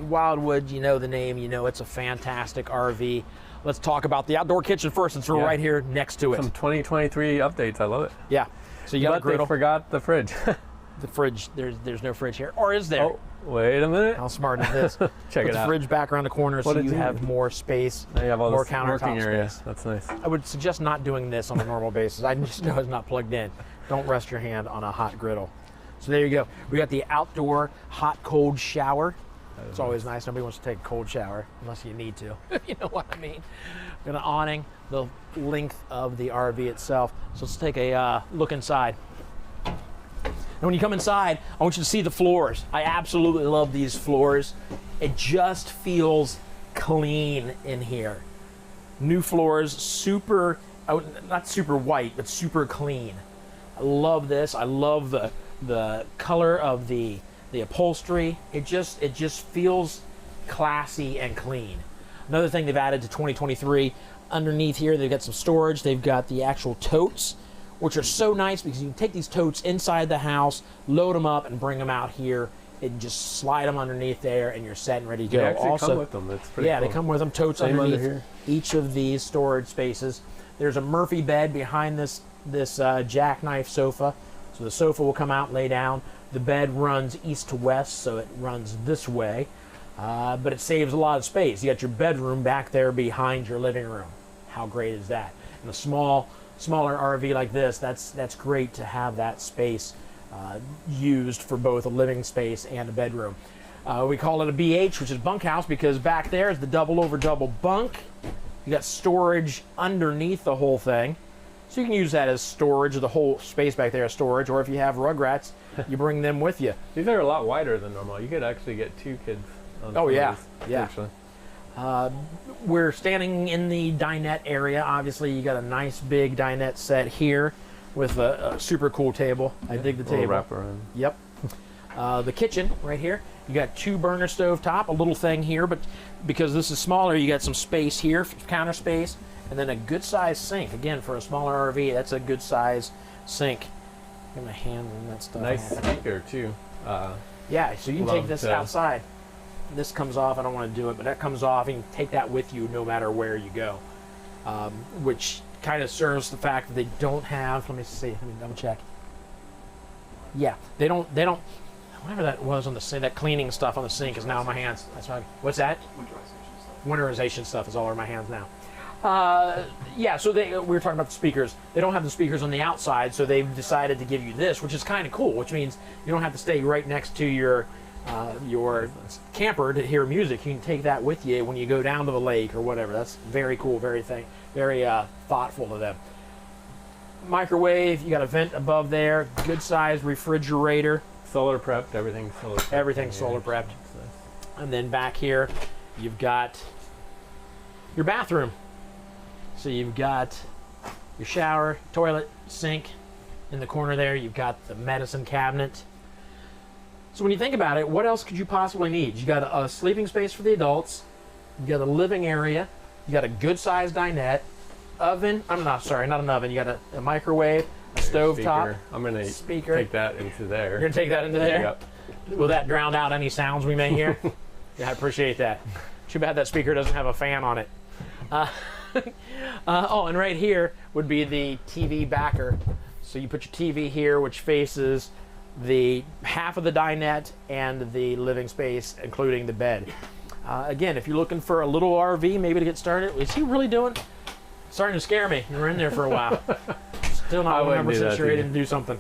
Wildwood, you know the name, you know it's a fantastic RV. Let's talk about the outdoor kitchen first, since we're right here next to it. Some 2023 updates, I love it. Yeah, so you got a griddle. They forgot the fridge. The fridge, there's no fridge here, or is there? Oh, wait a minute. How smart is this? Check it out. The fridge back around the corner so you have more space, now you have all more this countertop working area. space. That's nice. I would suggest not doing this on a normal basis. I just know it's not plugged in. Don't rest your hand on a hot griddle. So there you go. We got the outdoor hot-cold shower. It's always nice. Nobody wants to take a cold shower unless you need to. You know what I mean? Got an awning, the length of the RV itself. So let's take a look inside. And when you come inside, I want you to see the floors. I absolutely love these floors. It just feels clean in here. New floors, super, not super white, but super clean. I love this. I love the color of the upholstery. It just feels classy and clean. Another thing they've added to 2023, underneath here they've got some storage. They've got the actual totes, which are so nice because you can take these totes inside the house, load them up, and bring them out here, and just slide them underneath there, and you're set and ready to go. They actually also come with them. That's pretty cool. They come with them. Totes Same underneath under here. each of these storage spaces. There's a Murphy bed behind this jackknife sofa. So the sofa will come out and lay down. The bed runs east to west, so it runs this way. But it saves a lot of space. You got your bedroom back there behind your living room. How great is that? And a smaller RV like this, that's great to have that space used for both a living space and a bedroom. We call it a BH, which is bunkhouse, because back there is the double over double bunk. You got storage underneath the whole thing. So you can use that as storage, the whole space back there as storage, or if you have rugrats, you bring them with you. These are a lot wider than normal. You could actually get 2 kids on Oh yeah, these, yeah. actually. We're standing in the dinette area. Obviously, you got a nice big dinette set here with a super cool table. I dig the table. Wrap around. Yep. The kitchen right here. You got 2 burner stove top, a little thing here, but because this is smaller, you got some space here, counter space, and then a good size sink. Again, for a smaller RV, that's a good size sink. Get my hand in that stuff. Nice speaker too. Yeah, so you can take this outside. This comes off. I don't want to do it, but that comes off, and you can take that with you no matter where you go, which kind of serves the fact that they don't have. Let me see. Let me double check. Yeah, they don't. Whatever that was on the sink, that cleaning stuff on the sink is now in my hands. That's right. What's that? Winterization stuff is all in my hands now. Yeah, so we were talking about the speakers. They don't have the speakers on the outside, so they've decided to give you this, which is kind of cool, which means you don't have to stay right next to your camper to hear music. You can take that with you when you go down to the lake or whatever. That's very cool, very thoughtful of them. Microwave, you got a vent above there, good size refrigerator. solar prepped. Everything's solar prepped. Everything's solar prepped. And then back here, you've got your bathroom. So you've got your shower, toilet, sink. In the corner there, you've got the medicine cabinet. So when you think about it, what else could you possibly need? You got a sleeping space for the adults. You got a living area. You got a good-sized dinette, oven. I'm not sorry, not an oven. You got a microwave, a stove top. I'm gonna take that into there. You're gonna take that into there. Yep. Will that drown out any sounds we may hear? Yeah, I appreciate that. Too bad that speaker doesn't have a fan on it. Oh, and right here would be the TV backer. So you put your TV here, which faces the half of the dinette and the living space, including the bed. Again, if you're looking for a little RV, maybe to get started, is he really doing? Starting to scare me. You were in there for a while. Still not 100% sure he didn't do something.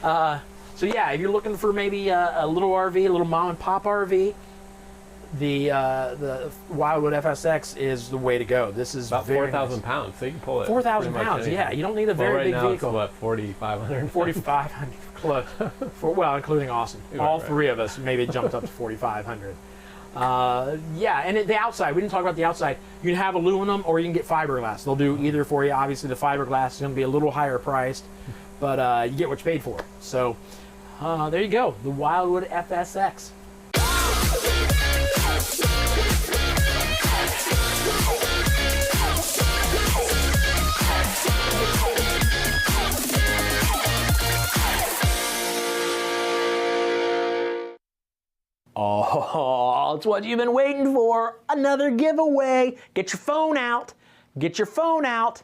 So yeah, if you're looking for maybe a little RV, a little mom and pop RV, the Wildwood FSX is the way to go. This is about 4,000 pounds, so you can pull it. 4,000 pounds, yeah. You don't need a very big vehicle. Right now it's what, 4,500? 4,500, close. Well, including Austin. All three of us maybe jumped up to 4,500. Yeah, and the outside, we didn't talk about the outside. You can have aluminum or you can get fiberglass. They'll do either for you. Obviously, the fiberglass is going to be a little higher priced, but you get what you paid for. So there you go, the Wildwood FSX. Oh, it's what you've been waiting for. Another giveaway. Get your phone out. Get your phone out.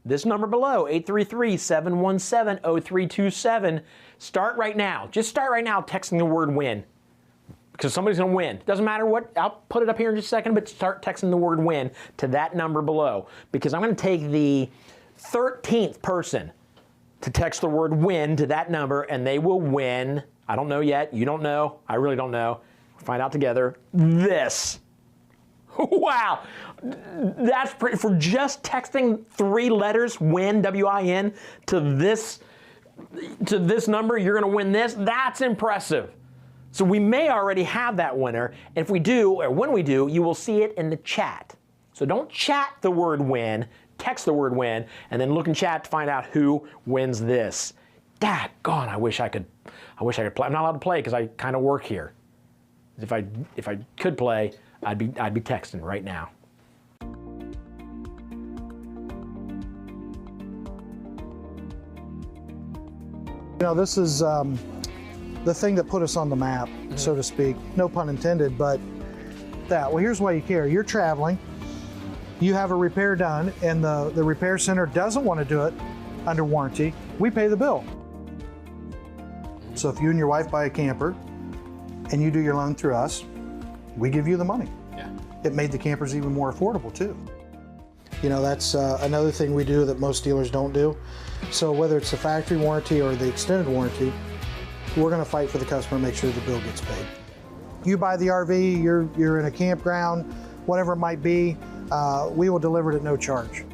This number below, 833-717-0327. Start right now. Just start right now texting the word win. Because somebody's going to win. Doesn't matter what. I'll put it up here in just a second, but start texting the word win to that number below. Because I'm going to take the 13th person to text the word win to that number, and they will win. I don't know yet. You don't know. I really don't know. We'll find out together. This. Wow. That's pretty. For just texting 3 letters, win, W-I-N, to this number, you're going to win this. That's impressive. So we may already have that winner. And if we do, or when we do, you will see it in the chat. So don't chat the word win, text the word win, and then look in chat to find out who wins this. Daggone, I wish I could play. I'm not allowed to play because I kind of work here. If I could play, I'd be texting right now. You know, this is the thing that put us on the map, so to speak. No pun intended, but that. Well, here's why you care. You're traveling. You have a repair done, and the repair center doesn't want to do it under warranty. We pay the bill. So if you and your wife buy a camper and you do your loan through us, we give you the money. Yeah. It made the campers even more affordable too. You know, that's another thing we do that most dealers don't do. So whether it's the factory warranty or the extended warranty, we're going to fight for the customer and make sure the bill gets paid. You buy the RV, you're in a campground, whatever it might be, we will deliver it at no charge.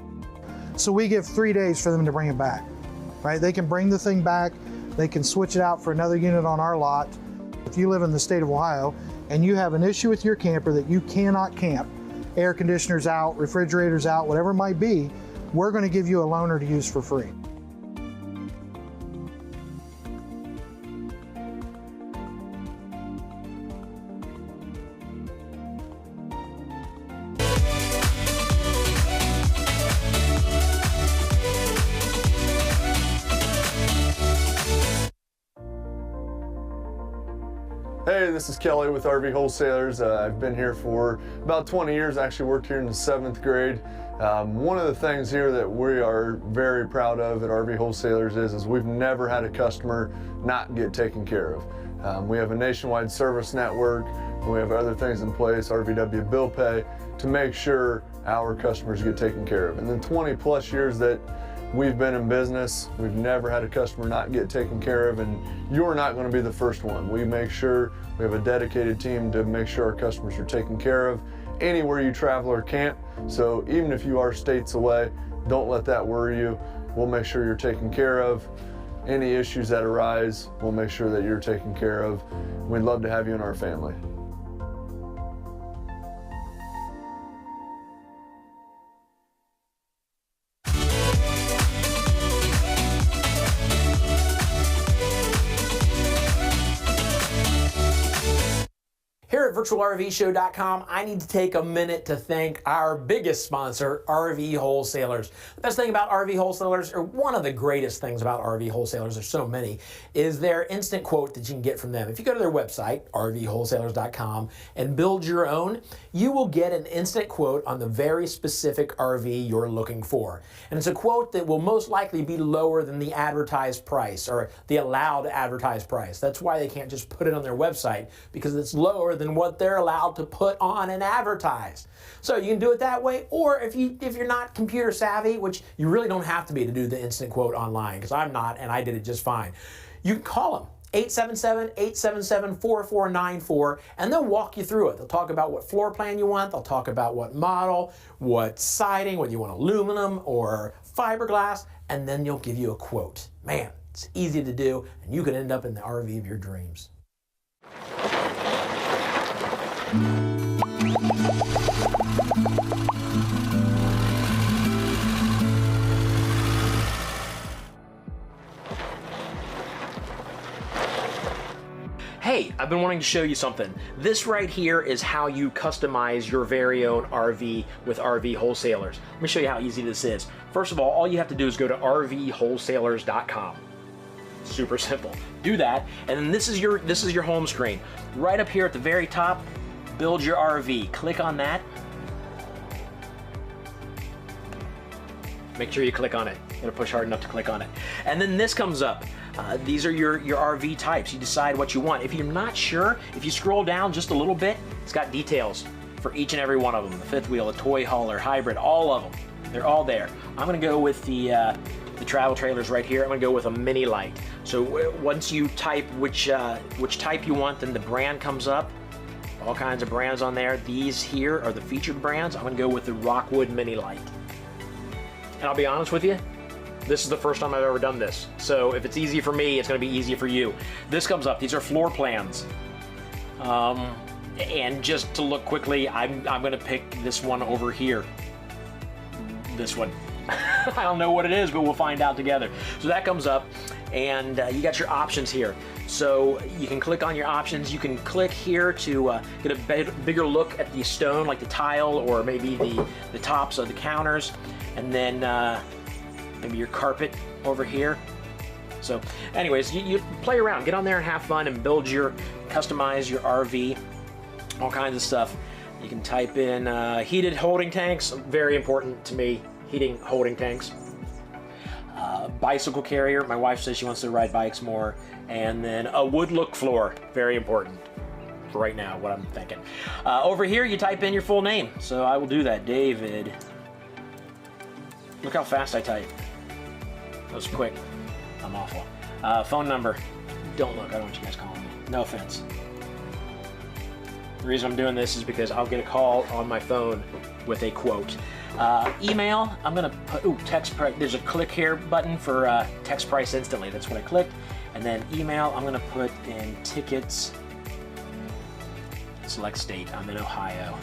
So we give 3 days for them to bring it back, right? They can bring the thing back, they can switch it out for another unit on our lot. If you live in the state of Ohio and you have an issue with your camper that you cannot camp, air conditioners out, refrigerators out, whatever it might be, we're going to give you a loaner to use for free. Hey, this is Kelly with Rvw Wholesalers. I've been here for about 20 years. I actually worked here in the 7th grade. One of the things here that we are very proud of at Rvw Wholesalers is we've never had a customer not get taken care of. We have a nationwide service network. We have other things in place, Rvw Bill Pay, to make sure our customers get taken care of. And then 20 plus years that we've been in business, we've never had a customer not get taken care of, and you're not going to be the first one. We make sure we have a dedicated team to make sure our customers are taken care of anywhere you travel or camp. So even if you are states away, don't let that worry you. We'll make sure you're taken care of any issues that arise, we'll make sure that you're taken care of. We'd love to have you in our family. Here at virtualrvshow.com, I need to take a minute to thank our biggest sponsor, RV Wholesalers. The best thing about RV Wholesalers, or one of the greatest things about RV Wholesalers, there's so many, is their instant quote that you can get from them. If you go to their website, rvwholesalers.com, and build your own, you will get an instant quote on the very specific RV you're looking for. And it's a quote that will most likely be lower than the advertised price, or the allowed advertised price. That's why they can't just put it on their website, because it's lower than what they're allowed to put on and advertise. So you can do it that way, or if you're not computer savvy, which you really don't have to be to do the instant quote online, because I'm not, and I did it just fine. You can call them, 877-877-4494, and they'll walk you through it. They'll talk about what floor plan you want, they'll talk about what model, what siding, whether you want aluminum or fiberglass, and then they'll give you a quote. Man, it's easy to do, and you can end up in the RV of your dreams. Hey, I've been wanting to show you something. This right here is how you customize your very own RV with RV Wholesalers. Let me show you how easy this is. First of all you have to do is go to rvwholesalers.com. Super simple. Do that, and then this is your home screen. Right up here at the very top, build your RV. Click on that. Make sure you click on it. You gotta push hard enough to click on it. And then this comes up. These are your RV types. You decide what you want. If you're not sure, if you scroll down just a little bit, it's got details for each and every one of them. The fifth wheel, a toy hauler, hybrid, all of them. They're all there. I'm gonna go with the travel trailers right here. I'm gonna go with a mini light. So once you type which type you want, then the brand comes up. All kinds of brands on there. These here are the featured brands. I'm gonna go with the Rockwood Mini Light. And I'll be honest with you, this is the first time I've ever done this. So if it's easy for me, it's gonna be easy for you. This comes up, these are floor plans. And just to look quickly, I'm gonna pick this one over here. This one. I don't know what it is, but we'll find out together. So that comes up, and you got your options here. So you can click on your options. You can click here to get a bigger look at the stone, like the tile, or maybe the tops of the counters, and then maybe your carpet over here. So anyways, you play around, get on there and have fun and customize your RV, all kinds of stuff. You can type in heated holding tanks, very important to me. Heating holding tanks. Bicycle carrier, my wife says she wants to ride bikes more. And then a wood look floor, very important for right now, what I'm thinking. Over here, you type in your full name. So I will do that, David. Look how fast I type. That was quick. I'm awful. Phone number. Don't look, I don't want you guys calling me. No offense. The reason I'm doing this is because I'll get a call on my phone with a quote. Email, I'm gonna put, text price, there's a click here button for text price instantly. That's what I clicked. And then email, I'm gonna put in tickets, select state, I'm in Ohio.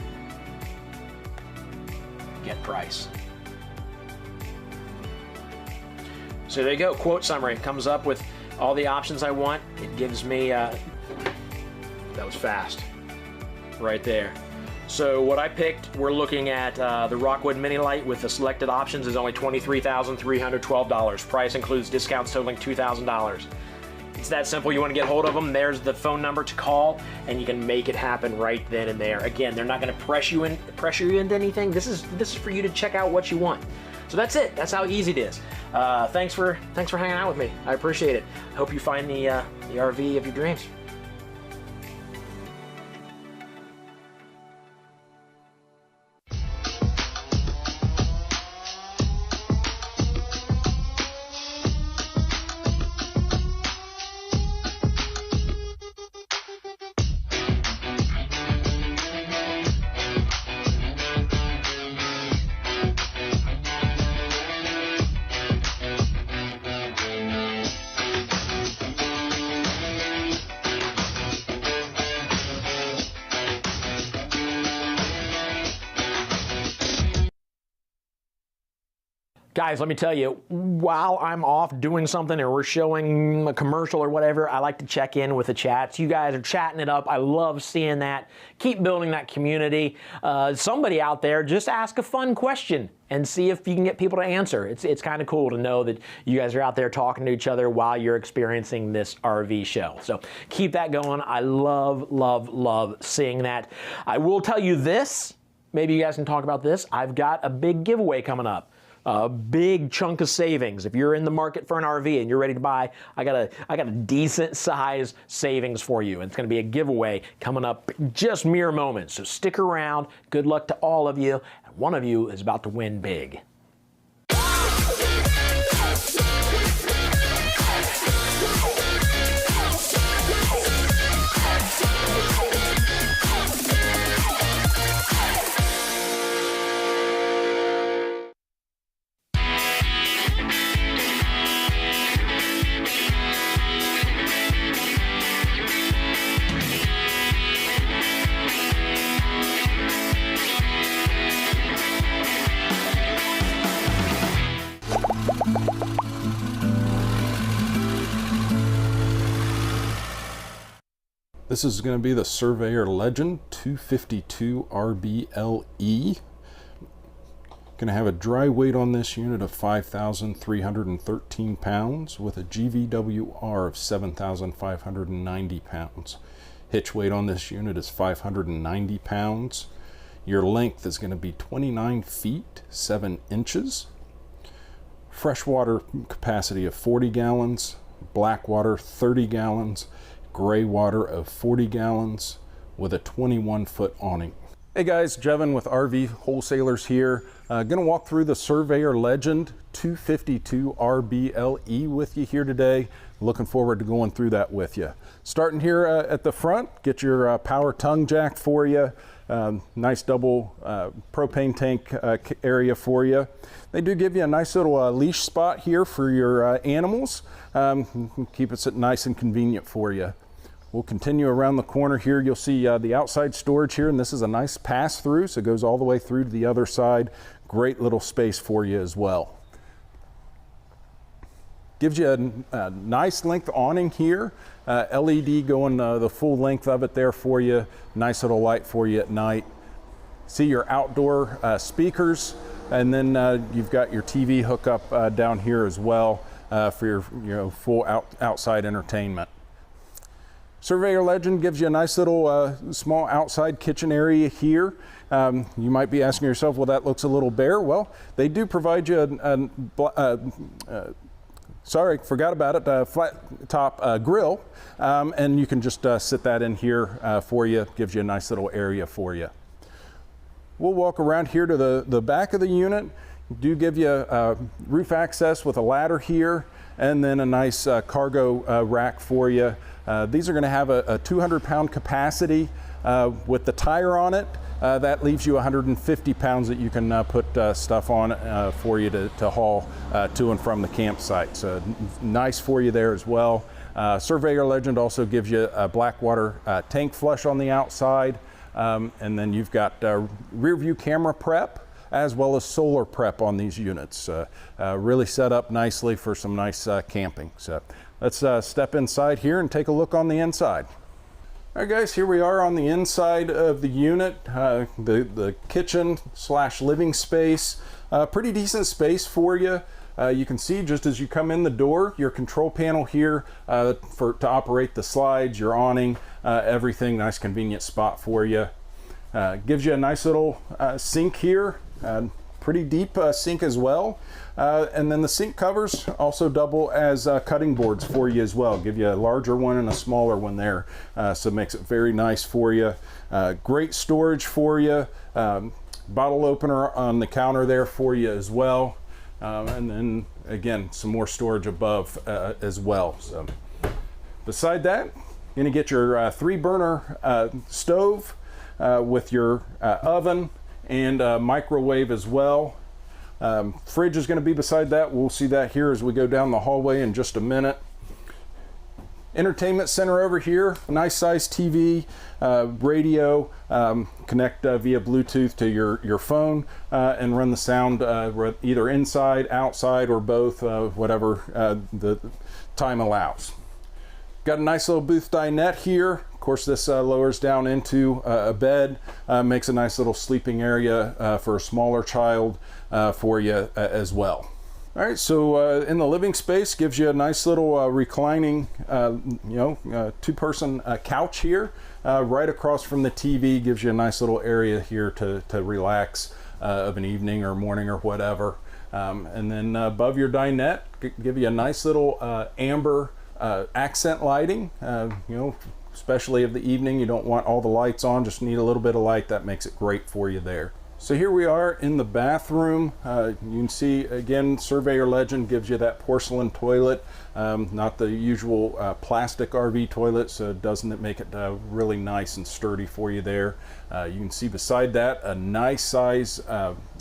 Get price. So there you go, quote summary. It comes up with all the options I want. It gives me, that was fast, right there. So what I picked, we're looking at the Rockwood Mini Light with the selected options is only $23,312. Price includes discounts totaling $2,000. It's that simple. You want to get hold of them, there's the phone number to call, and you can make it happen right then and there. Again, they're not going to pressure you into anything. This is for you to check out what you want. So that's it. That's how easy it is. Thanks for hanging out with me. I appreciate it. I hope you find the RV of your dreams. Guys, let me tell you, while I'm off doing something or we're showing a commercial or whatever, I like to check in with the chats. You guys are chatting it up. I love seeing that. Keep building that community. Somebody out there, just ask a fun question and see if you can get people to answer. It's kind of cool to know that you guys are out there talking to each other while you're experiencing this RV show. So keep that going. I love, love, love seeing that. I will tell you this, maybe you guys can talk about this. I've got a big giveaway coming up. A big chunk of savings. If you're in the market for an RV and you're ready to buy, I got a decent size savings for you. And it's going to be a giveaway coming up just mere moments. So stick around. Good luck to all of you. And one of you is about to win big. This is going to be the Surveyor Legend 252 RBLE. Going to have a dry weight on this unit of 5,313 pounds with a GVWR of 7,590 pounds. Hitch weight on this unit is 590 pounds. Your length is going to be 29 feet 7 inches. Freshwater capacity of 40 gallons, black water 30 gallons, gray water of 40 gallons with a 21-foot awning. Hey guys, Jevin with RV Wholesalers here. Gonna walk through the Surveyor Legend 252 RBLE with you here today. Looking forward to going through that with you. Starting here at the front, get your power tongue jack for you. Nice double propane tank area for you. They do give you a nice little leash spot here for your animals. Keep it nice and convenient for you. We'll continue around the corner here. You'll see the outside storage here, and this is a nice pass through, so it goes all the way through to the other side. Great little space for you as well. Gives you a nice length awning here. LED going the full length of it there for you. Nice little light for you at night. See your outdoor speakers, and then you've got your TV hookup down here as well for your full outside entertainment. Surveyor Legend gives you a nice little small outside kitchen area here. You might be asking yourself, well, that looks a little bare. Well, they do provide you sorry, forgot about it, flat top grill, and you can just sit that in here for you. Gives you a nice little area for you. We'll walk around here to the back of the unit. Do give you roof access with a ladder here, and then a nice cargo rack for you. These are going to have a 200-pound capacity with the tire on it. That leaves you 150 pounds that you can put stuff on for you to haul to and from the campsite. So nice for you there as well. Surveyor Legend also gives you a black water tank flush on the outside. And then you've got rear view camera prep as well as solar prep on these units. Really set up nicely for some nice camping. So let's step inside here and take a look on the inside. All right guys, here we are on the inside of the unit, the kitchen / living space. Pretty decent space for you. You can see just as you come in the door, your control panel here to operate the slides, your awning, everything. Nice convenient spot for you. Gives you a nice little sink here, pretty deep sink as well. And then the sink covers also double as cutting boards for you as well. Give you a larger one and a smaller one there. So it makes it very nice for you. Great storage for you. Bottle opener on the counter there for you as well. And then again, some more storage above as well. So beside that, you're gonna get your 3-burner stove with your oven and microwave as well. Fridge is going to be beside that. We'll see that here as we go down the hallway in just a minute. Entertainment center over here, nice size TV, radio, connect via Bluetooth to your phone and run the sound either inside, outside, or both, whatever the time allows. Got a nice little booth dinette here. Of course, this lowers down into a bed, makes a nice little sleeping area for a smaller child for you as well. All right, so in the living space, gives you a nice little reclining, two-person couch here. Right across from the TV, gives you a nice little area here to relax of an evening or morning or whatever. And then above your dinette, give you a nice little amber accent lighting. Especially of the evening, you don't want all the lights on, just need a little bit of light. That makes it great for you there. So here we are in the bathroom. You can see, again, Surveyor Legend gives you that porcelain toilet, not the usual plastic RV toilet, so doesn't it make it really nice and sturdy for you there. You can see beside that a nice size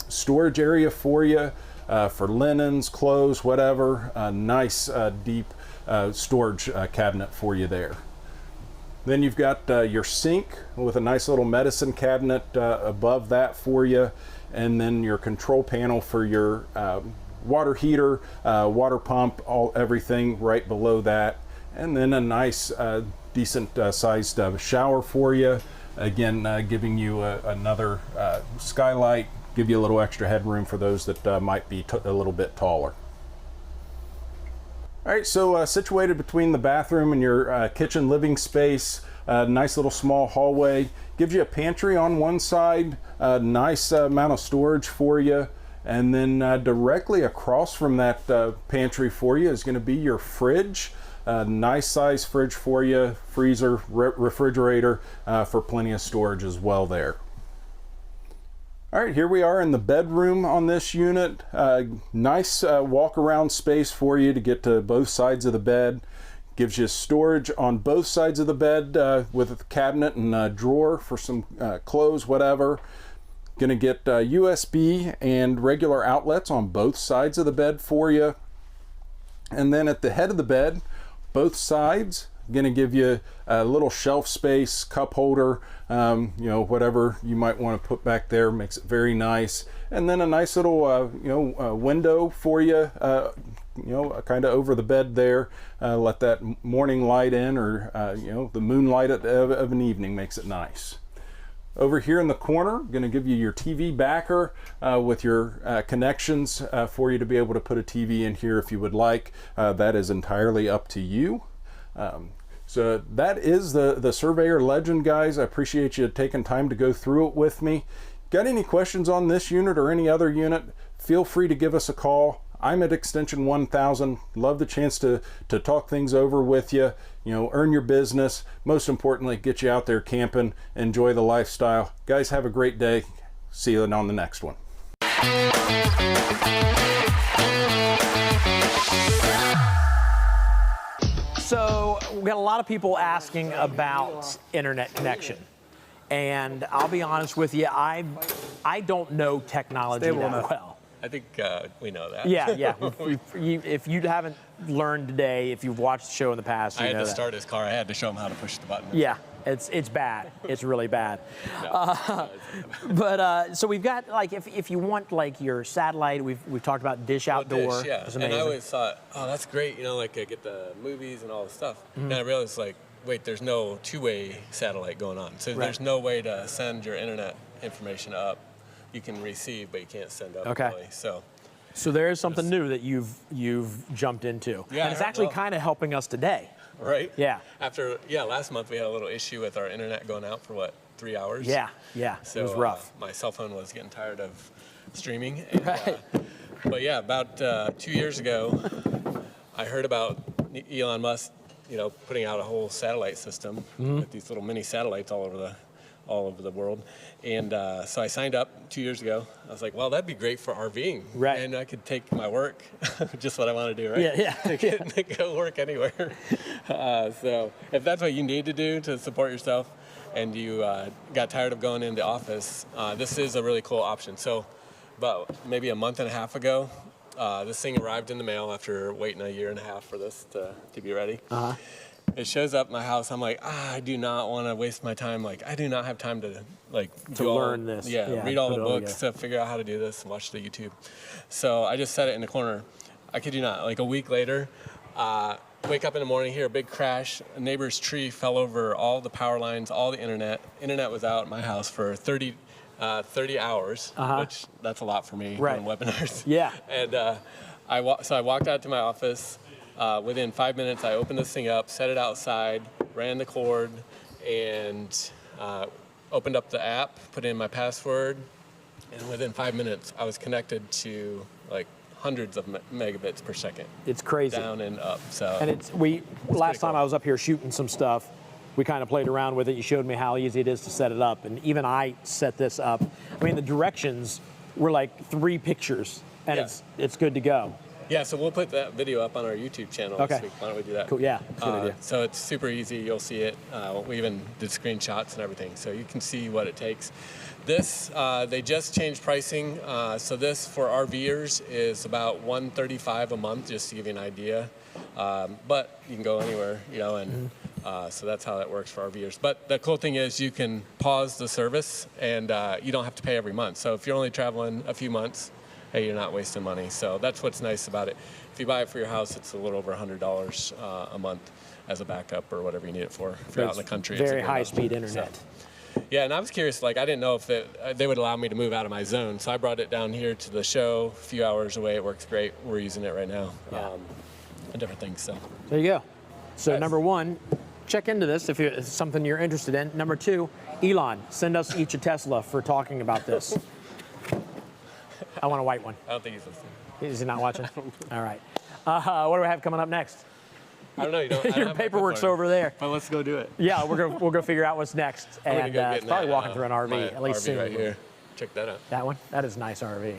storage area for you, for linens, clothes, whatever. A nice deep storage cabinet for you there. Then you've got your sink with a nice little medicine cabinet above that for you, and then your control panel for your water heater, water pump, everything right below that, and then a nice decent sized shower for you. Again, giving you another skylight, give you a little extra headroom for those that might be a little bit taller. All right, so situated between the bathroom and your kitchen living space, nice little small hallway. Gives you a pantry on one side, a nice amount of storage for you. And then directly across from that pantry for you is going to be your fridge. Nice size fridge for you, freezer, refrigerator for plenty of storage as well there. All right, here we are in the bedroom on this unit. Nice walk around space for you to get to both sides of the bed. Gives you storage on both sides of the bed with a cabinet and a drawer for some clothes, whatever. Gonna get USB and regular outlets on both sides of the bed for you. And then at the head of the bed, both sides, gonna give you a little shelf space, cup holder, whatever you might want to put back there, makes it very nice. And then a nice little window for you, kind of over the bed there. Let that morning light in, or the moonlight of an evening makes it nice. Over here in the corner, going to give you your TV backer with your connections for you to be able to put a TV in here if you would like. That is entirely up to you. So that is the Surveyor Legend, guys. I appreciate you taking time to go through it with me. Got any questions on this unit or any other unit, feel free to give us a call. I'm at extension 1000. Love the chance to talk things over with you, earn your business. Most importantly, get you out there camping, enjoy the lifestyle. Guys, have a great day. See you on the next one. So we got a lot of people asking about internet connection. And I'll be honest with you, I don't know technology that well. I think we know that. Yeah. If you haven't learned today, if you've watched the show in the past, I had to start his car. I had to show him how to push the button. Yeah, it's bad. It's really bad. So we've got, if you want your satellite, we've talked about Dish Outdoor. Dish, yeah. It's amazing. And I always thought, oh, that's great. I get the movies and all the stuff. And I realized wait, there's no two-way satellite going on. So there's no way to send your internet information up. You can receive, but you can't send up. Okay. Really. So there is something new that you've jumped into. Yeah. And it's actually kind of helping us today. Right? Yeah. Last month we had a little issue with our internet going out for 3 hours? Yeah. So it was rough. My cell phone was getting tired of streaming. And, right. But yeah, about 2 years ago, I heard about Elon Musk, putting out a whole satellite system with these little mini satellites all over the world. And so I signed up 2 years ago. I was like, well, that'd be great for RVing. Right. And I could take my work, just what I want to do, right? Yeah. Go work anywhere. So if that's what you need to do to support yourself and you got tired of going into office, this is a really cool option. So about maybe a month and a half ago, this thing arrived in the mail after waiting a year and a half for this to be ready. It shows up at my house. I'm like, I do not want to waste my time. Like, I do not have time to learn this. Yeah, read all the books to figure out how to do this and watch the YouTube. So I just set it in the corner. I kid you not, like a week later, wake up in the morning, hear a big crash. A neighbor's tree fell over all the power lines, all the internet. Internet was out at my house for 30 hours, which that's a lot for me on webinars. Yeah. And so I walked out to my office. Within 5 minutes, I opened this thing up, set it outside, ran the cord, and opened up the app, put in my password, and within 5 minutes, I was connected to like hundreds of megabits per second. It's crazy. Down and up. So. And last time I was up here shooting some stuff, we kind of played around with it. You showed me how easy it is to set it up, and even I set this up. I mean, the directions were like 3 pictures, and it's good to go. Yeah, so we'll put that video up on our YouTube channel this week. Why don't we do that? Cool. Yeah, that's a good idea. So it's super easy. You'll see it. We even did screenshots and everything, so you can see what it takes. This, they just changed pricing. So this for RVers is about $135 a month, just to give you an idea. But you can go anywhere, you know, and so that's how that works for RVers. But the cool thing is you can pause the service, and you don't have to pay every month. So if you're only traveling a few months, hey, you're not wasting money. So that's what's nice about it. If you buy it for your house, it's a little over $100 a month as a backup or whatever you need it for. If you're out in the country, very high-speed internet. So, yeah, and I was curious, like I didn't know if they would allow me to move out of my zone. So I brought it down here to the show, a few hours away. It works great. We're using it right now. And different things. So there you go. So number 1, check into this if it's something you're interested in. Number 2, Elon, send us each a Tesla for talking about this. I want a white one. I don't think he's listening. Is he not watching? All right. What do we have coming up next? I don't know. You don't. Your paperwork's over there. Well, let's go do it. Yeah, we'll go figure out what's next, and it's probably walking through an RV at least RV soon. right here. Check that out. That one. That is a nice RV.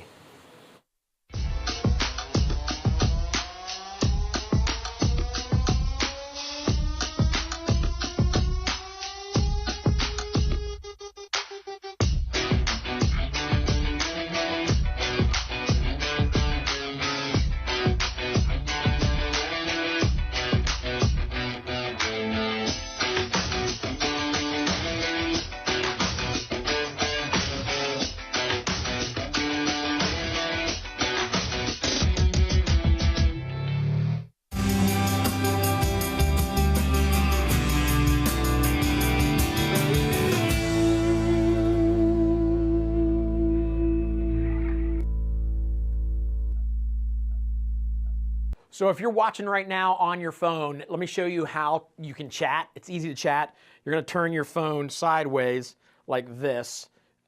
So if you're watching right now on your phone, let me show you how you can chat. It's easy to chat. You're gonna turn your phone sideways like this.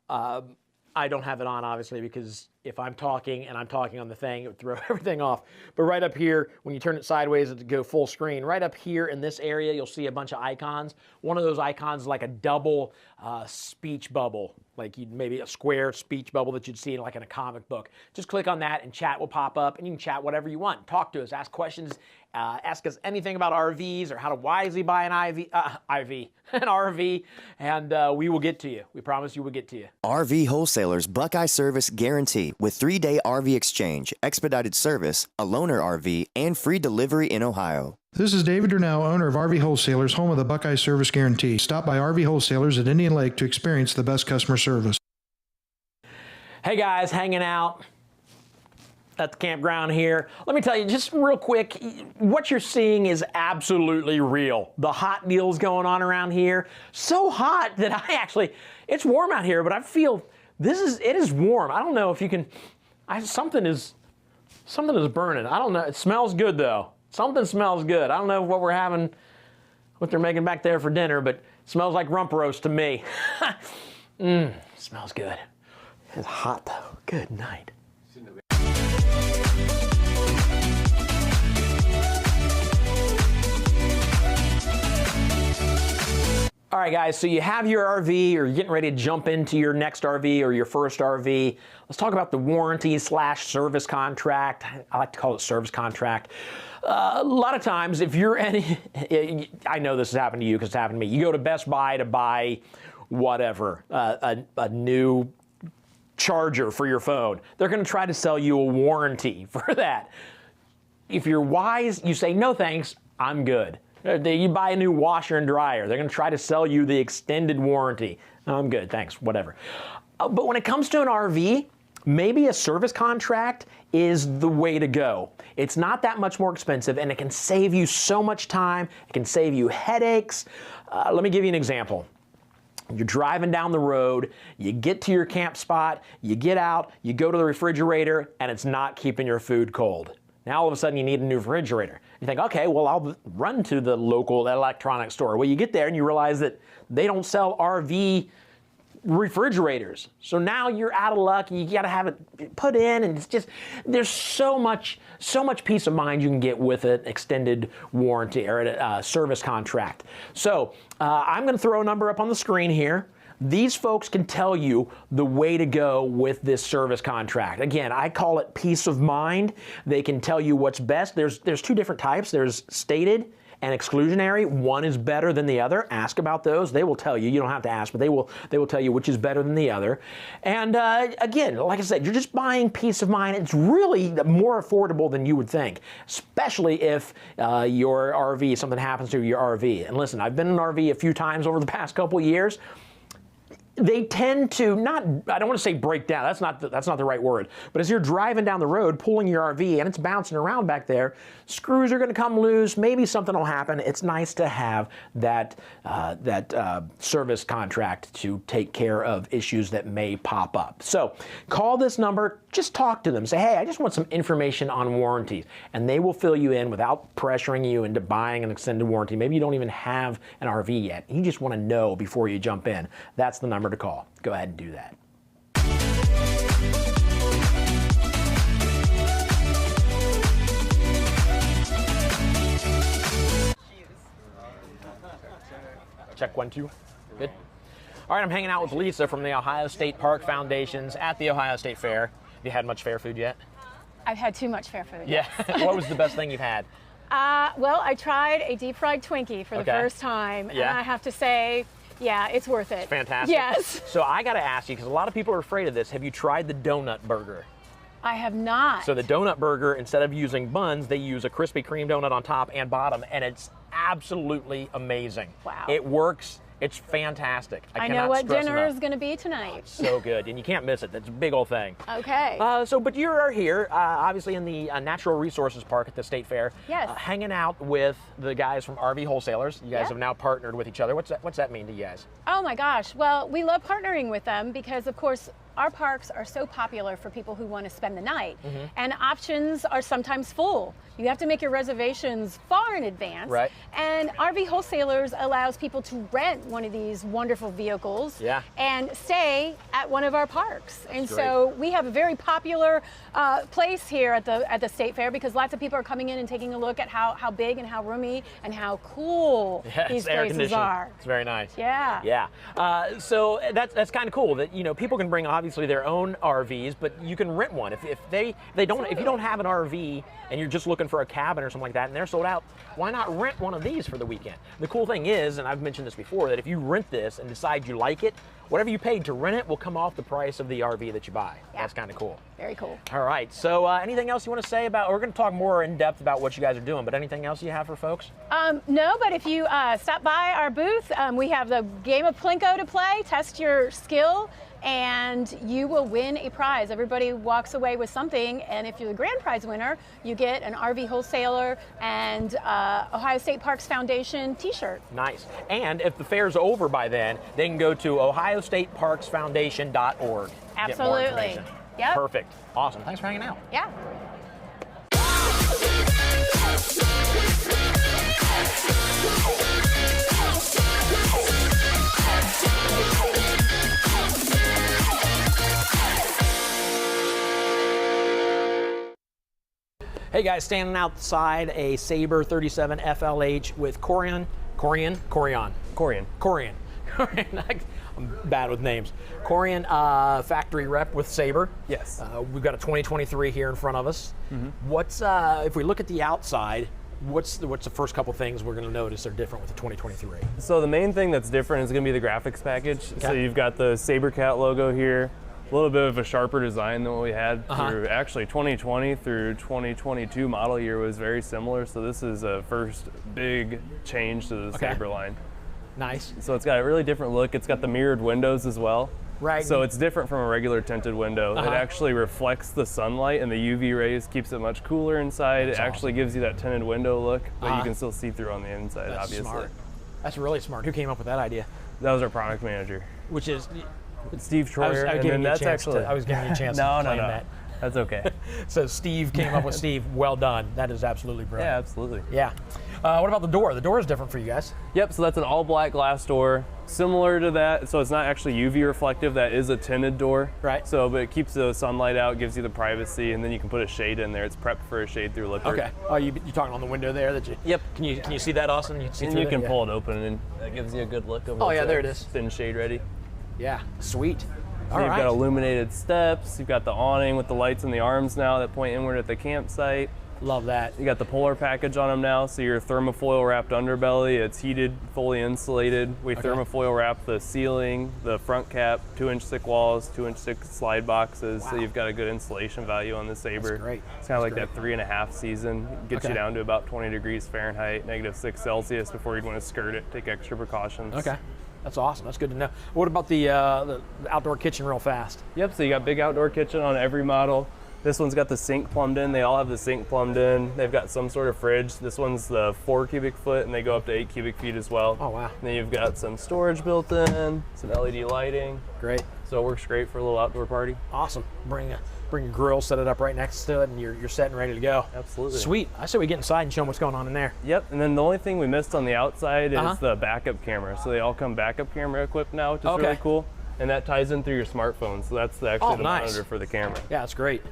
I don't have it on, obviously, because if I'm talking and I'm talking on the thing, it would throw everything off. But right up here, when you turn it sideways to go full screen, right up here in this area, you'll see a bunch of icons. One of those icons is like a double speech bubble, like maybe a square speech bubble that you'd see like in a comic book. Just click on that and chat will pop up, and you can chat whatever you want. Talk to us, ask questions, ask us anything about RVs or how to wisely buy an an RV, and we will get to you. We promise you we'll get to you. RV Wholesalers Buckeye Service Guarantee with 3-day RV exchange, expedited service, a loaner RV, and free delivery in Ohio. This is David Durnell, owner of RV Wholesalers, home of the Buckeye Service Guarantee. Stop by RV Wholesalers at Indian Lake to experience the best customer service. Hey guys, hanging out at the campground here. Let me tell you just real quick, what you're seeing is absolutely real. The hot deals going on around here, so hot that it's warm out here, but I feel it is warm. I don't know if you can, something is burning. I don't know, it smells good though. Something smells good. I don't know what we're having, what they're making back there for dinner, but it smells like rump roast to me. Smells good. It's hot though. Good night. All right, guys, so you have your RV, or you're getting ready to jump into your next RV or your first RV. Let's talk about the warranty/service contract. I like to call it service contract. A lot of times, if you're I know this has happened to you because it's happened to me. You go to Best Buy to buy whatever, a new charger for your phone. They're going to try to sell you a warranty for that. If you're wise, you say, no thanks, I'm good. You buy a new washer and dryer, they're going to try to sell you the extended warranty. I'm good, thanks, whatever. But when it comes to an RV, maybe a service contract is the way to go. It's not that much more expensive, and it can save you so much time. It can save you headaches. Let me give you an example. You're driving down the road, you get to your camp spot, you get out, you go to the refrigerator, and it's not keeping your food cold. Now all of a sudden you need a new refrigerator. You think, okay, well, I'll run to the local electronics store. Well, you get there and you realize that they don't sell RV refrigerators. So now you're out of luck. You got to have it put in, and it's just, there's so much peace of mind you can get with an extended warranty or a service contract. So I'm going to throw a number up on the screen here. These folks can tell you the way to go with this service contract. Again, I call it peace of mind. They can tell you what's best. There's two different types. There's stated and exclusionary. One is better than the other. Ask about those. They will tell you. You don't have to ask, but they will tell you which is better than the other. And again, like I said, you're just buying peace of mind. It's really more affordable than you would think, especially if your RV, something happens to your RV. And listen, I've been in an RV a few times over the past couple of years. They tend to not, I don't want to say break down, that's not the right word, but as you're driving down the road, pulling your RV and it's bouncing around back there, screws are going to come loose, maybe something will happen. It's nice to have that service contract to take care of issues that may pop up. So call this number, just talk to them, say, hey, I just want some information on warranties, and they will fill you in without pressuring you into buying an extended warranty. Maybe you don't even have an RV yet. You just want to know before you jump in. That's the number to call. Go ahead and do that. Check 1, 2. Good. All right, I'm hanging out with Lisa from the Ohio State Park Foundations at the Ohio State Fair. Have you had much fair food yet? I've had too much fair food. Yeah. What was the best thing you've had? Well, I tried a deep fried Twinkie for the first time, and I have to say, yeah, it's worth it. Fantastic. Yes. So I got to ask you, because a lot of people are afraid of this, have you tried the donut burger? I have not. So the donut burger, instead of using buns, they use a Krispy Kreme donut on top and bottom, and it's absolutely amazing. Wow. It works. It's fantastic. I know what dinner is going to be tonight. So good, and you can't miss it. It's a big old thing. Okay. But you are here, obviously in the Natural Resources Park at the State Fair. Yes. Hanging out with the guys from RV Wholesalers. You guys have now partnered with each other. What's that mean to you guys? Oh my gosh. Well, we love partnering with them because, of course, our parks are so popular for people who want to spend the night, and options are sometimes full. You have to make your reservations far in advance. Right. And RV Wholesalers allows people to rent one of these wonderful vehicles and stay at one of our parks. And so we have a very popular place here at the State Fair because lots of people are coming in and taking a look at how big and how roomy and how cool these places are. It's very nice. Yeah. Yeah. So that's kind of cool that, you know, people can bring obviously their own RVs, but you can rent one. If you don't have an RV and you're just looking for a cabin or something like that and they're sold out, why not rent one of these for the weekend? The cool thing is, and I've mentioned this before, that if you rent this and decide you like it, whatever you paid to rent it will come off the price of the RV that you buy. Yeah. That's kind of cool. Very cool. All right, so anything else you want to say about, we're going to talk more in depth about what you guys are doing, but anything else you have for folks? No, but if you stop by our booth, we have the game of Plinko to play, test your skill, and you will win a prize. Everybody walks away with something, and if you're the grand prize winner, you get an RV Wholesaler and Ohio State Parks Foundation t-shirt. Nice. And if the fair's over by then, they can go to ohiostateparksfoundation.org. Absolutely. Get more information. Yep. Perfect. Awesome. Thanks for hanging out. Yeah. Hey guys, standing outside a Sabre 37 FLH with Corian. I'm bad with names. Corian, factory rep with Sabre. Yes. We've got a 2023 here in front of us. What's if we look at the outside, what's the first couple things we're going to notice are different with the 2023? So the main thing that's different is going to be the graphics package. Okay. So you've got the SaberCat logo here. A little bit of a sharper design than what we had Uh-huh. through actually 2020 through 2022 model year was very similar. So this is a first big change to the Sabre line. Nice. So it's got a really different look. It's got the mirrored windows as well. Right. So it's different from a regular tinted window. Uh-huh. It actually reflects the sunlight and the UV rays, keeps it much cooler inside. That's it actually gives you that tinted window look, but you Uh-huh. can still see through on the inside, That's obviously. smart. That's really smart. Who came up with that idea? That was our product manager. Which is Steve Troyer. I was and giving then you a that's chance actually, I was giving you a chance no, to no, claim no. that. That's okay. So Steve came up with Steve. Well done. That is absolutely brilliant. Yeah, absolutely. Yeah. What about the door? The door is different for you guys. Yep, so that's an all black glass door. Similar to that, so it's not actually UV reflective, that is a tinted door. Right. So, but it keeps the sunlight out, gives you the privacy, and then you can put a shade in there. It's prepped for a shade through liquor. Okay. Oh, you're talking on the window there that you. Yep. Can you see that, Austin? You can see And through you there? can Yeah. pull it open, and that gives you a good look over Oh, the yeah, side. there it is. Thin shade ready. Yeah. Sweet. So All you've right. got illuminated steps, you've got the awning with the lights in the arms now that point inward at the campsite. Love that. You got the polar package on them now, so your thermofoil wrapped underbelly, it's heated, fully insulated. We Okay. thermofoil wrap the ceiling, the front cap, 2-inch thick walls, 2-inch thick slide boxes, so Wow. you've got a good insulation value on the Sabre. That's great. It's kind of like That's that 3.5 season. Gets Okay. you down to about 20 degrees Fahrenheit, -6 Celsius before you'd want to skirt it, take extra precautions. Okay. That's awesome. That's good to know. What about the outdoor kitchen real fast? Yep, so you got big outdoor kitchen on every model. This one's got the sink plumbed in. They all have the sink plumbed in. They've got some sort of fridge. This one's the 4 cubic foot, and they go up to 8 cubic feet as well. Oh, wow. And then you've got some storage built in, some LED lighting. Great. So it works great for a little outdoor party. Awesome. Bring a grill, set it up right next to it, and you're set and ready to go. Absolutely. Sweet. I say we get inside and show them what's going on in there. Yep, and then the only thing we missed on the outside Uh-huh. is the backup camera. So they all come backup camera equipped now, which is Okay. really cool. And that ties in through your smartphone. So that's actually the nice. monitor for the camera. Yeah, that's great.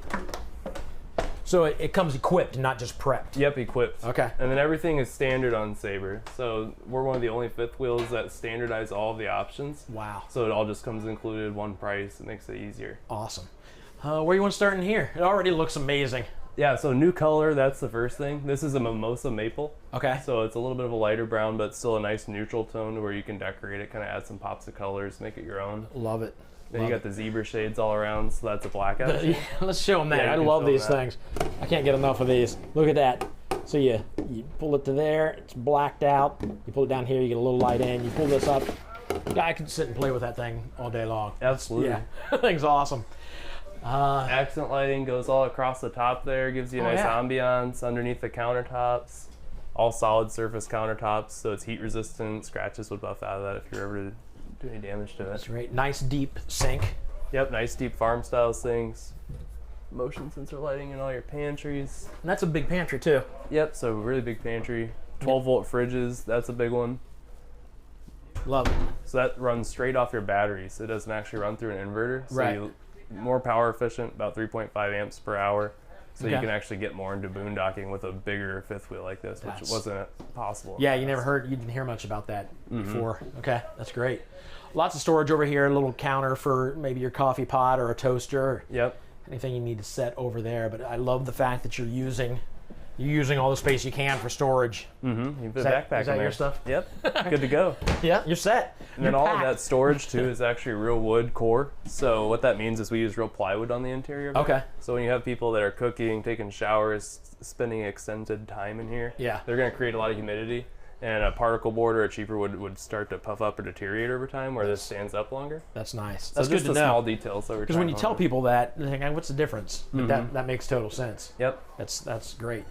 So it comes equipped, not just prepped. Yep, equipped. Okay. And then everything is standard on Sabre. So we're one of the only fifth wheels that standardize all of the options. Wow. So it all just comes included, one price. It makes it easier. Awesome. Where you want to start in here? It already looks amazing. Yeah, so new color, that's the first thing. This is a mimosa maple. Okay. So it's a little bit of a lighter brown, but still a nice neutral tone where you can decorate it, kind of add some pops of colors, make it your own. Love it. Then you got the zebra shades all around, so that's a blackout shade. Let's show them that. Yeah, I you can love show 'em these that. things. I can't get enough of these. Look at that. So you pull it to there, it's blacked out. You pull it down here, you get a little light in. You pull this up. Guy could sit and play with that thing all day long. Absolutely. Yeah, that thing's awesome. Accent lighting goes all across the top there, gives you a Oh, nice yeah. ambiance underneath the countertops. All solid surface countertops, so it's heat resistant. Scratches would buff out of that if you're ever to do any damage to it. That's great. Nice deep sink. Yep, nice deep farm style sinks. Motion sensor lighting in all your pantries. And that's a big pantry too. Yep, so really big pantry. 12 volt fridges, that's a big one. Love it. So that runs straight off your batteries. So it doesn't actually run through an inverter. So Right. more power efficient, about 3.5 amps per hour. So you Okay. can actually get more into boondocking with a bigger fifth wheel like this, which That's- wasn't possible. Yeah, you didn't hear much about that Mhm. before. Okay, that's great. Lots of storage over here, a little counter for maybe your coffee pot or a toaster. Yep. Anything you need to set over there. But I love the fact that you're using all the space you can for storage. Mm-hmm. You put Is a that- backpack is that in there. your stuff? Yep. Good to go. Yeah, you're set. And then You're all packed. of that storage too is actually real wood core. So what that means is we use real plywood on the interior of it. Okay. So when you have people that are cooking, taking showers, spending extended time in here, Yeah. they're going to create a lot of humidity. And a particle board or a cheaper wood start to puff up or deteriorate over time, where this stands up longer. That's nice. So That's just good to the know. small details that we're Because when you trying tell on. people that, they think, what's the difference? But Mhm. that makes total sense. Yep. That's great.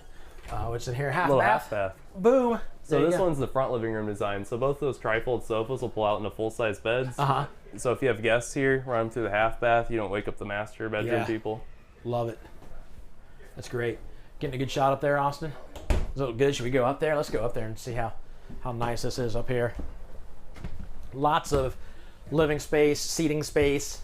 What's in here? Half little bath. half bath. Boom. So There you this go. one's the front living room design. So both those trifold sofas will pull out into full-size beds. Uh-huh. So if you have guests here, run them through the half bath. You don't wake up the master bedroom Yeah. people. Love it. That's great. Getting a good shot up there, Austin. Is it good? Should we go up there? Let's go up there and see how nice this is up here. Lots of living space, seating space.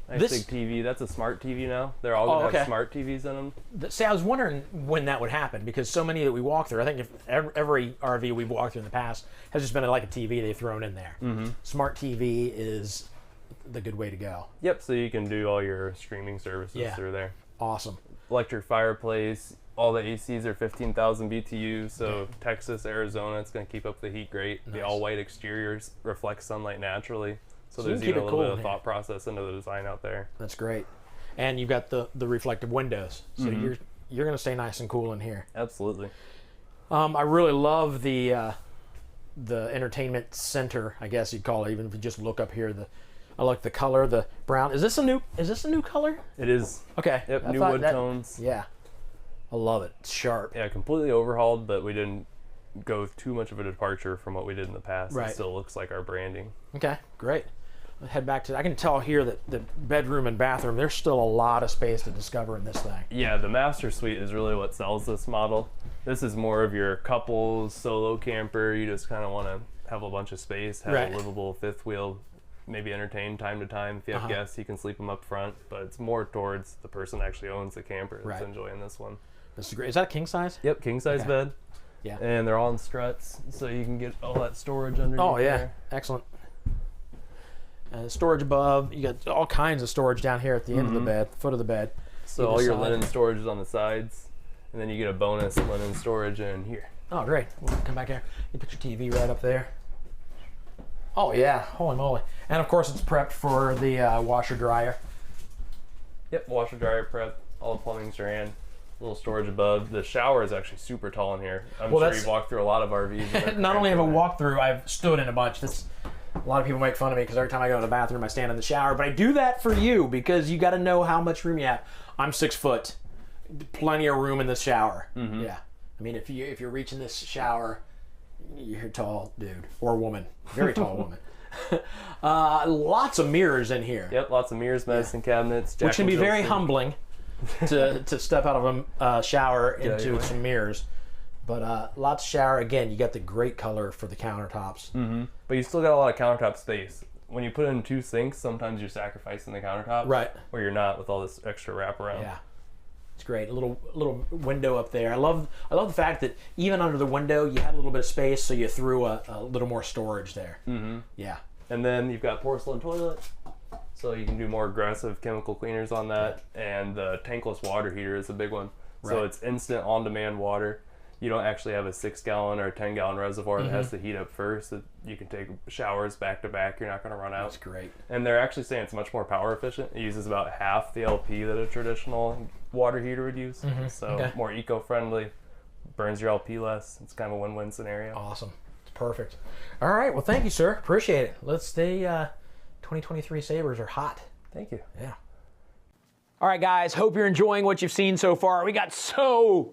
Nice This- big TV. That's a smart TV now. They're all going to have smart TVs in them. See, I was wondering when that would happen because so many that we walk through, I think if every RV we've walked through in the past has just been like a TV they've thrown in there. Mhm. Smart TV is the good way to go. Yep, so you can do all your streaming services Yeah. through there. Awesome. Electric fireplace. All the ACs are 15,000 BTU, so Texas, Arizona, it's going to keep up the heat great. The Nice. all-white exteriors reflect sunlight naturally, So you there's can keep a it little cool bit in of here. thought process into the design out there. That's great. And you've got the reflective windows, so you're going to stay nice and cool in here. Absolutely. I really love the entertainment center, I guess you'd call it. Even if you just look up here, I like the color, the brown. Is this a new color? It is. Okay. Yep. I New thought wood that- tones. Yeah. I love it. It's sharp. Yeah, completely overhauled, but we didn't go too much of a departure from what we did in the past. Right. It still looks like our branding. Okay, great. I'll head back to. I can tell here that the bedroom and bathroom, there's still a lot of space to discover in this thing. Yeah, the master suite is really what sells this model. This is more of your couples, solo camper. You just kind of want to have a bunch of space, have Right. a livable fifth wheel, maybe entertain time to time. If you have guests, you can sleep them up front, but it's more towards the person that actually owns the camper that's Right. enjoying this one. This is great. Is that a king size? Yep, king size Okay. bed. Yeah. And they're all in struts, so you can get all that storage underneath. Oh yeah, there. excellent. Storage above. You got all kinds of storage down here at the end of the bed, foot of the bed. So Either all your side. linen storage is on the sides, and then you get a bonus linen storage in here. Oh great. We'll come back here. You put your TV right up there. Oh yeah, holy moly! And of course it's prepped for the washer dryer. Yep, washer dryer prep. All the plumbing's ran. Little storage above. The shower is actually super tall in here. I'm Well, sure that's- you've walked through a lot of RVs. Not only have I walked through, I've stood in a bunch. A lot of people make fun of me because every time I go to the bathroom, I stand in the shower. But I do that for you because you got to know how much room you have. I'm 6 foot, plenty of room in the shower. Yeah, I mean, if you're reaching this shower, you're a tall dude or woman, very tall woman. Lots of mirrors in here. Yep, lots of mirrors, medicine cabinets, Which can be very Jill humbling to step out of a shower into yeah. some mirrors. But lots of shower. Again, you got the great color for the countertops. But you still got a lot of countertop space. When you put in 2 sinks, sometimes you're sacrificing the countertop. Right. Or you're not with all this extra wraparound. Yeah. It's great. A little window up there. I love the fact that even under the window you had a little bit of space, so you threw a little more storage there. Yeah. And then you've got porcelain toilet, so you can do more aggressive chemical cleaners on that. And the tankless water heater is a big one. So Right. it's instant on-demand water. You don't actually have a 6-gallon or a 10-gallon reservoir that has to heat up first. That you can take showers back to back. You're not going to run out. That's great. And they're actually saying it's much more power efficient. It uses about half the LP that a traditional water heater would use. So Okay. more eco-friendly, burns your LP less. It's kind of a win-win scenario. Awesome. It's perfect. All right. Well, thank you, sir. Appreciate it. Let's stay. 2023 Sabres are hot. Thank you. Yeah. All right, guys, hope you're enjoying what you've seen so far. We got so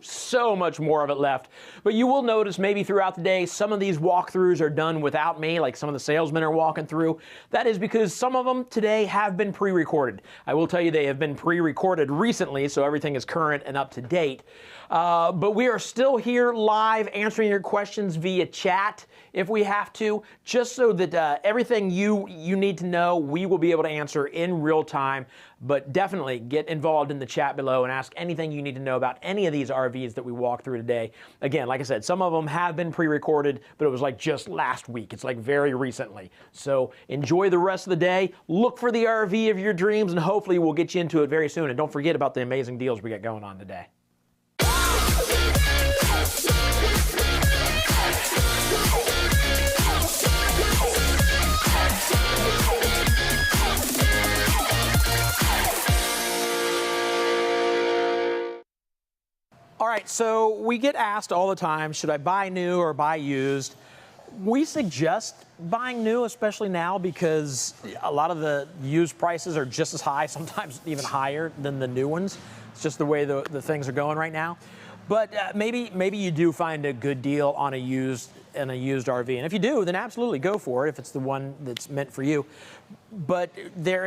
much more of it left. But you will notice maybe throughout the day, some of these walkthroughs are done without me, like some of the salesmen are walking through. That is because some of them today have been pre-recorded. I will tell you they have been pre-recorded recently, so everything is current and up to date. But we are still here live answering your questions via chat if we have to, just so that everything you need to know, we will be able to answer in real time. But definitely get involved in the chat below and ask anything you need to know about any of these RVs that we walked through today. Again, like I said, some of them have been pre-recorded, but it was like just last week. It's like very recently. So enjoy the rest of the day. Look for the RV of your dreams, and hopefully we'll get you into it very soon. And don't forget about the amazing deals we got going on today. All right, so we get asked all the time, should I buy new or buy used? We suggest buying new, especially now, because a lot of the used prices are just as high, sometimes even higher than the new ones. It's just the way the things are going right now. But maybe you do find a good deal on a used RV, and if you do, then absolutely go for it if it's the one that's meant for you. But there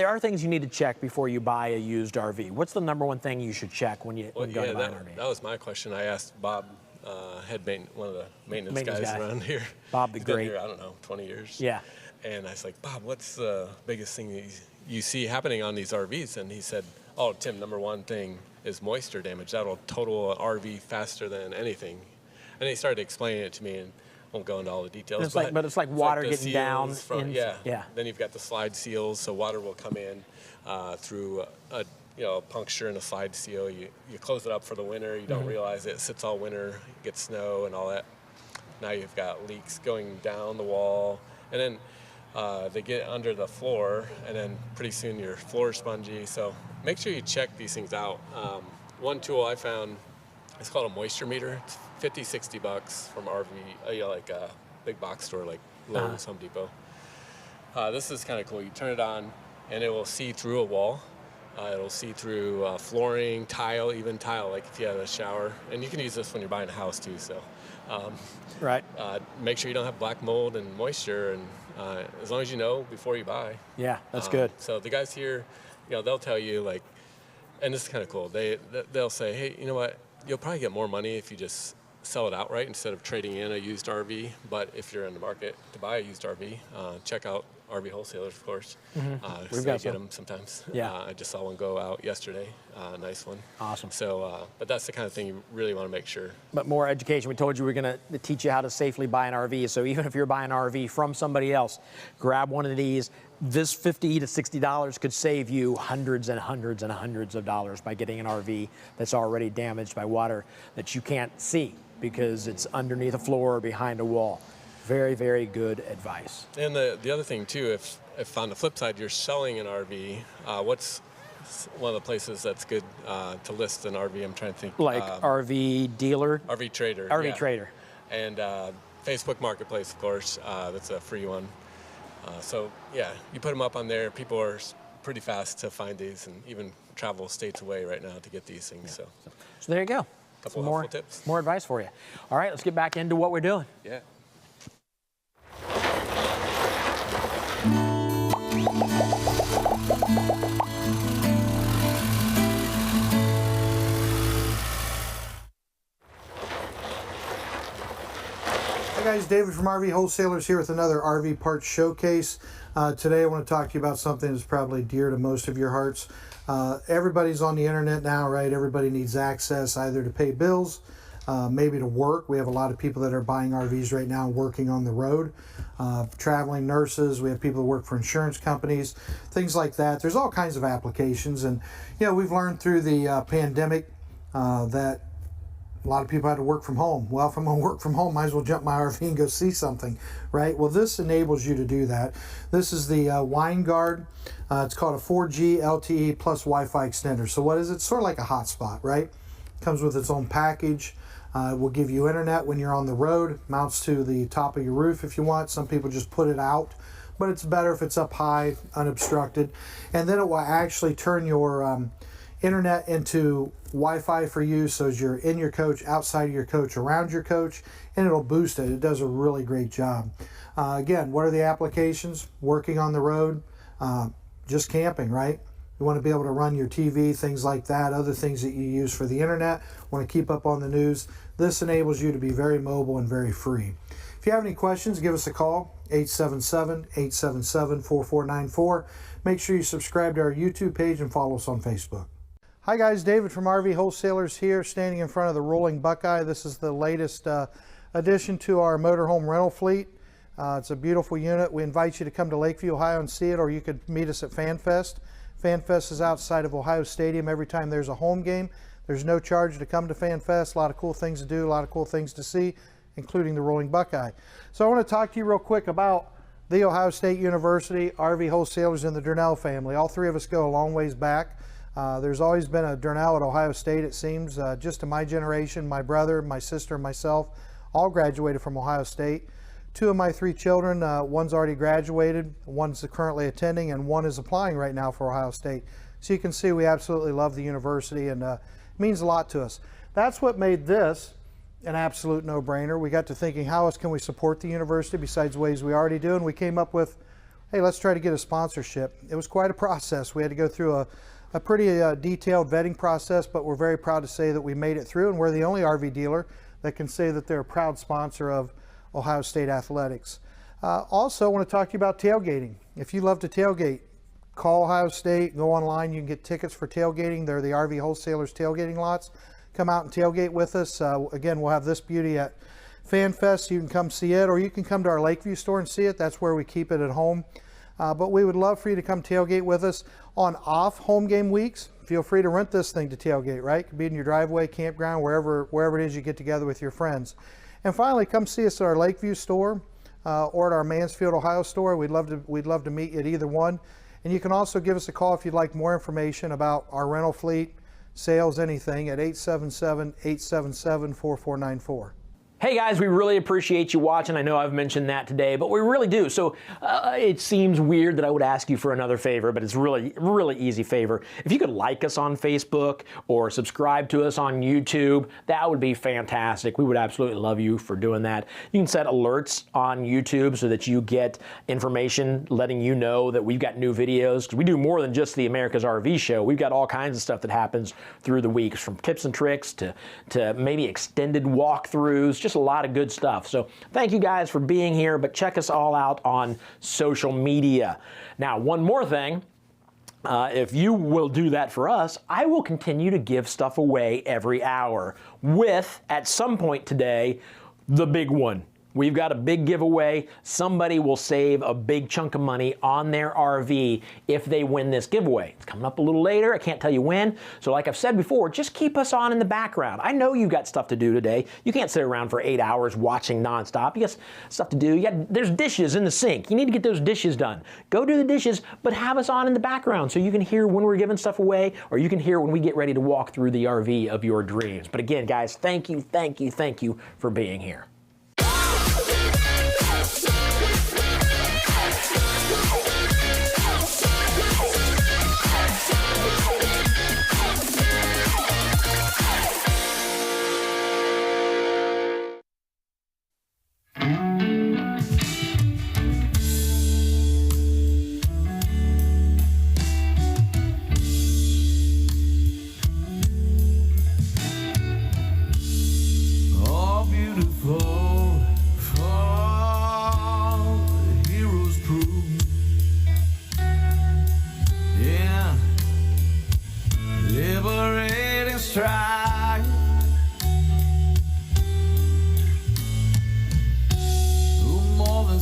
are things you need to check before you buy a used RV. What's the number one thing you should check when you go to buy an RV? That was my question. I asked Bob, one of the maintenance guys guy. around here. Bob the He's been Great. here, I don't know, 20 years. Yeah. And I was like, Bob, what's the biggest thing you see happening on these RVs? And he said, oh, Tim, number one thing is moisture damage. That'll total an RV faster than anything. And he started explaining it to me, and I won't go into all the details. But it's like water the getting down. seals from- yeah. Then you've got the slide seals, so water will come in through a puncture in a slide seal. You close it up for the winter. You don't realize it sits all winter, gets snow and all that. Now you've got leaks going down the wall, and then they get under the floor, and then pretty soon your floor is spongy. So make sure you check these things out. One tool I found, it's called a moisture meter. It's 50, 60 bucks from RV, like a big box store like Lowe's, Home Depot. This is kind of cool. You turn it on, and it will see through a wall. It'll see through flooring, tile, even tile, like if you have a shower. And you can use this when you're buying a house too. So, right. Make sure you don't have black mold and moisture, and as long as you know before you buy. Yeah, that's good. So the guys here, they'll tell you like, and this is kind of cool. They'll say, hey, you know what? You'll probably get more money if you just sell it outright instead of trading in a used RV. But if you're in the market to buy a used RV, check out Rvw Wholesalers, of course. We've got get them sometimes. Yeah. I just saw one go out yesterday. Nice one. Awesome. So, but that's the kind of thing you really want to make sure. But more education. We told you we're going to teach you how to safely buy an RV. So even if you're buying an RV from somebody else, grab one of these. This $50 to $60 could save you hundreds and hundreds and hundreds of dollars by getting an RV that's already damaged by water that you can't see because it's underneath a floor or behind a wall. Very, very good advice. And the other thing too, if on the flip side you're selling an RV, what's one of the places that's good to list an RV? I'm trying to think. Like RV dealer? RV Trader. RV Trader. And Facebook Marketplace, of course. That's a free one. So yeah, you put them up on there. People are pretty fast to find these, and even travel states away right now to get these things. Yeah. So there you go. Couple more helpful tips. More advice for you. All right, let's get back into what we're doing. Yeah. Hi guys, David from RV Wholesalers here with another RV parts showcase. Today I want to talk to you about something that's probably dear to most of your hearts. Everybody's on the internet now, right? Everybody needs access either to pay bills, maybe to work. We have a lot of people that are buying RVs right now working on the road. Traveling nurses, we have people that work for insurance companies, things like that. There's all kinds of applications, and we've learned through the pandemic that a lot of people had to work from home. Well, if I'm going to work from home, might as well jump my RV and go see something, right? Well, this enables you to do that. This is the WineGuard. It's called a 4G LTE plus Wi-Fi extender. So what is it? It's sort of like a hotspot, right? Comes with its own package. It will give you internet when you're on the road. Mounts to the top of your roof if you want. Some people just put it out, but it's better if it's up high, unobstructed. And then it will actually turn your internet into Wi-Fi for you, so as you're in your coach, outside of your coach, around your coach, and it'll boost it. It does a really great job. Again, what are the applications? Working on the road, just camping, right? You want to be able to run your TV, things like that, other things that you use for the internet, want to keep up on the news. This enables you to be very mobile and very free. If you have any questions, give us a call, 877-877-4494. Make sure you subscribe to our YouTube page and follow us on Facebook. Hi guys, David from RV Wholesalers here, standing in front of the Rolling Buckeye. This is the latest addition to our motorhome rental fleet. It's a beautiful unit. We invite you to come to Lakeview, Ohio and see it, or you could meet us at FanFest. FanFest is outside of Ohio Stadium every time there's a home game. There's no charge to come to FanFest. A lot of cool things to do, a lot of cool things to see, including the Rolling Buckeye. So I want to talk to you real quick about the Ohio State University, RV Wholesalers, and the Durnell family. All three of us go a long ways back. There's always been a Durnell at Ohio State, it seems. Just in my generation, my brother, my sister, and myself all graduated from Ohio State. Two of my three children, one's already graduated, one's currently attending, and one is applying right now for Ohio State. So you can see we absolutely love the university, and it means a lot to us. That's what made this an absolute no-brainer. We got to thinking, how else can we support the university besides ways we already do? And we came up with, hey, let's try to get a sponsorship. It was quite a process. We had to go through a pretty detailed vetting process, but we're very proud to say that we made it through, and we're the only RV dealer that can say that they're a proud sponsor of Ohio State Athletics. Also, I want to talk to you about tailgating. If you love to tailgate, call Ohio State, go online, you can get tickets for tailgating. They're the RV Wholesalers tailgating lots. Come out and tailgate with us. Again, we'll have this beauty at FanFest. You can come see it, or you can come to our Lakeview store and see it. That's where we keep it at home. But we would love for you to come tailgate with us on off home game weeks. Feel free to rent this thing to tailgate, right? It could be in your driveway, campground, wherever it is you get together with your friends. And finally, come see us at our Lakeview store. or at our Mansfield, Ohio store. We'd love to meet you at either one. And you can also give us a call if you'd like more information about our rental fleet, sales, anything, at 877-877-4494. Hey guys, we really appreciate you watching. I know I've mentioned that today, but we really do. So it seems weird that I would ask you for another favor, but it's really easy favor. If you could like us on Facebook or subscribe to us on YouTube, that would be fantastic. We would absolutely love you for doing that. You can set alerts on YouTube so that you get information letting you know that we've got new videos. 'Cause we do more than just the America's RV Show. We've got all kinds of stuff that happens through the weeks, from tips and tricks to maybe extended walkthroughs, just a lot of good stuff. So thank you guys for being here, but check us all out on social media. Now, one more thing, if you will do that for us, I will continue to give stuff away every hour with, at some point today, the big one. We've got a big giveaway. Somebody will save a big chunk of money on their RV if they win this giveaway. It's coming up a little later. I can't tell you when. So like I've said before, just keep us on in the background. I know you've got stuff to do today. You can't sit around for 8 hours watching nonstop. You got stuff to do. There's dishes in the sink. You need to get those dishes done. Go do the dishes, but have us on in the background so you can hear when we're giving stuff away, or you can hear when we get ready to walk through the RV of your dreams. But again, guys, thank you for being here.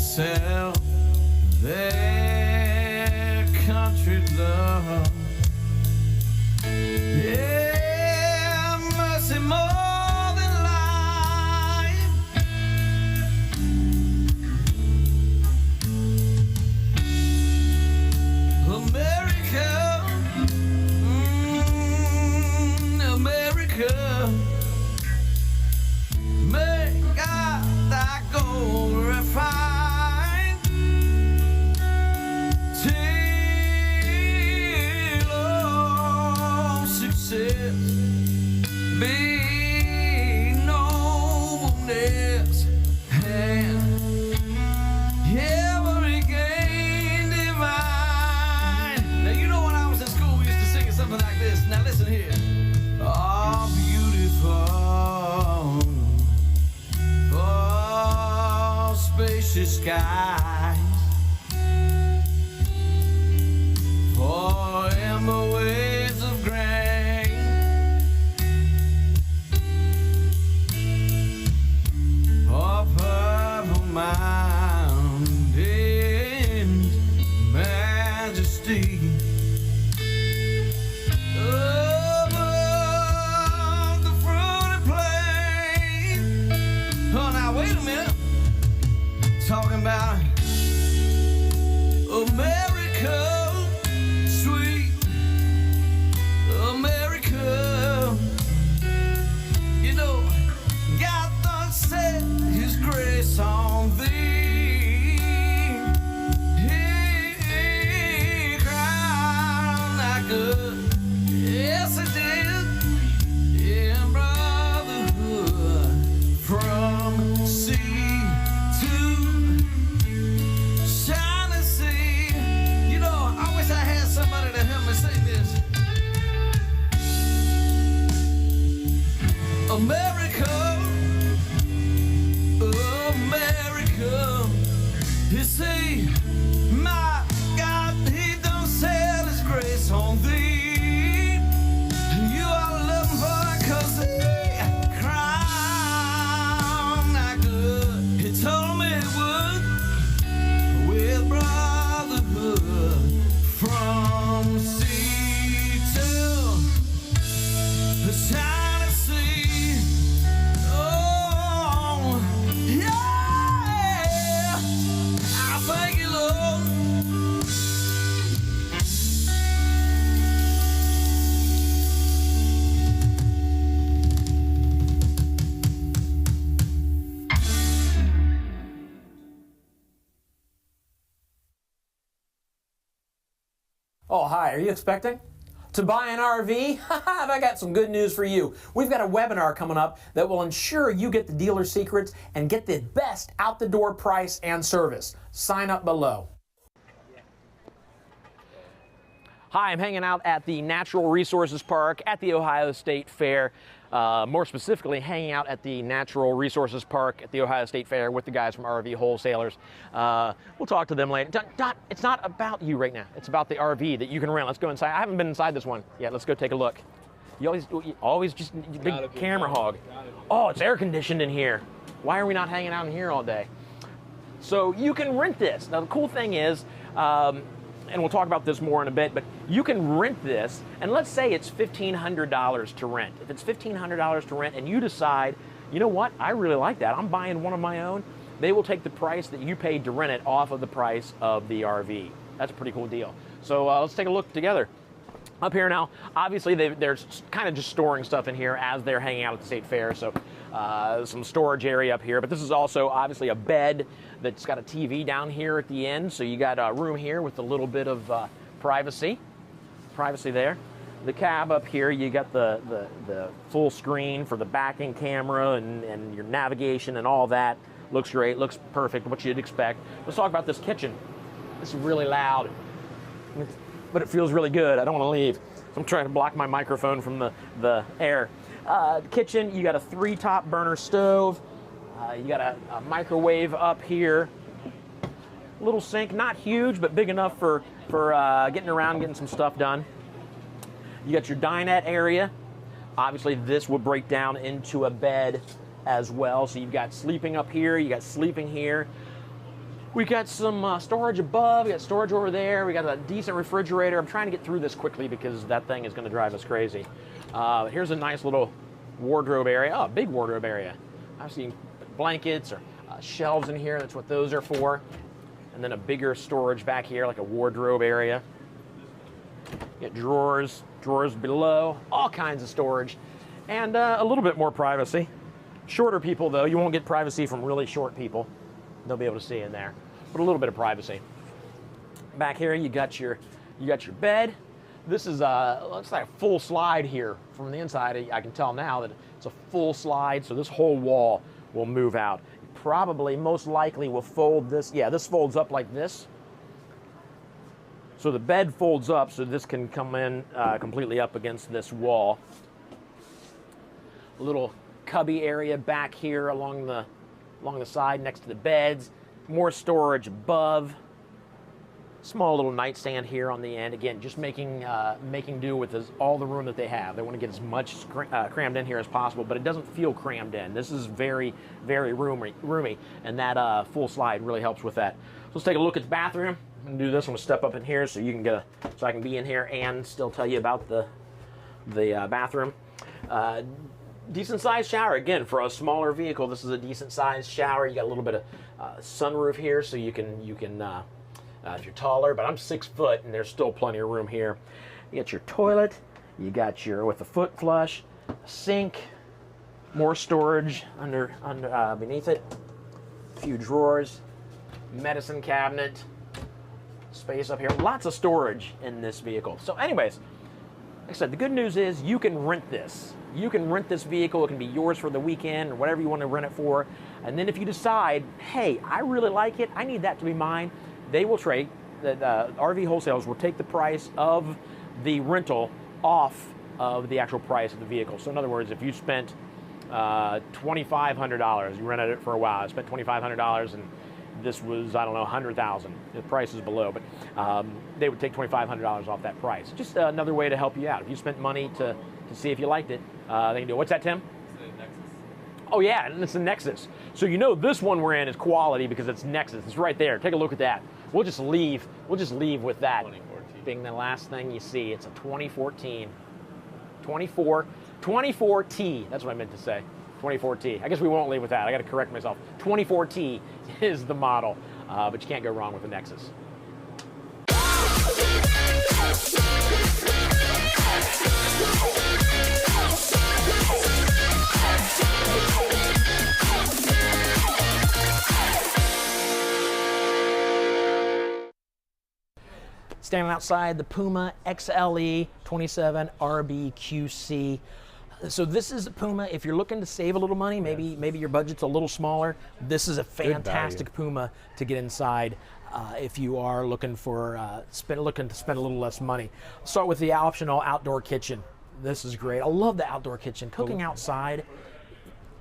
Sell their country love. Yeah, mercy more than life. America, America, may God thy gold refine. Be nobleness and every gain divine. Now you know when I was in school we used to sing something like this. Now listen here. Oh, beautiful, oh, spacious skies, for amber waves of grain. Mountains, majesty, above the fruited plain. Oh, now wait a minute. Talking about America, sweet America. You know, God done set His grace on thee. He crowned thy good. Yes, He did. In brotherhood, from sea to shining sea. You know, I wish I had somebody to help me sing this. America, America, you see, my God, He done set His grace on thee. You are loving for it 'cause He crowned thy good. He told me it would, with brotherhood, from sea to the shining sea. Oh, hi, are you expecting to buy an RV? I got some good news for you. We've got a webinar coming up that will ensure you get the dealer secrets and get the best out the door price and service. Sign up below. Hi, I'm hanging out at the Natural Resources Park at the Ohio State Fair. More specifically, hanging out at the Natural Resources Park at the Ohio State Fair with the guys from Rvw Wholesalers. We'll talk to them later. Dot, it's not about you right now. It's about the RV that you can rent. Let's go inside. I haven't been inside this one yet. Let's go take a look. You always just big camera hog. Oh, it's air conditioned in here. Why are we not hanging out in here all day? So you can rent this. Now the cool thing is, and we'll talk about this more in a bit, but you can rent this, and let's say it's $1,500 to rent. If it's $1,500 to rent and you decide, you know what, I really like that, I'm buying one of my own, they will take the price that you paid to rent it off of the price of the RV. That's a pretty cool deal. So let's take a look together. Up here now, obviously they're kind of just storing stuff in here as they're hanging out at the state fair, so some storage area up here, but this is also obviously a bed that's got a TV down here at the end, so you got a room here with a little bit of privacy there. The cab up here, you got the full screen for the backing camera and your navigation and all that. Looks great, looks perfect, what you'd expect. Let's talk about this kitchen. This is really loud, but it feels really good. I don't want to leave. So I'm trying to block my microphone from the air. The kitchen, you got a 3-top burner stove. You got a microwave up here. Little sink, not huge, but big enough for getting around, getting some stuff done. You got your dinette area. Obviously, this will break down into a bed as well. So you've got sleeping up here, you got sleeping here. We got some storage above, we got storage over there, we got a decent refrigerator. I'm trying to get through this quickly because that thing is gonna drive us crazy. Here's a nice little wardrobe area. Oh, big wardrobe area. I've seen blankets or shelves in here, that's what those are for. And then a bigger storage back here, like a wardrobe area. You got drawers below, all kinds of storage, and a little bit more privacy. Shorter people though, you won't get privacy from really short people. They'll be able to see in there, but a little bit of privacy. Back here, you got your bed. This is looks like a full slide here from the inside. I can tell now that it's a full slide, so this whole wall will move out. Probably, most likely, will fold this. Yeah, this folds up like this. So the bed folds up, so this can come in completely up against this wall. A little cubby area back here along the side next to the beds. More storage above. Small little nightstand here on the end. Again, just making do with all the room that they have. They want to get as much crammed in here as possible, but it doesn't feel crammed in. This is very, very roomy, and that full slide really helps with that. So let's take a look at the bathroom. I'm gonna do this. I'm gonna step up in here so you can so I can be in here and still tell you about the bathroom. Decent sized shower. Again, for a smaller vehicle, this is a decent sized shower. You got a little bit of sunroof here, so you can if you're taller, but I'm 6 foot and there's still plenty of room here. You got your toilet, you got with the foot flush, sink, more storage beneath it, a few drawers, medicine cabinet, space up here, lots of storage in this vehicle. So anyways, like I said, the good news is you can rent this. You can rent this vehicle. It can be yours for the weekend or whatever you want to rent it for. And then if you decide, hey, I really like it, I need that to be mine, they will trade. The Rv Wholesalers will take the price of the rental off of the actual price of the vehicle. So in other words, if you spent $2,500, you rented it for a while, I spent $2,500 and this was, I don't know, $100,000. The price is below, but they would take $2,500 off that price. Just another way to help you out. If you spent money to see if you liked it, they can do it. What's that, Tim? Oh yeah, and it's a Nexus. So you know this one we're in is quality because it's Nexus. It's right there. Take a look at that. We'll just leave with that being the last thing you see. It's a 2014, 24T. That's what I meant to say. 24T. I guess we won't leave with that. I got to correct myself. 24T is the model, but you can't go wrong with the Nexus. standing outside the Puma XLE 27 RBQC. So this is a Puma. If you're looking to save a little money, maybe your budget's a little smaller, this is a fantastic Puma to get inside. If you are looking for looking to spend a little less money. Start with the optional outdoor kitchen. This is great. I love the outdoor kitchen. Cooking outside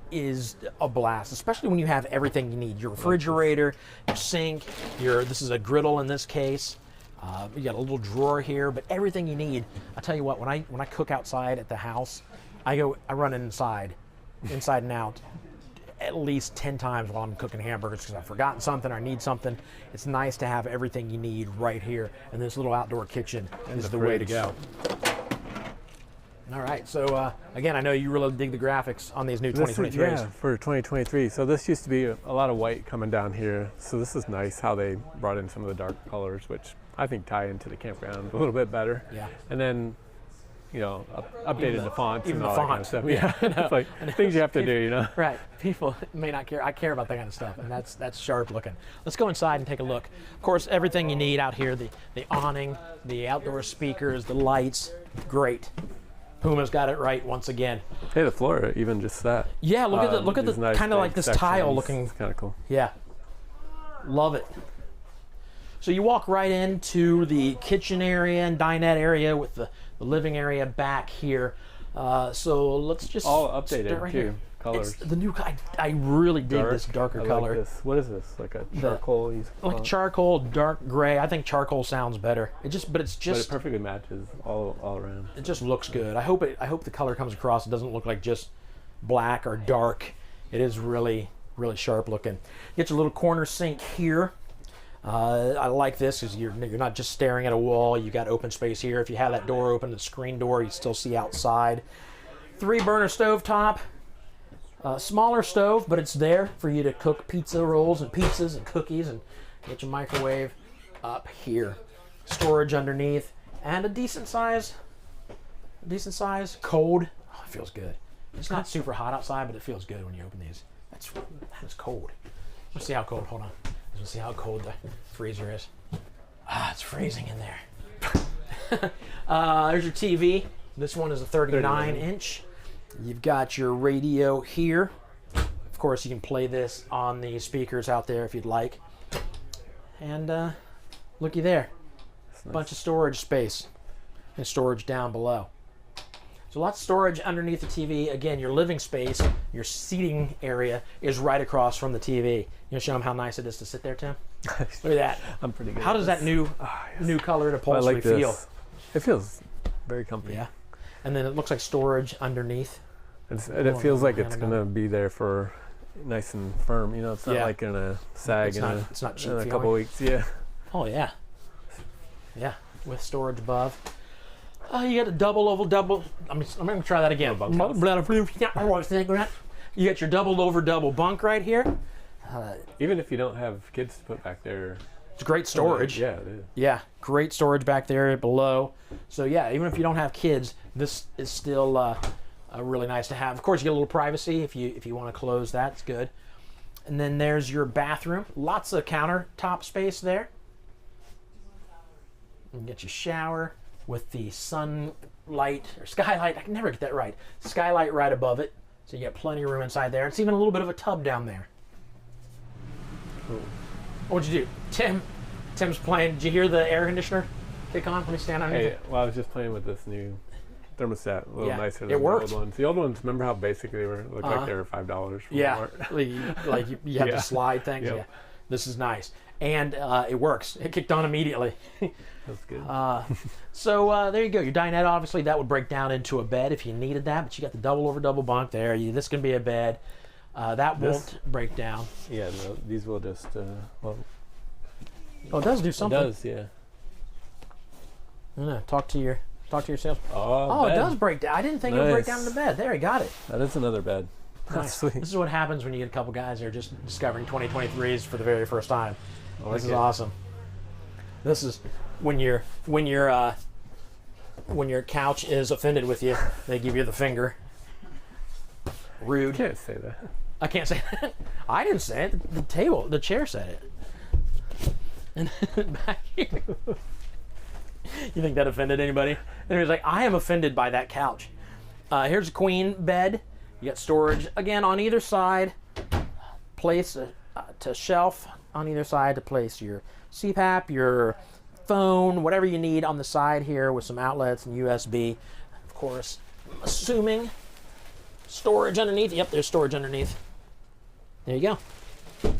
is a blast, especially when you have everything you need. Your refrigerator, your sink, this is a griddle in this case. You got a little drawer here, but everything you need. I tell you what, when I cook outside at the house, I run inside and out at least 10 times while I'm cooking hamburgers because I've forgotten something, I need something. It's nice to have everything you need right here, and this little outdoor kitchen is the way to go. All right, so again, I know you really dig the graphics on these new 2023s. Yeah, for 2023. So this used to be a lot of white coming down here. So this is nice how they brought in some of the dark colors, which I think tie into the campground a little bit better. Yeah. And then, you know, updated the fonts even and all the that kind of font. stuff. Yeah, it's like things you have to do, you know. Right. People may not care. I care about that kind of stuff, and that's sharp looking. Let's go inside and take a look. Of course, everything you need out here: the awning, the outdoor speakers, the lights. Great. Puma's got it right once again. Hey, the floor, even just that. Yeah, look at the nice kind of like this tile sections. looking. It's kind of cool. Yeah, love it. So you walk right into the kitchen area and dinette area with the living area back here. So let's just all updated right too. Here. Colors. It's the new. I really dig this darker color. Like this. What is this? Like a charcoal? Like charcoal, dark gray. I think charcoal sounds better. But it perfectly matches all around. It just looks good. I hope the color comes across. It doesn't look like just black or dark. It is really sharp looking. Get your little corner sink here. I like this because you're not just staring at a wall. You got open space here. If you have that door open, the screen door, you still see outside. 3-burner stove top. Smaller stove, but it's there for you to cook pizza rolls and pizzas and cookies, and get your microwave up here. Storage underneath, and a decent size cold. Oh, it feels good. It's not super hot outside, but it feels good when you open these. That is cold. Let's see how cold. Hold on. Let's see how cold the freezer is. It's freezing in there. There's your TV. This one is a 39-inch. You've got your radio here. Of course, you can play this on the speakers out there if you'd like. And looky there. Nice. Bunch of storage space and storage down below. So lots of storage underneath the TV. Again, your living space, your seating area is right across from the TV. You want to show them how nice it is to sit there, Tim? Look at that. I'm pretty good. How does that new colored upholstery feel? It feels very comfy. Yeah. And then it looks like storage underneath. And it feels like it's going to be there for nice and firm. You know, it's not like in a sag in a couple weeks. Yeah. Oh, yeah. Yeah, with storage above. You got a double. I'm going to try that again. You got your double over double bunk right here. Even if you don't have kids to put back there. It's great storage. Yeah, it is. Yeah, great storage back there below. So yeah, even if you don't have kids, this is still really nice to have. Of course, you get a little privacy if you want to close that. It's good. And then there's your bathroom. Lots of countertop space there. You get your shower with the sunlight or skylight. I can never get that right. Skylight right above it. So you got plenty of room inside there. It's even a little bit of a tub down there. Cool. What'd you do? Tim's playing. Did you hear the air conditioner kick on? Let me stand underneath it. Well, I was just playing with this new thermostat, a little nicer than it works. the old ones. The old ones, remember how basic they were? Looked like they were $5 from Walmart. like you had to slide things. Yep. Yeah, this is nice, and it works. It kicked on immediately. That's good. So there you go. Your dinette, obviously, that would break down into a bed if you needed that, but you got the double over double bunk there. This can be a bed. That won't break down. Yeah, no, these will just. Oh, it does do something. It does, yeah. No, talk to your sales. Oh, it does break down. I didn't think it would break down into bed. There, he got it. That is another bed. Nice. This is what happens when you get a couple guys that are just discovering 2023s for the very first time. This is awesome. This is when your couch is offended with you, they give you the finger. Rude. You can't say that. I can't say that. I didn't say it. The chair said it. And back here. You think that offended anybody? And he was like, I am offended by that couch. Here's a queen bed. You got storage again on either side. Place to shelf on either side to place your CPAP, your phone, whatever you need on the side here with some outlets and USB. Of course, I'm assuming storage underneath. Yep, there's storage underneath. There you go.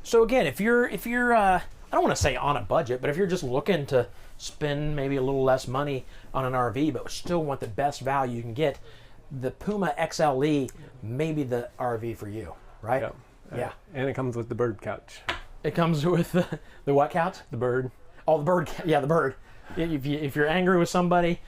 So again, if you're I don't want to say on a budget, but if you're just looking to spend maybe a little less money on an RV, but still want the best value you can get, the Puma XLE may be the RV for you, right? Yep. Yeah. And it comes with the bird couch. It comes with the what couch? The bird. Oh, the bird. Yeah, the bird. If you're angry with somebody,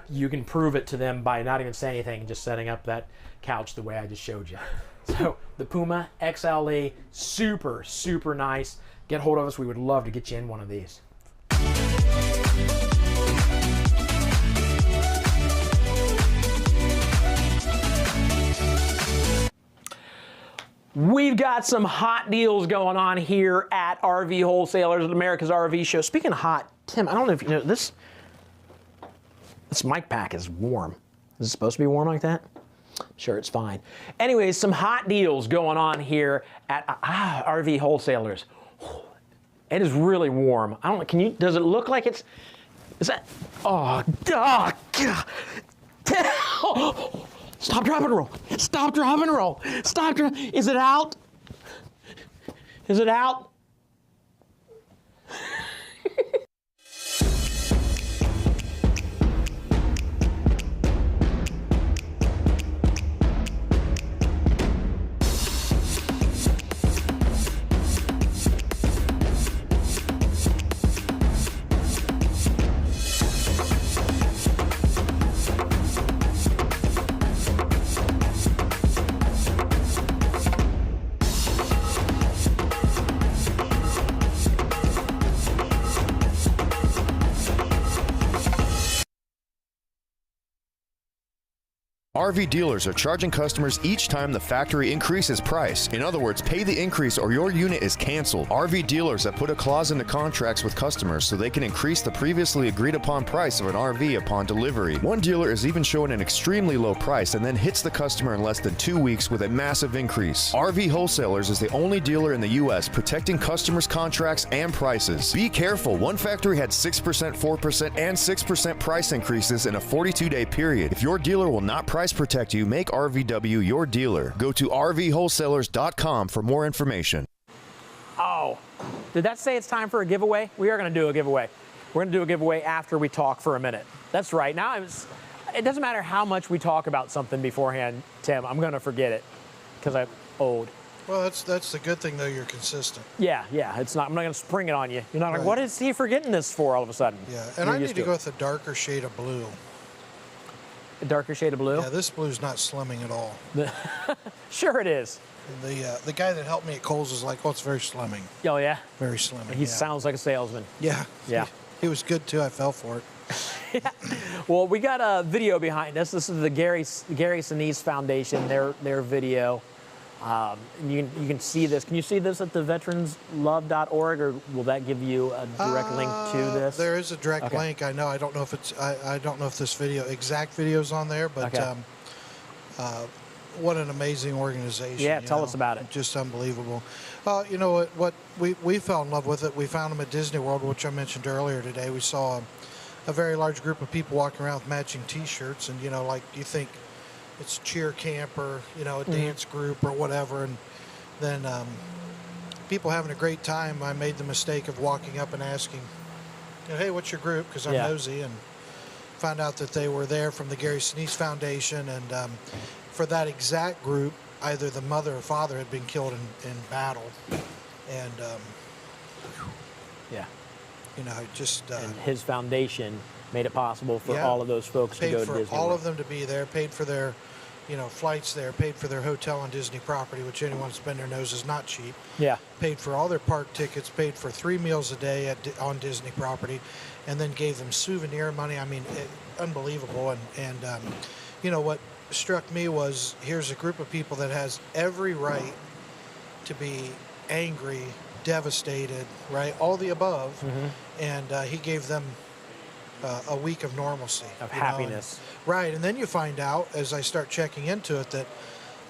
you can prove it to them by not even saying anything, just setting up that couch the way I just showed you. So the Puma XLE, super, super nice. Get hold of us. We would love to get you in one of these. We've got some hot deals going on here at RV Wholesalers at America's RV Show. Speaking of hot, Tim, I don't know if you know this. This mic pack is warm. Is it supposed to be warm like that? Sure, it's fine. Anyways, some hot deals going on here at RV Wholesalers. It is really warm. I don't know. Can you? Does it look like it's? Is that? Oh, God. Stop, drop, and roll. Stop, drop, and roll. Stop, drop. Is it out? Is it out? RV dealers are charging customers each time the factory increases price. In other words, pay the increase or your unit is canceled. RV dealers have put a clause into contracts with customers so they can increase the previously agreed upon price of an RV upon delivery. One dealer is even showing an extremely low price and then hits the customer in less than 2 weeks with a massive increase. RV Wholesalers is the only dealer in the U.S. protecting customers' contracts and prices. Be careful, one factory had 6%, 4%, and 6% price increases in a 42-day period. If your dealer will not price protect you, make RVW your dealer. Go to rvwholesalers.com for more information. Oh, did that say it's time for a giveaway? We are going to do a giveaway. We're going to do a giveaway after we talk for a minute. That's right. Now, it doesn't matter how much we talk about something beforehand, Tim. I'm going to forget it because I'm old. Well, that's the good thing, though. You're consistent. Yeah. It's not. I'm not going to spring it on you. You're not like, what is he forgetting this for all of a sudden? Yeah, and I need to go with a darker shade of blue. A darker shade of blue? Yeah, this blue's not slimming at all. Sure it is. The guy that helped me at Kohl's was like, oh, it's very slimming. Oh, yeah? Very slimming. He sounds like a salesman. Yeah. Yeah. He was good, too. I fell for it. Yeah. Well, we got a video behind us. This is the Gary Sinise Foundation, their video. You can see this. Can you see this at the veteranslove.org, or will that give you a direct link to this? There is a direct link. I know. I don't know if it's. I don't know if this exact video's on there, but what an amazing organization. Yeah, tell us about it. Just unbelievable. You know what we fell in love with it. We found them at Disney World, which I mentioned earlier today. We saw a very large group of people walking around with matching T-shirts, and like you think it's cheer camp or a dance group or whatever, and then people having a great time. I made the mistake of walking up and asking, hey, what's your group? Because I'm nosy, and found out that they were there from the Gary Sinise Foundation, and for that exact group, either the mother or father had been killed in battle, and and his foundation made it possible for all of those folks to go to Disney. Paid for all of them to be there, paid for their flights there, paid for their hotel on Disney property, which anyone that's been there knows is not cheap. Yeah. Paid for all their park tickets, paid for 3 meals a day on Disney property, and then gave them souvenir money. I mean, unbelievable. And what struck me was, here's a group of people that has every right to be angry devastated, right? All the above. And he gave them a week of normalcy. Of you know, happiness. right, and then you find out, as I start checking into it, that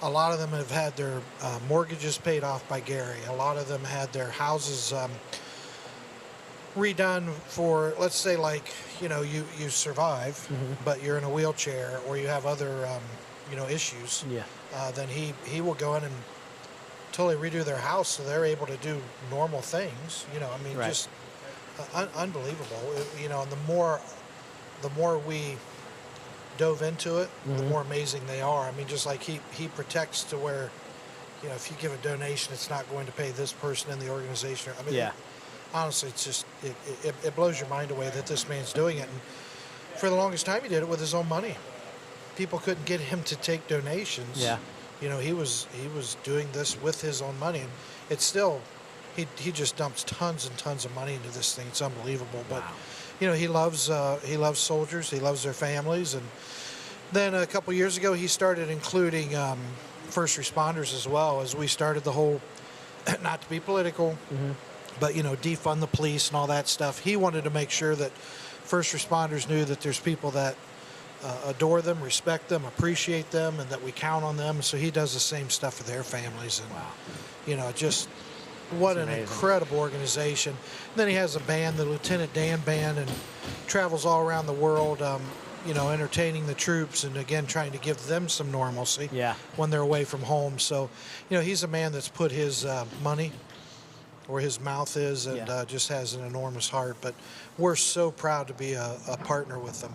a lot of them have had their mortgages paid off by Gary. A lot of them had their houses redone for, let's say, like, you know, you survive, but you're in a wheelchair or you have other, you know, issues. Yeah. Then he will go in and totally redo their house so they're able to do normal things. You know, I mean, Right. just unbelievable. You know, and the more we dove into it, the more amazing they are. I mean, just like he protects to where, you know, if you give a donation, it's not going to pay this person in the organization. I mean, Yeah. honestly, it's just, it blows your mind away that this man's doing it. And for the longest time, he did it with his own money. People couldn't get him to take donations. Yeah. You know, he was doing this with his own money, and it's still, he just dumps tons and tons of money into this thing. It's unbelievable. But you know, he loves soldiers. He loves their families. And then a couple years ago, he started including first responders as well, as we started the whole, not to be political, but, you know, defund the police and all that stuff. He wanted to make sure that first responders knew that there's people that adore them, respect them, appreciate them, and that we count on them. So he does the same stuff for their families. And, you know, just what an incredible organization. And then he has a band, the Lieutenant Dan Band, and travels all around the world, you know, entertaining the troops and, again, trying to give them some normalcy when they're away from home. So, you know, he's a man that's put his money where his mouth is, and just has an enormous heart. But we're so proud to be a partner with them,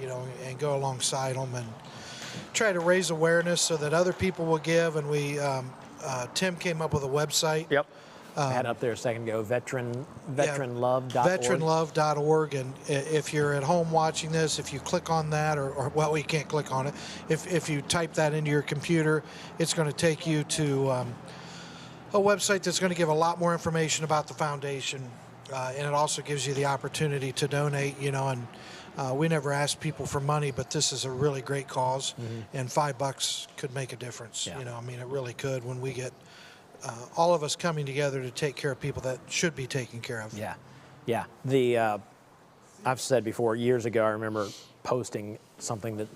you know, and go alongside them and try to raise awareness so that other people will give. And we, Tim came up with a website. Yep. I had up there a second ago, veteranlove.org. Veteranlove.org. And if you're at home watching this, if you click on that, or well, you can't click on it. If you type that into your computer, it's going to take you to a website that's going to give a lot more information about the foundation. And it also gives you the opportunity to donate, you know, and we never ask people for money, but this is a really great cause, and $5 could make a difference. You know, I mean, it really could when we get all of us coming together to take care of people that should be taken care of. Yeah, yeah. I've said before, years ago, I remember posting something that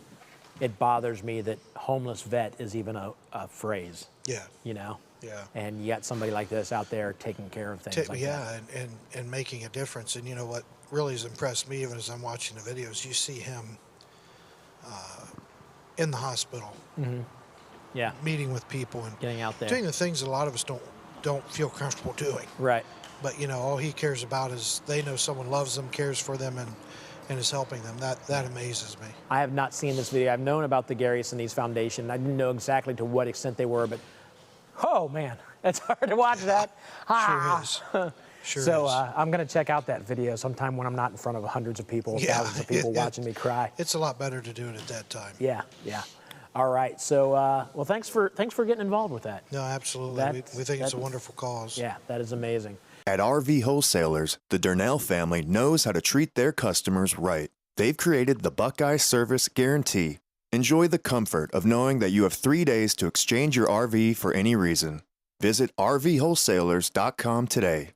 it bothers me that homeless vet is even a phrase. Yeah. You know? Yeah. And you got somebody like this out there taking care of things like that. and making a difference. And you know what really has impressed me, even as I'm watching the videos, you see him in the hospital. Yeah. Meeting with people and getting out there. Doing the things that a lot of us don't feel comfortable doing. Right. But you know, all he cares about is they know someone loves them, cares for them, and is helping them. That amazes me. I have not seen this video. I've known about the Gary Sinise Foundation. I didn't know exactly to what extent they were, but oh man, it's hard to watch that. Sure is. Sure so is. I'm going to check out that video sometime when I'm not in front of hundreds of people, thousands of people watching me cry. It's a lot better to do it at that time. Yeah, yeah. All right. So, well, thanks for getting involved with that. No, absolutely. We think it's a wonderful cause. Yeah, that is amazing. At RV Wholesalers, the Durnell family knows how to treat their customers right. They've created the Buckeye Service Guarantee. Enjoy the comfort of knowing that you have 3 days to exchange your RV for any reason. Visit rvwholesalers.com today.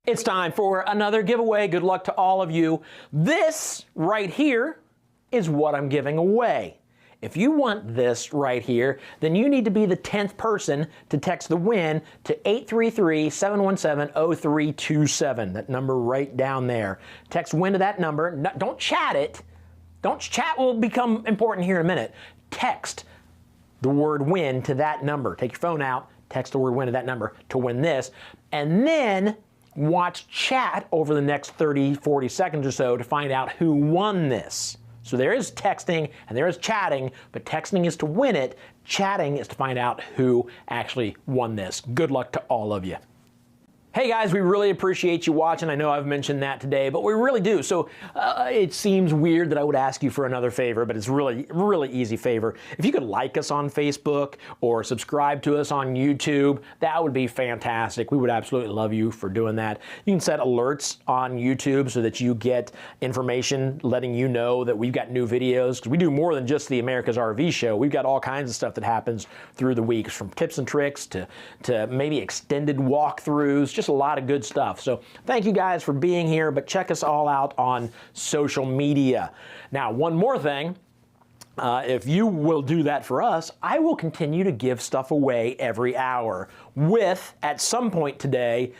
It's time for another giveaway. Good luck to all of you. This right here is what I'm giving away. If you want this right here, then you need to be the 10th person to text the win to 833-717-0327. That number right down there. Text win to that number. No, don't chat it. Chat will become important here in a minute. Text the word win to that number. Take your phone out, text the word win to that number to win this, and then watch chat over the next 30, 40 seconds or so to find out who won this. So there is texting and there is chatting, but texting is to win it. Chatting is to find out who actually won this. Good luck to all of you. Hey guys, we really appreciate you watching. I know I've mentioned that today, but we really do. So it seems weird that I would ask you for another favor, but it's really easy favor. If you could like us on Facebook or subscribe to us on YouTube, that would be fantastic. We would absolutely love you for doing that. You can set alerts on YouTube so that you get information letting you know that we've got new videos, because we do more than just the America's RV Show. We've got all kinds of stuff that happens through the weeks, from tips and tricks to maybe extended walkthroughs, just a lot of good stuff. So thank you guys for being here, but check us all out on social media. Now, one more thing. If you will do that for us, I will continue to give stuff away every hour with, at some point today,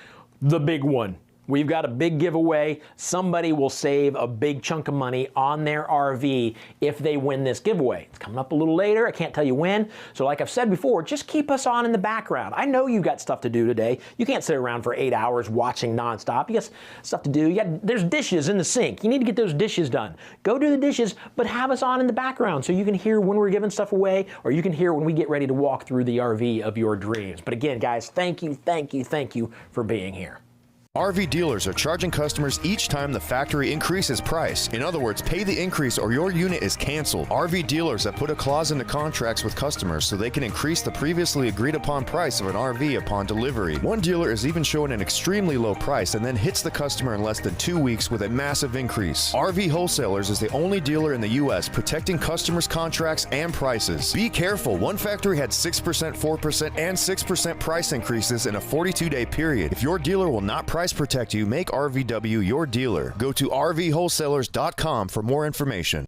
the big one. We've got a big giveaway. Somebody will save a big chunk of money on their RV if they win this giveaway. It's coming up a little later. I can't tell you when. So like I've said before, just keep us on in the background. I know you've got stuff to do today. You can't sit around for 8 hours watching nonstop. You got stuff to do. There's dishes in the sink. You need to get those dishes done. Go do the dishes, but have us on in the background so you can hear when we're giving stuff away, or you can hear when we get ready to walk through the RV of your dreams. But again, guys, thank you for being here. RV dealers are charging customers each time the factory increases price. In other words, pay the increase or your unit is canceled. RV dealers have put a clause into contracts with customers so they can increase the previously agreed upon price of an RV upon delivery. One dealer is even showing an extremely low price and then hits the customer in less than 2 weeks with a massive increase. RV Wholesalers is the only dealer in the U.S. protecting customers' contracts and prices. Be careful. One factory had 6%, 4%, and 6% price increases in a 42-day period. If your dealer will not price protect you, make RVW your dealer. Go to rvwholesalers.com for more information.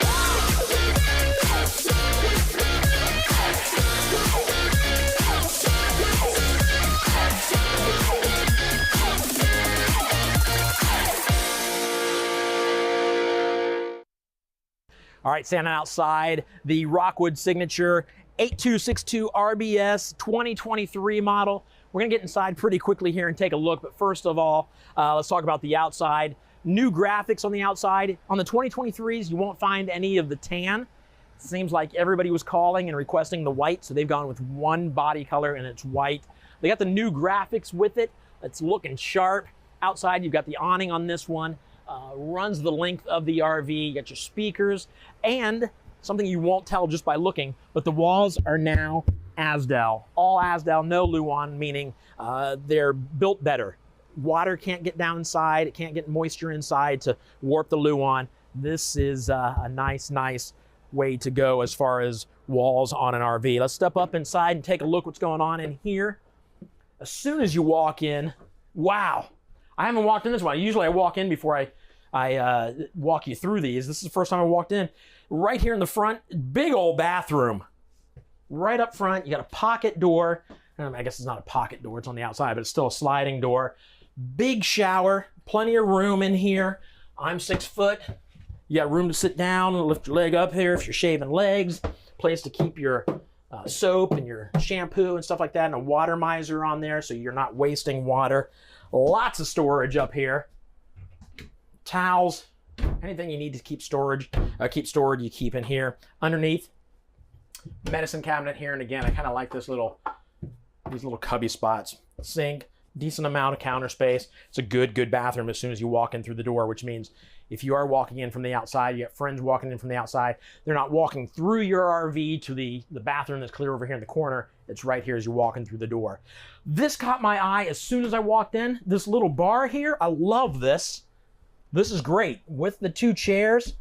All right, standing outside the Rockwood Signature 8262 RBS 2023 model. We're gonna get inside pretty quickly here and take a look, but first of all, let's talk about the outside. New graphics on the outside. On the 2023s, you won't find any of the tan. It seems like everybody was calling and requesting the white, so they've gone with one body color and it's white. They got the new graphics with it. It's looking sharp. Outside, you've got the awning on this one. Runs the length of the RV. You got your speakers, and something you won't tell just by looking, but the walls are now Azdel. All Azdel, no Luan, meaning they're built better. Water can't get down inside. It can't get moisture inside to warp the Luan. This is a nice way to go as far as walls on an RV. Let's step up inside and take a look what's going on in here. As soon as you walk in, wow. I haven't walked in this one. Usually I walk in before I walk you through these. This is the first time I walked in. Right here in the front, big old bathroom. Right up front, you got a pocket door. I guess it's not a pocket door, it's on the outside, but it's still a sliding door. Big shower, plenty of room in here. I'm 6 foot. You got room to sit down and lift your leg up here if you're shaving legs. Place to keep your soap and your shampoo and stuff like that, and a water miser on there so you're not wasting water. Lots of storage up here. Towels, anything you need to keep stored, you keep in here. Underneath, medicine cabinet here, and again, I kind of like these little cubby spots. Sink, decent amount of counter space. It's a good bathroom as soon as you walk in through the door, which means if you are walking in from the outside, you got friends walking in from the outside, they're not walking through your RV to the bathroom that's clear over here in the corner. It's right here as you're walking through the door. This caught my eye as soon as I walked in. This little bar here, I love this. This is great. With the 2 chairs,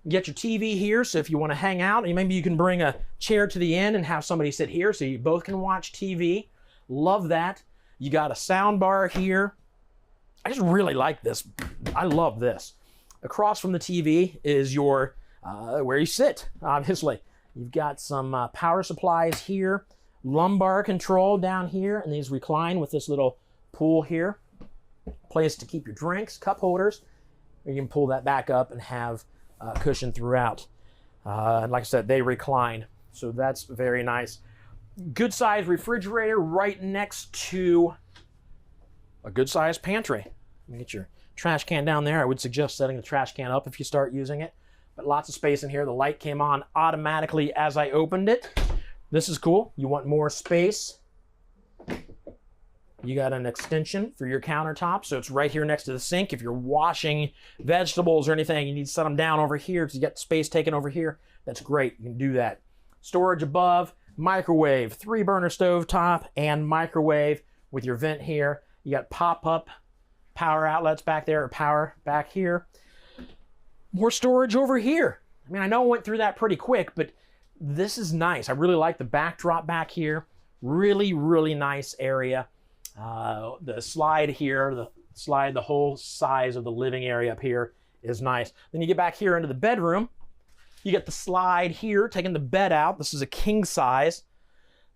you get your TV here, so if you want to hang out, maybe you can bring a chair to the end and have somebody sit here so you both can watch TV. Love that. You got a sound bar here. I just really like this. I love this. Across from the TV is your where you sit, obviously. You've got some power supplies here, lumbar control down here, and these recline with this little pool here. Place to keep your drinks, cup holders. You can pull that back up and have cushion throughout. And like I said, they recline, so that's very nice. Good sized refrigerator right next to a good sized pantry. You can get your trash can down there. I would suggest setting the trash can up if you start using it. But lots of space in here. The light came on automatically as I opened it. This is cool. You want more space. You got an extension for your countertop, so it's right here next to the sink. If you're washing vegetables or anything, you need to set them down over here because you got space taken over here. That's great. You can do that. Storage above, microwave, 3-burner stove top, and microwave with your vent here. You got pop-up power outlets back there, or power back here. More storage over here. I mean, I know I went through that pretty quick, but this is nice. I really like the backdrop back here. Really, really nice area. The slide here, the whole size of the living area up here is nice. Then you get back here into the bedroom. You get the slide here, taking the bed out. This is a king size.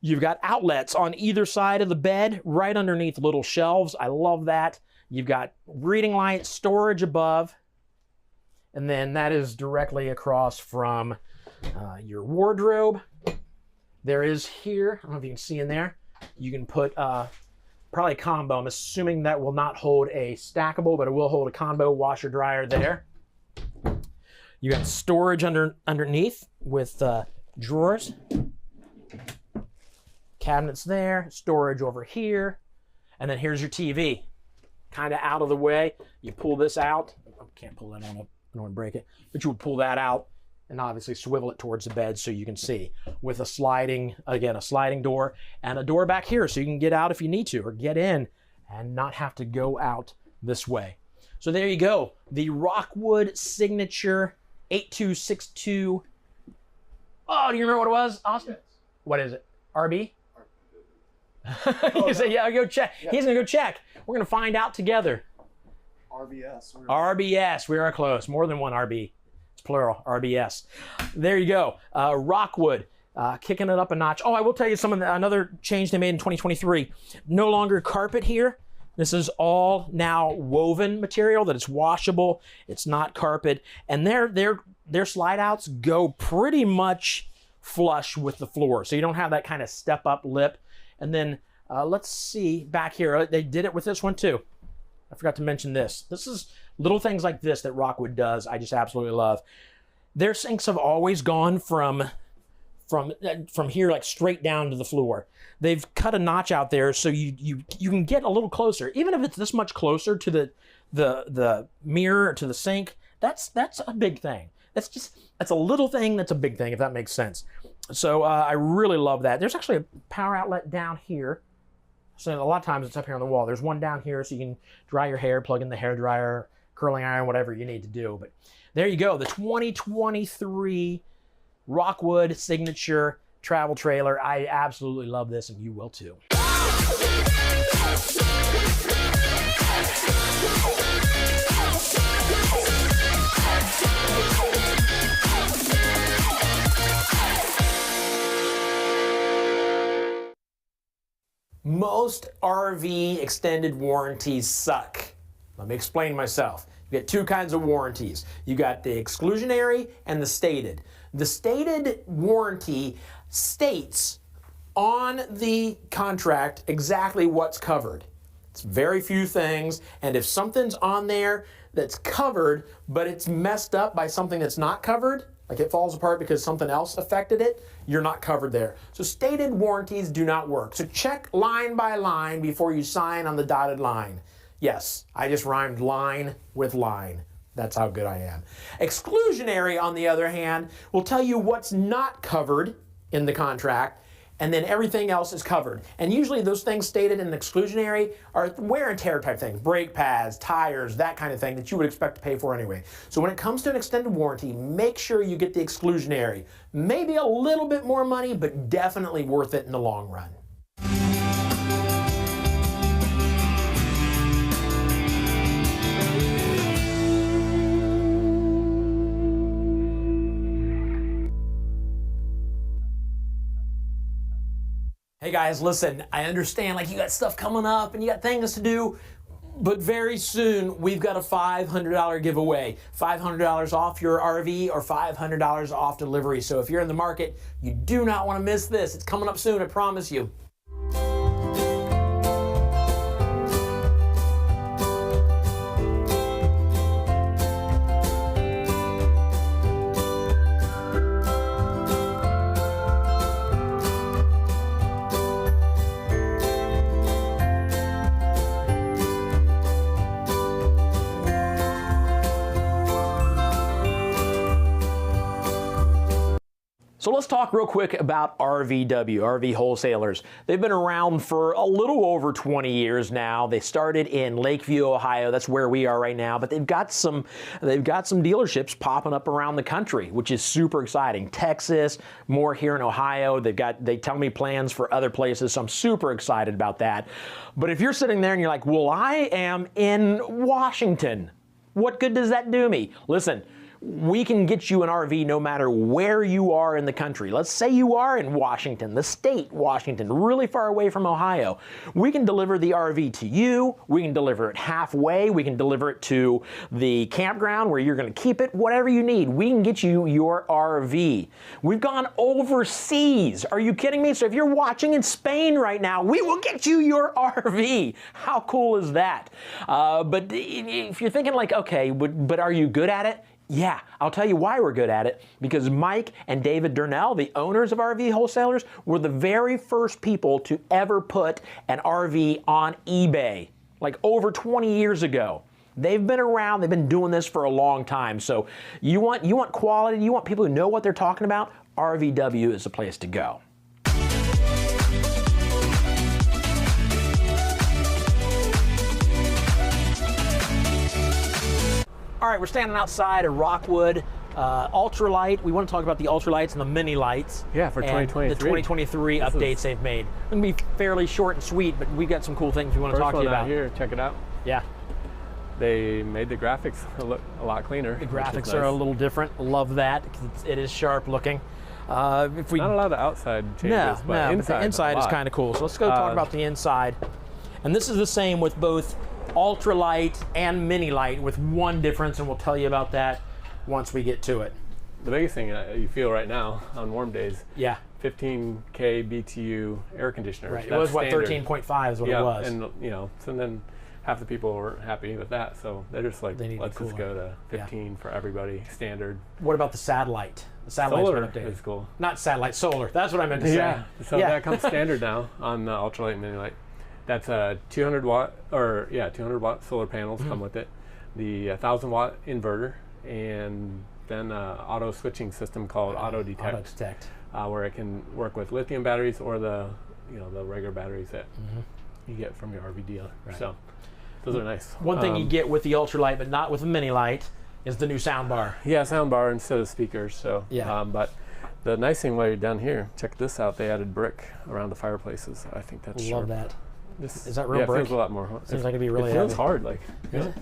You've got outlets on either side of the bed, right underneath little shelves. I love that. You've got reading light, storage above, and then that is directly across from your wardrobe. There is here, I don't know if you can see in there, you can put probably a combo. I'm assuming that will not hold a stackable, but it will hold a combo washer dryer there. You got storage underneath with drawers. Cabinets there, storage over here. And then here's your TV. Kind of out of the way. You pull this out. I can't pull that on, I don't want to break it. But you would pull that out and obviously swivel it towards the bed so you can see. With a sliding, again, a sliding door and a door back here so you can get out if you need to, or get in and not have to go out this way. So there you go. The Rockwood Signature 8262. Oh, do you remember what it was, Austin? Yes. What is it? RB? You say, yeah, go check. Yeah. He's going to go check. We're going to find out together. RBS. RBS. We are close. More than one RB. It's plural. RBS. There you go. Rockwood. Kicking it up a notch. Oh, I will tell you another change they made in 2023. No longer carpet here. This is all now woven material that it's washable. It's not carpet. And their slide outs go pretty much flush with the floor. So you don't have that kind of step up lip. And then let's see back here. They did it with this one too. I forgot to mention this. This is little things like this that Rockwood does. I just absolutely love. Their sinks have always gone from here like straight down to the floor. They've cut a notch out there so you can get a little closer. Even if it's this much closer to the mirror or to the sink, that's a big thing. That's a little thing that's a big thing, if that makes sense. So I really love that. There's actually a power outlet down here. So a lot of times it's up here on the wall. There's one down here so you can dry your hair, plug in the hair dryer, curling iron, whatever you need to do. But there you go, the 2023 Rockwood Signature travel trailer. I absolutely love this, and you will too. Most RV extended warranties suck. Let me explain myself. You get two kinds of warranties. You got the exclusionary and the stated. The stated warranty states on the contract exactly what's covered. It's very few things, and if something's on there that's covered, but it's messed up by something that's not covered, like it falls apart because something else affected it, you're not covered there. So stated warranties do not work. So check line by line before you sign on the dotted line. Yes, I just rhymed line with line. That's how good I am. Exclusionary, on the other hand, will tell you what's not covered in the contract, and then everything else is covered. And usually those things stated in the exclusionary are wear and tear type things, brake pads, tires, that kind of thing that you would expect to pay for anyway. So when it comes to an extended warranty, make sure you get the exclusionary. Maybe a little bit more money, but definitely worth it in the long run. Hey guys, listen, I understand like you got stuff coming up and you got things to do, but very soon we've got a $500 giveaway. $500 off your RV or $500 off delivery. So if you're in the market, you do not want to miss this. It's coming up soon, I promise you. So let's talk real quick about Rvw, Rv Wholesalers. They've been around for a little over 20 years now. They started in Lakeview, Ohio. That's where we are right now. But they've got some dealerships popping up around the country, which is super exciting. Texas, more here in Ohio. They tell me plans for other places, so I'm super excited about that. But if you're sitting there and you're like, well, I am in Washington, what good does that do me? Listen, we can get you an RV no matter where you are in the country. Let's say you are in Washington, the state Washington, really far away from Ohio. We can deliver the RV to you. We can deliver it halfway. We can deliver it to the campground where you're going to keep it, whatever you need. We can get you your RV. We've gone overseas. Are you kidding me? So if you're watching in Spain right now, we will get you your RV. How cool is that? But if you're thinking like, okay, but are you good at it? Yeah, I'll tell you why we're good at it. Because Mike and David Durnell, the owners of Rv Wholesalers, were the very first people to ever put an RV on eBay, like over 20 years ago. They've been around, they've been doing this for a long time. So you want quality, you want people who know what they're talking about, Rvw is the place to go. All right, we're standing outside of Rockwood Ultralight. We want to talk about the Ultralights and the mini lights. Yeah, for 2023. The 2023 updates they've made. It's going to be fairly short and sweet, but we've got some cool things we want to talk to you about. Here, check it out. Yeah. They made the graphics look a lot cleaner. The graphics are a little different. Love that. It is sharp looking. Not a lot of outside changes, but the inside is kind of cool. So let's go talk about the inside. And this is the same with both Ultralight and Mini Light, with one difference, and we'll tell you about that once we get to it. The biggest thing you feel right now on warm days, 15K BTU air conditioner. Right, it was what, 13.5 is what it was. And so then half the people weren't happy with that, so they're just like, let's just go to 15 for everybody, standard. What about the satellite? The satellite's solar been updated. Is cool. Not satellite, solar. That's what I meant to say. Yeah, so that comes standard now on the Ultralight and Mini Light. That's a 200 watt solar panels come with it, the 1000 watt inverter, and then auto switching system called Auto Detect, where it can work with lithium batteries or the regular batteries that you get from your RV dealer. Right. So those are nice. One thing you get with the Ultralight, but not with the Mini Light, is the new sound bar. Yeah, sound bar instead of speakers. So but the nice thing while you're down here, check this out. They added brick around the fireplaces. I think that's love that. Is that real brick? brick? It feels a lot more. Seems like it'd be really It feels heavy. hard, like. Is it?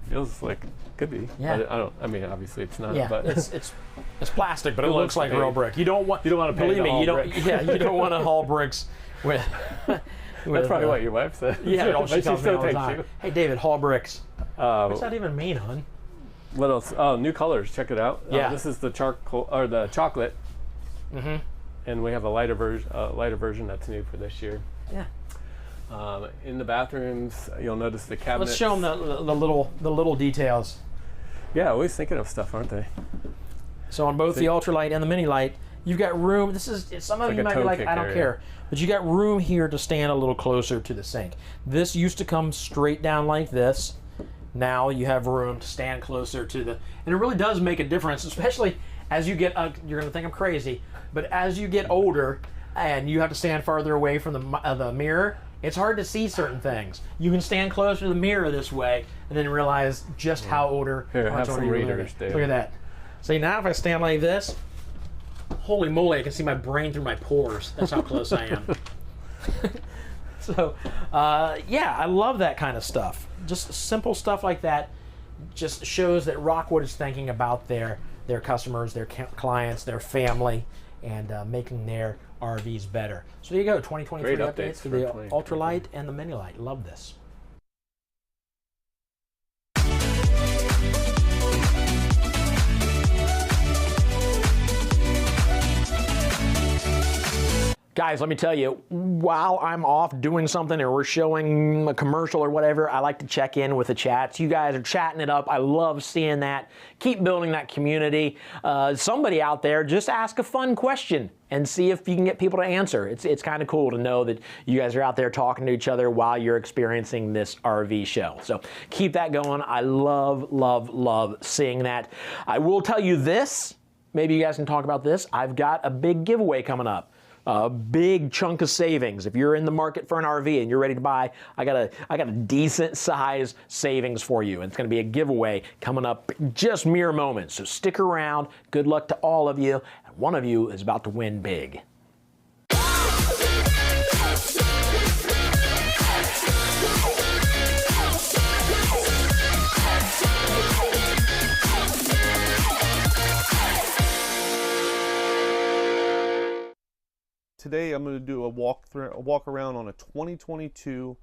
Feels like could be. Yeah. I mean, obviously it's not. Yeah. But it's plastic, but it looks like real brick. You don't want to pay. Believe me, you don't. Yeah, you don't want to haul bricks with. That's probably what your wife said. Yeah, she tells me all the time. Hey, David, haul bricks. What's that even mean, hon? What else? Oh, new colors. Check it out. Yeah. This is the charcoal or the chocolate. And we have a lighter version that's new for this year. Yeah. In the bathrooms, you'll notice the cabinets. Let's show them the little details. Yeah, always thinking of stuff, aren't they? So on both the Ultralight and the Mini Light, you've got room. This is some of you might be like, I don't care, but you got room here to stand a little closer to the sink. This used to come straight down like this. Now you have room to stand closer to the, and it really does make a difference, especially as you get. You're gonna think I'm crazy, but as you get older and you have to stand farther away from the mirror, it's hard to see certain things. You can stand closer to the mirror this way and then realize just how older. Here, have some readers, Dave. Look at that. See, now if I stand like this, holy moly, I can see my brain through my pores. That's how close I am. So, yeah, I love that kind of stuff. Just simple stuff like that just shows that Rockwood is thinking about their customers, their clients, their family, and making their RVs better. So there you go, 2023 updates for the Ultralight and the Mini Light. Love this. Guys, let me tell you, while I'm off doing something or we're showing a commercial or whatever, I like to check in with the chats. You guys are chatting it up. I love seeing that. Keep building that community. Somebody out there, just ask a fun question and see if you can get people to answer. It's kind of cool to know that you guys are out there talking to each other while you're experiencing this RV show. So keep that going. I love, love, love seeing that. I will tell you this. maybe you guys can talk about this. I've got a big giveaway coming up. A big chunk of savings. If you're in the market for an RV and you're ready to buy, I got a decent size savings for you. And it's going to be a giveaway coming up just mere moments. So stick around. Good luck to all of you. And one of you is about to win big. Today I'm going to do a walk around on a 2022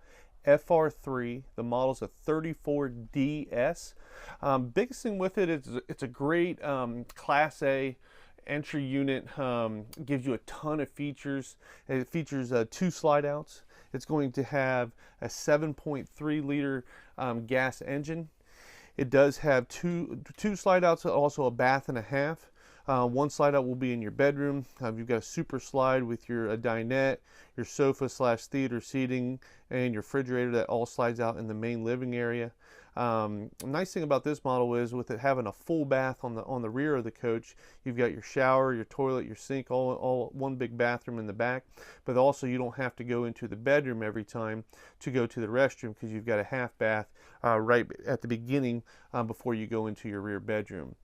FR3. The model's a 34DS. Biggest thing with it is it's a great Class A entry unit. Gives you a ton of features. It features 2 slide outs. It's going to have a 7.3 liter gas engine. It does have two slide outs, also a bath and a half. One slide out will be in your bedroom. You've got a super slide with your dinette, your sofa / theater seating, and your refrigerator that all slides out in the main living area. Nice thing about this model is with it having a full bath on the rear of the coach, you've got your shower, your toilet, your sink, all one big bathroom in the back. But also you don't have to go into the bedroom every time to go to the restroom because you've got a half bath right at the beginning before you go into your rear bedroom.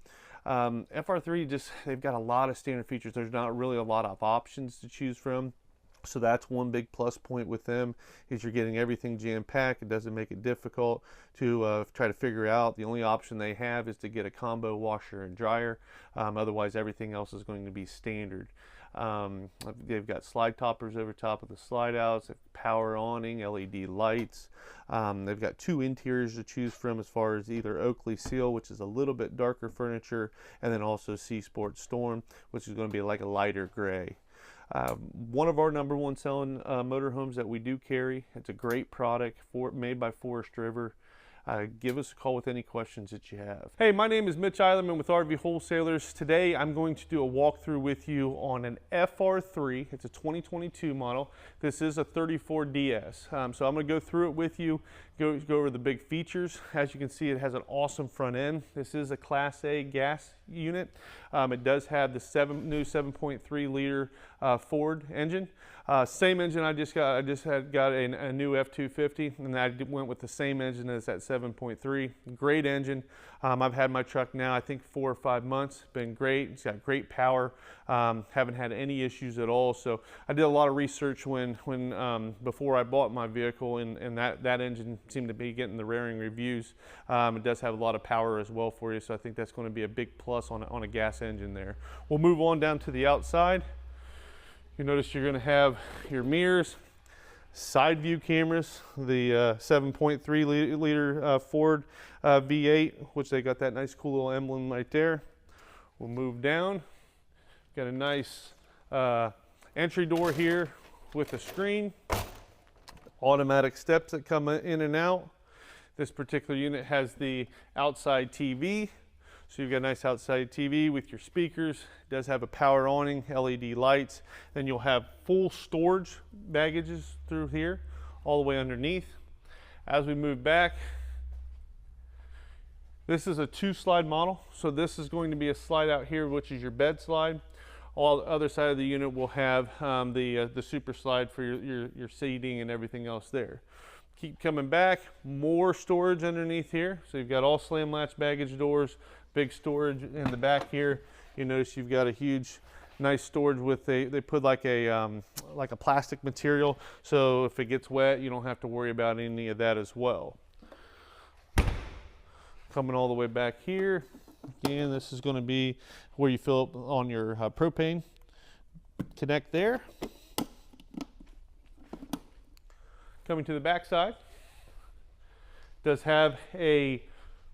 FR3, they've got a lot of standard features. There's not really a lot of options to choose from. So that's one big plus point with them, is you're getting everything jam-packed. It doesn't make it difficult to try to figure out. The only option they have is to get a combo washer and dryer. Otherwise, everything else is going to be standard. They've got slide toppers over top of the slide outs, power awning, LED lights. They've got 2 interiors to choose from as far as either Oakley Seal, which is a little bit darker furniture, and then also Sea Sport Storm, which is going to be like a lighter gray. One of our #1 selling motorhomes that we do carry. It's a great product made by Forest River. Give us a call with any questions that you have. Hey, my name is Mitch Eilerman with RV Wholesalers. Today I'm going to do a walkthrough with you on an FR3. It's a 2022 model. This is a 34DS. So I'm going to go through it with you, go over the big features. As you can see, it has an awesome front end. This is a Class A gas unit. It does have the new 7.3 liter Ford engine. Same engine I just got. I just got a new F-250, and I went with the same engine as that 7.3. Great engine. I've had my truck now, I think 4 or 5 months. Been great. It's got great power. Haven't had any issues at all. So I did a lot of research before I bought my vehicle, and that engine seemed to be getting the raring reviews. It does have a lot of power as well for you, so I think that's going to be a big plus on a gas engine there. We'll move on down to the outside. You notice you're going to have your mirrors, side view cameras, the 7.3 liter Ford V8, which they got that nice cool little emblem right there. We'll move down. Got a nice entry door here with a screen, automatic steps that come in and out. This particular unit has the outside TV. So you've got a nice outside TV with your speakers. It does have a power awning, LED lights. Then you'll have full storage baggages through here, all the way underneath. As we move back, this is a 2-slide model. So this is going to be a slide out here, which is your bed slide. All the other side of the unit will have the super slide for your seating and everything else there. Keep coming back, more storage underneath here. So you've got all slam latch baggage doors, big storage in the back here. You notice you've got a huge, nice storage with they put like a plastic material, so if it gets wet, you don't have to worry about any of that as well. Coming all the way back here, again, this is going to be where you fill up on your propane. Connect there. Coming to the back side, does have a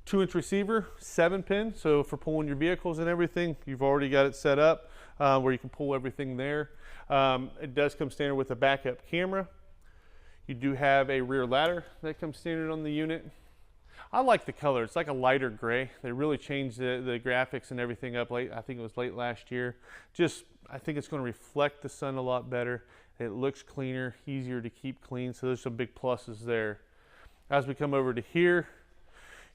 2-inch receiver, 7-pin, so for pulling your vehicles and everything, you've already got it set up where you can pull everything there. It does come standard with a backup camera. You do have a rear ladder that comes standard on the unit. I like the color. It's like a lighter gray. They really changed the graphics and everything up late. I think it was late last year. I think it's going to reflect the sun a lot better. It looks cleaner, easier to keep clean, so there's some big pluses there. As we come over to here,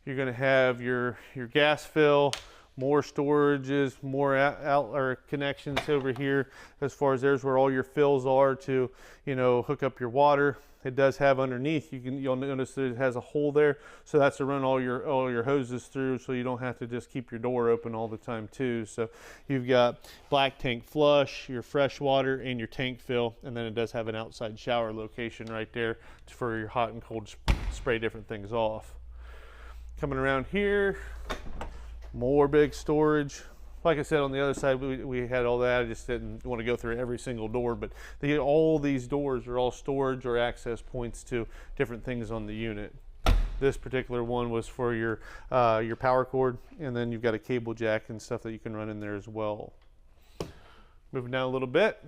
you're going to have your gas fill more storages, more out or connections over here as far as there's where all your fills are to, you know, hook up your water. It does have underneath, you'll notice that it has a hole there, so that's to run all your hoses through, so you don't have to just keep your door open all the time too. So you've got black tank flush, your fresh water, and your tank fill, and then it does have an outside shower location right there for your hot and cold spray different things off. Coming around here, more big storage. Like I said, on the other side, we had all that. I just didn't want to go through every single door, but all these doors are all storage or access points to different things on the unit. This particular one was for your power cord, and then you've got a cable jack and stuff that you can run in there as well. Moving down a little bit,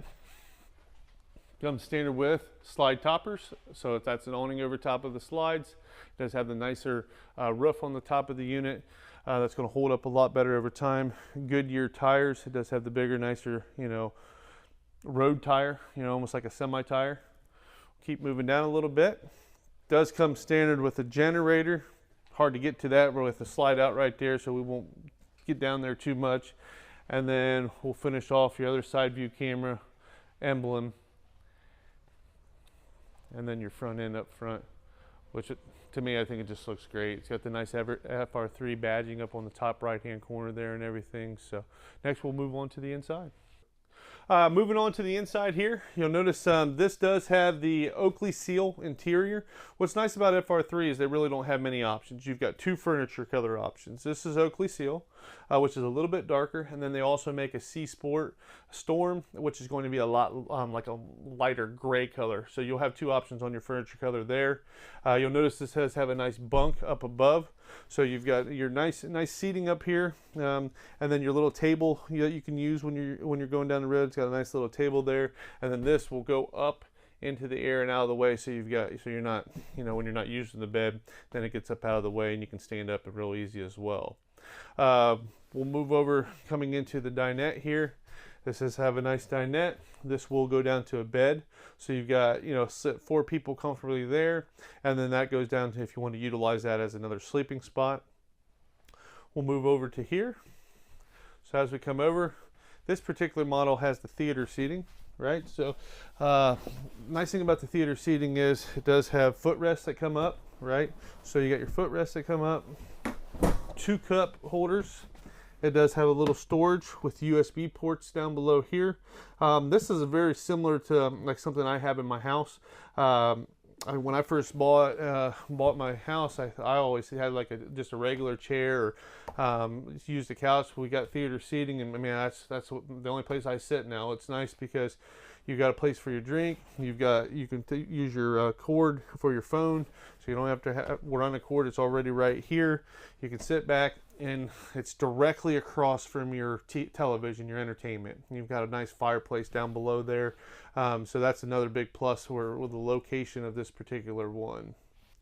comes standard with slide toppers. So if that's an awning over top of the slides, it does have the nicer roof on the top of the unit. That's going to hold up a lot better over time. Goodyear tires. It does have the bigger, nicer, you know, road tire, you know, almost like a semi tire. Keep moving down a little bit. Does come standard with a generator. Hard to get to that with the slide out right there, so we won't get down there too much. And then we'll finish off your other side view camera emblem, and then your front end up front, which to me, I think it just looks great. It's got the nice FR3 badging up on the top right-hand corner there and everything. So next we'll move on to the inside. Moving on to the inside here, you'll notice this does have the Oakley seal interior. What's nice about FR3 is they really don't have many options. You've got two furniture color options. This is Oakley seal, which is a little bit darker, and then they also make a Sea Sport Storm, which is going to be a lot like a lighter gray color. So you'll have two options on your furniture color there. You'll notice this does have a nice bunk up above. So you've got your nice seating up here, and then your little table that you can use when you're going down the road. It's got a nice little table there, and then this will go up into the air and out of the way. So you're not, you know, when you're not using the bed, then it gets up out of the way, and you can stand up real easy as well. We'll move over coming into the dinette here. This does have a nice dinette. This will go down to a bed. So you've got, you know, sit 4 people comfortably there. And then that goes down to if you want to utilize that as another sleeping spot. We'll move over to here. So as we come over, this particular model has the theater seating, right? So nice thing about the theater seating is it does have footrests that come up, right? So you got your footrests that come up, 2 cup holders. It does have a little storage with USB ports down below here. This is very similar to like something I have in my house. When I first bought my house, I always had like just a regular chair or used the couch. We got theater seating, and I mean that's the only place I sit now. It's nice because you've got a place for your drink. You can use your cord for your phone, so you don't have to run a cord. It's already right here. You can sit back, and it's directly across from your television, your entertainment. You've got a nice fireplace down below there. So that's another big plus with the location of this particular one.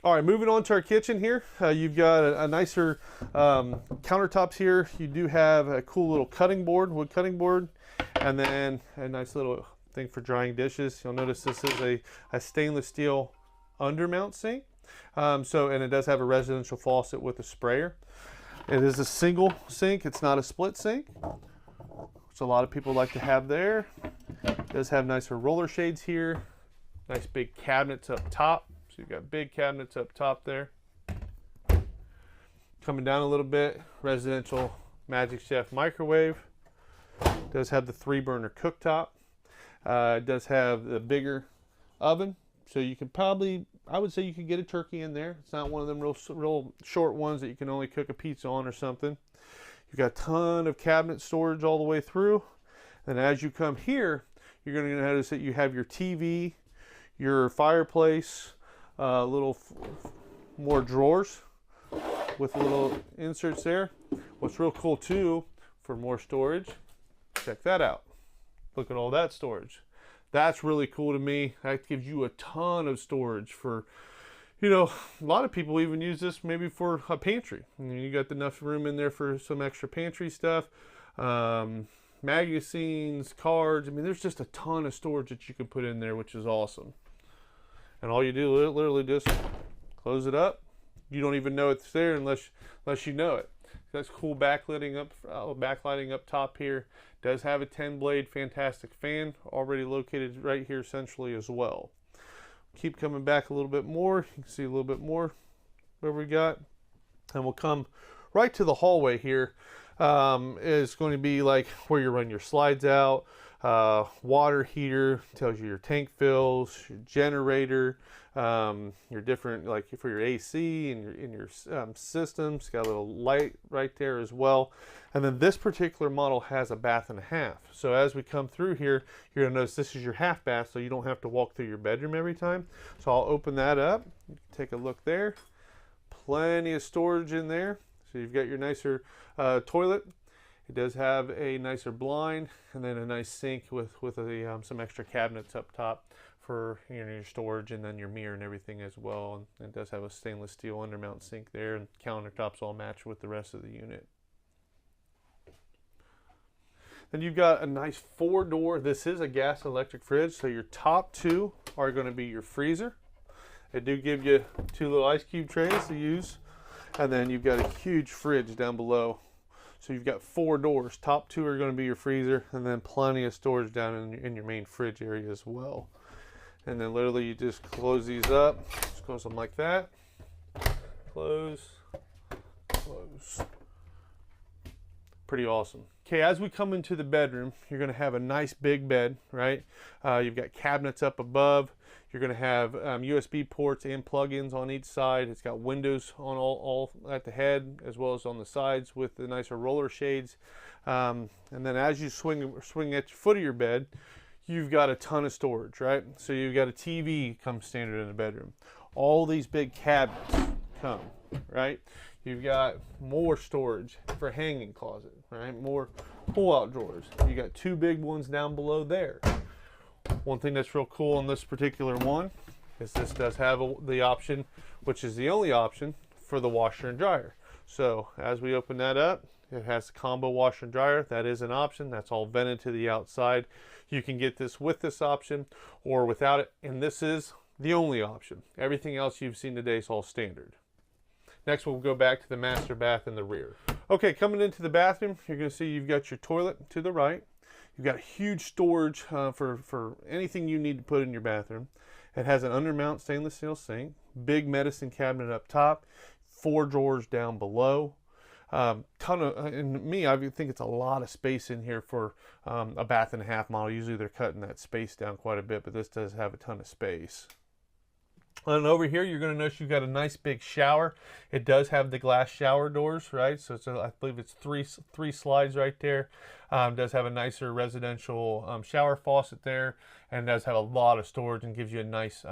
All right, moving on to our kitchen here. You've got a nicer countertops here. You do have a cool little cutting board, wood cutting board, and then a nice little thing for drying dishes. You'll notice this is a stainless steel undermount sink. And it does have a residential faucet with a sprayer. It is a single sink. It's not a split sink, which a lot of people like to have there. It does have nicer roller shades here. Nice big cabinets up top. So you've got big cabinets up top there. Coming down a little bit, residential Magic Chef microwave. It does have the 3-burner cooktop. It does have the bigger oven. So you can probably, I would say you could get a turkey in there. It's not one of them real short ones that you can only cook a pizza on or something. You've got a ton of cabinet storage all the way through. And as you come here, you're going to notice that you have your TV, your fireplace, little more drawers with little inserts there. What's real cool too, for more storage, check that out. Look at all that storage. That's really cool to me. That gives you a ton of storage for, you know, a lot of people even use this maybe for a pantry. You got enough room in there for some extra pantry stuff, magazines, cards. I mean, there's just a ton of storage that you can put in there, which is awesome. And all you do literally just close it up. You don't even know it's there unless you know it. That's cool backlighting up top here. Does have a 10-blade fantastic fan already located right here centrally as well. Keep coming back a little bit more. You can see a little bit more where we got, and we'll come right to the hallway here. Is going to be like where you run your slides out, water heater, tells you your tank fills, your generator, your different, like for your AC and your systems. Got a little light right there as well. And then this particular model has a bath and a half. So as we come through here, you're gonna notice this is your half bath, so you don't have to walk through your bedroom every time. So I'll open that up. You can take a look there. Plenty of storage in there. So you've got your nicer toilet. It does have a nicer blind, and then a nice sink with some extra cabinets up top for your storage, and then your mirror and everything as well. And it does have a stainless steel undermount sink there, and countertops all match with the rest of the unit. Then you've got a nice 4-door. This is a gas electric fridge, so your top two are going to be your freezer. They do give you 2 little ice cube trays to use, and then you've got a huge fridge down below. So you've got 4 doors. Top 2 are going to be your freezer, and then plenty of storage down in your main fridge area as well. And then literally you just close these up. Just close them like that. Close, close. Pretty awesome. Okay, as we come into the bedroom, you're going to have a nice big bed, right? You've got cabinets up above. You're going to have USB ports and plug-ins on each side. It's got windows on all at the head as well as on the sides with the nicer roller shades. And then as you swing at the foot of your bed, you've got a ton of storage, right? So you've got a TV come standard in the bedroom. All these big cabinets come, right? You've got more storage for hanging closet, right? More pull-out drawers. You got 2 big ones down below there. One thing that's real cool on this particular one is this does have the option, which is the only option, for the washer and dryer. So as we open that up, it has a combo washer and dryer. That is an option. That's all vented to the outside. You can get this with this option or without it, and this is the only option. Everything else you've seen today is all standard. Next, we'll go back to the master bath in the rear. Okay, coming into the bathroom, you're going to see you've got your toilet to the right. You've got huge storage for anything you need to put in your bathroom. It has an undermount stainless steel sink, big medicine cabinet up top, 4 drawers down below. And I think it's a lot of space in here for a bath and a half model. Usually they're cutting that space down quite a bit, but this does have a ton of space. And over here, you're going to notice you've got a nice big shower. It does have the glass shower doors, right? So I believe it's three slides right there. Does have a nicer residential shower faucet there, and does have a lot of storage and gives you a nice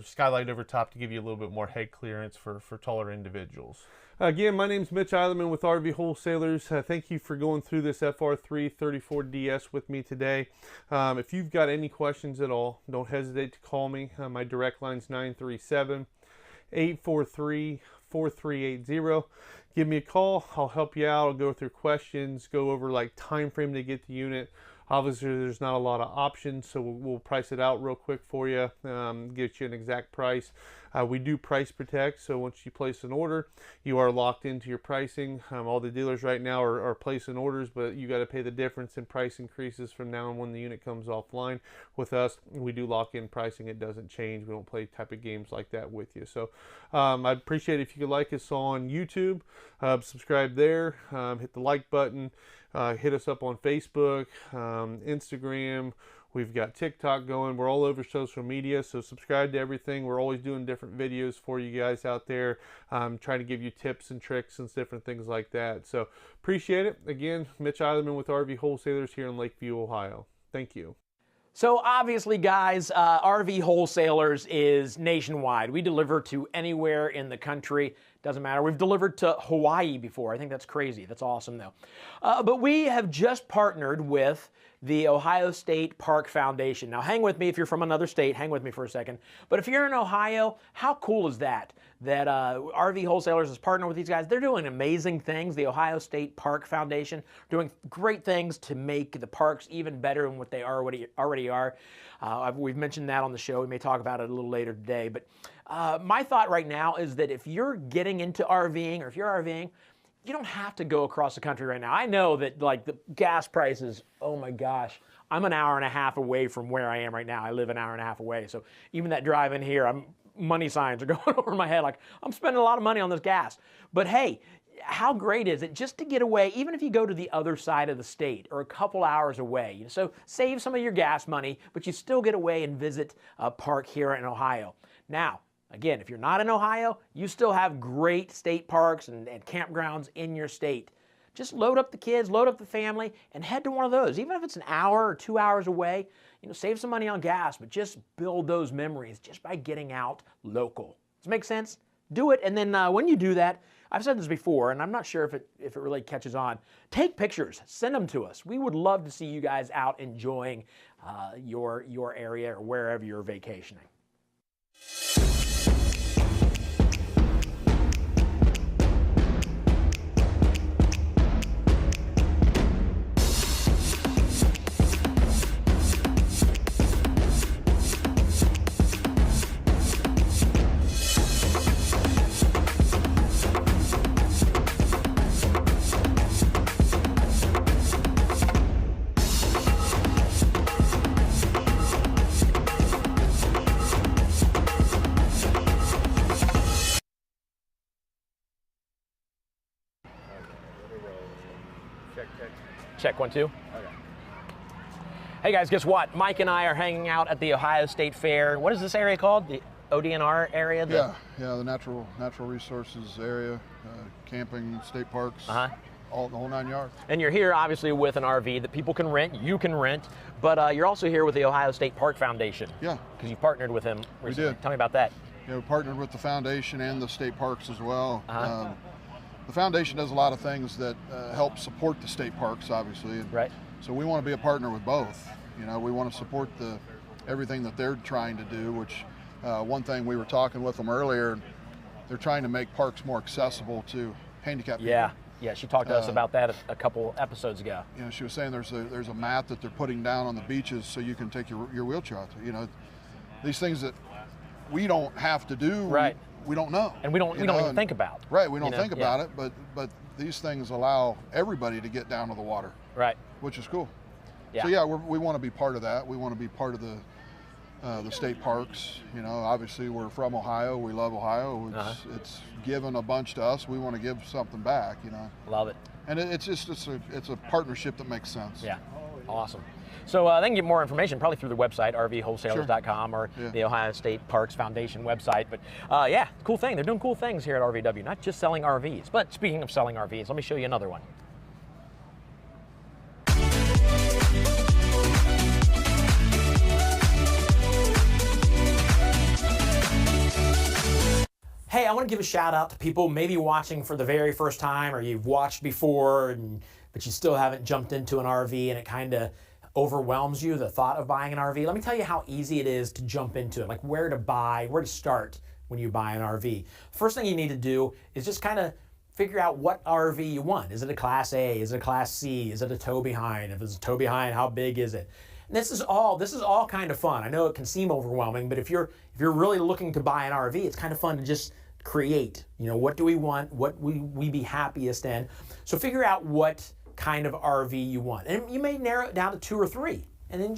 skylight over top to give you a little bit more head clearance for taller individuals. Again, my name's Mitch Eilerman with RV Wholesalers. Thank you for going through this FR3 34DS with me today. If you've got any questions at all, don't hesitate to call me. My direct line's 937-843-4380. Give me a call. I'll help you out. I'll go through questions, go over like time frame to get the unit. Obviously, there's not a lot of options, so we'll price it out real quick for you, get you an exact price. We do price protect, so once you place an order, you are locked into your pricing. All the dealers right now are placing orders, but you got to pay the difference in price increases from now on when the unit comes offline. With us, we do lock in pricing. It doesn't change. We don't play type of games like that with you. So I'd appreciate it if you could like us on YouTube, subscribe there, hit the like button. Hit us up on Facebook, Instagram. We've got TikTok going. We're all over social media, so subscribe to everything. We're always doing different videos for you guys out there, trying to give you tips and tricks and different things like that. So appreciate it. Again, Mitch Eilerman with RV Wholesalers here in Lakeview, Ohio. Thank you. So obviously, guys, RV Wholesalers is nationwide. We deliver to anywhere in the country. Doesn't matter. We've delivered to Hawaii before. I think that's crazy. That's awesome, though. But we have just partnered with the Ohio State Park Foundation. Now, hang with me. If you're from another state, hang with me for a second. But if you're in Ohio, how cool is that? That RV Wholesalers has partnered with these guys. They're doing amazing things. The Ohio State Park Foundation doing great things to make the parks even better than what they already are. We've mentioned that on the show. We may talk about it a little later today. But my thought right now is that if you're getting into RVing, or if you're RVing, you don't have to go across the country right now. I know that like the gas prices, oh my gosh, I'm an hour and a half away from where I am right now. I live an hour and a half away. So even that drive in here, money signs are going over my head like I'm spending a lot of money on this gas. But hey, how great is it just to get away, even if you go to the other side of the state or a couple hours away. So save some of your gas money, but you still get away and visit a park here in Ohio. Now, again, if you're not in Ohio, you still have great state parks and campgrounds in your state. Just load up the kids, load up the family, and head to one of those. Even if it's an hour or 2 hours away, save some money on gas, but just build those memories just by getting out local. Does it make sense? Do it, and then when you do that, I've said this before, and I'm not sure if it really catches on. Take pictures, send them to us. We would love to see you guys out enjoying your area or wherever you're vacationing. Check 1, 2. Okay. Hey guys, guess what? Mike and I are hanging out at the Ohio State Fair. What is this area called? The ODNR area? Yeah, the natural resources area, camping, state parks, the whole 9 yards. And you're here obviously with an RV that people can rent, you can rent, but you're also here with the Ohio State Park Foundation. Yeah. Because you partnered with him recently. We did. Tell me about that. Yeah, we partnered with the foundation and the state parks as well. The foundation does a lot of things that help support the state parks, obviously. Right. So we want to be a partner with both. We want to support everything that they're trying to do, which one thing we were talking with them earlier, they're trying to make parks more accessible to handicapped people. Yeah, she talked to us about that a couple episodes ago. She was saying there's a mat that they're putting down on the beaches so you can take your wheelchair out there. These things that we don't have to do. Right. We don't know, and we don't even think about. Right, we don't think about it, but these things allow everybody to get down to the water. Right, which is cool. Yeah. So yeah, we want to be part of that. We want to be part of the state parks. Obviously we're from Ohio. We love Ohio. It's given a bunch to us. We want to give something back. Love it. And it's a partnership that makes sense. Yeah, awesome. So they can get more information probably through the website, rvwholesalers.com, or the Ohio State Parks Foundation website. But yeah, cool thing. They're doing cool things here at RVW, not just selling RVs. But speaking of selling RVs, let me show you another one. Hey, I want to give a shout out to people maybe watching for the very first time, or you've watched before, but you still haven't jumped into an RV and it kind of overwhelms you, the thought of buying an RV. Let me tell you how easy it is to jump into it, like where to start when you buy an RV. First thing you need to do is just kind of figure out what RV you want. Is it a Class A? Is it a Class C? Is it a tow behind? If it's a tow behind, how big is it? And this is all kind of fun. I know it can seem overwhelming, but if you're really looking to buy an RV, it's kind of fun to just create. What do we want? What we be happiest in? So figure out what kind of RV you want, and you may narrow it down to 2 or 3, and then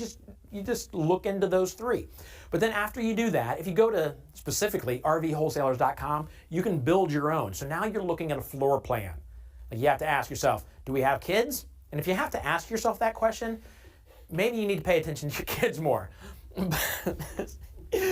you just look into those 3. But then after you do that, if you go to specifically rvwholesalers.com, you can build your own. So now you're looking at a floor plan. Like you have to ask yourself, do we have kids? And if you have to ask yourself that question, maybe you need to pay attention to your kids more.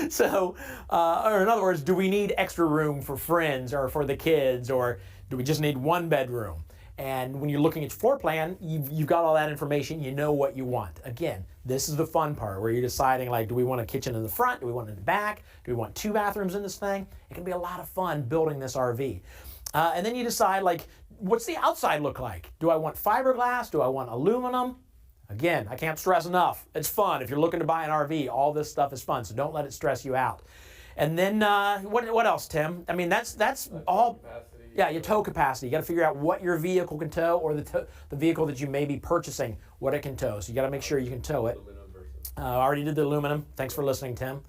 So, or in other words, do we need extra room for friends or for the kids, or do we just need 1 bedroom? And when you're looking at your floor plan, you've got all that information, you know what you want. Again, this is the fun part where you're deciding, like, do we want a kitchen in the front? Do we want it in the back? Do we want 2 bathrooms in this thing? It can be a lot of fun building this RV. And then you decide, like, what's the outside look like? Do I want fiberglass? Do I want aluminum? Again, I can't stress enough. It's fun. If you're looking to buy an RV, all this stuff is fun, so don't let it stress you out. And then, what else, Tim? I mean, that's all. Yeah, your tow capacity. You got to figure out what your vehicle can tow, or the vehicle that you may be purchasing, what it can tow. So you got to make sure you can tow it. I already did the aluminum. Thanks for listening, Tim.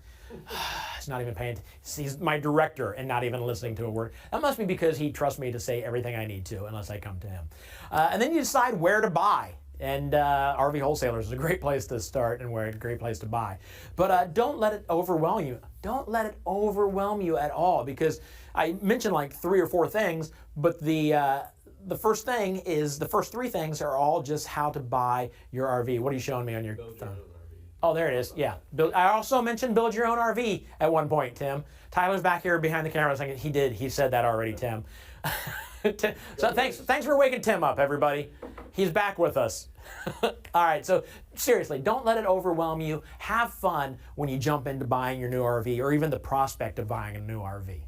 he's not even paying. He's my director and not even listening to a word. That must be because he trusts me to say everything I need to, unless I come to him. And then you decide where to buy. And RV Wholesalers is a great place to start and a great place to buy. But don't let it overwhelm you. Don't let it overwhelm you at all, because I mentioned like 3 or 4 things, but the first thing is, the first 3 things are all just how to buy your RV. What are you showing me on your phone? Oh, there it is. Yeah. I also mentioned build your own RV at one point, Tim. Tyler's back here behind the camera saying he did. He said that already, Tim. So thanks for waking Tim up, everybody. He's back with us. All right, so seriously, don't let it overwhelm you. Have fun when you jump into buying your new RV, or even the prospect of buying a new RV.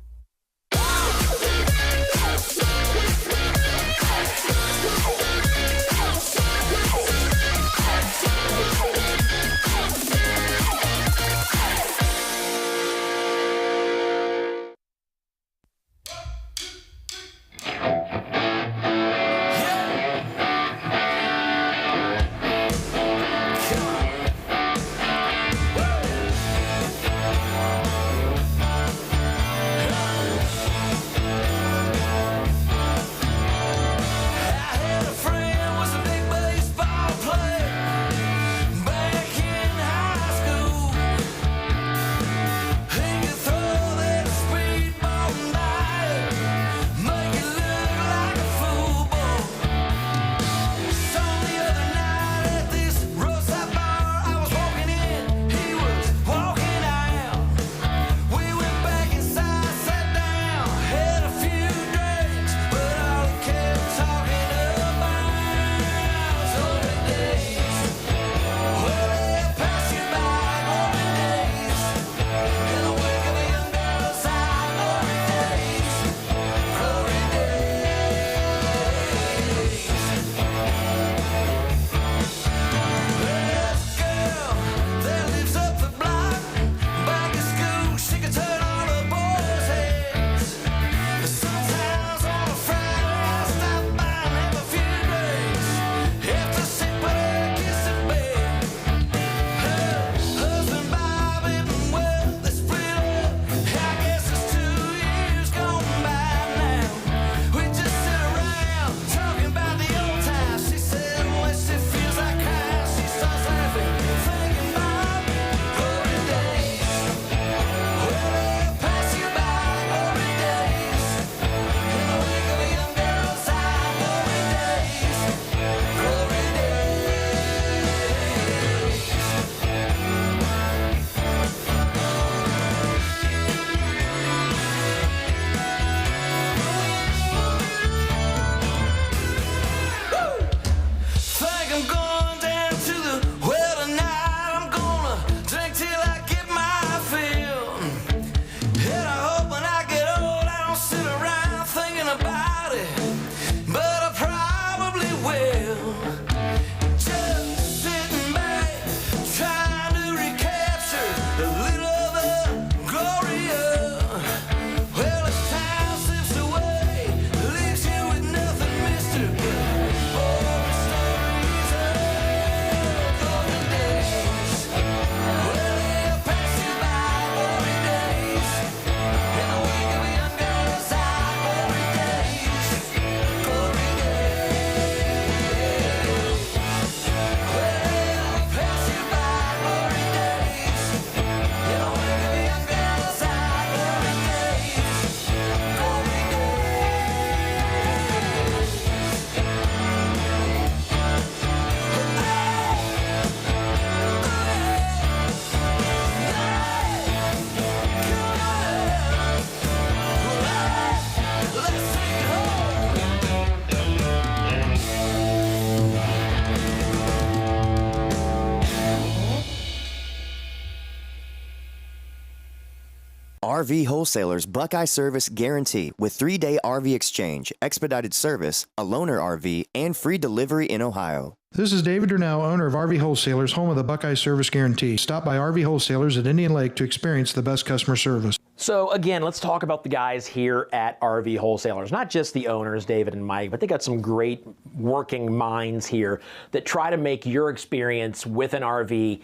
RV Wholesalers Buckeye Service Guarantee with 3-day RV exchange, expedited service, a loaner RV, and free delivery in Ohio. This is David Durnow, owner of RV Wholesalers, home of the Buckeye Service Guarantee. Stop by RV Wholesalers at Indian Lake to experience the best customer service. So again, let's talk about the guys here at RV Wholesalers. Not just the owners, David and Mike, but they got some great working minds here that try to make your experience with an RV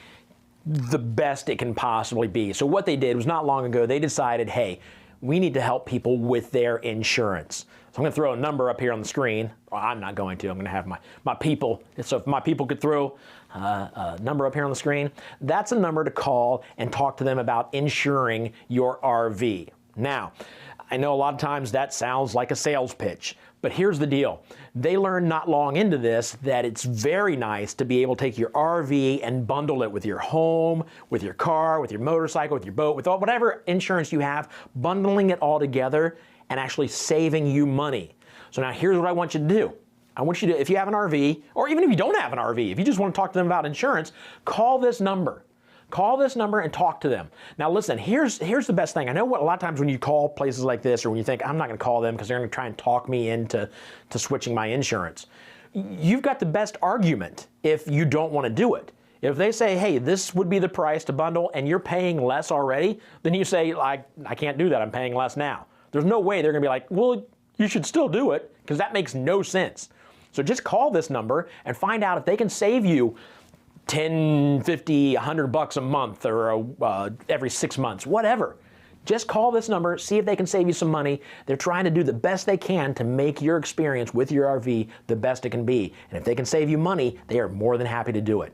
the best it can possibly be. So what they did was not long ago, they decided, hey, we need to help people with their insurance. So I'm going to throw a number up here on the screen. Well, I'm not going to. I'm going to have my people. So if my people could throw a number up here on the screen, that's a number to call and talk to them about insuring your RV. Now, I know a lot of times that sounds like a sales pitch, but here's the deal. They learned not long into this that it's very nice to be able to take your RV and bundle it with your home, with your car, with your motorcycle, with your boat, with whatever insurance you have, bundling it all together and actually saving you money. So now here's what I want you to do. I want you to, if you have an RV, or even if you don't have an RV, if you just want to talk to them about insurance, call this number. Call this number and talk to them. Now listen, here's the best thing. I know what a lot of times when you call places like this, or when you think, I'm not gonna call them because they're gonna try and talk me into switching my insurance. You've got the best argument if you don't wanna do it. If they say, hey, this would be the price to bundle and you're paying less already, then you say, I can't do that, I'm paying less now. There's no way they're gonna be like, well, you should still do it, because that makes no sense. So just call this number and find out if they can save you 10, 50, $100 a month, or every 6 months, whatever. Just call this number, see if they can save you some money. They're trying to do the best they can to make your experience with your RV the best it can be. And if they can save you money, they are more than happy to do it.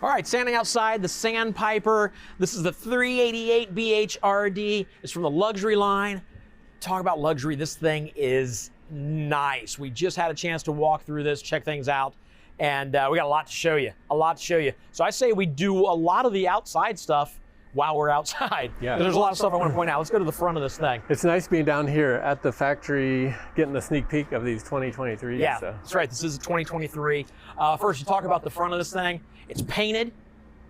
All right, standing outside the Sandpiper. This is the 388 BHRD. It's from the luxury line. Talk about luxury, this thing is nice. We just had a chance to walk through this, check things out, and we got a lot to show you, So I say we do a lot of the outside stuff while we're outside. Yeah. There's a lot of stuff I want to point out. Let's go to the front of this thing. It's nice being down here at the factory, getting a sneak peek of these 2023s. Yeah, so. That's right. This is a 2023. First, you talk about the front of this thing. It's painted.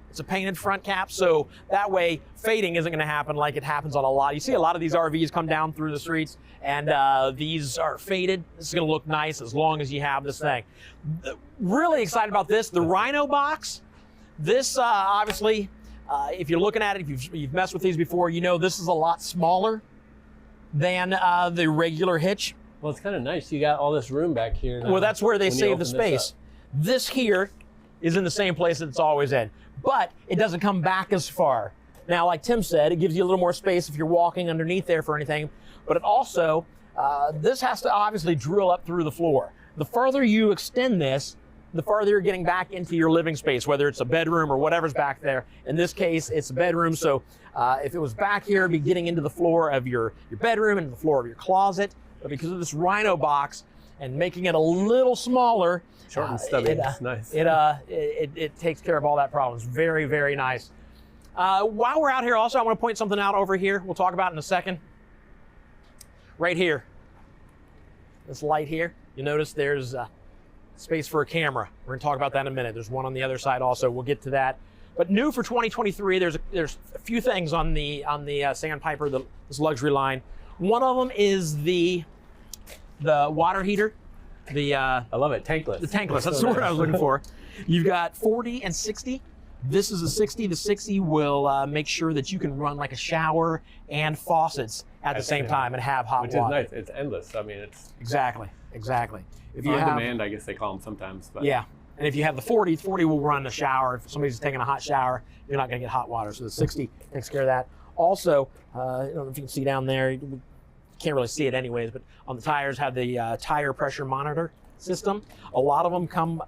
It's a painted front cap, so that way fading isn't going to happen like it happens on a lot. You see a lot of these RVs come down through the streets, and these are faded. This is going to look nice as long as you have this thing. Really excited about this. The Rhino box. This obviously, if you're looking at it, if you've messed with these before, you know this is a lot smaller than the regular hitch. Well, it's kind of nice. You got all this room back here. Well, that's where they save the space. This here is in the same place that it's always in, but it doesn't come back as far. Now, like Tim said, it gives you a little more space if you're walking underneath there for anything, but it also, this has to obviously drill up through the floor. The further you extend this, the farther you're getting back into your living space, whether it's a bedroom or whatever's back there. In this case, it's a bedroom, so if it was back here, it'd be getting into the floor of your bedroom and the floor of your closet, but because of this Rhino box and making it a little smaller, short and stubby. It's nice. It takes care of all that problems. Very, very nice. While we're out here, also, I want to point something out over here. We'll talk about it in a second. Right here. This light here. You'll notice there's space for a camera. We're going to talk about that in a minute. There's one on the other side also. We'll get to that. But new for 2023, there's a few things on the Sandpiper, this luxury line. One of them is the water heater. I love it, tankless. The tankless, that's the word I was looking for. You've got 40 and 60. This is a 60. The 60 will make sure that you can run like a shower and faucets at the same time and have hot water. Which is nice. It's endless. I mean, it's... Exactly. If you on have, demand, I guess they call them sometimes. But. Yeah. And if you have the 40 will run the shower. If somebody's taking a hot shower, you're not going to get hot water. So the 60 takes care of that. Also, I don't know if you can see down there, you can't really see it anyways, but on the tires have the tire pressure monitor system. A lot of them come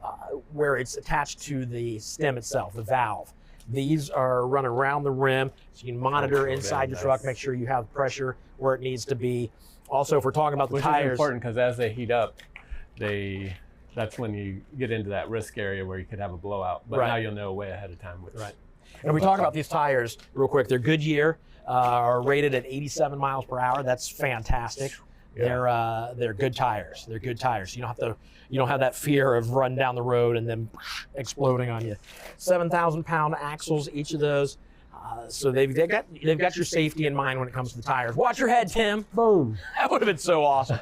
where it's attached to the stem itself, the valve. These are run around the rim, so you can monitor inside your truck, make sure you have pressure where it needs to be. Also, if we're talking about the tires, which is important because as they heat up, that's when you get into that risk area where you could have a blowout. But now you'll know way ahead of time. Right. And we talk about these tires real quick. They're Goodyear, are rated at 87 miles per hour. That's fantastic. Yeah. They're good tires. They're good tires. You don't have that fear of running down the road and then exploding on you. 7,000-pound axles, each of those. So they've got your safety in mind when it comes to the tires. Watch your head, Tim. Boom. That would have been so awesome.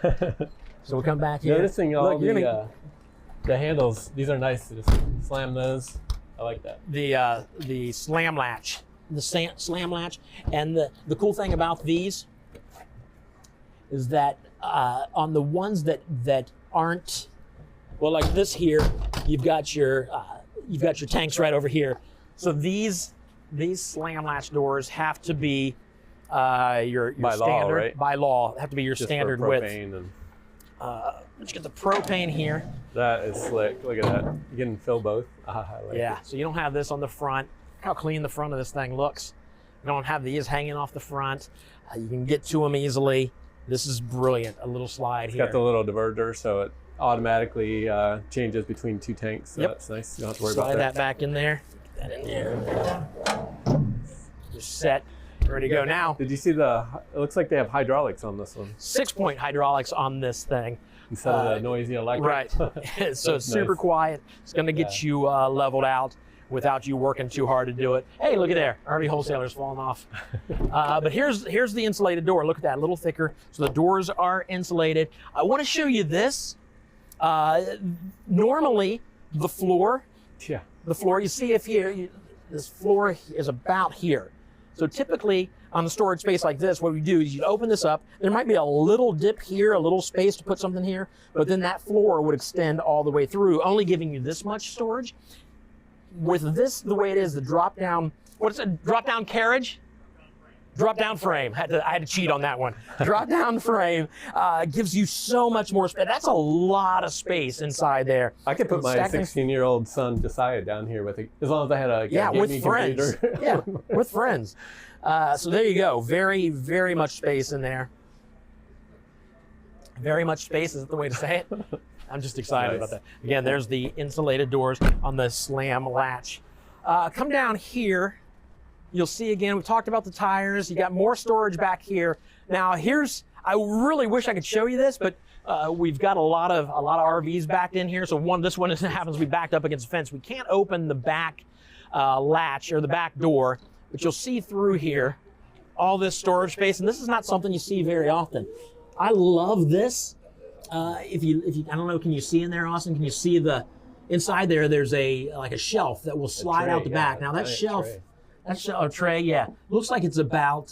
So we'll come back here. Noticing all the handles. These are nice to just slam those. I like that. The slam latch, slam latch, and the cool thing about these is that on the ones that aren't, well, like this here, you've got your tanks right over here. So these slam latch doors have to be your by standard law, right? by law, have to be your Just standard for width. propane and Let's get the propane here. that is slick. Look at that. You can fill both. I like Yeah, it. so you don't have this on the front. Look how clean the front of this thing looks. You don't have these hanging off the front. You can get to them easily. This is brilliant. A little slide It's here. got the little diverter, so it automatically changes betwing two tanks. So Yep. that's nice. You don't have to worry Slide about that back in there. Get that in there. Just set. Ready to go now. Did you see it looks like they have hydraulics on this one. 6-point hydraulics on this thing. Instead of the noisy electric. Right. So That's it's super nice. quiet. It's going to get you leveled out without you working too hard to do it. Hey, look at there. RV Wholesalers falling off. But here's the insulated door. Look at that, a little thicker. So the doors are insulated. I want to show you this. Normally, the floor you see if here, this floor is about here. So typically on a storage space like this, what we do is you open this up. There might be a little dip here, a little space to put something here, but then that floor would extend all the way through, only giving you this much storage. With this, the way it is, the drop down, what's it, drop down carriage? Drop down frame. I had to cheat on that one. Drop down frame gives you so much more space. That's a lot of space inside there. I could put my 16-year-old son Josiah down here with it, as long as I had a with friends. computer. Yeah, with friends. So there you go. Very, very much space in there. Very much space, is that the way to say it? I'm just excited about that. Again, there's the insulated doors on the slam latch. Come down here. You'll see again, we talked about the tires. You got more storage back here. Now I really wish I could show you this, but we've got a lot of RVs backed in here. So this one happens to be backed up against the fence. We can't open the back latch or the back door, but you'll see through here all this storage space. And this is not something you see very often. I love this. If you, I don't know, can you see in there, Austin? Can you see the inside there? There's like a shelf that will slide out the back. Now that shelf. That's a tray, yeah. Looks like it's about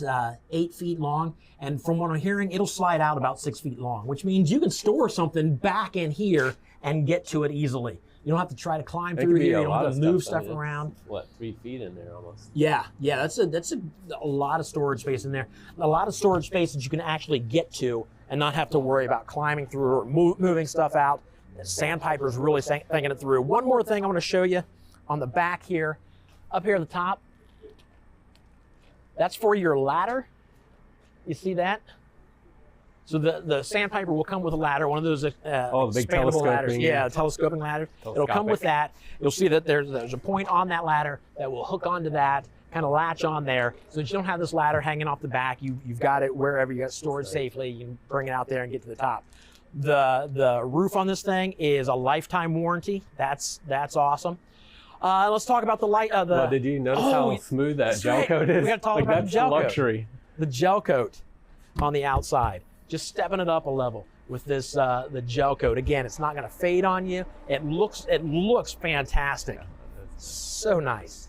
8 feet long, and from what I'm hearing, it'll slide out about 6 feet long, which means you can store something back in here and get to it easily. You don't have to try to climb through here. You don't have to move stuff around. What, 3 feet in there almost? Yeah, that's a lot of storage space in there. A lot of storage space that you can actually get to and not have to worry about climbing through or moving stuff out. Sandpiper's really thinking it through. One more thing I want to show you on the back here, up here at the top. That's for your ladder. You see that? So the Sandpiper will come with a ladder, one of those the big expandable ladders. telescoping. Yeah, telescoping ladder. It'll come with that. You'll see that there's a point on that ladder that will hook onto that, kind of latch on there, so that you don't have this ladder hanging off the back. You've got it wherever you got stored safely. You can bring it out there and get to the top. The roof on this thing is a lifetime warranty. That's awesome. Let's talk about the light. Well, did you notice how smooth that gel coat is? We got to talk about the gel coat. Luxury. The gel coat on the outside. Just stepping it up a level with this the gel coat. Again, it's not going to fade on you. It looks fantastic. So nice.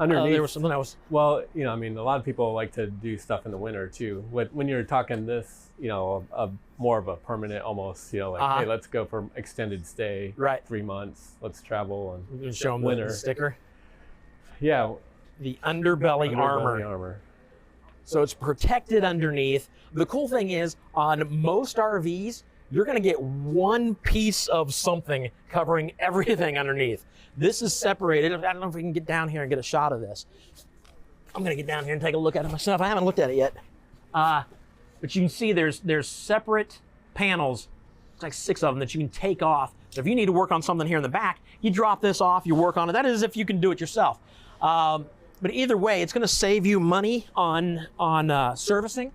Underneath, there was something else. Well, a lot of people like to do stuff in the winter too. When you're talking this, more of a permanent, almost, hey, let's go for extended stay. Right. 3 months. Let's travel and we can show them winter. the sticker. Yeah. The underbelly armor. So it's protected underneath. The cool thing is, on most RVs, you're going to get one piece of something covering everything underneath. This is separated. I don't know if we can get down here and get a shot of this. I'm going to get down here and take a look at it myself. I haven't looked at it yet. But you can see there's separate panels. It's like 6 of them that you can take off. So if you need to work on something here in the back, you drop this off, you work on it. That is if you can do it yourself. But either way, it's going to save you money on servicing.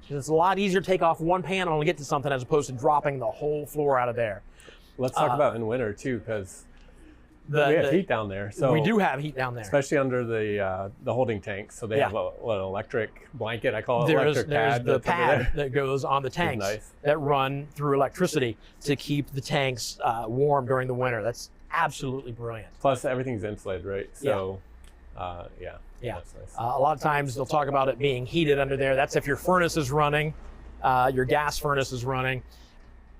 It's a lot easier to take off one panel and get to something as opposed to dropping the whole floor out of there. Let's talk about in winter too, because we have heat down there. So we do have heat down there, especially under the holding tanks. So they have an electric blanket. I call it electric pad. There's the pad that goes on the tanks that run through electricity to keep the tanks warm during the winter. That's absolutely brilliant. Plus, everything's insulated, right? So, yeah. Yeah. That's nice. A lot of times they'll talk about it being heated under there. That's if your furnace is running, your gas furnace is running.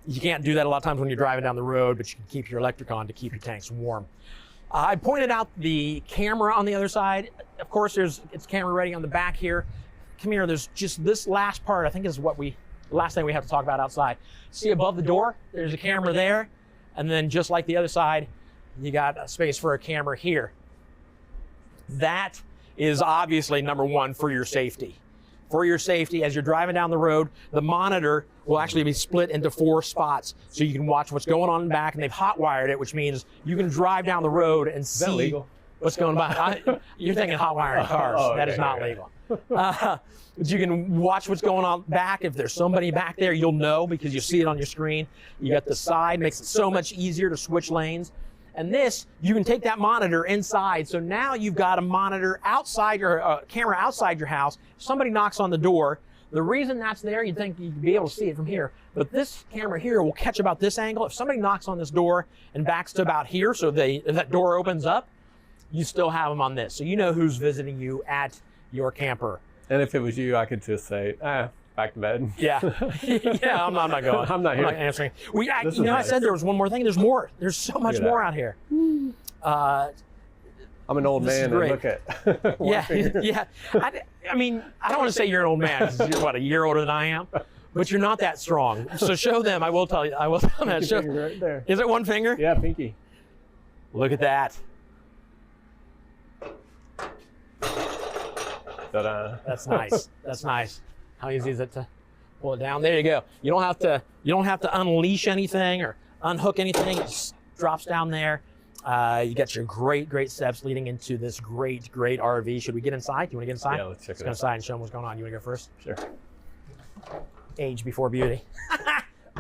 You can't do that a lot of times when you're driving down the road, but you can keep your electric on to keep your tanks warm. I pointed out the camera on the other side. Of course, it's camera ready on the back here. Come here, there's just this last part, I think is the last thing we have to talk about outside. See above the door, there's a camera there. And then just like the other side, you got a space for a camera here. That is obviously number one for your safety. For your safety, as you're driving down the road, the monitor will actually be split into 4 spots so you can watch what's going on in the back, and they've hot wired it, which means you can drive down the road and see what's going on. You're thinking hot wiring cars. That is not legal. But you can watch what's going on back. If there's somebody back there, you'll know because you see it on your screen. You got the side, makes it so much easier to switch lanes. And this, you can take that monitor inside. So now you've got a monitor outside your camera outside your house. If somebody knocks on the door, the reason that's there, you'd think you'd be able to see it from here. But this camera here will catch about this angle. If somebody knocks on this door and backs to about here, so if that door opens up, you still have them on this. So you know who's visiting you at your camper. And if it was you, I could just say, back to bed. Yeah. Yeah, I'm not going. I'm not here. I'm not answering. I said there was one more thing. There's more. There's so much more out here. I'm an old man and look at yeah. I mean, I don't want to say you're an old man because you're, what, a year older than I am? But you're not that strong. So show them. I will tell you. I will tell them. Pinky finger right there. Is it one finger? Yeah, pinky. Look at that. Ta-da. That's nice. That's nice. How easy is it to pull it down? There you go. You don't have to unleash anything or unhook anything. It just drops down there. You got your great steps leading into this great RV. Should we get inside? Do you want to get inside? Yeah, let's check Let's it go out. inside and show them what's going on. You want to go first? Sure. Age before beauty.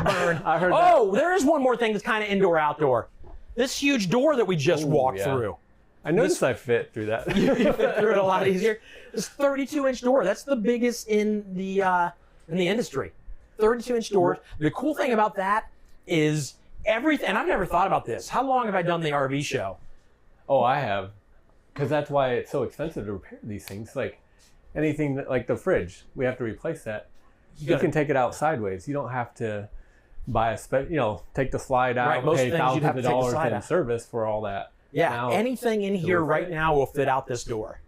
Burn. I heard that. There is one more thing that's kind of indoor-outdoor. This huge door that we just walked through. I noticed I fit through that. You fit through it a lot easier. This 32-inch door. That's the biggest in the industry. 32-inch doors. The cool thing about that is everything. And I've never thought about this. How long have I done the RV show? Oh, I have, because that's why it's so expensive to repair these things. Like anything like the fridge, we have to replace that. You can take it out sideways. You don't have to buy take the slide out, Right, most pay things you'd have thousands to of take the dollars slide in out. service for all that. Yeah, Now, anything in here right now will fit out this door.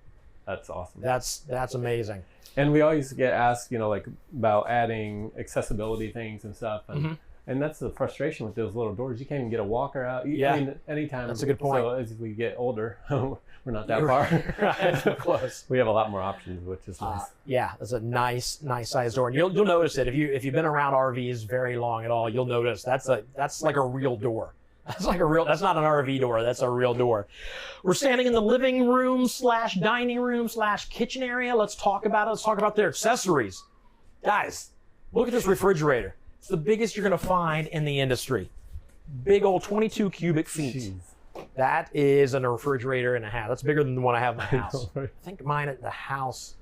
That's awesome. That's amazing. And we always get asked, like about adding accessibility things and stuff. And, and that's the frustration with those little doors. You can't even get a walker out. I mean, anytime. That's a good point. So as we get older, we're not that far. Right, close. We have a lot more options, which is nice. Yeah, that's a nice size door. And you'll notice it if you've been around RVs very long at all. You'll notice that's like a real door. That's not an RV door. That's a real door. We're standing in the living room / dining room / kitchen area. Let's talk about it. Let's talk about their accessories. Guys, look at this refrigerator. It's the biggest you're going to find in the industry. Big old 22 cubic feet. Jeez. That is a refrigerator and a half. That's bigger than the one I have in my house. Right? I think mine at the house,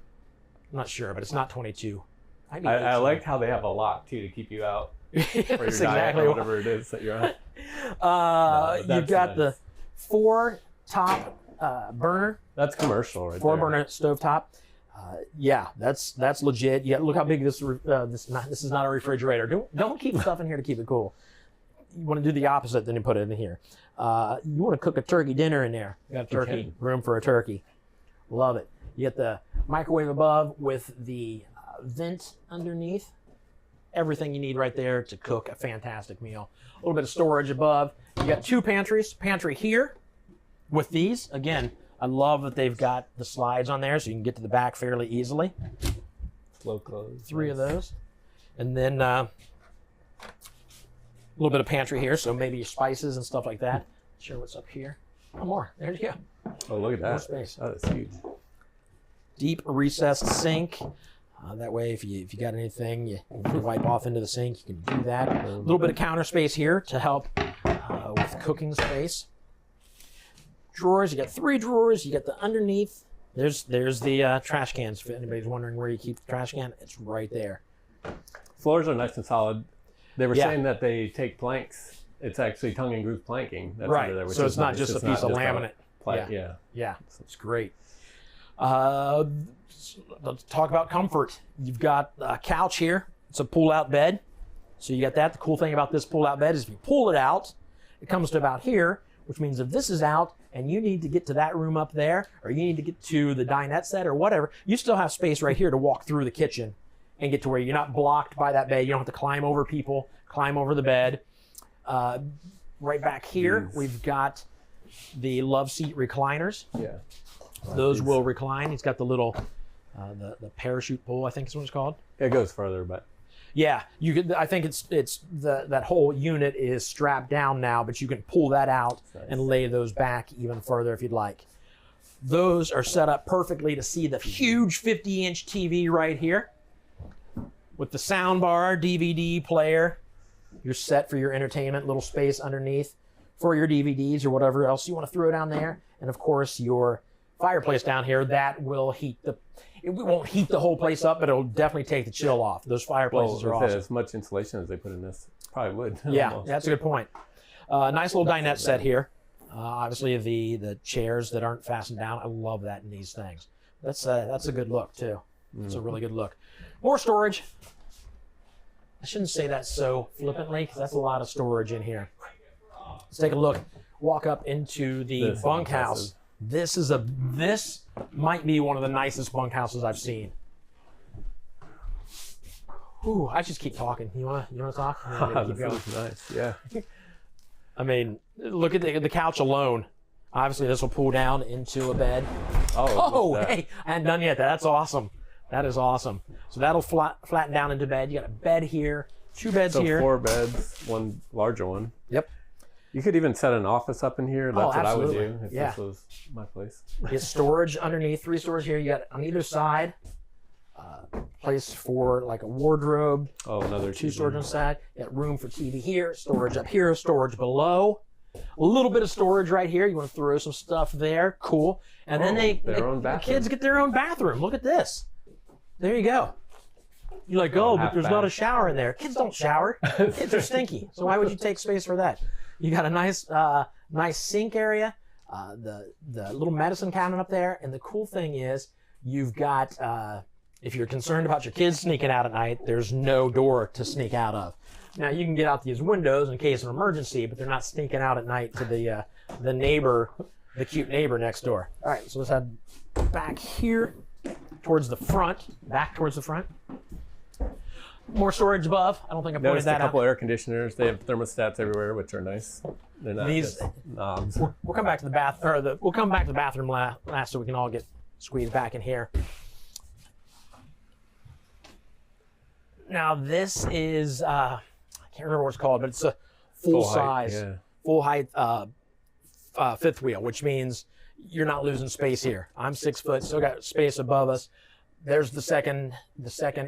I'm not sure, but it's not 22. I liked how they have a lock too to keep you out. For your That's diet exactly or whatever it is that you're on. You've got nice. the 4 top burner. That's commercial, right? 4 there. burner stovetop. Yeah, that's legit. Yeah, look how big this is not a refrigerator. Don't keep stuff in here to keep it cool. You want to do the opposite, then you put it in here. You want to cook a turkey dinner in there. You got a turkey, room for a turkey. Love it. You get the microwave above with the vent underneath. Everything you need right there to cook a fantastic meal. A little bit of storage above. You got 2 pantries. Pantry here with these. Again, I love that they've got the slides on there so you can get to the back fairly easily. Slow close. 3 of those. And then a little bit of pantry here, so maybe your spices and stuff like that. Sure, what's up here? One more. There you go. Oh, look at that. More space. Oh, that's huge. Deep recessed sink. That way, if you got anything you can wipe off into the sink, you can do that. A little bit of counter space here to help with cooking space. Drawers, you got 3 drawers. You got the underneath. There's the trash cans. If anybody's wondering where you keep the trash can, it's right there. Floors are nice and solid. They were saying that they take planks it's actually tongue and groove planking. That's Right. under there, which So is it's not nice. just It's a piece not of just a laminate. plank, Yeah. yeah. It's great. Let's talk about comfort. You've got a couch here. It's a pull-out bed. So you got that. The cool thing about this pull-out bed is if you pull it out, it comes to about here, which means if this is out and you need to get to that room up there, or you need to get to the dinette set or whatever, you still have space right here to walk through the kitchen and get to where you're not blocked by that bed. You don't have to climb over people, climb over the bed. Right back here, we've got the love seat recliners. Yeah. Those will recline. It's got the little, the parachute pull, I think is what it's called. It goes further, but. Yeah, you could. I think that whole unit is strapped down now, but you can pull that out and lay those back even further if you'd like. Those are set up perfectly to see the huge 50-inch TV right here with the sound bar, DVD player. You're set for your entertainment, little space underneath for your DVDs or whatever else you want to throw down there. And of course, your fireplace down here, that will heat it won't heat the whole place up, but it'll definitely take the chill off. Those fireplaces are awesome. As much insulation as they put in this, probably would. Yeah, almost. that's a good point. Nice little dinette set here. Obviously, the chairs that aren't fastened down, I love that in these things. That's a good look too. It's a really good look. More storage. I shouldn't say that so flippantly because that's a lot of storage in here. Let's take a look. Walk up into the bunkhouse. This might be one of the nicest bunkhouses I've seen. Ooh, I just keep talking. You wanna talk? Keep going. This is nice. Yeah. I mean, look at the couch alone. Obviously, this will pull down into a bed. Oh, hey, I hadn't done yet. That's awesome. That is awesome. So that'll flatten down into bed. You got a bed here, two beds here. 4 beds, one larger one. Yep. You could even set an office up in here. That's what I would do if Yeah. this was my place. It's storage underneath, 3 storage here. You got on either side, place for like a wardrobe. Oh, another 2 TV. storage on the side. You got room for TV here, storage up here, storage below. A little bit of storage right here. You want to throw some stuff there. Cool. And then the kids get their own bathroom. Look at this. There you go. You're like, oh, but there's not a shower in there. Kids don't shower. Kids are stinky. So why would you take space for that? You got a nice sink area, the little medicine cabinet up there, and the cool thing is you've got, if you're concerned about your kids sneaking out at night, there's no door to sneak out of. Now you can get out these windows in case of an emergency, but they're not sneaking out at night to the neighbor, the cute neighbor next door. All right, so let's head back here towards the front, back towards the front. More storage above. I don't think I pointed Noticed that out. a couple air conditioners. They have thermostats everywhere, which are nice. They're not These just knobs. We'll come back to the we'll come back to the bathroom last, so we can all get squeezed back in here. Now this is I can't remember what it's called, but it's a full size, full height fifth wheel, which means you're not losing space here. I'm 6 foot, still got space above us. There's the second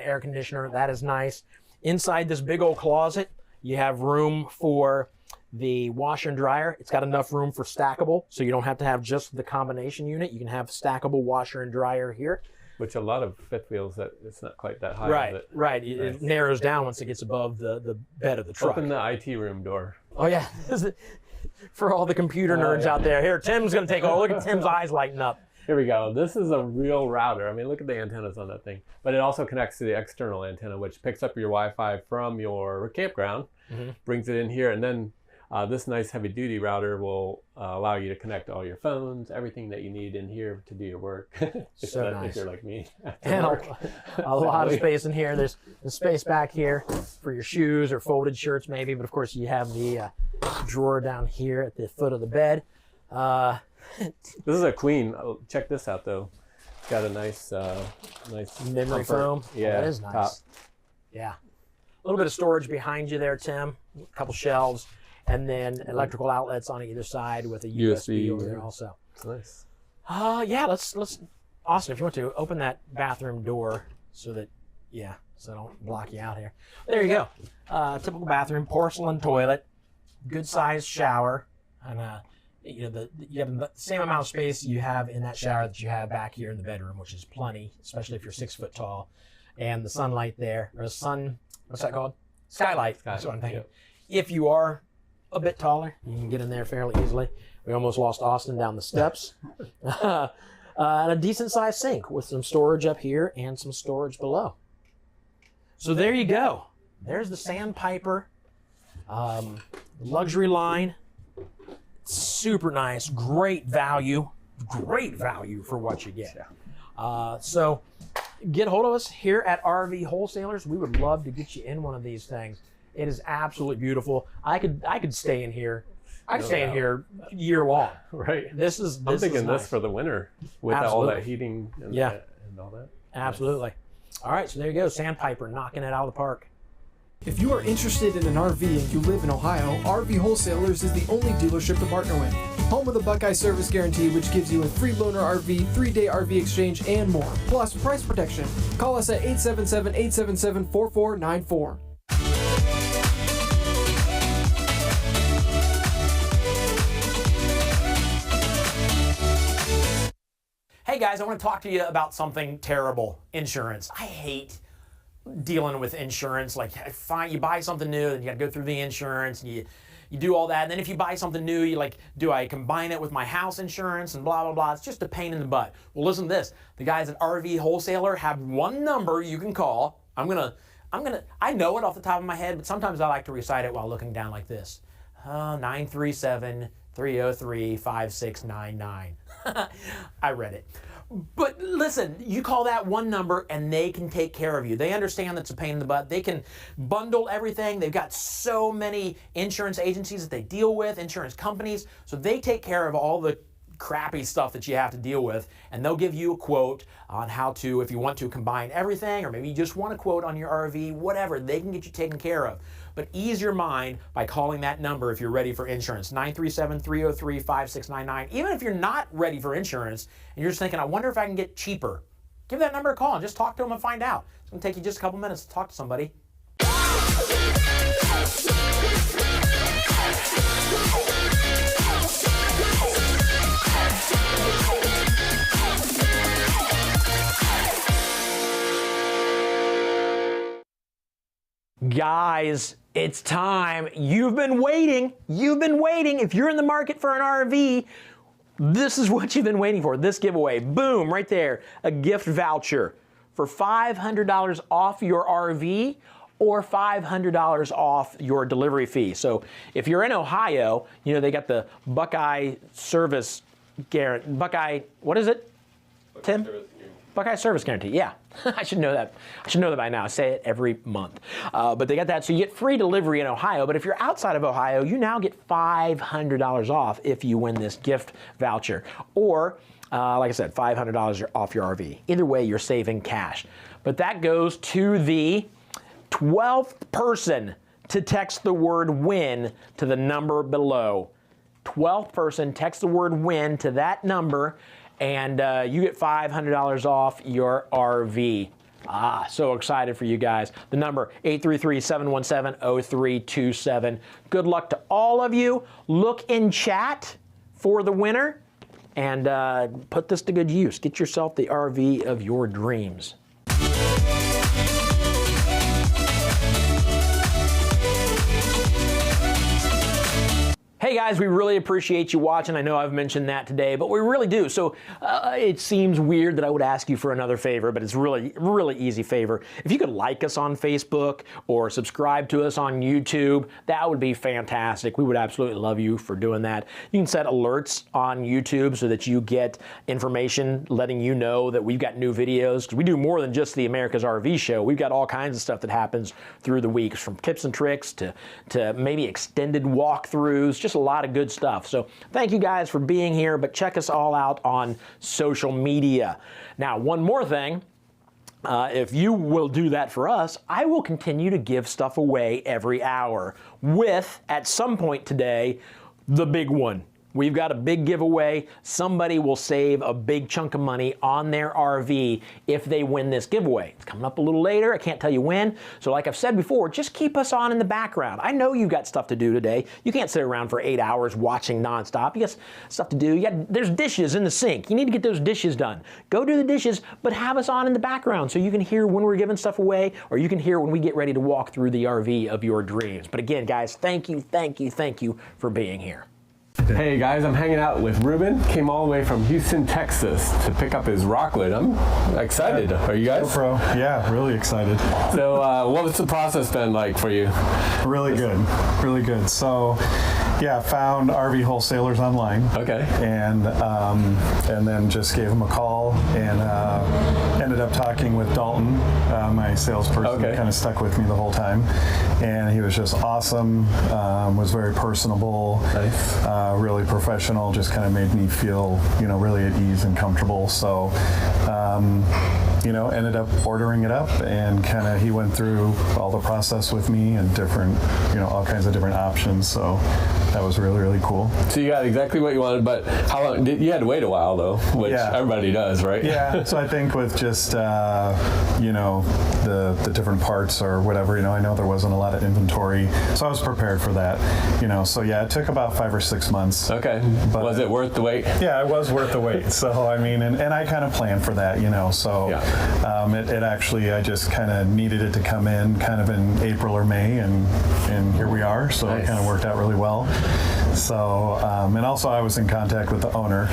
air conditioner. That is nice. Inside this big old closet, you have room for the washer and dryer. It's got enough room for stackable, so you don't have to have just the combination unit. You can have stackable washer and dryer here. Which a lot of fifth wheels, that it's not quite that high. Right, is it? right. It narrows down once it gets above the bed of the truck. Open the IT room door. Oh yeah, for all the computer nerds out there. Here, Tim's gonna take. Oh, look at Tim's eyes lighting up. Here we go. This is a real router. I mean, look at the antennas on that thing. But it also connects to the external antenna, which picks up your Wi-Fi from your campground, brings it in here, and then this nice heavy-duty router will allow you to connect all your phones, everything that you need in here to do your work. If you're like me. And a lot of space in here. There's space back here for your shoes or folded shirts maybe, but of course you have the drawer down here at the foot of the bed. This is a queen. Oh, check this out though. It's got a nice memory comfort. foam. Yeah, that is nice. top. Yeah, a little bit of storage behind you there, Tim. A couple shelves, and then electrical outlets on either side with a USB over there also. It's nice. Yeah. Let's Austin, if you want to open that bathroom door so that so I don't block you out here. There you go. Typical bathroom, porcelain toilet, good sized shower, and you have the same amount of space you have in that shower that you have back here in the bedroom, which is plenty, especially if you're 6 foot tall. And the sunlight there, or what's that called? Skylight. That's what I'm thinking. Yep. If you are a bit taller. You can get in there fairly easily. We almost lost Austin down the steps. And a decent sized sink with some storage up here and some storage below. So there you go. There's the Sandpiper luxury line. Super nice, great value for what you get. So get hold of us here at RV Wholesalers. We would love to get you in one of these things. It is absolutely beautiful. I could stay in here. I could stay in here year long. Right. I'm thinking nice. this for the winter with all that heating and, and all that. Absolutely. All right, so there you go. Sandpiper knocking it out of the park. If you are interested in an RV and you live in Ohio, RV Wholesalers is the only dealership to partner with. Home of the Buckeye Service Guarantee, which gives you a free loaner RV, 3-day RV exchange, and more. Plus, price protection. Call us at 877-877-4494. Hey guys, I want to talk to you about something terrible. Insurance. I hate dealing with insurance. Like, you buy something new, and you got to go through the insurance, and you do all that. And then if you buy something new, you like, do I combine it with my house insurance and blah, blah, blah. It's just a pain in the butt. Well, listen to this. The guys at RV Wholesaler have one number you can call. I know it off the top of my head, but sometimes I like to recite it while looking down like this. 937-303-5699. I read it. But listen, you call that one number and they can take care of you. They understand that's a pain in the butt. They can bundle everything. They've got so many insurance agencies that they deal with, insurance companies. So they take care of all the crappy stuff that you have to deal with, and they'll give you a quote on how to, if you want to combine everything, or maybe you just want a quote on your RV, whatever, they can get you taken care of. But ease your mind by calling that number if you're ready for insurance, 937-303-5699. Even if you're not ready for insurance and you're just thinking, I wonder if I can get cheaper, give that number a call and just talk to them and find out. It's going to take you just a couple minutes to talk to somebody. Guys, it's time. You've been waiting. If you're in the market for an RV, this is what you've been waiting for. This giveaway. Boom, right there. A gift voucher for $500 off your RV or $500 off your delivery fee. So if you're in Ohio, you know, they got the Buckeye Service Guarantee. Buckeye, what is it, Tim? Buckeye Service Guarantee, yeah. I should know that. I should know that by now. I say it every month. But they got that, so you get free delivery in Ohio. But if you're outside of Ohio, you now get $500 off if you win this gift voucher. Or, like I said, $500 off your RV. Either way, you're saving cash. But that goes to the 12th person to text the word WIN to the number below. 12th person, text the word WIN to that number, and you get $500 off your RV. So excited for you guys. The number, 833-717-0327. Good luck to all of you. Look in chat for the winner, and put this to good use. Get yourself the RV of your dreams. Hey guys, we really appreciate you watching. I know I've mentioned that today, but we really do. So it seems weird that I would ask you for another favor, but it's really easy favor. If you could like us on Facebook or subscribe to us on YouTube, that would be fantastic. We would absolutely love you for doing that. You can set alerts on YouTube so that you get information letting you know that we've got new videos, because we do more than just the America's RV Show. We've got all kinds of stuff that happens through the week, from tips and tricks to maybe extended walkthroughs, just a lot of good stuff. So thank you guys for being here, but check us all out on social media. Now, one more thing. If you will do that for us, I will continue to give stuff away every hour with, at some point today, the big one. we've got a big giveaway. Somebody will save a big chunk of money on their RV if they win this giveaway. It's coming up a little later. I can't tell you when. So like I've said before, just keep us on in the background. I know you've got stuff to do today. You can't sit around for 8 hours watching nonstop. You got stuff to do. There's dishes in the sink. You need to get those dishes done. Go do the dishes, but have us on in the background so you can hear when we're giving stuff away, or you can hear when we get ready to walk through the RV of your dreams. But again, guys, thank you for being here. Hey guys, I'm hanging out with Ruben. Came all the way from Houston, Texas to pick up his Rockwood. I'm excited. Are you guys? GoPro. Yeah, really excited. So what was the process been like for you? Really good. Really good. So yeah, found RV Wholesalers online. Okay. And then just gave them a call and ended up talking with Dalton, my salesperson. Okay. Kind of stuck with me the whole time. And he was just awesome, was very personable. Nice. Really professional, just kind of made me feel, really at ease and comfortable. So, ended up ordering it up, and kind of he went through all the process with me and different, all kinds of different options. So that was really, really cool. So you got exactly what you wanted, but how long? You had to wait a while though, which everybody does, right? Yeah. So I think with just, the different parts or whatever, I know there wasn't a lot of inventory, so I was prepared for that, So yeah, it took about 5 or 6 months. Okay. But was it worth the wait? Yeah, it was worth the wait. So I mean, and I kind of planned for that, So it actually, I just kind of needed it to come in kind of in April or May, and here we are. So nice. It kind of worked out really well. So and also I was in contact with the owner.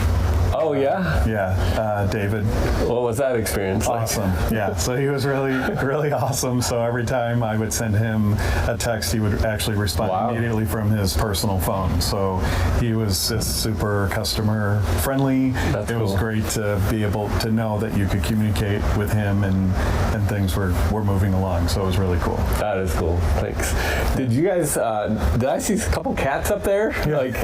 Oh yeah? Yeah, David. What was that experience like? Awesome. Yeah, so he was really, really awesome. So every time I would send him a text, he would actually respond immediately from his personal phone. So he was just super customer friendly. That's it cool. was great to be able to know that you could communicate with him and things were moving along. So it was really cool. That is cool. Thanks. Did you guys, did I see a couple cats up there? Yeah. Like,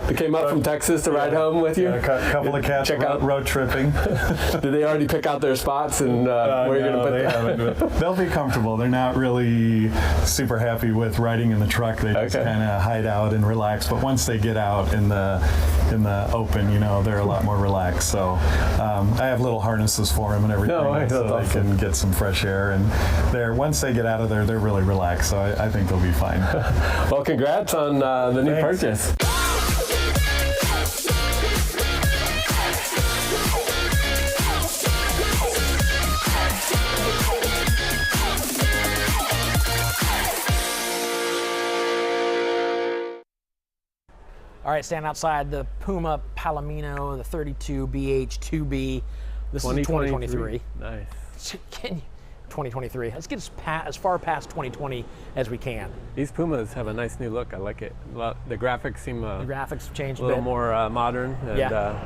they came up from Texas to ride home with you? Yeah, a couple of cats road tripping. Did they already pick out their spots and where you're going to put them? Haven't. They'll be comfortable. They're not really super happy with riding in the truck. They just kind of hide out and relax. But once they get out in the open, they're a lot more relaxed. So I have little harnesses for them and everything, so they can get some fresh air. And once they get out of there, they're really relaxed. So I think they'll be fine. Well, congrats on the new purchase. All right, standing outside the Puma Palomino, the 32 BH2B. This is 2023. Nice. 2023. Let's get as far past 2020 as we can. These Pumas have a nice new look. I like it. The graphics seem the graphics have changed a little bit. more modern. And,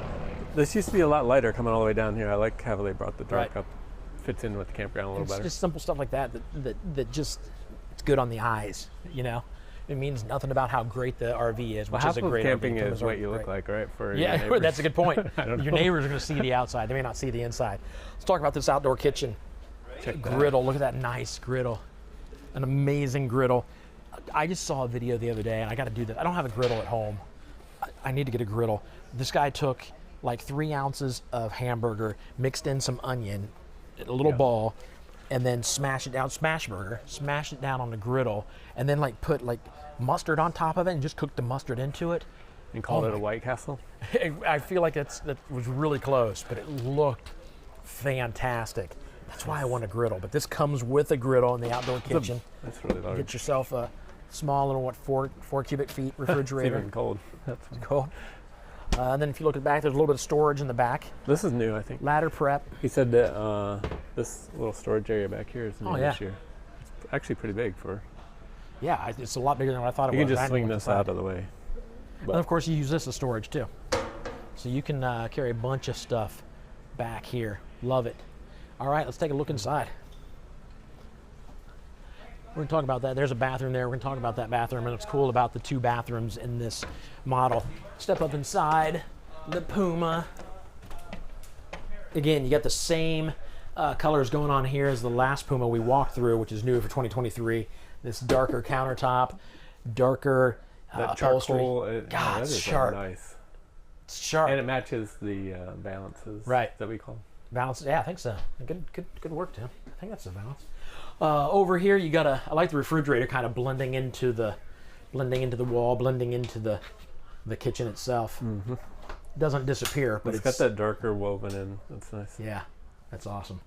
this used to be a lot lighter coming all the way down here. I like how they brought the dark up. Fits in with the campground a little better. Just simple stuff like that just it's good on the eyes. It means nothing about how great the RV is, which is a great camping RV. is what you look like, right? For yeah, that's a good point. Your know. neighbors are going to see the outside. They may not see the inside. Let's talk about this outdoor kitchen. Griddle. Look at that nice griddle. An amazing griddle. I just saw a video the other day, and I got to do that. I don't have a griddle at home. I need to get a griddle. This guy took like 3 ounces of hamburger, mixed in some onion, a little ball, and then smash it down, smash it down on the griddle, and then like put like mustard on top of it and just cook the mustard into it. And call it a White Castle? I feel like that was really close, but it looked fantastic. That's why I want a griddle. But this comes with a griddle in the outdoor kitchen. That's really large. Get yourself a small little, 4 cubic feet refrigerator. It's even cold. That's cold. And then if you look at the back, there's a little bit of storage in the back. This is new, I think. Ladder prep. He said that this little storage area back here is new this year. It's actually pretty big for... Yeah, it's a lot bigger than what I thought it was. You can just swing this out of the way. And of course, you use this as storage too. So you can carry a bunch of stuff back here. Love it. All right, let's take a look inside. We're going to talk about that. There's a bathroom there. We're going to talk about that bathroom and what's cool about the 2 bathrooms in this model. Step up inside the Puma. Again, you got the same colors going on here as the last Puma we walked through, which is new for 2023. This darker countertop, darker that upholstery. charcoal, God, that is sharp. nice. It's sharp. And it matches the balances. Right. That we call them. Balance. Yeah, I think so. Good work, Tim. I think that's the balance. Over here, you got I like the refrigerator kind of blending into the wall, blending into the kitchen itself. Mm-hmm. Doesn't disappear, but it's got that darker woven in. That's nice. Yeah, that's awesome.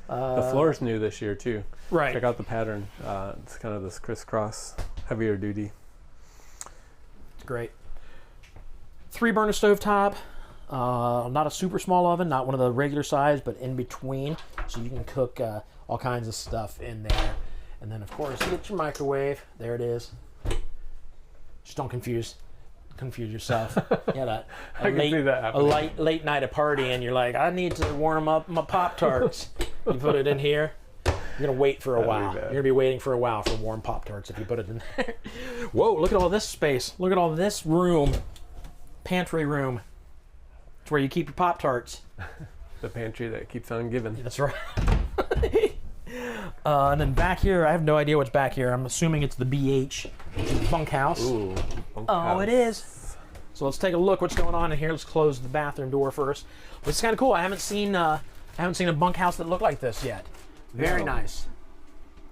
The floor's new this year too. Right. Check out the pattern. It's kind of this crisscross, heavier duty. It's great. 3-burner stovetop. Not a super small oven, not one of the regular size, but in between, so you can cook all kinds of stuff in there. And then, of course, you get your microwave. There it is. Just don't confuse yourself. Yeah, a late night at party, and you're like, I need to warm up my Pop-Tarts. You put it in here. You're gonna wait for a while. You're gonna be waiting for a while for warm Pop-Tarts if you put it in there. Whoa! Look at all this space. Look at all this room. Pantry room. It's where you keep your Pop-Tarts. The pantry that keeps on giving. That's right. And then back here, I have no idea what's back here. I'm assuming it's the BH bunkhouse. Ooh, bunkhouse. Oh, it is. So let's take a look what's going on in here. Let's close the bathroom door first. It's kind of cool. I haven't seen a bunkhouse that looked like this yet. Very nice.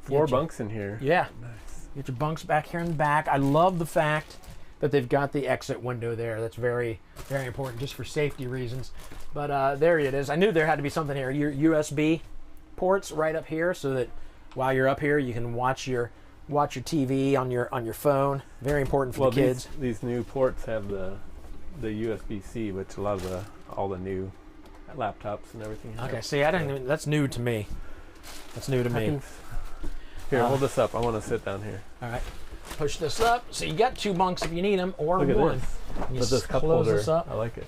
4 bunks in here. Yeah. Nice. You get your bunks back here in the back. I love the fact that they've got the exit window there. That's very, very important just for safety reasons. But there it is. I knew there had to be something here. Your USB ports right up here, so that while you're up here, you can watch your TV on your phone. Very important for the kids. These new ports have the USB-C, which a lot of all the new laptops and everything have. Okay, see, I didn't even, that's new to me. That's new to me. Here, hold this up. I want to sit down here. All right. Push this up. So you got 2 bunks if you need them, or Look at one. this. You With this cup close holder, this up. I like it.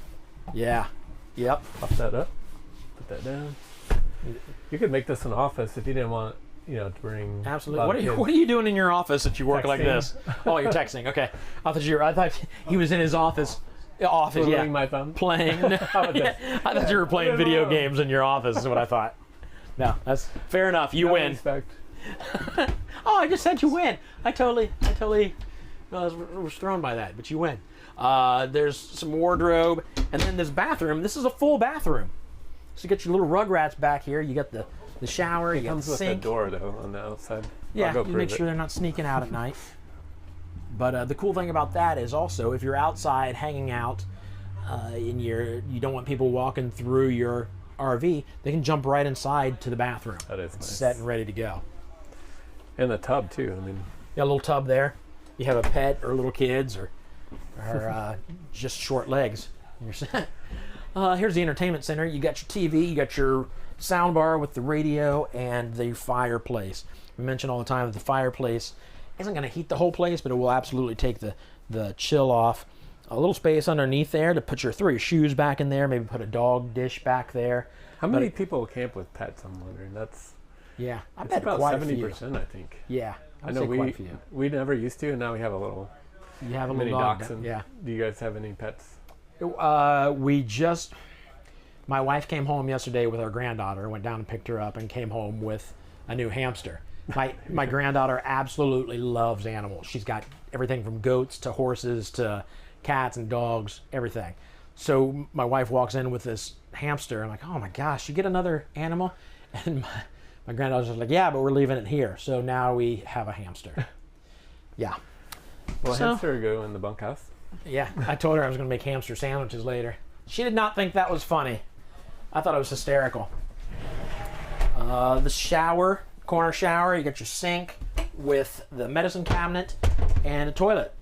Yeah. Yep. Pop that up. Put that down. You could make this an office if you didn't want, to bring. Absolutely. What are you doing in your office that you work like this? Oh, you're texting. Okay. I thought he was in his office. Twiddling my thumb. Playing. I thought you were playing video games in your office. Is what I thought. No, that's fair enough. You win. Respect. Oh, I just said you win. I totally was thrown by that, but you win. There's some wardrobe, and then this bathroom. This is a full bathroom. So you get your little Rugrats back here. You got the shower. You got the sink. Comes with a door though on the outside. Yeah, you make sure they're not sneaking out at night. But the cool thing about that is also if you're outside hanging out, and you don't want people walking through your RV, they can jump right inside to the bathroom. That is nice. Set and ready to go. And the tub too. I mean, got a little tub there. You have a pet or little kids or just short legs. You're set. Here's the entertainment center. You got your TV, you got your sound bar with the radio and the fireplace. We mention all the time that the fireplace isn't going to heat the whole place, but it will absolutely take the chill off. A little space underneath there to throw your shoes back in there. Maybe put a dog dish back there. How many people camp with pets? I'm wondering. Yeah, I it's bet about quite 70%. I think. Yeah, I know we never used to, and now we have a little. You have a mini little dog. dachshund. Yeah. Do you guys have any pets? My wife came home yesterday with our granddaughter. Went down and picked her up, and came home with a new hamster. My granddaughter absolutely loves animals. She's got everything from goats to horses to cats and dogs, everything. So my wife walks in with this hamster. I'm like, oh my gosh, you get another animal? And my granddaughter's just like, yeah, but we're leaving it here. So now we have a hamster. Yeah. Well, hamster would go in the bunkhouse. Yeah, I told her I was going to make hamster sandwiches later. She did not think that was funny. I thought it was hysterical. The shower, corner shower, you got your sink with the medicine cabinet and a toilet.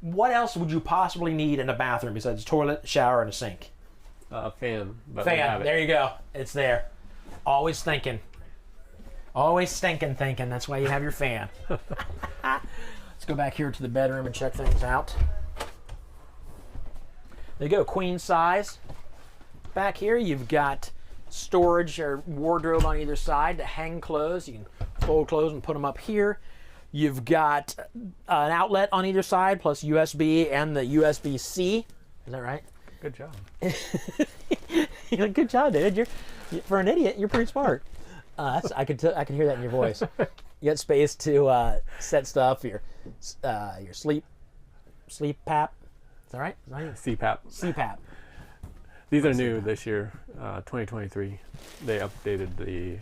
What else would you possibly need in a bathroom besides a toilet, shower, and a sink? Fan. But fan. There you go. It's there. Always thinking. Always stinking thinking. That's why you have your fan. Let's go back here to the bedroom and check things out. There you go. Queen size. Back here you've got storage or wardrobe on either side to hang clothes. You can fold clothes and put them up here. You've got an outlet on either side, plus USB and the USB-C. Is that right? Good job. Good job, dude. For an idiot, you're pretty smart. I could hear that in your voice. You got space to set stuff. Your sleep pap. Is that right? CPAP. CPAP. These are new this year, 2023. They updated the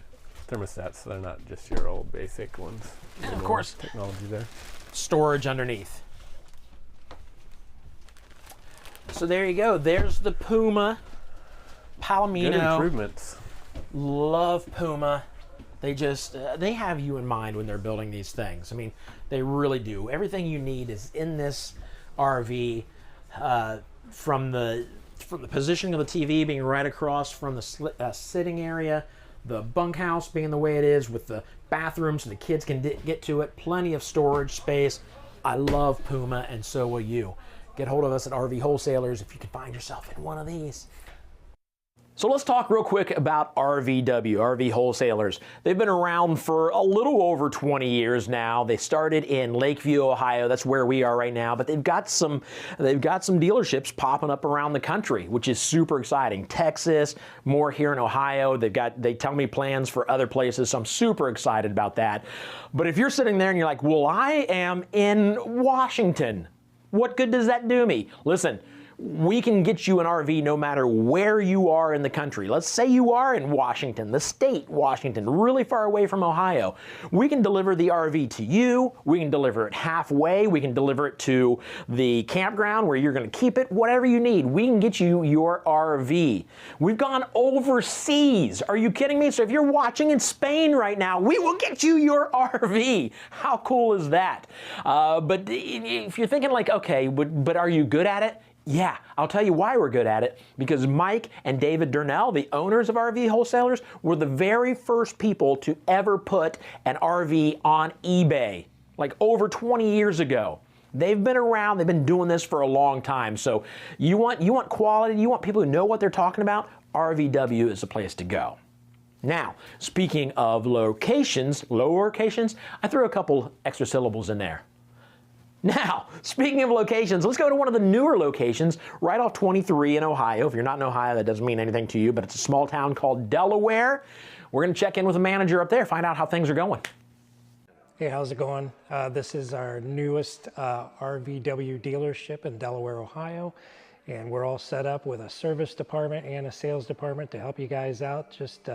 thermostats, so they're not just your old basic ones. And of course, technology there. Storage underneath. So there you go. There's the Puma Palomino. Good improvements. Love Puma. They just, they have you in mind when they're building these things. I mean, they really do. Everything you need is in this RV, from the positioning of the TV being right across from the sitting area, the bunkhouse being the way it is with the bathroom so the kids can get to it, plenty of storage space. I love Puma, and so will you. Get hold of us at RV Wholesalers if you can find yourself in one of these. So let's talk real quick about Rvw, RV Wholesalers. They've been around for a little over 20 years now. They started in Lakeview, Ohio. That's where we are right now. But they've got some dealerships popping up around the country, which is super exciting. Texas, more here in Ohio. They tell me plans for other places, so I'm super excited about that. But if you're sitting there and you're like, well, I am in Washington, what good does that do me? Listen, we can get you an RV no matter where you are in the country. Let's say you are in Washington, the state Washington, really far away from Ohio. We can deliver the RV to you. We can deliver it halfway. We can deliver it to the campground where you're going to keep it, whatever you need. We can get you your RV. We've gone overseas. Are you kidding me? So if you're watching in Spain right now, we will get you your RV. How cool is that? But if you're thinking like, okay, but are you good at it? Yeah, I'll tell you why we're good at it. Because Mike and David Durnell, the owners of RV Wholesalers, were the very first people to ever put an RV on eBay, like over 20 years ago. They've been around, they've been doing this for a long time. So you want quality, you want people who know what they're talking about, RVW is the place to go. Now, speaking of locations, I threw a couple extra syllables in there. Now, speaking of locations, let's go to one of the newer locations right off 23 in Ohio. If you're not in Ohio, that doesn't mean anything to you, but it's a small town called Delaware. We're going to check in with the manager up there, find out how things are going. Hey, how's it going? This is our newest RVW dealership in Delaware, Ohio, and we're all set up with a service department and a sales department to help you guys out. Just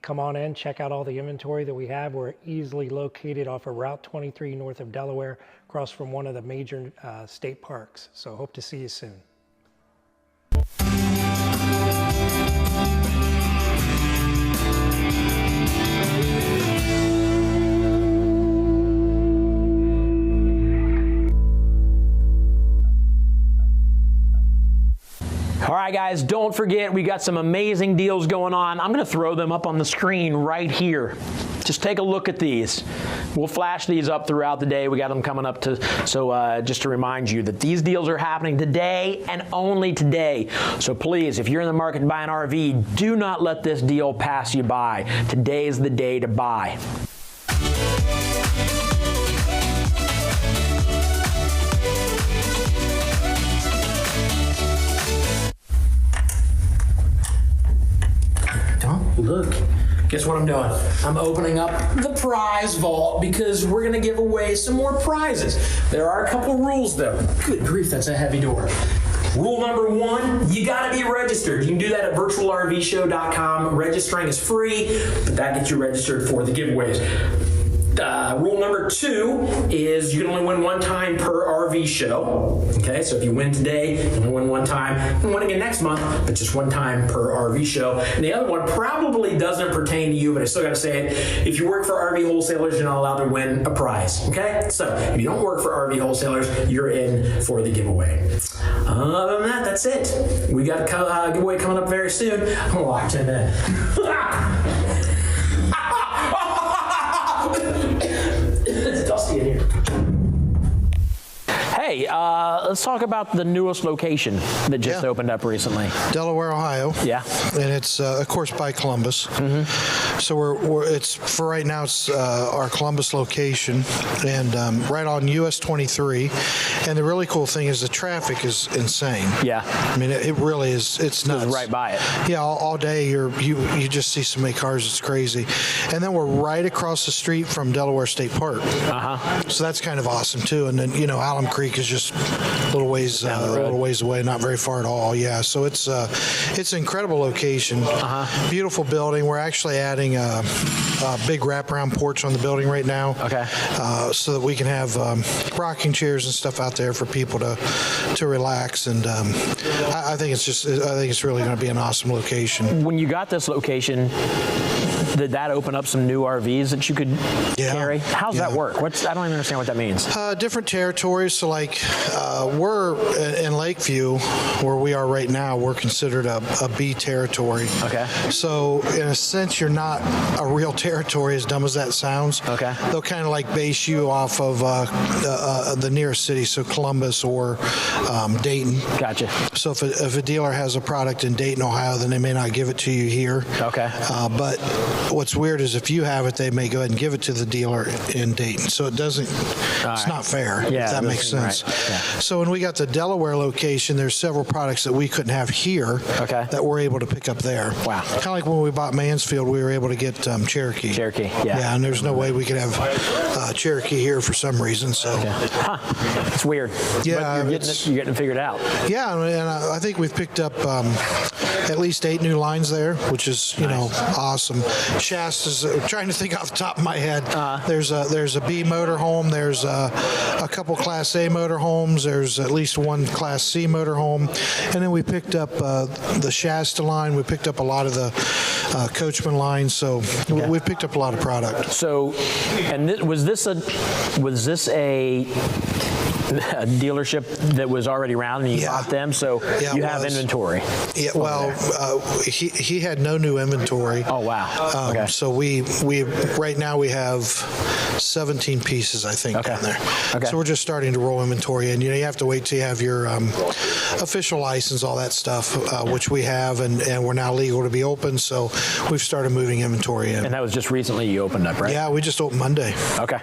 come on in, check out all the inventory that we have. We're easily located off of Route 23 north of Delaware, across from one of the major state parks. So hope to see you soon. All right, guys, don't forget, we got some amazing deals going on. I'm going to throw them up on the screen right here. Just take a look at these. We'll flash these up throughout the day. We got them coming up just to remind you that these deals are happening today and only today. So please, if you're in the market to buy an RV, do not let this deal pass you by. Today is the day to buy. Look, guess what I'm doing? I'm opening up the prize vault because we're going to give away some more prizes. There are a couple rules though. Good grief, that's a heavy door. Rule number one, you got to be registered. You can do that at virtualrvshow.com. Registering is free, but that gets you registered for the giveaways. Rule number two is you can only win one time per RV show. Okay, so if you win today, you only win one time. You can win again next month, but just one time per RV show. And the other one probably doesn't pertain to you, but I still got to say it. If you work for RV Wholesalers, you're not allowed to win a prize. Okay, so if you don't work for RV Wholesalers, you're in for the giveaway. Other than that, that's it. We got a giveaway coming up very soon. I'm gonna lock him in. It's dusty in here. Hey, let's talk about the newest location that just opened up recently. Delaware, Ohio. Yeah. And it's, of course, by Columbus. Mm-hmm. So it's for right now, it's our Columbus location and right on US 23. And the really cool thing is the traffic is insane. Yeah. I mean, it really is. It's nuts. Right by it. Yeah, all day you just see so many cars. It's crazy. And then we're right across the street from Delaware State Park. So that's kind of awesome too. And then Alum Creek is just little ways away, not very far at all. Yeah, so it's an incredible location. Beautiful building. We're actually adding a big wraparound porch on the building right now. Okay. So that we can have rocking chairs and stuff out there for people to relax. And I think it's really going to be an awesome location. When you got this location, did that open up some new RVs that you could carry? How's that work? I don't even understand what that means. Different territories. So like we're in Lakeview, where we are right now, we're considered a B territory. Okay. So in a sense, you're not a real territory, as dumb as that sounds. Okay. They'll kind of like base you off of the nearest city, so Columbus or Dayton. Gotcha. So if a dealer has a product in Dayton, Ohio, then they may not give it to you here. Okay. But what's weird is if you have it, they may go ahead and give it to the dealer in Dayton. So it doesn't, it's not fair, if that makes sense. Right. Yeah. So when we got the Delaware location, there's several products that we couldn't have here that we're able to pick up there. Wow. Kind of like when we bought Mansfield, we were able to get Cherokee. Cherokee, yeah. Yeah, and there's no way we could have Cherokee here for some reason. So it's weird. Yeah, but you're getting it figured out. Yeah, and I think we've picked up at least 8 new lines there, which is awesome. Shasta's trying to think off the top of my head. There's a B motorhome. There's a couple Class A motorhomes. There's at least one Class C motorhome, and then we picked up the Shasta line. We picked up a lot of the Coachman line. So we've picked up a lot of product. So, and was this a dealership that was already around and you bought them, so you have inventory? Yeah, well, he had no new inventory. Oh, wow. Okay. So we right now we have 17 pieces, I think, down there. Okay. So we're just starting to roll inventory, and you have to wait till you have your official license, all that stuff, which we have, and we're now legal to be open, so we've started moving inventory in. And that was just recently you opened up, right? Yeah, we just opened Monday. Okay,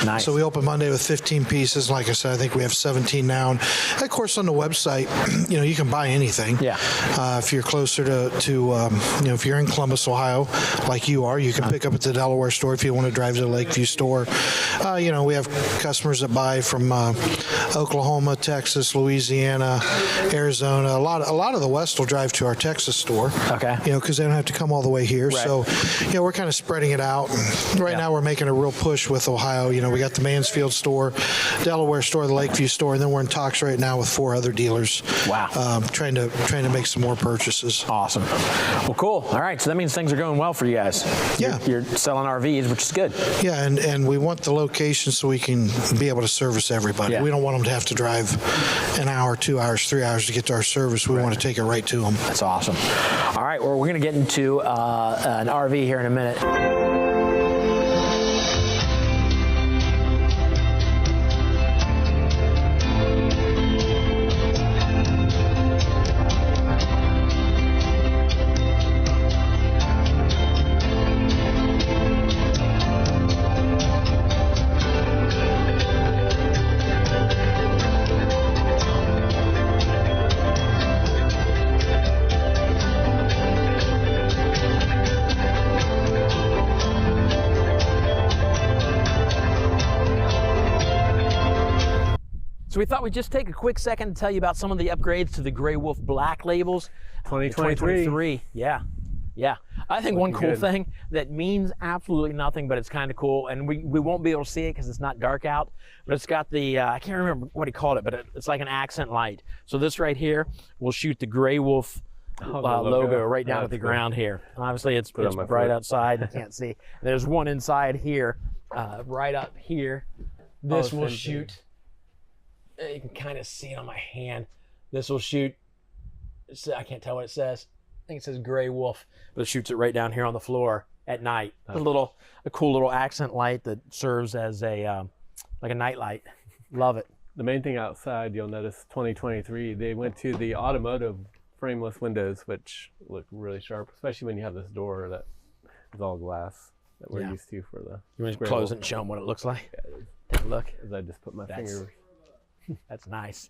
nice. So we opened Monday with 15 pieces. Like I said, I think we have 17 now. And of course, on the website, you can buy anything. Yeah. If you're closer to if you're in Columbus, Ohio, like you are, you can pick up at the Delaware store. If you want to drive to the Lakeview store, we have customers that buy from Oklahoma, Texas, Louisiana, Arizona. A lot of the West will drive to our Texas store. Okay. Because they don't have to come all the way here. Right. So, we're kind of spreading it out. And right now, we're making a real push with Ohio. We got the Mansfield store, Delaware store, the Lakeview store, and then we're in talks right now with 4 other dealers. Wow. Trying to make some more purchases. Awesome. Well, cool. All right. So that means things are going well for you guys. Yeah. You're selling RVs, which is good. Yeah, and we want the location so we can be able to service everybody. Yeah. We don't want them to have to drive an hour, 2 hours, 3 hours to get to our service. We want to take it right to them. That's awesome. All right. Well, we're going to get into an RV here in a minute. So we thought we'd just take a quick second to tell you about some of the upgrades to the Grey Wolf Black labels. 2023. Yeah. I think one cool thing that means absolutely nothing, but it's kind of cool, and we won't be able to see it because it's not dark out, but it's got the, I can't remember what he called it, but it's like an accent light. So this right here will shoot the Grey Wolf logo right down at the ground here. And obviously it's bright outside, you can't see. There's one inside here, right up here. This will shoot. You can kind of see it on my hand. This will shoot, I can't tell what it says. I think it says Grey Wolf, but it shoots it right down here on the floor at night. A cool little accent light that serves as a like a night light. Love it. The main thing outside, you'll notice 2023, they went to the automotive frameless windows, which look really sharp, especially when you have this door that is all glass that we're used to for the. You want to close it and show them what it looks like? Yeah, take a look. As I just put my fingers. That's nice.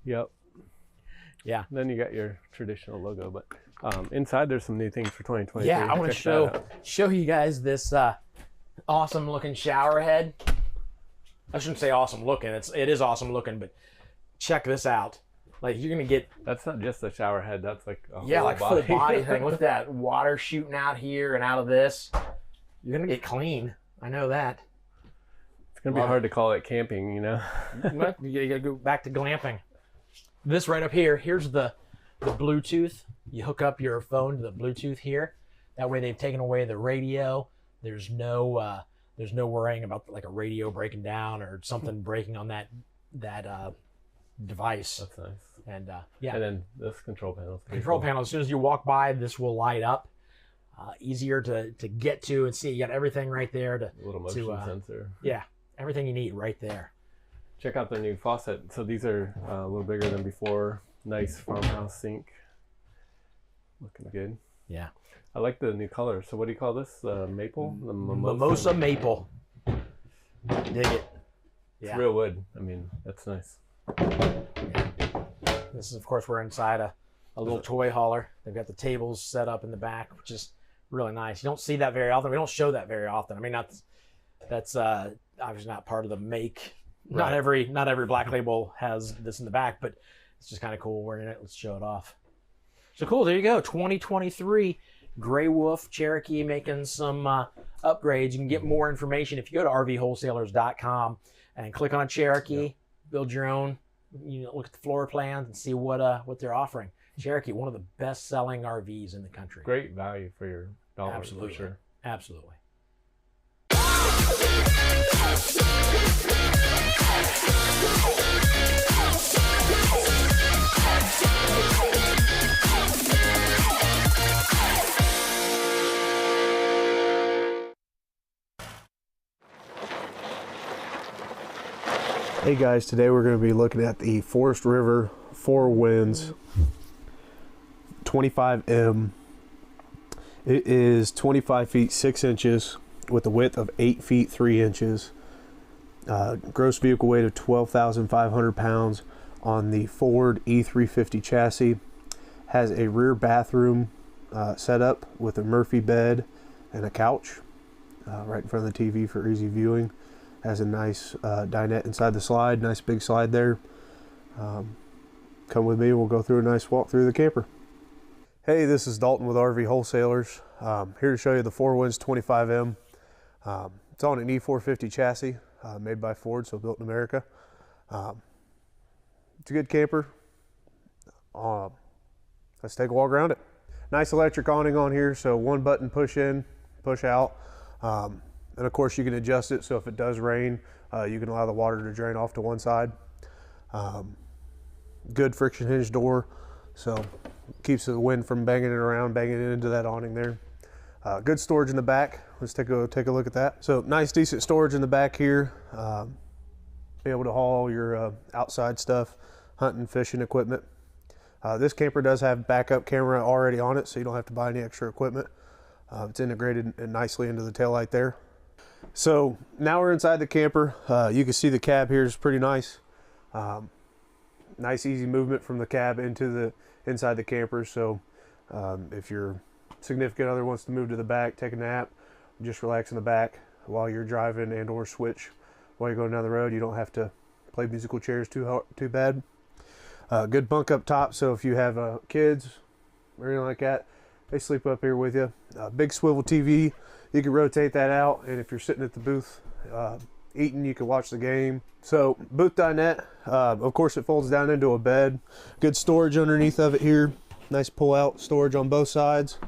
Yep. Yeah. Then you got your traditional logo, but inside there's some new things for 2023. Yeah, I want to show you guys this awesome looking shower head. I shouldn't say awesome looking. It is awesome looking, but check this out. Like you're gonna get. That's not just a shower head. That's like a Yeah, whole like body. full body thing. Look at that water shooting out here and out of this. You're gonna get clean. I know that. It's gonna be hard to call it camping, you know. But you gotta go back to glamping. This right up here. Here's the Bluetooth. You hook up your phone to the Bluetooth here. That way they've taken away the radio. There's no worrying about like a radio breaking down or something breaking on that device. That's nice. And yeah. And then this control panel. Control panel. As soon as you walk by, this will light up. Easier to get to and see. You got everything right there. A little motion sensor. Yeah, everything you need right there. Check out their new faucet. So these are a little bigger than before. Nice farmhouse sink. Looking good. Yeah. I like the new color. So what do you call this? Maple? The Mimosa maple. Dig it. It's real wood. I mean, that's nice. This is, of course, we're inside a little toy hauler. They've got the tables set up in the back, which is really nice. You don't see that very often. We don't show that very often. I mean, that's obviously not part of the make. Right. Not every black label has this in the back, but it's just kind of cool. We're in it. Let's show it off. So cool. There you go. 2023 Gray Wolf Cherokee making some upgrades. You can get more information if you go to rvwholesalers.com and click on Cherokee, build your own. You know, look at the floor plans and see what they're offering. Cherokee, one of the best-selling RVs in the country. Great value for your dollar. Absolutely. For sure. Absolutely. Hey guys, today we're going to be looking at the Forest River 4 Winds 25M. It is 25 feet 6 inches with a width of 8 feet 3 inches. Gross vehicle weight of 12,500 pounds on the Ford E350 chassis. Has a rear bathroom setup with a Murphy bed and a couch right in front of the TV for easy viewing. Has a nice dinette inside the slide, nice big slide there. Come with me, we'll go through a nice walk through the camper. Hey, this is Dalton with RV Wholesalers. Here to show you the 4 Winds 25M. It's on an E450 chassis, made by Ford, so built in America. It's a good camper. Let's take a walk around it. Nice electric awning on here, so one button push in, push out. And of course you can adjust it so if it does rain, you can allow the water to drain off to one side. Good friction hinge door, so keeps the wind from banging it around, banging it into that awning there. Good storage in the back. Let's take a look at that. So nice decent storage in the back here. Be able to haul all your outside stuff, hunting, fishing equipment. This camper does have backup camera already on it, so you don't have to buy any extra equipment. It's integrated nicely into the taillight there. So now we're inside the camper. You can see the cab here is pretty nice. Nice easy movement from the cab into the inside the camper. So if your significant other wants to move to the back, take a nap, just relax in the back while you're driving and or switch while you're going down the road. You don't have to play musical chairs too bad. Good bunk up top, so if you have kids or anything like that, they sleep up here with you. Big swivel TV. You can rotate that out, and if you're sitting at the booth eating, you can watch the game. So booth dinette, of course it folds down into a bed. Good storage underneath of it here. Nice pull out storage on both sides.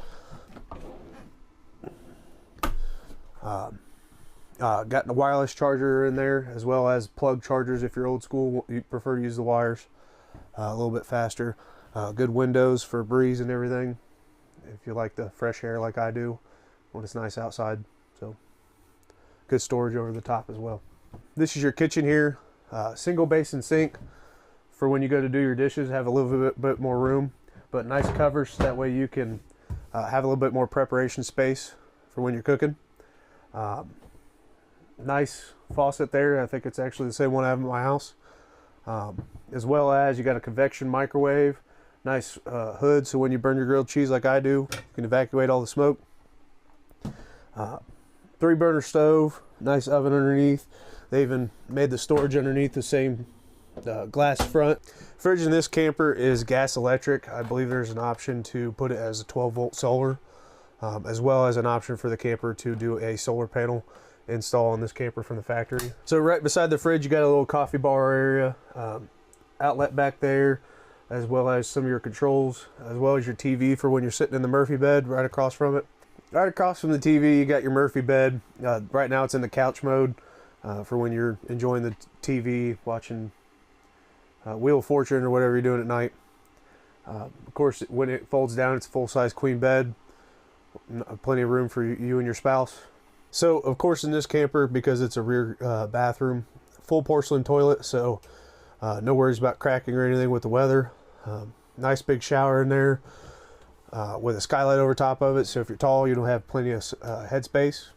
Got the wireless charger in there, as well as plug chargers if you're old school, you prefer to use the wires. A little bit faster. Good windows for breeze and everything, if you like the fresh air like I do when it's nice outside. So good storage over the top as well. This is your kitchen here. Single basin sink for when you go to do your dishes, have a little bit more room, but nice covers, that way you can have a little bit more preparation space for when you're cooking. Nice faucet there. I think it's actually the same one I have in my house. As well as you got a convection microwave, nice hood, so when you burn your grilled cheese like I do, you can evacuate all the smoke. 3-burner stove, nice oven underneath. They even made the storage underneath the same glass front. Fridge in this camper is gas electric. I believe there's an option to put it as a 12-volt solar, as well as an option for the camper to do a solar panel install on this camper from the factory. So right beside the fridge, you got a little coffee bar area, outlet back there, as well as some of your controls, as well as your TV for when you're sitting in the Murphy bed right across from it. Right across from the TV, you got your Murphy bed. Right now it's in the couch mode for when you're enjoying the TV, watching Wheel of Fortune or whatever you're doing at night. Of course, when it folds down, it's a full-size queen bed. Plenty of room for you and your spouse. So, of course, in this camper, because it's a rear bathroom, full porcelain toilet, so no worries about cracking or anything with the weather. Nice big shower in there with a skylight over top of it, so if you're tall, you don't have plenty of headspace.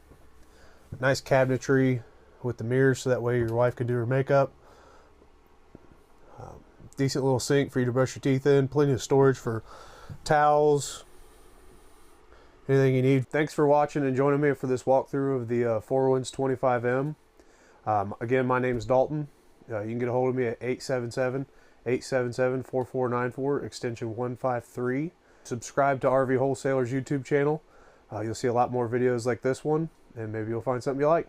Nice cabinetry with the mirrors, so that way your wife can do her makeup. Decent little sink for you to brush your teeth in. Plenty of storage for towels, anything you need. Thanks for watching and joining me for this walkthrough of the Four Winds 25M. Again, my name is Dalton. You can get a hold of me at 877-877-4494, extension 153. Subscribe to RV Wholesalers YouTube channel. You'll see a lot more videos like this one, and maybe you'll find something you like.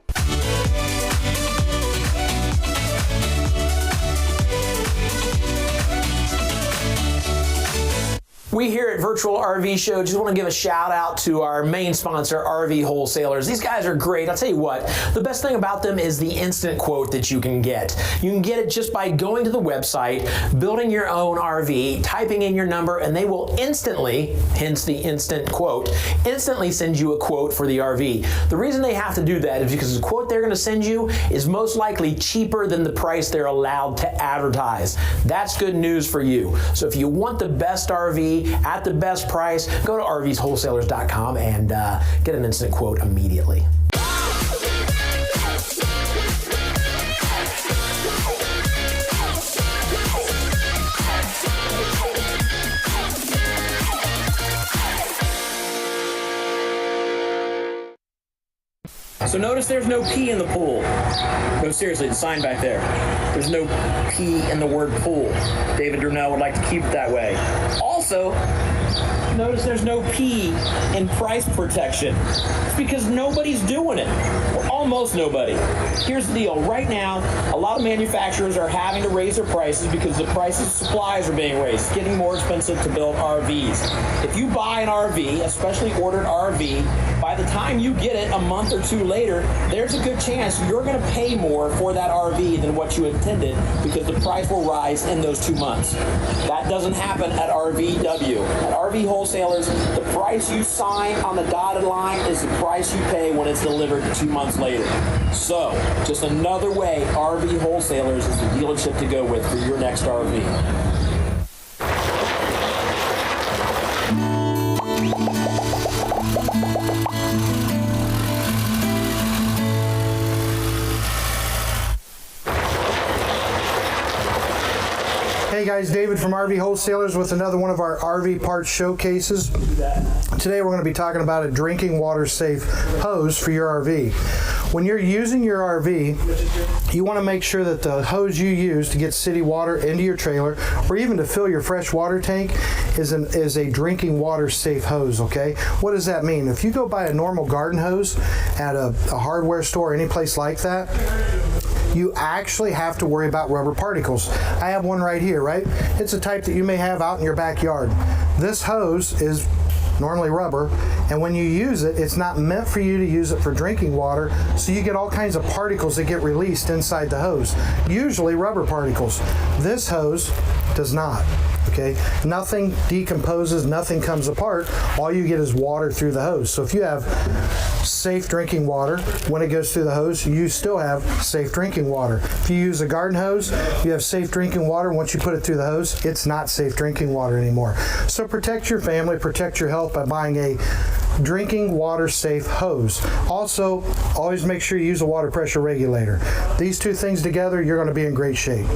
We here at Virtual RV Show just want to give a shout out to our main sponsor, RV Wholesalers. These guys are great. I'll tell you what, the best thing about them is the instant quote that you can get. You can get it just by going to the website, building your own RV, typing in your number, and they will instantly, hence the instant quote, instantly send you a quote for the RV. The reason they have to do that is because the quote they're going to send you is most likely cheaper than the price they're allowed to advertise. That's good news for you. So if you want the best RV at the best price, go to rvswholesalers.com and get an instant quote immediately. So notice there's no P in the pool. No, seriously, the sign back there. There's no P in the word pool. David Durnell would like to keep it that way. Also, notice there's no P in price protection. It's because nobody's doing it. Well, almost nobody. Here's the deal. Right now, a lot of manufacturers are having to raise their prices because the prices of supplies are being raised. It's getting more expensive to build RVs. If you buy an RV, especially ordered RV, by the time you get it a month or two later, there's a good chance you're going to pay more for that RV than what you intended because the price will rise in those 2 months. That doesn't happen at RVW. At RV Wholesalers, the price you sign on the dotted line is the price you pay when it's delivered 2 months later. So, just another way RV Wholesalers is the dealership to go with for your next RV. Hey guys, David from RV Wholesalers with another one of our RV parts showcases. Today we're going to be talking about a drinking water safe hose for your RV. When you're using your RV, you want to make sure that the hose you use to get city water into your trailer or even to fill your fresh water tank is a drinking water safe hose, okay? What does that mean? If you go buy a normal garden hose at a hardware store or any place like that, you actually have to worry about rubber particles. I have one right here, right? It's a type that you may have out in your backyard. This hose is normally rubber, and when you use it, it's not meant for you to use it for drinking water, so you get all kinds of particles that get released inside the hose, usually rubber particles. This hose does not. Okay, nothing decomposes, nothing comes apart. All you get is water through the hose. So if you have safe drinking water when it goes through the hose, you still have safe drinking water. If you use a garden hose, you have safe drinking water. Once you put it through the hose, it's not safe drinking water anymore. So protect your family, protect your health by buying a drinking water safe hose. Also, always make sure you use a water pressure regulator. These two things together, you're going to be in great shape.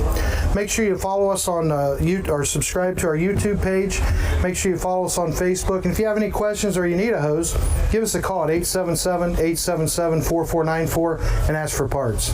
Make sure you follow us on or subscribe to our YouTube page. Make sure you follow us on Facebook. And if you have any questions or you need a hose, give us a call at 877-877-4494 and ask for parts.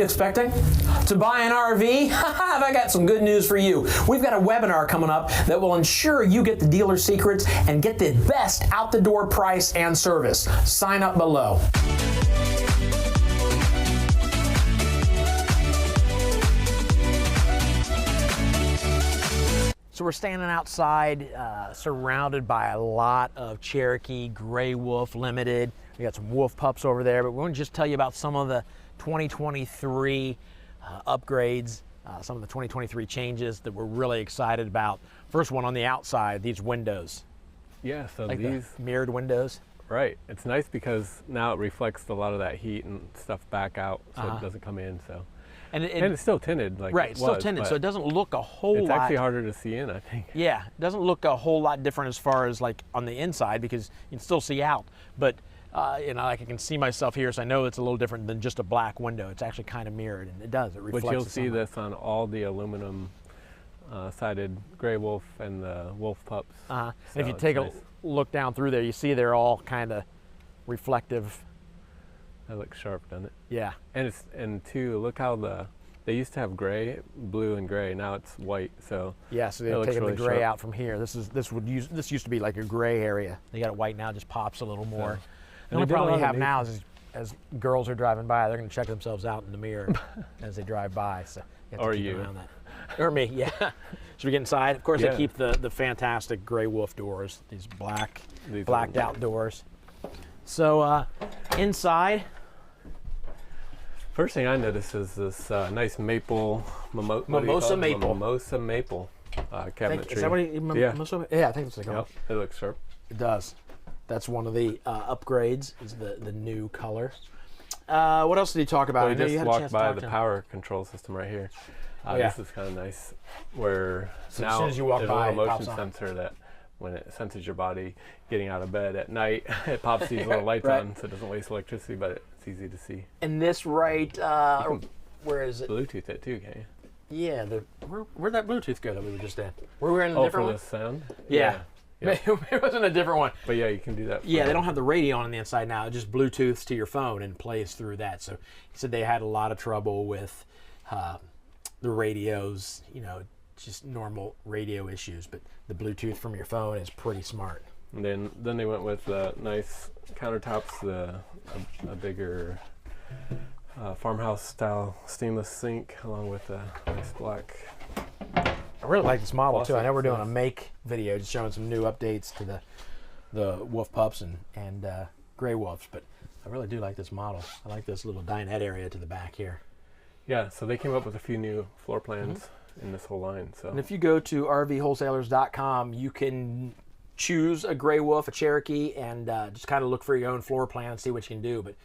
expecting? To buy an RV? I got some good news for you. We've got a webinar coming up that will ensure you get the dealer secrets and get the best out-the-door price and service. Sign up below. So we're standing outside, surrounded by a lot of Cherokee, Gray Wolf Limited. We got some Wolf Pups over there, but we want to just tell you about some of the 2023 upgrades, some of the 2023 changes that we're really excited about. First one on the outside, these windows. Yeah, so like these the mirrored windows. Right. It's nice because now it reflects a lot of that heat and stuff back out, so it doesn't come in. So. And it's still tinted, like right, it's still tinted, so it doesn't look a whole lot. It's actually harder to see in, I think. Yeah, it doesn't look a whole lot different as far as like on the inside because you can still see out. But you know, like I can see myself here, so I know it's a little different than just a black window. It's actually kind of mirrored, and it does. It reflects. But you'll the see sunlight. this on all the aluminum sided Gray Wolf and the Wolf Pups. So and if you it's take nice. a look down through there, you see they're all kind of reflective. That looks sharp, doesn't it? Yeah. And too, look how they used to have gray, blue, and gray. Now it's white. So yeah, so they've taken the gray out from here. This used to be like a gray area. They got it white now, it just pops a little more. The only problem you have now is as girls are driving by, they're going to check themselves out in the mirror as they drive by. So you have to keep an eye on that. Or me, yeah. Should we get inside? Of course, they keep the fantastic Gray Wolf doors. These blacked out doors. So inside. First thing I noticed is this nice maple mimosa maple cabinetry. Is that what mimosa? Yeah, I think it's like it looks sharp. It does. That's one of the upgrades. Is the new color. What else did he talk about? Well, I know just you had a walked chance by to the talk power control system right here. This is kind of nice. Where so now as soon as you walk there's by, a little it motion pops on. sensor that when it senses your body getting out of bed at night, it pops these little lights Right. on, so it doesn't waste electricity, but it's easy to see. And this right, where is it? Bluetooth it too, can you? Yeah, where'd that Bluetooth go that we were just in? Were we in a different for one? the sound? Yeah. Yeah. It wasn't a different one. But yeah, you can do that. Yeah, they don't have the radio on the inside now. It just Bluetooths to your phone and plays through that. So he said they had a lot of trouble with the radios, you know, just normal radio issues. But the Bluetooth from your phone is pretty smart. And then they went with nice countertops, a bigger farmhouse style stainless sink, along with a nice black. I really like this model too. I know we're doing a make video, just showing some new updates to the Wolf Pups and Gray Wolves, but I really do like this model. I like this little dinette area to the back here. Yeah, so they came up with a few new floor plans in this whole line. So. And if you go to rvwholesalers.com, you can choose a Gray Wolf, a Cherokee, and just kind of look for your own floor plan and see what you can do. But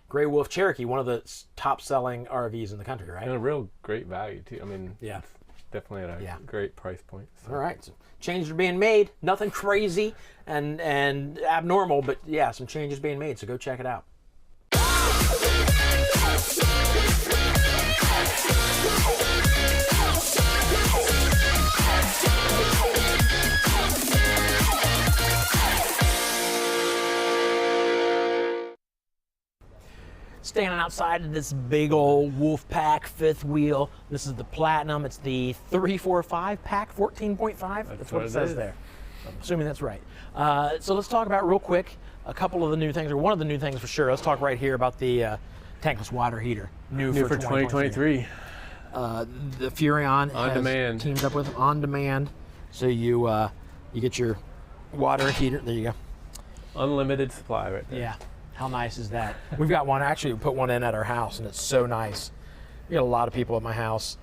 Gray Wolf Cherokee, one of the top-selling RVs in the country, right? And a real great value too. I mean, yeah, it's definitely at a great price point. So. All right, so changes are being made. Nothing crazy and abnormal, but yeah, some changes being made. So go check it out. Standing outside of this big old Wolf Pack fifth wheel. This is the Platinum. It's the 345 pack, 14.5. That's what it says there. I'm assuming that's right. So let's talk about real quick a couple of the new things, or one of the new things for sure. Let's talk right here about the tankless water heater. New for 2023. The Furrion On demand. teamed up with On Demand. So you get your water heater. There you go. Unlimited supply right there. Yeah. How nice is that? We've got one, actually, we put one in at our house, and it's so nice. We got a lot of people at my house.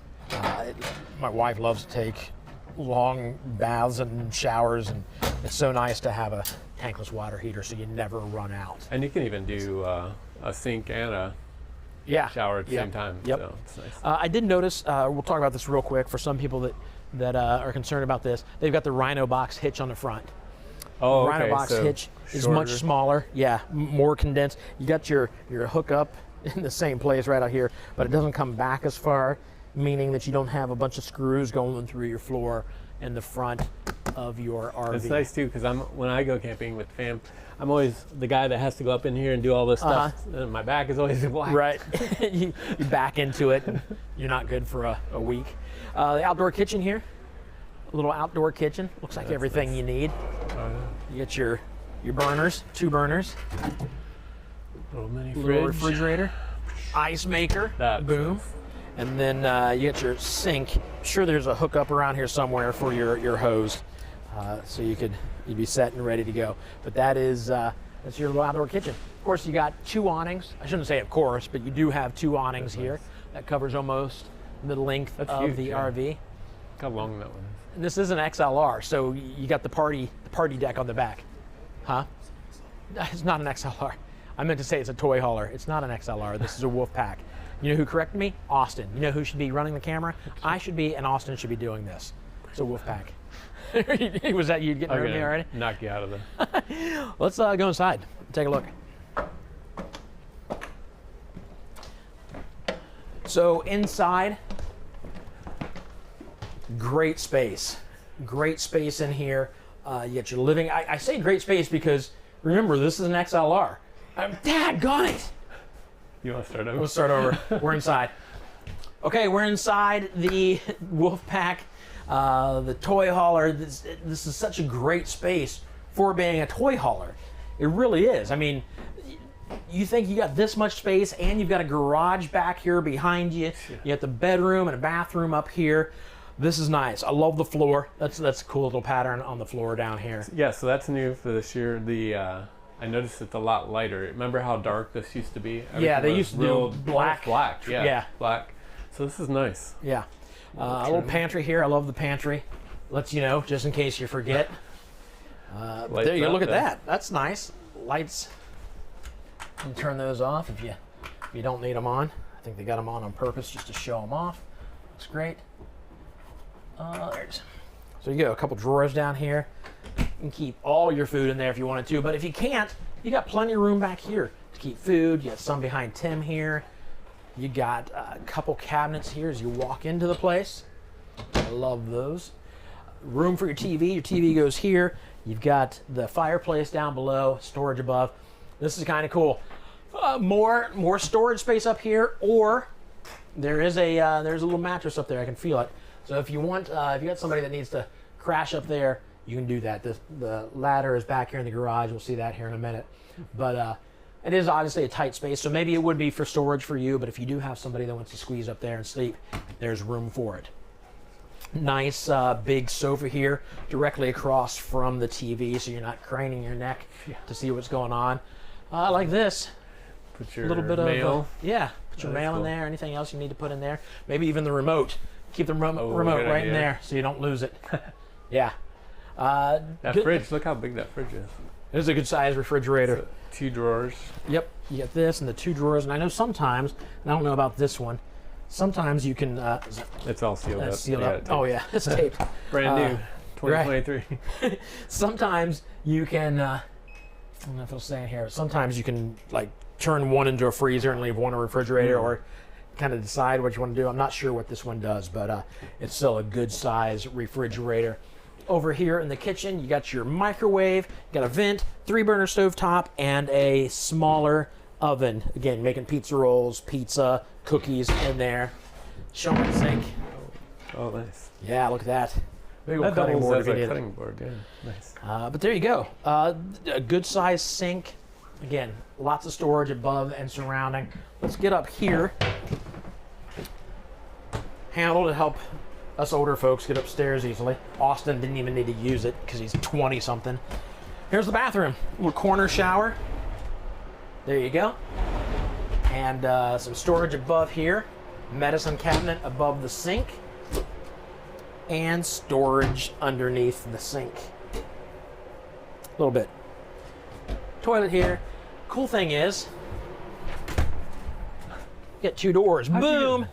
My wife loves to take long baths and showers, and it's so nice to have a tankless water heater so you never run out. And you can even do a sink and a shower at the same time. Yep. So it's nice. I did notice, we'll talk about this real quick, for some people that are concerned about this, they've got the Rhino box hitch on the front. Oh, Rhino box hitch is much smaller. Yeah, more condensed. You got your hookup in the same place right out here, but it doesn't come back as far, meaning that you don't have a bunch of screws going through your floor in the front. of your RV. It's nice too, because when I go camping with fam, I'm always the guy that has to go up in here and do all this stuff. And my back is always black. Right. you back into it, and you're not good for a week. The outdoor kitchen here, a little outdoor kitchen. Looks like everything you need. You get your burners, 2 burners. Little mini little refrigerator, ice maker, boom. And then you get your sink. I'm sure there's a hookup around here somewhere for your hose, so you'd be set and ready to go. But that's your little outdoor kitchen. Of course, you got 2 awnings. I shouldn't say of course, but you do have 2 awnings here. That covers almost the length of huge, the RV. Look how long that one is. And this is an XLR, so you got the party deck on the back. Huh? It's not an XLR. I meant to say it's a toy hauler. It's not an XLR. This is a wolf pack. You know who corrected me? Austin. You know who should be running the camera? I should be, and Austin should be doing this. It's a wolf pack. Was that you getting rid of me already? Knock you out of there. Let's go inside. Take a look. So inside, great space. Great space in here. You get your living. I say great space because remember, this is an XLR. Dad, got it. You want to start over? We'll start over. We're inside. Okay, we're inside the Wolfpack, the toy hauler. This is such a great space for being a toy hauler. It really is. I mean, you think you got this much space and you've got a garage back here behind you. You got the bedroom and a bathroom up here. This is nice. I love the floor. That's a cool little pattern on the floor down here. Yeah, so that's new for this year. I noticed it's a lot lighter. Remember how dark this used to be? Yeah, they used to do black. Black, yeah. Yeah. Black. So this is nice. Yeah. A little pantry here. I love the pantry. Lets you know, just in case you forget. There you go. Look at that. That's nice. Lights. You can turn those off if you don't need them on. I think they got them on purpose just to show them off. Looks great. There's. So you go. A couple drawers down here. You can keep all your food in there if you wanted to, but if you can't, you got plenty of room back here to keep food. You got some behind Tim here. You got a couple cabinets here as you walk into the place. I love those. Room for your TV. Your TV goes here. You've got the fireplace down below, storage above. This is kind of cool. More storage space up here, or there's a little mattress up there. I can feel it. So if you want, if you got somebody that needs to crash up there, you can do that. The ladder is back here in the garage. We'll see that here in a minute. But it is obviously a tight space, so maybe it would be for storage for you, but if you do have somebody that wants to squeeze up there and sleep, there's room for it. Nice big sofa here directly across from the TV, so you're not craning your neck to see what's going on. Like this. Put your little bit mail. Of put your mail in there. Anything else you need to put in there. Maybe even the remote. Keep the remote right in there so you don't lose it. Yeah. That fridge, look how big that fridge is. It is a good size refrigerator. 2 drawers. Yep, you get this and the 2 drawers, and I know sometimes, and I don't know about this one, sometimes you can... it's all sealed up. Sealed up. Oh yeah, it's taped. Brand new, 2023. Right. Sometimes you can, I don't know if it'll say in here, sometimes you can like turn one into a freezer and leave one a refrigerator, or kind of decide what you want to do. I'm not sure what this one does, but it's still a good size refrigerator. Over here in the kitchen, you got your microwave, you got a vent, 3-burner stovetop, and a smaller oven. Again, making pizza rolls, pizza, cookies in there. Show me the sink. Oh, nice. Yeah, look at that. Big old That cutting doubles board as if you a need it. cutting board, yeah. Nice. But there you go. A good size sink. Again, lots of storage above and surrounding. Let's get up here. Handle to help us older folks get upstairs easily. Austin didn't even need to use it because he's 20-something. Here's the bathroom. Little corner shower. There you go. And some storage above here. Medicine cabinet above the sink. And storage underneath the sink. A little bit. Toilet here. Cool thing is, get 2 doors. Boom!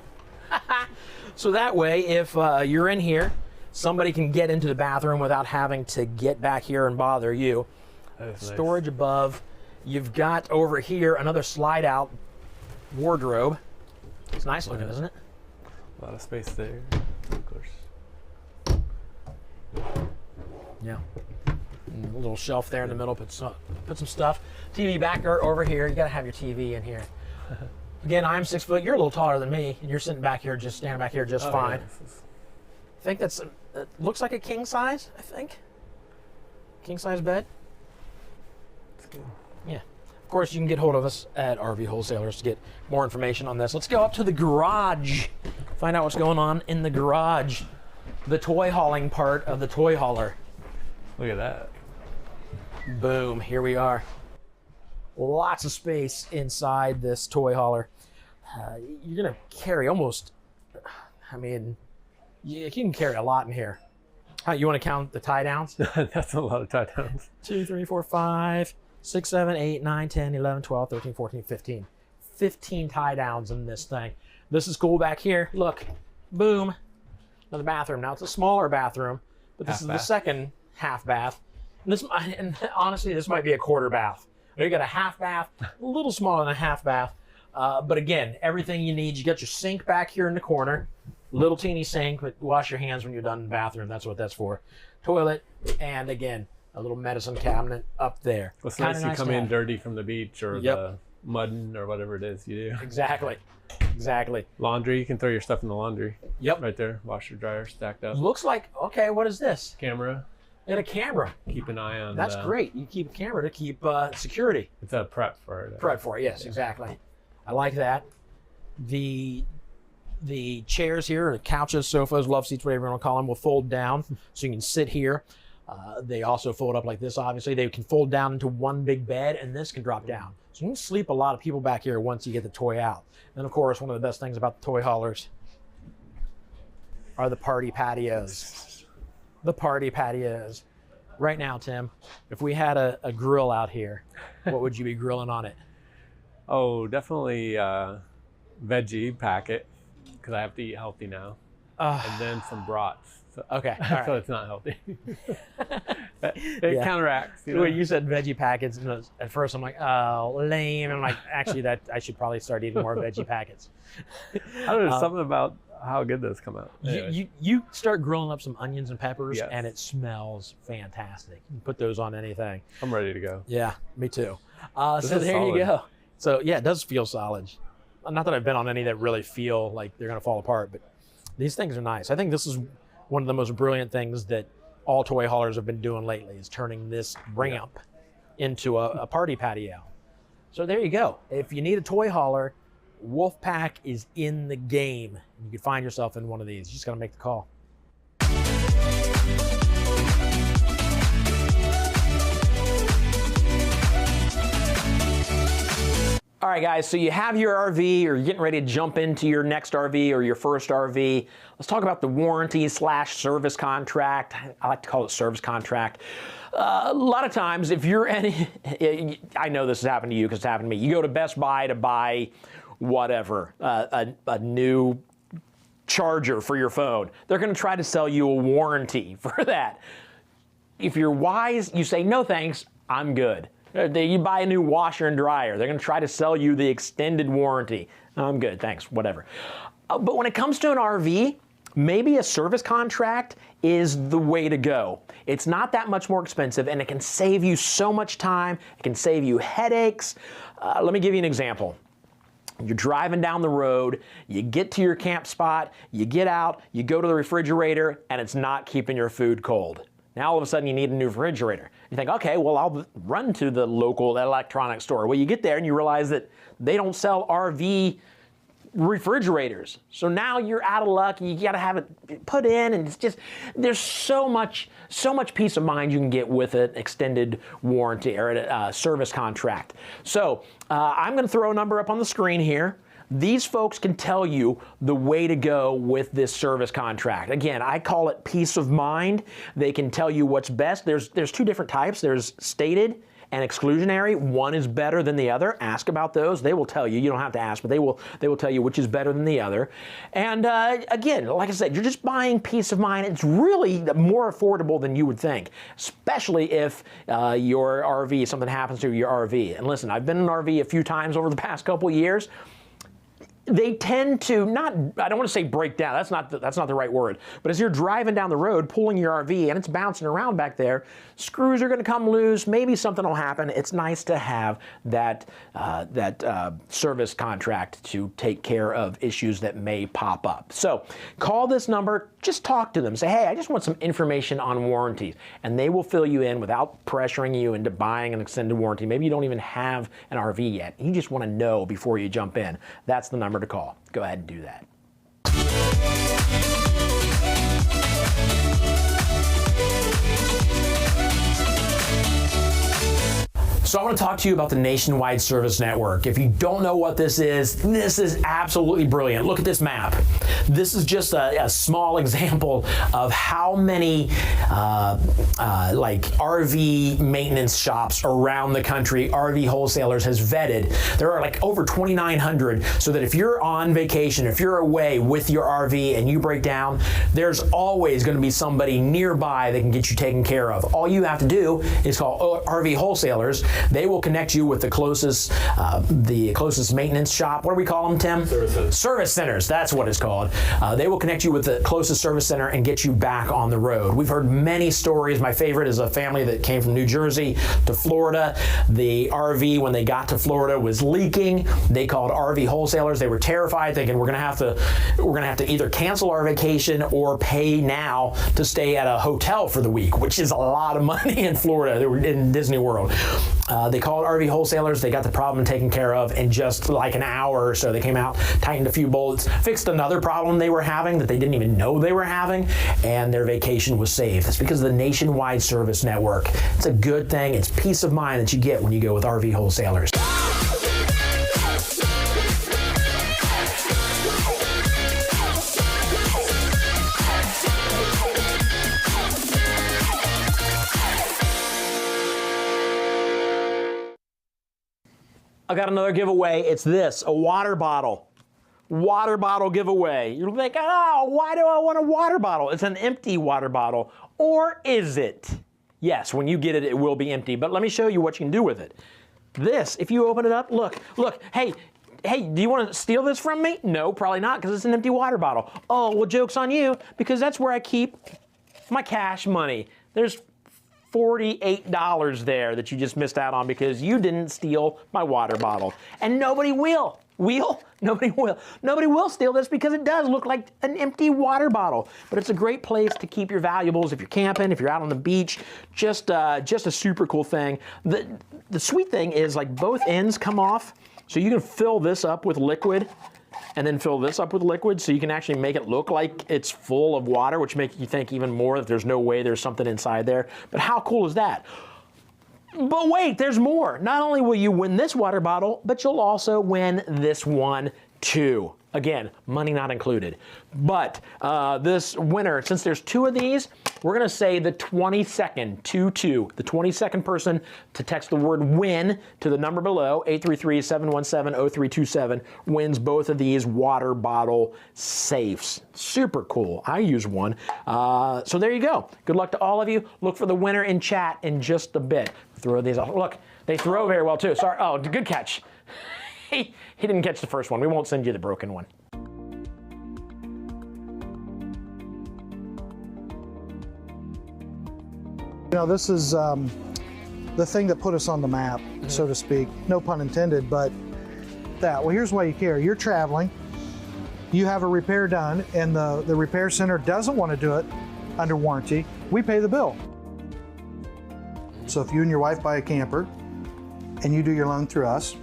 So that way, if you're in here, somebody can get into the bathroom without having to get back here and bother you. Storage above. You've got over here another slide-out wardrobe. It's nice looking, isn't it? A lot of space there, of course. Yeah. And a little shelf there in the middle, put some stuff. TV back over here. You gotta have your TV in here. Again, I'm 6 foot. You're a little taller than me, and you're sitting back here, just standing back here, just fine. Yeah, I think it looks like a king size. I think king size bed. That's good. Yeah. Of course, you can get hold of us at RV Wholesalers to get more information on this. Let's go up to the garage. Find out what's going on in the garage. The toy hauling part of the toy hauler. Look at that. Boom, here we are. Lots of space inside this toy hauler. You're gonna carry almost, I mean, you can carry a lot in here. You wanna count the tie downs? That's a lot of tie downs. 2, 3, 4, 5, 6, 7, 8, 9, 10, 11, 12, 13, 14, 15. 15 tie downs in this thing. This is cool back here. Look, boom. Another bathroom. Now it's a smaller bathroom, but this is the second half bath. And honestly, this might be a quarter bath. You got a half bath, a little smaller than a half bath. But again, everything you need. You got your sink back here in the corner. Little teeny sink, but wash your hands when you're done in the bathroom. That's what that's for. Toilet, and again, a little medicine cabinet up there. It's nice you come in dirty from the beach or Yep. the mudding or whatever it is you do. Exactly. Exactly. Laundry, you can throw your stuff in the laundry. Yep. Right there, washer, dryer stacked up. Looks like, okay, what is this? Camera. And a camera. Keep an eye on. That's great. You keep a camera to keep security. It's a prep for it. Prep for it, yes, exactly. I like that. The chairs here, the couches, sofas, love seats, whatever you want to call them, will fold down so you can sit here. They also fold up like this, obviously. They can fold down into one big bed, and this can drop down. So you can sleep a lot of people back here once you get the toy out. And of course, one of the best things about the toy haulers are the party patios. The party patios. Right now, Tim, if we had a grill out here, what would you be grilling on it? Oh, definitely veggie packet, because I have to eat healthy now. And then some brats. So, okay, all right. So it's not healthy. It counteracts. You know? When you said veggie packets, at first I'm like, oh, lame. I'm like, actually, that I should probably start eating more veggie packets. I don't know, something about how good those come out. You start grilling up some onions and peppers, Yes. and it smells fantastic. You can put those on anything. I'm ready to go. Yeah, me too. This So is there solid. you go. So yeah, it does feel solid. Not that I've been on any that really feel like they're gonna fall apart, but these things are nice. I think this is one of the most brilliant things that all toy haulers have been doing lately, is turning this ramp into a party patio. So there you go. If you need a toy hauler, Wolfpack is in the game. You can find yourself in one of these. You just gotta make the call. All right, guys, so you have your RV, or you're getting ready to jump into your next RV or your first RV. Let's talk about the warranty/service contract. I like to call it service contract. A lot of times, if you're any, I know this has happened to you because it's happened to me. You go to Best Buy to buy whatever, a new charger for your phone. They're gonna try to sell you a warranty for that. If you're wise, you say, no thanks, I'm good. You buy a new washer and dryer, they're gonna try to sell you the extended warranty. I'm good, thanks, whatever. But when it comes to an RV, maybe a service contract is the way to go. It's not that much more expensive, and it can save you so much time. It can save you headaches. Let me give you an example. You're driving down the road, you get to your camp spot, you get out, you go to the refrigerator, and it's not keeping your food cold. Now all of a sudden you need a new refrigerator. You think, okay, well, I'll run to the local electronics store. Well, you get there and you realize that they don't sell RV refrigerators. So now you're out of luck. You got to have it put in, and it's just, there's so much peace of mind you can get with an extended warranty or a service contract. So I'm going to throw a number up on the screen here. These folks can tell you the way to go with this service contract. Again, I call it peace of mind. They can tell you what's best. There's two different types. There's stated and exclusionary. One is better than the other. Ask about those. They will tell you. You don't have to ask, but they will tell you which is better than the other. And again, like I said, you're just buying peace of mind. It's really more affordable than you would think, especially if your RV, something happens to your RV. And listen, I've been in an RV a few times over the past couple of years. they tend to not, I don't want to say break down, that's not the right word, but as you're driving down the road pulling your RV and it's bouncing around back there, screws are going to come loose, maybe something will happen. It's nice to have that service contract to take care of issues that may pop up. So call this number, just talk to them, say, hey, I just want some information on warranties, and they will fill you in without pressuring you into buying an extended warranty. Maybe you don't even have an RV yet. You just want to know before you jump in. That's the number to call. Go ahead and do that. So I want to talk to you about the Nationwide Service Network. If you don't know what this is absolutely brilliant. Look at this map. This is just a small example of how many like RV maintenance shops around the country Rv Wholesalers has vetted. There are like over 2,900, so that if you're on vacation, if you're away with your RV and you break down, there's always going to be somebody nearby that can get you taken care of. All you have to do is call Rv Wholesalers. They will connect you with the closest maintenance shop. What do we call them, Tim? Service centers. That's what it's called. They will connect you with the closest service center and get you back on the road. We've heard many stories. My favorite is a family that came from New Jersey to Florida. The RV, when they got to Florida, was leaking. They called Rv Wholesalers. They were terrified, thinking we're gonna have to either cancel our vacation or pay now to stay at a hotel for the week, which is a lot of money in Florida. They were in Disney World. They called Rv Wholesalers. They got the problem taken care of in just like an hour or so. They came out, tightened a few bolts, fixed another problem they were having that they didn't even know they were having, and their vacation was saved. It's because of the Nationwide Service Network. It's a good thing. It's peace of mind that you get when you go with Rv Wholesalers. I got another giveaway. It's this, a water bottle. Water bottle giveaway. You're like, oh, why do I want a water bottle? It's an empty water bottle. Or is it? Yes, when you get it, it will be empty. But let me show you what you can do with it. This, if you open it up, look, hey, do you want to steal this from me? No, probably not, because it's an empty water bottle. Oh, well, joke's on you, because that's where I keep my cash money. There's $48 there that you just missed out on because you didn't steal my water bottle. And nobody will. Nobody will steal this because it does look like an empty water bottle. But it's a great place to keep your valuables if you're camping, if you're out on the beach. Just a super cool thing. The sweet thing is, like, both ends come off, so you can fill this up with liquid and then fill this up with liquid, so you can actually make it look like it's full of water, which makes you think even more that there's no way there's something inside there. But how cool is that? But wait, there's more. Not only will you win this water bottle, but you'll also win this one too. Again, money not included. But this winner, since there's two of these, we're gonna say the 22nd, 2-2, the 22nd person to text the word WIN to the number below, 833-717-0327, wins both of these water bottle safes. Super cool. I use one. So there you go. Good luck to all of you. Look for the winner in chat in just a bit. Throw these off. Look, they throw very well too. Sorry. Oh, good catch. He didn't catch the first one. We won't send you the broken one. You know, this is the thing that put us on the map, so to speak. No pun intended, but that. Well, here's why you care. You're traveling, you have a repair done, and the repair center doesn't want to do it under warranty. We pay the bill. So if you and your wife buy a camper and you do your loan through us,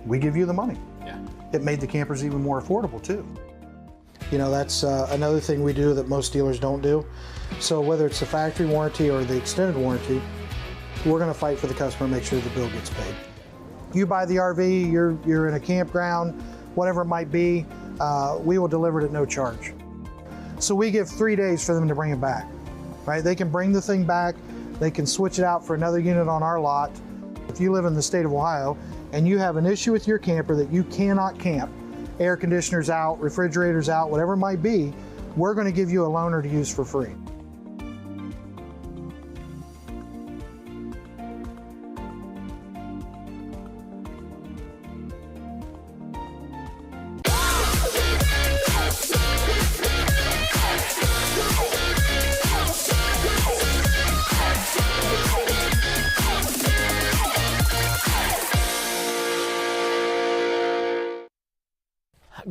we give you the money. Yeah. It made the campers even more affordable too. You know, that's another thing we do that most dealers don't do. So whether it's the factory warranty or the extended warranty, we're gonna fight for the customer, make sure the bill gets paid. You buy the RV, you're in a campground, whatever it might be, we will deliver it at no charge. So we give 3 days for them to bring it back, right? They can bring the thing back, they can switch it out for another unit on our lot. If you live in the state of Ohio, and you have an issue with your camper that you cannot camp, air conditioners out, refrigerators out, whatever it might be, we're going to give you a loaner to use for free.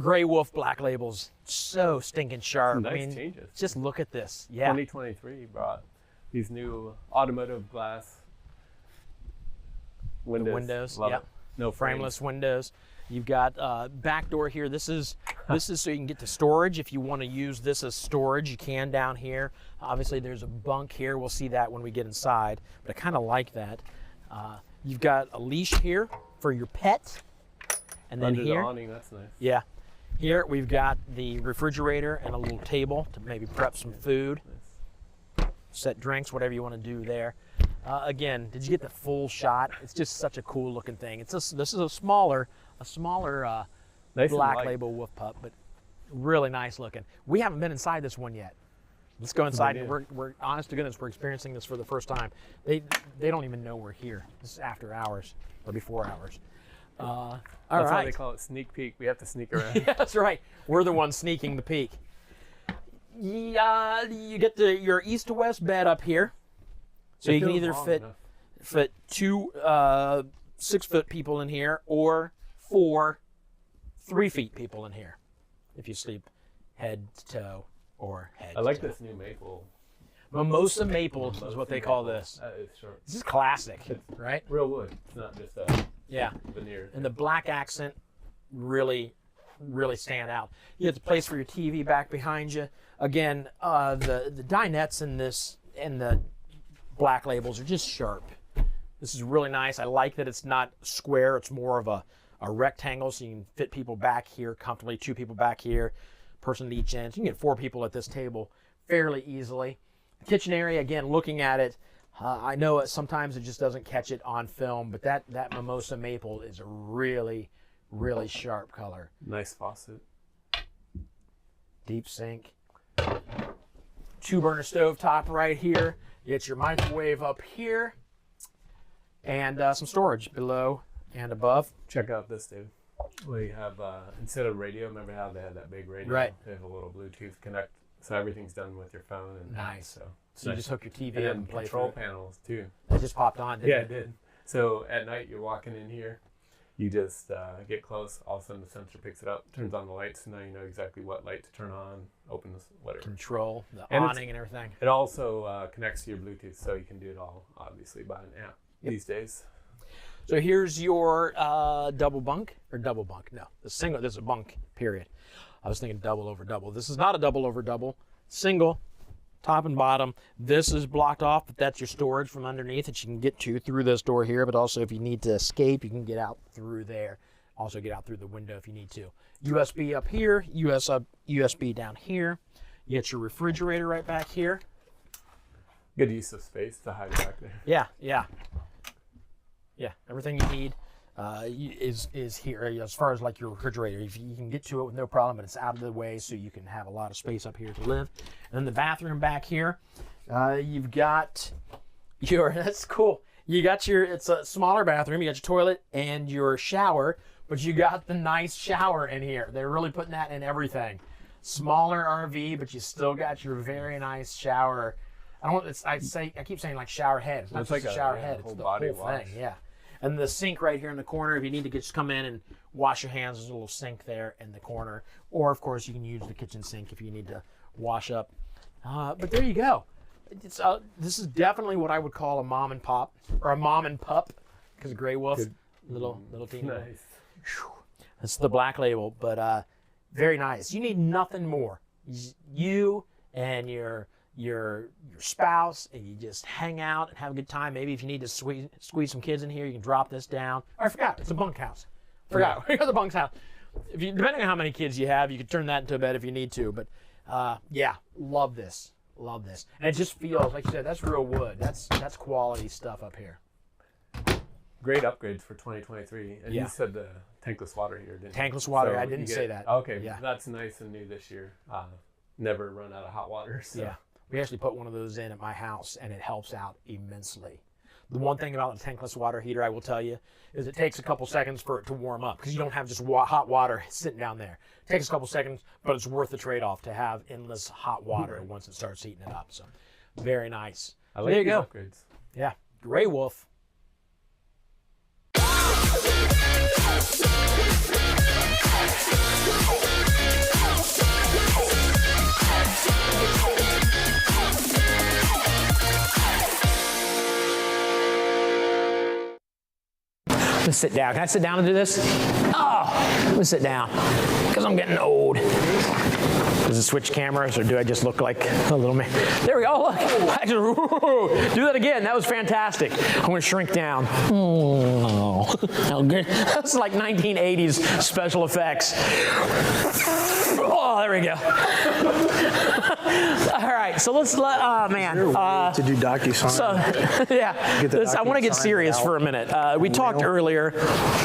Gray Wolf Black Labels, so stinking sharp. Nice I mean, changes. just look at this. Yeah. 2023 brought these new automotive glass windows. The windows, Love yeah. it. No frameless windows. You've got back door here. This is so you can get to storage. If you want to use this as storage, you can down here. Obviously, there's a bunk here. We'll see that when we get inside, but I kind of like that. You've got a leash here for your pet, and then Under here, the awning, that's nice. yeah, here we've got the refrigerator and a little table to maybe prep some food, set drinks, whatever you want to do there. Again, did you get the full shot? It's just such a cool looking thing. This is a smaller Nice and Black light. Label Wolf Pup, but really nice looking. We haven't been inside this one yet. Let's go inside. And we're honest to goodness, we're experiencing this for the first time. They don't even know we're here. This is after hours or before hours. All That's why right. they call it sneak peek. We have to sneak around. Yeah, that's right. We're the ones sneaking the peek. Yeah, you get your east to west bed up here, so you can either fit two 6-foot people in here or 4 3-feet people in here if you sleep head to toe or head I like to toe. this new maple. Mimosa maple is what they call this. That is short. This is classic, right? Real wood. It's not just a veneer. And the black accent really stand out. You have the place for your TV back behind you. Again, the dinettes in this and the Black Labels are just sharp. This is really nice. I like that it's not square. It's more of a rectangle, so you can fit people back here comfortably, 2 people back here, person at each end. So you can get 4 people at this table fairly easily. The kitchen area, again, looking at it, I know sometimes it just doesn't catch it on film, but that Mimosa Maple is a really sharp color. Nice faucet. Deep sink. 2-burner stove top right here. You get your microwave up here. And some storage below and above. Check out this, dude. We have, instead of radio, remember how they had that big radio? Right. They have a little Bluetooth connect, so everything's done with your phone. And Nice. So you nice. just hook your TV and up and play control through it. panels, too. It just popped on, didn't Yeah, it? it did. So at night, you're walking in here, you just get close, all of a sudden the sensor picks it up, turns on the lights, so now you know exactly what light to turn on, open this, whatever. Control, the And awning and everything. It also connects to your Bluetooth, so you can do it all, obviously, by an app these days. So here's your double bunk. No, the single. This is a bunk, period. I was thinking double over double. This is not a double over double. Single, top and bottom. This is blocked off, but that's your storage from underneath that you can get to through this door here, but also if you need to escape, you can get out through there. Also get out through the window if you need to. USB up here, USB down here. You get your refrigerator right back here. Good use of space to hide back there. Yeah, everything you need is here as far as like your refrigerator. If you can get to it with no problem, but it's out of the way so you can have a lot of space up here to live. And then the bathroom back here, you've got that's cool. You got it's a smaller bathroom. You got your toilet and your shower, but you got the nice shower in here. They're really putting that in everything. Smaller RV, but you still got your very nice shower. I keep saying like shower head. It's not It's just like a shower a head. whole It's the body whole wash. thing. Yeah. And the sink right here in the corner, if you need to just come in and wash your hands, there's a little sink there in the corner. Or, of course, you can use the kitchen sink if you need to wash up. But there you go. This is definitely what I would call a mom and pop, or a mom and pup, because Gray Wolf, little teeny. Nice. That's the Black Label, but very nice. You need nothing more. You and your spouse, and you just hang out and have a good time. Maybe if you need to squeeze some kids in here, you can drop this down. Oh, I forgot, it's a bunkhouse. We got the bunkhouse. Depending on how many kids you have, you can turn that into a bed if you need to. But yeah, love this. And it just feels, like you said, that's real wood. That's quality stuff up here. Great upgrades for 2023. And Yeah. you said the tankless water here, didn't you? Tankless water, So I didn't you say that. Okay, Yeah. that's nice and new this year. Never run out of hot water. So. Yeah, we actually put one of those in at my house, and it helps out immensely. The one thing about the tankless water heater, I will tell you, is it takes a couple seconds for it to warm up, because you don't have just hot water sitting down there. It takes a couple seconds, but it's worth the trade-off to have endless hot water once it starts heating it up. So, very nice. I like there you these go. upgrades. Yeah, Gray Wolf. Let's sit down. Can I sit down and do this? Oh, let me sit down because I'm getting old. Does it switch cameras or do I just look like a little man? There we go. Oh, look. I just, do that again. That was fantastic. I'm going to shrink down. Oh, how good. That's like 1980s special effects. Oh, there we go. All right, so let's let, oh man. To do DocuSign. So, yeah, I want to get serious for a minute. We talked earlier,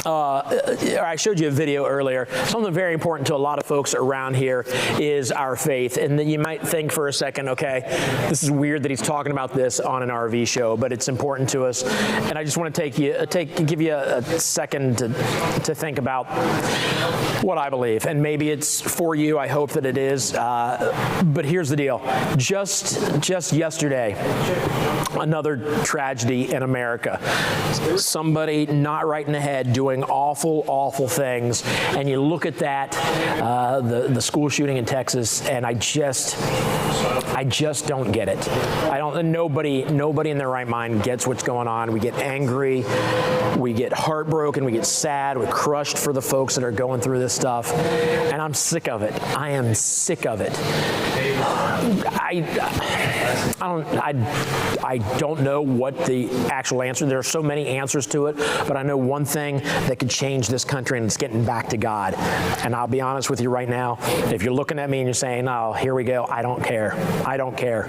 I showed you a video earlier. Something very important to a lot of folks around here is our faith. And then you might think for a second, okay, this is weird that he's talking about this on an RV show, but it's important to us. And I just want to give you a second to think about what I believe. And maybe it's for you. I hope that it is. But here's the deal. Just yesterday, another tragedy in America. Somebody not right in the head doing awful, awful things. And you look at that, the school shooting in Texas, and I just don't get it. Nobody in their right mind gets what's going on. We get angry, we get heartbroken, we get sad, we're crushed for the folks that are going through this stuff. And I'm sick of it. I am sick of it. I don't know what the actual answer. There are so many answers to it, but I know one thing that could change this country, and it's getting back to God. And I'll be honest with you right now, if you're looking at me and you're saying, oh, here we go, I don't care. I don't care.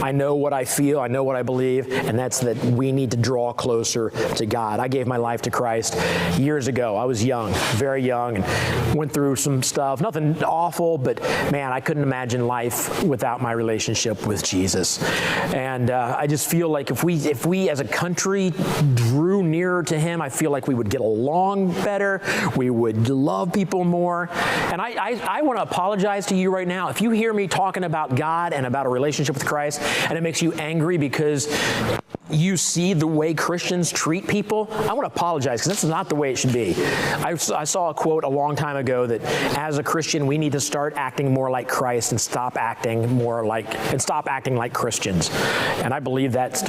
I know what I feel, I know what I believe, and that's that we need to draw closer to God. I gave my life to Christ years ago. I was young, very young, and went through some stuff. Nothing awful, but man, I couldn't imagine life without my relationship with Jesus. And I just feel like if we as a country drew nearer to Him, I feel like we would get along better, we would love people more. And I want to apologize to you right now. If you hear me talking about God and about a relationship with Christ, and it makes you angry because you see the way Christians treat people, I want to apologize because that's not the way it should be. I saw a quote a long time ago that as a Christian, we need to start acting more like Christ and stop acting like Christians. And I believe that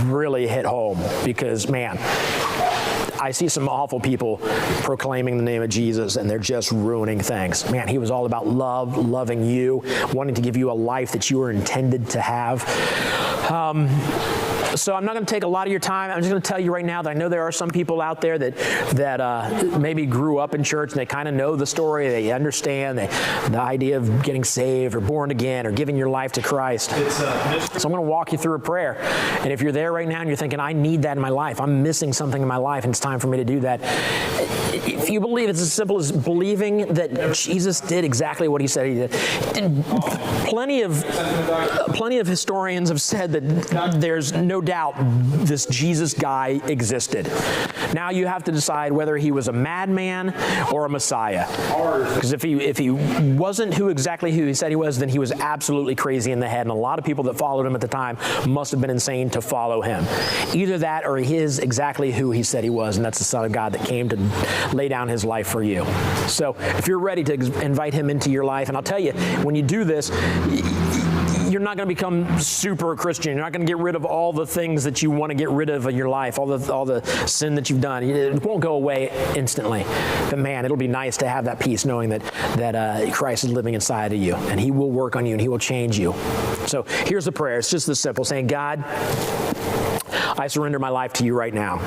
really hit home because, man, I see some awful people proclaiming the name of Jesus, and they're just ruining things. Man, He was all about love, loving you, wanting to give you a life that you were intended to have. So I'm not going to take a lot of your time. I'm just going to tell you right now that I know there are some people out there that maybe grew up in church and they kind of know the story. They understand the idea of getting saved or born again or giving your life to Christ. So I'm going to walk you through a prayer. And if you're there right now and you're thinking, I need that in my life, I'm missing something in my life, and it's time for me to do that. If you believe, it's as simple as believing that Jesus did exactly what He said He did. Plenty of historians have said that there's no doubt this Jesus guy existed. Now you have to decide whether he was a madman or a Messiah. Because if he wasn't exactly who he said he was, then he was absolutely crazy in the head, and a lot of people that followed him at the time must have been insane to follow him. Either that or he is exactly who he said he was, and that's the Son of God that came to lay down His life for you. So if you're ready to invite Him into your life, and I'll tell you, when you do this, you're not going to become super Christian. You're not going to get rid of all the things that you want to get rid of in your life, all the sin that you've done. It won't go away instantly. But man, it'll be nice to have that peace knowing that Christ is living inside of you, and He will work on you and He will change you. So here's the prayer. It's just this simple, saying, God, I surrender my life to You right now.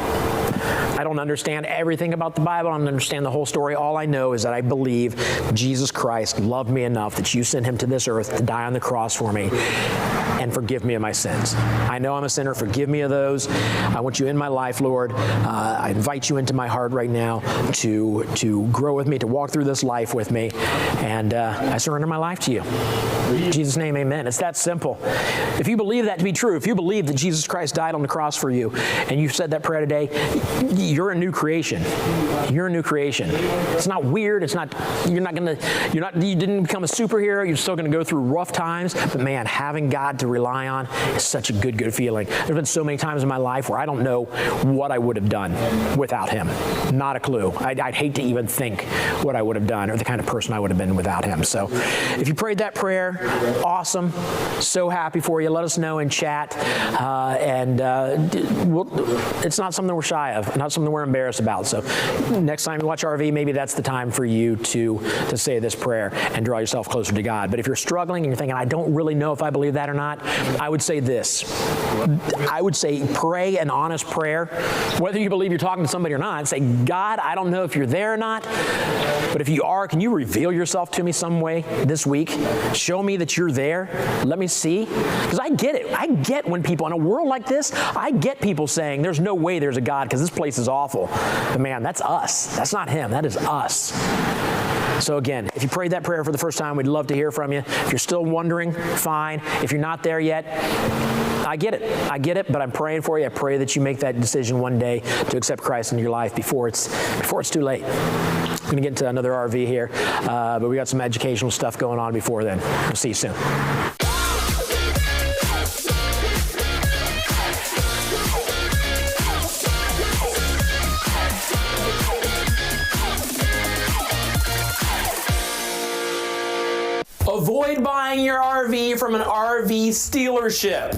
I don't understand everything about the Bible. I don't understand the whole story. All I know is that I believe Jesus Christ loved me enough that You sent Him to this earth to die on the cross for me and forgive me of my sins. I know I'm a sinner. Forgive me of those. I want You in my life, Lord. I invite You into my heart right now to grow with me, to walk through this life with me. And I surrender my life to You. In Jesus' name, amen. It's that simple. If you believe that to be true, if you believe that Jesus Christ died on the cross for you, and you've said that prayer today, you're a new creation. You're a new creation. It's not weird. It's not, you didn't become a superhero. You're still going to go through rough times. But man, having God to rely on is such a good feeling. There's been so many times in my life where I don't know what I would have done without him. Not a clue. I'd hate to even think what I would have done or the kind of person I would have been without him. So if you prayed that prayer, awesome. So happy for you. Let us know in chat. It's not something we're shy of, not something we're embarrassed about. So next time you watch RV, maybe that's the time for you to say this prayer and draw yourself closer to God. But if you're struggling and you're thinking, I don't really know if I believe that or not, I would say this. I would say pray an honest prayer. Whether you believe you're talking to somebody or not, say, God, I don't know if you're there or not, but if you are, can you reveal yourself to me some way this week? Show me that you're there. Let me see. Because I get it. I get when people, in a world like this, I get people saying, there's no way there's a God because this place is awful. But man, that's us. That's not him. That is us. So again, if you prayed that prayer for the first time, we'd love to hear from you. If you're still wondering, fine. If you're not there yet, I get it, but I'm praying for you. I pray that you make that decision one day to accept Christ into your life before it's too late. I'm going to get into another RV here, but we got some educational stuff going on before then. We'll see you soon. Avoid buying your RV from an RV stealership.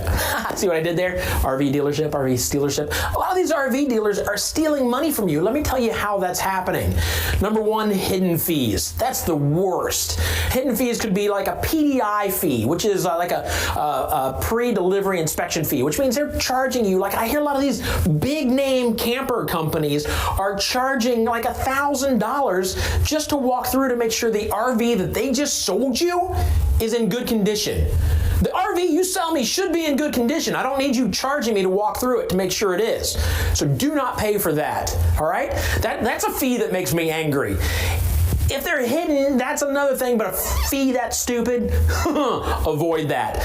See what I did there? RV dealership, RV stealership. A lot of these RV dealers are stealing money from you. Let me tell you how that's happening. Number one, hidden fees. That's the worst. Hidden fees could be like a PDI fee, which is like a pre-delivery inspection fee, which means they're charging you, like I hear a lot of these big name camper companies are charging like $1,000 just to walk through to make sure the RV that they just sold you is in good condition. The RV you sell me should be in good condition. I don't need you charging me to walk through it to make sure it is. So do not pay for that, all right? That's a fee that makes me angry. If they're hidden, that's another thing, but a fee that stupid, avoid that.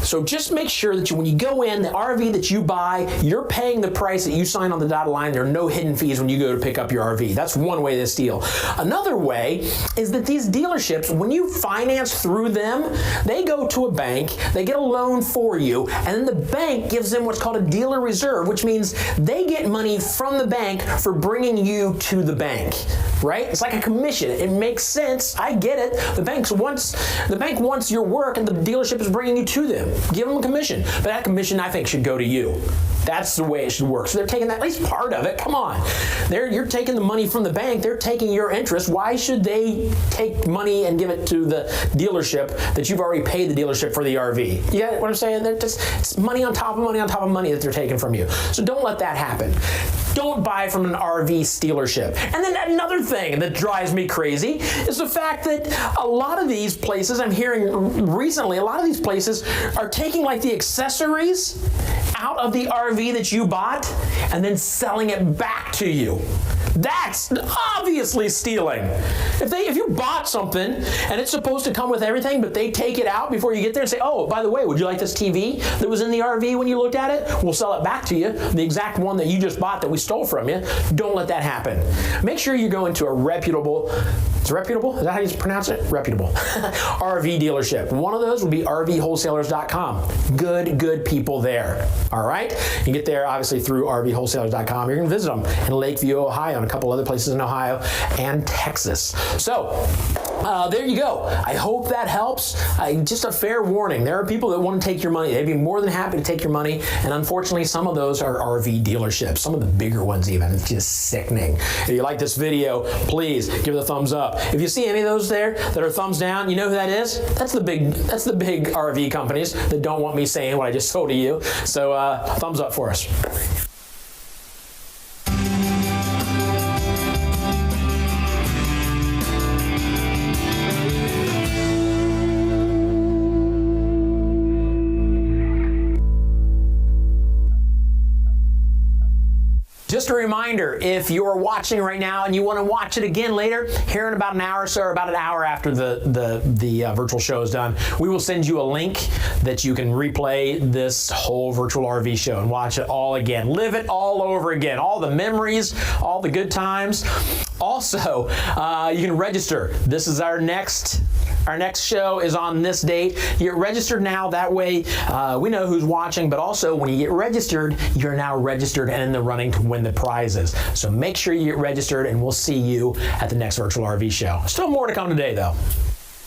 So just make sure that when you go in, the RV that you buy, you're paying the price that you sign on the dotted line. There are no hidden fees when you go to pick up your RV. That's one way to steal. Another way is that these dealerships, when you finance through them, they go to a bank, they get a loan for you, and then the bank gives them what's called a dealer reserve, which means they get money from the bank for bringing you to the bank, right? It's like a commission. It makes sense. I get it. The bank wants your work and the dealership is bringing you to them. Give them a commission. But that commission, I think, should go to you. That's the way it should work. So they're taking at least part of it. Come on. You're taking the money from the bank. They're taking your interest. Why should they take money and give it to the dealership that you've already paid the dealership for the RV? You get what I'm saying? It's money on top of money on top of money that they're taking from you. So don't let that happen. Don't buy from an RV stealership. And then another thing that drives me crazy is the fact that a lot of these places, I'm hearing recently, a lot of these places are taking like the accessories out of the RV that you bought and then selling it back to you. That's obviously stealing. If you bought something and it's supposed to come with everything, but they take it out before you get there and say, oh, by the way, would you like this TV that was in the RV when you looked at it? We'll sell it back to you, the exact one that you just bought that we stole from you. Don't let that happen. Make sure you go into a reputable, is that how you pronounce it? Reputable. RV dealership. One of those would be rvwholesalers.com. Good people there. All right? You can get there obviously through rvwholesalers.com. You're going to visit them in Lakeview, Ohio, and a couple other places in Ohio and Texas. So there you go. I hope that helps. Just a fair warning. There are people that want to take your money. They'd be more than happy to take your money. And unfortunately, some of those are RV dealerships. Some of the bigger ones even. It's just sickening. If you like this video, please give it a thumbs up. If you see any of those there that are thumbs down, you know who that is? That's the big RV companies that don't want me saying what I just told to you. So thumbs up for us. Just a reminder, if you're watching right now and you want to watch it again later, here in about an hour or so, or about an hour after the virtual show is done, we will send you a link that you can replay this whole virtual RV show and watch it all again. Live it all over again. All the memories, all the good times. Also, you can register. This is our next show is on this date. You get registered now. That way we know who's watching, but also when you get registered, you're now registered and in the running to win the prizes. So make sure you get registered and we'll see you at the next virtual RV show. Still more to come today though.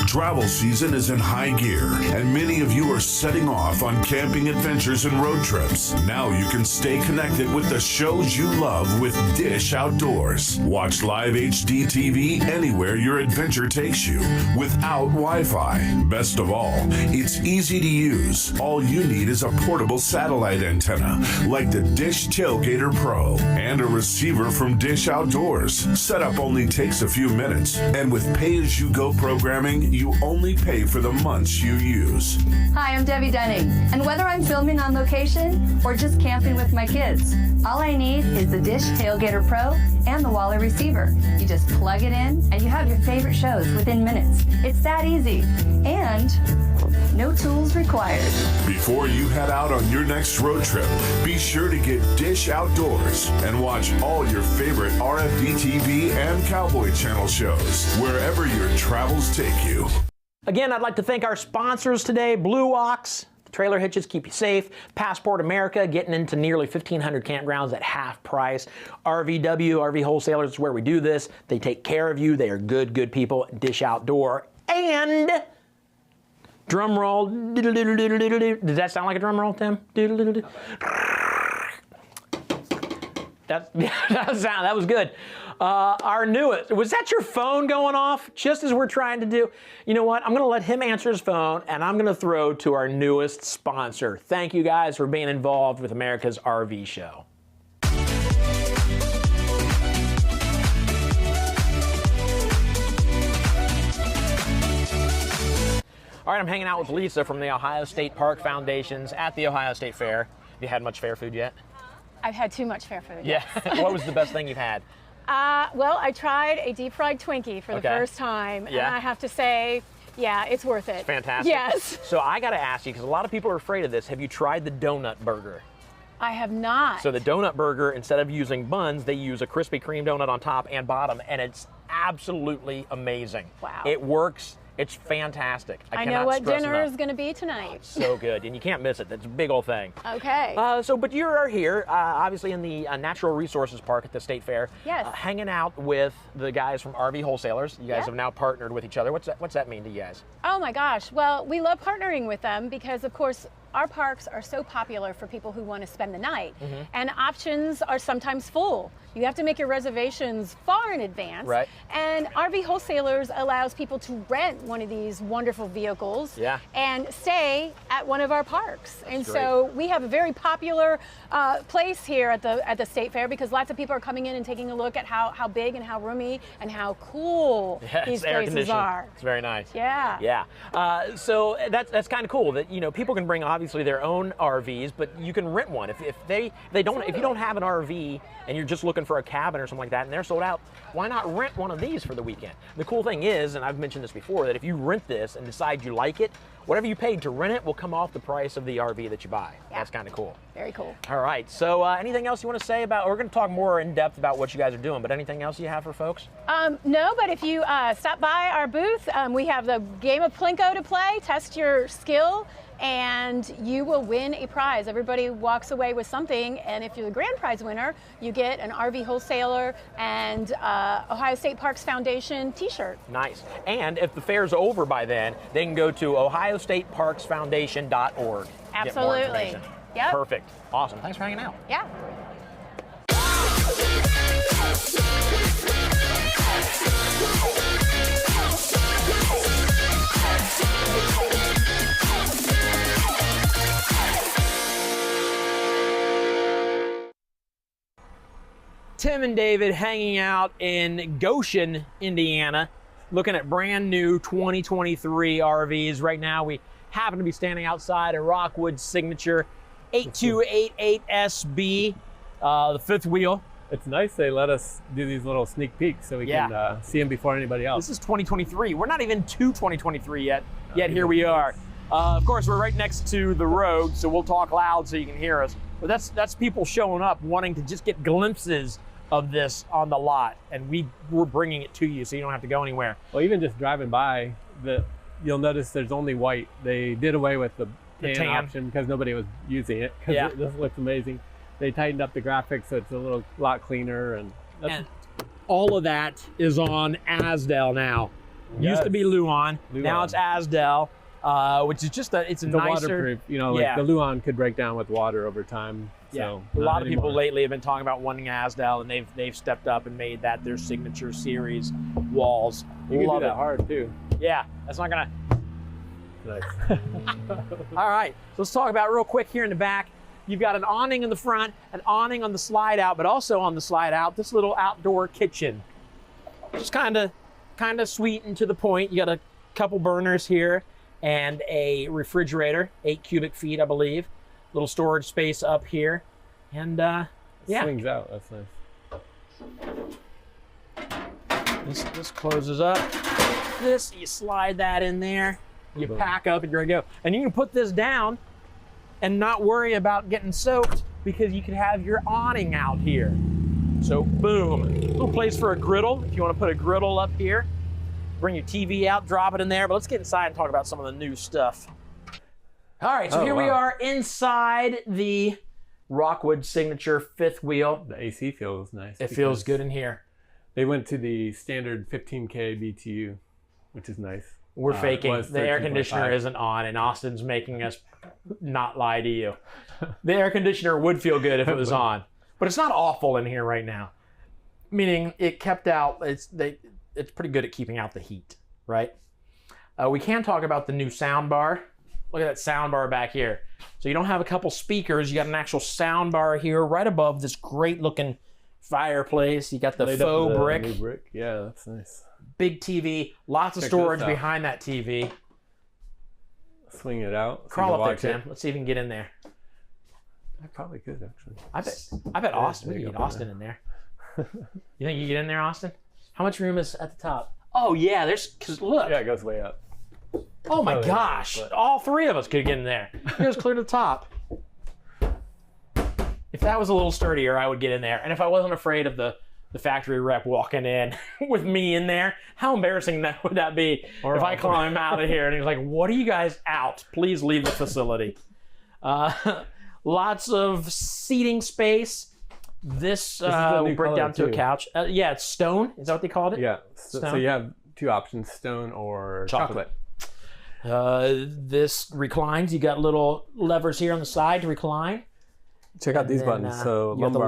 Travel season is in high gear, and many of you are setting off on camping adventures and road trips. Now you can stay connected with the shows you love with Dish Outdoors. Watch live HD TV anywhere your adventure takes you without Wi-Fi. Best of all, it's easy to use. All you need is a portable satellite antenna like the Dish Tailgater Pro and a receiver from Dish Outdoors. Setup only takes a few minutes, and with pay-as-you-go programming, you only pay for the months you use. Hi, I'm Debbie Dunning, and whether I'm filming on location or just camping with my kids, all I need is the Dish Tailgater Pro and the Wally receiver. You just plug it in and you have your favorite shows within minutes. It's that easy, and no tools required. Before you head out on your next road trip, be sure to get Dish Outdoors and watch all your favorite RFD TV and Cowboy Channel shows wherever your travels take you. Again, I'd like to thank our sponsors today, Blue Ox. Trailer hitches keep you safe. Passport America, getting into nearly 1,500 campgrounds at half price. Rvw Rv Wholesalers is where we do this. They take care of you. They are good people. Dish Outdoor. And drum roll. Does that sound like a drum roll, Tim? That was good. Our newest, was that your phone going off just as we're trying to do? You know what? I'm going to let him answer his phone and I'm going to throw to our newest sponsor. Thank you guys for being involved with America's RV show. All right, I'm hanging out with Lisa from the Ohio State Park Foundations at the Ohio State Fair. Have you had much fair food yet? I've had too much fair food. Yeah. What was the best thing you've had? Well, I tried a deep fried Twinkie for the first time, and I have to say, yeah, it's worth it. It's fantastic. Yes. So I got to ask you, because a lot of people are afraid of this, have you tried the donut burger? I have not. So the donut burger, instead of using buns, they use a Krispy Kreme donut on top and bottom, and it's absolutely amazing. Wow. It works. It's fantastic. I know what dinner is going to be tonight. So good, and you can't miss it. That's a big old thing. Okay. But you are here, obviously in the Natural Resources Park at the State Fair. Yes. Hanging out with the guys from RV Wholesalers. You guys have now partnered with each other. What's that mean to you guys? Oh my gosh. Well, we love partnering with them because, of course, our parks are so popular for people who want to spend the night, and options are sometimes full. You have to make your reservations far in advance. Right. And RV Wholesalers allows people to rent one of these wonderful vehicles and stay at one of our parks. And so we have a very popular place here at the State Fair because lots of people are coming in and taking a look at how big and how roomy and how cool these places are. It's very nice. Yeah. Yeah. So that's kind of cool that people can bring obviously their own RVs, but you can rent one if you don't have an RV and you're just looking for a cabin or something like that and they're sold out, why not rent one of these for the weekend? The cool thing is, and I've mentioned this before, that if you rent this and decide you like it, whatever you paid to rent it will come off the price of the RV that you buy. Yeah. That's kind of cool. Very cool. All right, so anything else you want to say about, we're going to talk more in depth about what you guys are doing, but anything else you have for folks? No, but if you stop by our booth, we have the game of Plinko to play, test your skill, and you will win a prize. Everybody walks away with something, and if you're the grand prize winner, you get an RV Wholesaler and Ohio State Parks Foundation t-shirt. Nice. And if the fair's over by then, they can go to ohiostateparksfoundation.org. Absolutely. Yep. Perfect. Awesome. Thanks for hanging out. Yeah. Tim and David hanging out in Goshen, Indiana, looking at brand new 2023 RVs. Right now, we happen to be standing outside a Rockwood Signature 8288SB, the fifth wheel. It's nice they let us do these little sneak peeks so we can see them before anybody else. This is 2023. We're not even to 2023 yet. Yet here we are. Of course, we're right next to the road, so we'll talk loud so you can hear us. But that's people showing up wanting to just get glimpses of this on the lot, and we're bringing it to you so you don't have to go anywhere. Well, even just driving by, you'll notice there's only white. They did away with the tan option because nobody was using it. Yeah. This looks amazing. They tightened up the graphics so it's a lot cleaner, and all of that is on Azdel now. Used to be Luan. Now it's Azdel, which is just it's a nicer, waterproof. You know, like the Luan could break down with water over time. Yeah, so a lot of people lately have been talking about wanting Azdel, and they've stepped up and made that their signature series walls. You can do that hard too. Yeah, that's not gonna. Nice. All right, so let's talk about real quick here in the back. You've got an awning in the front, an awning on the slide out, but also on the slide out, this little outdoor kitchen. Just kind of sweet and to the point. You got a couple burners here and a refrigerator, 8 cubic feet, I believe. Little storage space up here, and yeah. Swings out. That's nice. This closes up. This, you slide that in there. You pack up and you're ready to go. And you can put this down and not worry about getting soaked because you can have your awning out here. So boom, little place for a griddle if you want to put a griddle up here. Bring your TV out, drop it in there. But let's get inside and talk about some of the new stuff. All right, so here we are inside the Rockwood Signature fifth wheel. The AC feels nice. It feels good in here. They went to the standard 15K BTU, which is nice. We're faking. The air conditioner isn't on, and Austin's making us not lie to you. The air conditioner would feel good if it was on, but it's not awful in here right now. Meaning it kept out. It's pretty good at keeping out the heat, right? We can talk about the new sound bar. Look at that sound bar back here. So you don't have a couple speakers. You got an actual sound bar here, right above this great looking fireplace. You got the faux brick. New brick. Yeah, that's nice. Big TV, lots of storage behind that TV. Swing it out. Crawl up there, Tim. Let's see if we can get in there. I probably could, actually. I bet Austin. We can get Austin in there. You think you get in there, Austin? How much room is at the top? Oh yeah, because look. Yeah, it goes way up. Oh my gosh! All three of us could get in there. It goes clear to the top. If that was a little sturdier, I would get in there. And if I wasn't afraid of the factory rep walking in with me in there, how embarrassing would that be if I climb out of here and he's like, "What are you guys out? Please leave the facility." Lots of seating space. This will break down to a couch. Yeah, it's stone. Is that what they called it? Yeah. So you have two options: stone or chocolate. This reclines. You got little levers here on the side to recline. Check out these buttons. So you have the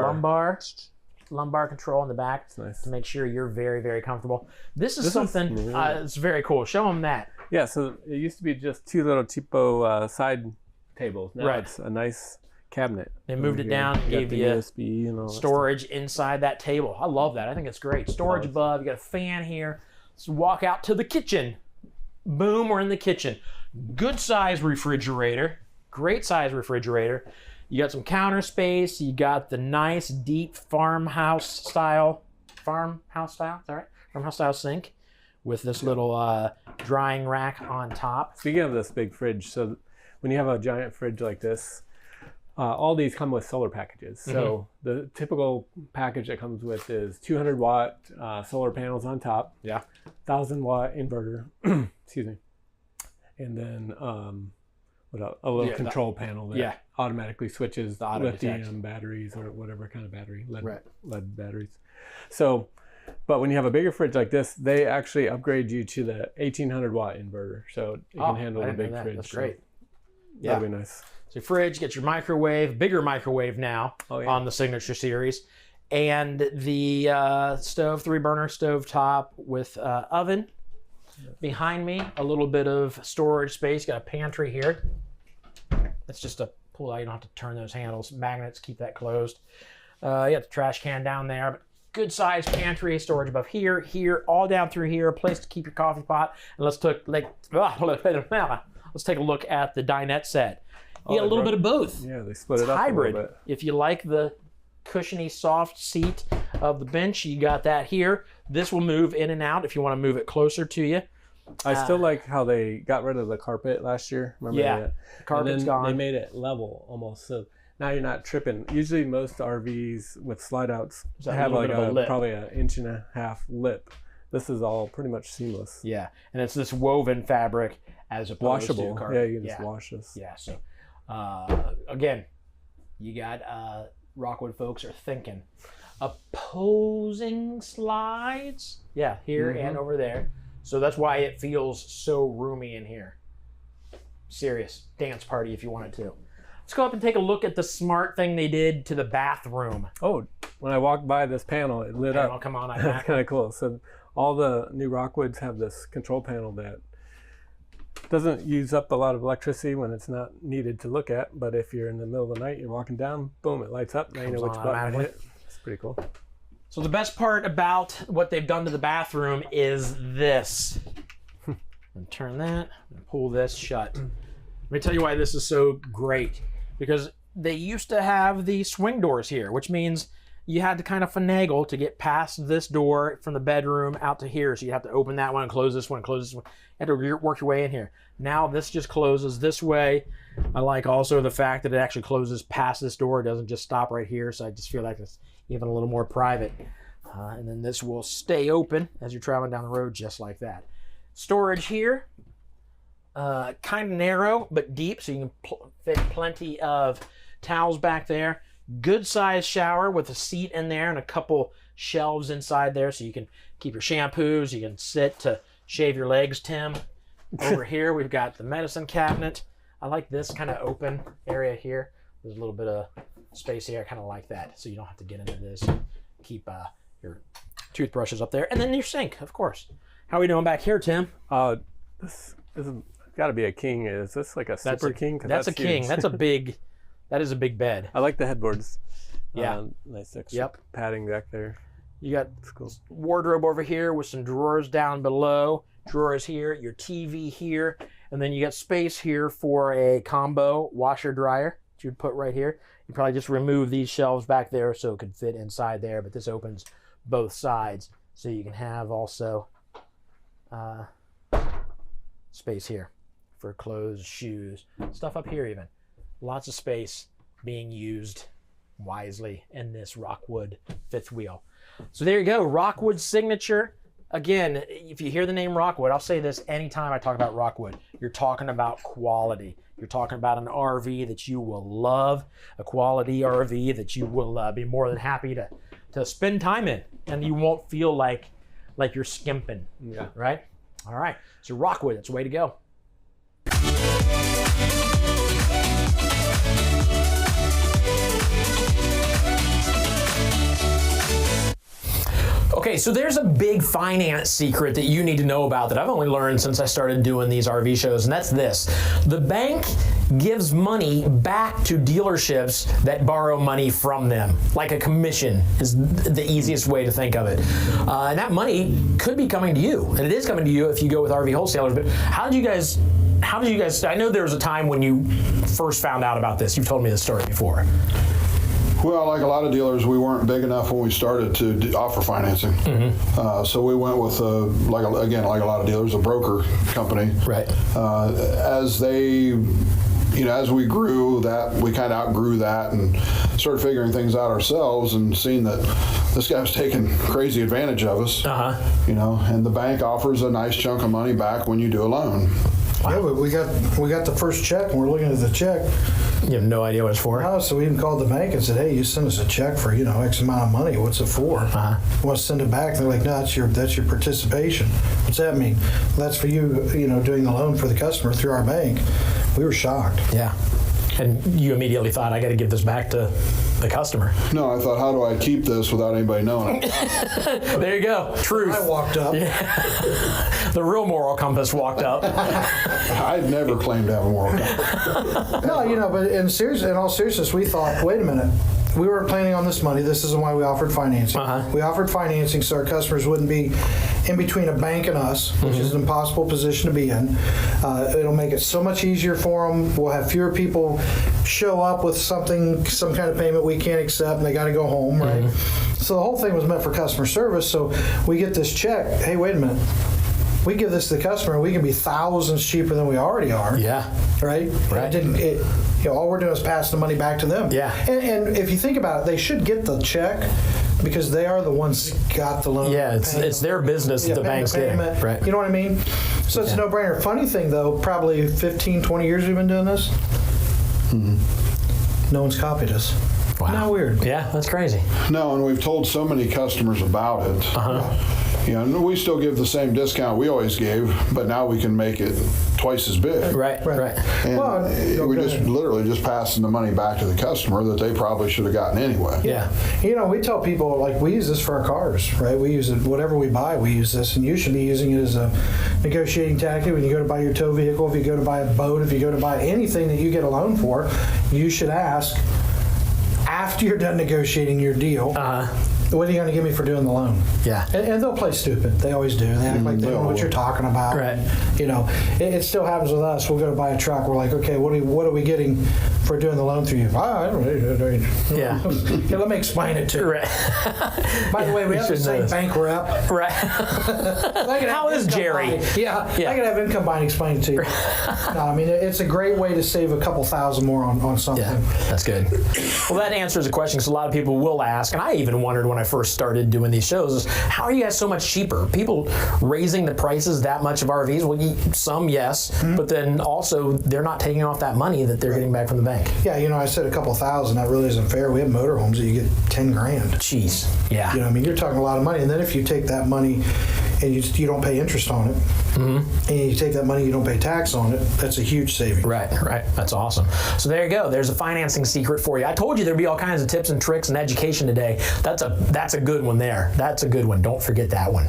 lumbar control in the back to make sure you're very, very comfortable. This is something it's very cool. Show them that. Yeah, so it used to be just two little cheapo side tables. Now it's a nice cabinet. They moved it down and gave you USB and all storage inside that table. I love that. I think it's great. Storage above. You got a fan here. Let's walk out to the kitchen. Boom, we're in the kitchen. Good size refrigerator. Great size refrigerator. You got some counter space. You got the nice deep farmhouse style. Farmhouse style? Is that right? Farmhouse style sink with this little drying rack on top. Speaking of this big fridge, so when you have a giant fridge like this, all these come with solar packages. So the typical package that comes with is 200 watt solar panels on top. Yeah. 1,000 watt inverter. Excuse me. And then a little control panel that automatically switches the lithium batteries or whatever kind of battery, lead batteries. So, but when you have a bigger fridge like this, they actually upgrade you to the 1,800 watt inverter. So it can handle the big fridge. That's great. That'd be nice. So your fridge, get your microwave, bigger microwave now on the Signature Series. And the stove, 3-burner stove top with oven. Behind me, a little bit of storage space. Got a pantry here. That's just a pull out. You don't have to turn those handles. Magnets, keep that closed. You got the trash can down there. But good sized pantry, storage above here, all down through here. A place to keep your coffee pot. And let's take a look at the dinette set. You got a little bit of both. Yeah, they split it up hybrid. a little bit. If you like the cushiony, soft seat of the bench. You got that here. This will move in and out if you want to move it closer to you. I still like how they got rid of the carpet last year. Remember that? The carpet's gone. They made it level almost, so now you're not tripping. Usually most RVs with slide outs have like probably an 1.5 inch lip. This is all pretty much seamless. Yeah, and it's this woven fabric as opposed washable. to carpet. Yeah, you can just wash this. Yeah, so again, you got Rockwood folks are thinking opposing slides. Yeah, here and over there. So that's why it feels so roomy in here. Serious dance party if you wanted to. Let's go up and take a look at the smart thing they did to the bathroom. Oh, when I walked by this panel, it lit up. Oh, come on, That's kind of cool. So all the new Rockwoods have this control panel that doesn't use up a lot of electricity when it's not needed to look at. But if you're in the middle of the night, you're walking down, boom, it lights up. Now you know which button to hit. It's pretty cool. So the best part about what they've done to the bathroom is this. And turn that and pull this shut. Let me tell you why this is so great. Because they used to have the swing doors here, which means you had to kind of finagle to get past this door from the bedroom out to here. So you have to open that one and close this one and close this one. You had to work your way in here. Now this just closes this way. I like also the fact that it actually closes past this door. It doesn't just stop right here. So I just feel like it's even a little more private. And then this will stay open as you're traveling down the road just like that. Storage here. Kind of narrow but deep, so you can fit plenty of towels back there. Good sized shower with a seat in there and a couple shelves inside there, so you can keep your shampoos. You can sit to shave your legs, Tim. Over here we've got the medicine cabinet. I like this kind of open area here. There's a little bit of space here. I kind of like that, so you don't have to get into this. Keep your toothbrushes up there, and then your sink, of course. How are we doing back here, Tim? This is got to be a king. Is this like a super king? That's a king. Huge. That's a big. That is a big bed. I like the headboards. Yeah, nice extra padding back there. You got wardrobe over here with some drawers down below. Drawers here. Your TV here, and then you got space here for a combo washer dryer that you'd put right here. You probably just remove these shelves back there so it could fit inside there. But this opens both sides, so you can have also space here for clothes, shoes, stuff up here even. Lots of space being used wisely in this Rockwood fifth wheel. So there you go, Rockwood signature. Again, if you hear the name Rockwood, I'll say this anytime I talk about Rockwood, you're talking about quality. You're talking about an RV that you will love, a quality RV that you will be more than happy to spend time in, and you won't feel like you're skimping, right? All right, so Rockwood, that's the way to go. Okay, so there's a big finance secret that you need to know about that I've only learned since I started doing these RV shows, and that's this. The bank gives money back to dealerships that borrow money from them. Like a commission is the easiest way to think of it. And that money could be coming to you, and it is coming to you if you go with RV Wholesalers. But how did you guys, I know there was a time when you first found out about this. You've told me this story before. Well, like a lot of dealers, we weren't big enough when we started to offer financing. So we went with, like a lot of dealers, a broker company. Right. As we grew, that we kind of outgrew that and started figuring things out ourselves and seeing that this guy was taking crazy advantage of us. And the bank offers a nice chunk of money back when you do a loan. Yeah, but we got the first check, and we're looking at the check. You have no idea what it's for? No, so we even called the bank and said, hey, you sent us a check for, X amount of money. What's it for? You want to send it back? They're like, no, that's your participation. What's that mean? Well, that's for you, doing the loan for the customer through our bank. We were shocked. Yeah. And you immediately thought, I got to give this back to the customer. No, I thought, how do I keep this without anybody knowing it? There you go. Truth. I walked up. Yeah. The real moral compass walked up. I'd never claimed to have a moral compass. No, but in all seriousness, we thought, wait a minute. we weren't planning on this money. This isn't why we offered financing. We offered financing so our customers wouldn't be in between a bank and us, which is an impossible position to be in. It'll make it so much easier for them. We'll have fewer people show up with some kind of payment we can't accept, and they got to go home, right? So the whole thing was meant for customer service. So we get this check. Hey, wait a minute. We give this to the customer, we can be thousands cheaper than we already are. Yeah. Right? All we're doing is passing the money back to them. Yeah. And if you think about it, they should get the check because they are the ones that got the loan. Yeah, it's their business that the bank's getting. Right. You know what I mean? So it's a no-brainer. Funny thing, though, probably 15, 20 years we've been doing this. No one's copied us. Wow. Not weird. Yeah, that's crazy. No, and we've told so many customers about it. And we still give the same discount we always gave, but now we can make it twice as big. Right. And we just literally just passing the money back to the customer that they probably should have gotten anyway. Yeah. We tell people, like, we use this for our cars, right? We use it, whatever we buy, we use this, and you should be using it as a negotiating tactic when you go to buy your tow vehicle, if you go to buy a boat, if you go to buy anything that you get a loan for, you should ask, after you're done negotiating your deal, what are you going to give me for doing the loan? Yeah. And they'll play stupid. They always do. They act like they don't know what you're talking about. Right. It still happens with us. We'll go to buy a truck. We're like, okay, what are we getting for doing the loan through you? I don't know. Yeah. Let me explain it to you. Right. By the way, we have the same bank rep. Right. How is Jerry? I could have income buying explain it to you. No, I mean, it's a great way to save a couple thousand more on something. Yeah, that's good. Well, that answers a question because a lot of people will ask, and I even wondered when I first started doing these shows, is how are you guys so much cheaper? People raising the prices that much of RVs? Well, some, yes, but then also they're not taking off that money that they're getting back from the bank. Yeah, I said a couple thousand. That really isn't fair. We have motorhomes that you get 10 grand. Jeez. Yeah. I mean, you're talking a lot of money. And then if you take that money and you don't pay interest on it, and you take that money, you don't pay tax on it, that's a huge saving. Right. That's awesome. So there you go. There's a financing secret for you. I told you there'd be all kinds of tips and tricks and education today. That's a good one there. That's a good one. Don't forget that one.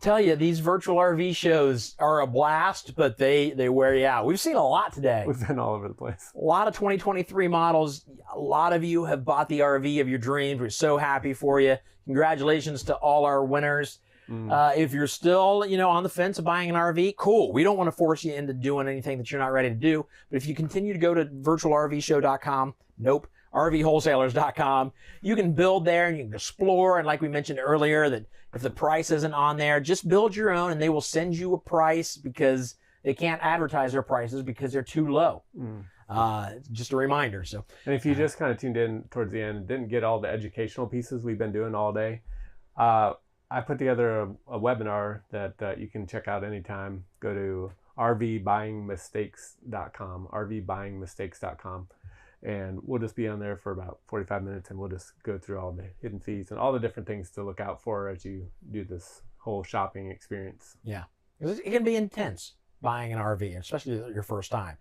Tell you, these virtual RV shows are a blast, but they wear you out. We've seen a lot today. We've been all over the place. A lot of 2023 models. A lot of you have bought the RV of your dreams. We're so happy for you. Congratulations to all our winners. If you're still, on the fence of buying an RV, cool. We don't want to force you into doing anything that you're not ready to do. But if you continue to go to virtualrvshow.com, rvwholesalers.com, you can build there and you can explore. And like we mentioned earlier, that if the price isn't on there, just build your own and they will send you a price because they can't advertise their prices because they're too low. Just a reminder. So, and if you just kind of tuned in towards the end and didn't get all the educational pieces we've been doing all day, I put together a webinar that you can check out anytime. Go to rvbuyingmistakes.com, rvbuyingmistakes.com. And we'll just be on there for about 45 minutes and we'll just go through all the hidden fees and all the different things to look out for as you do this whole shopping experience. Yeah, it can be intense buying an RV, especially your first time.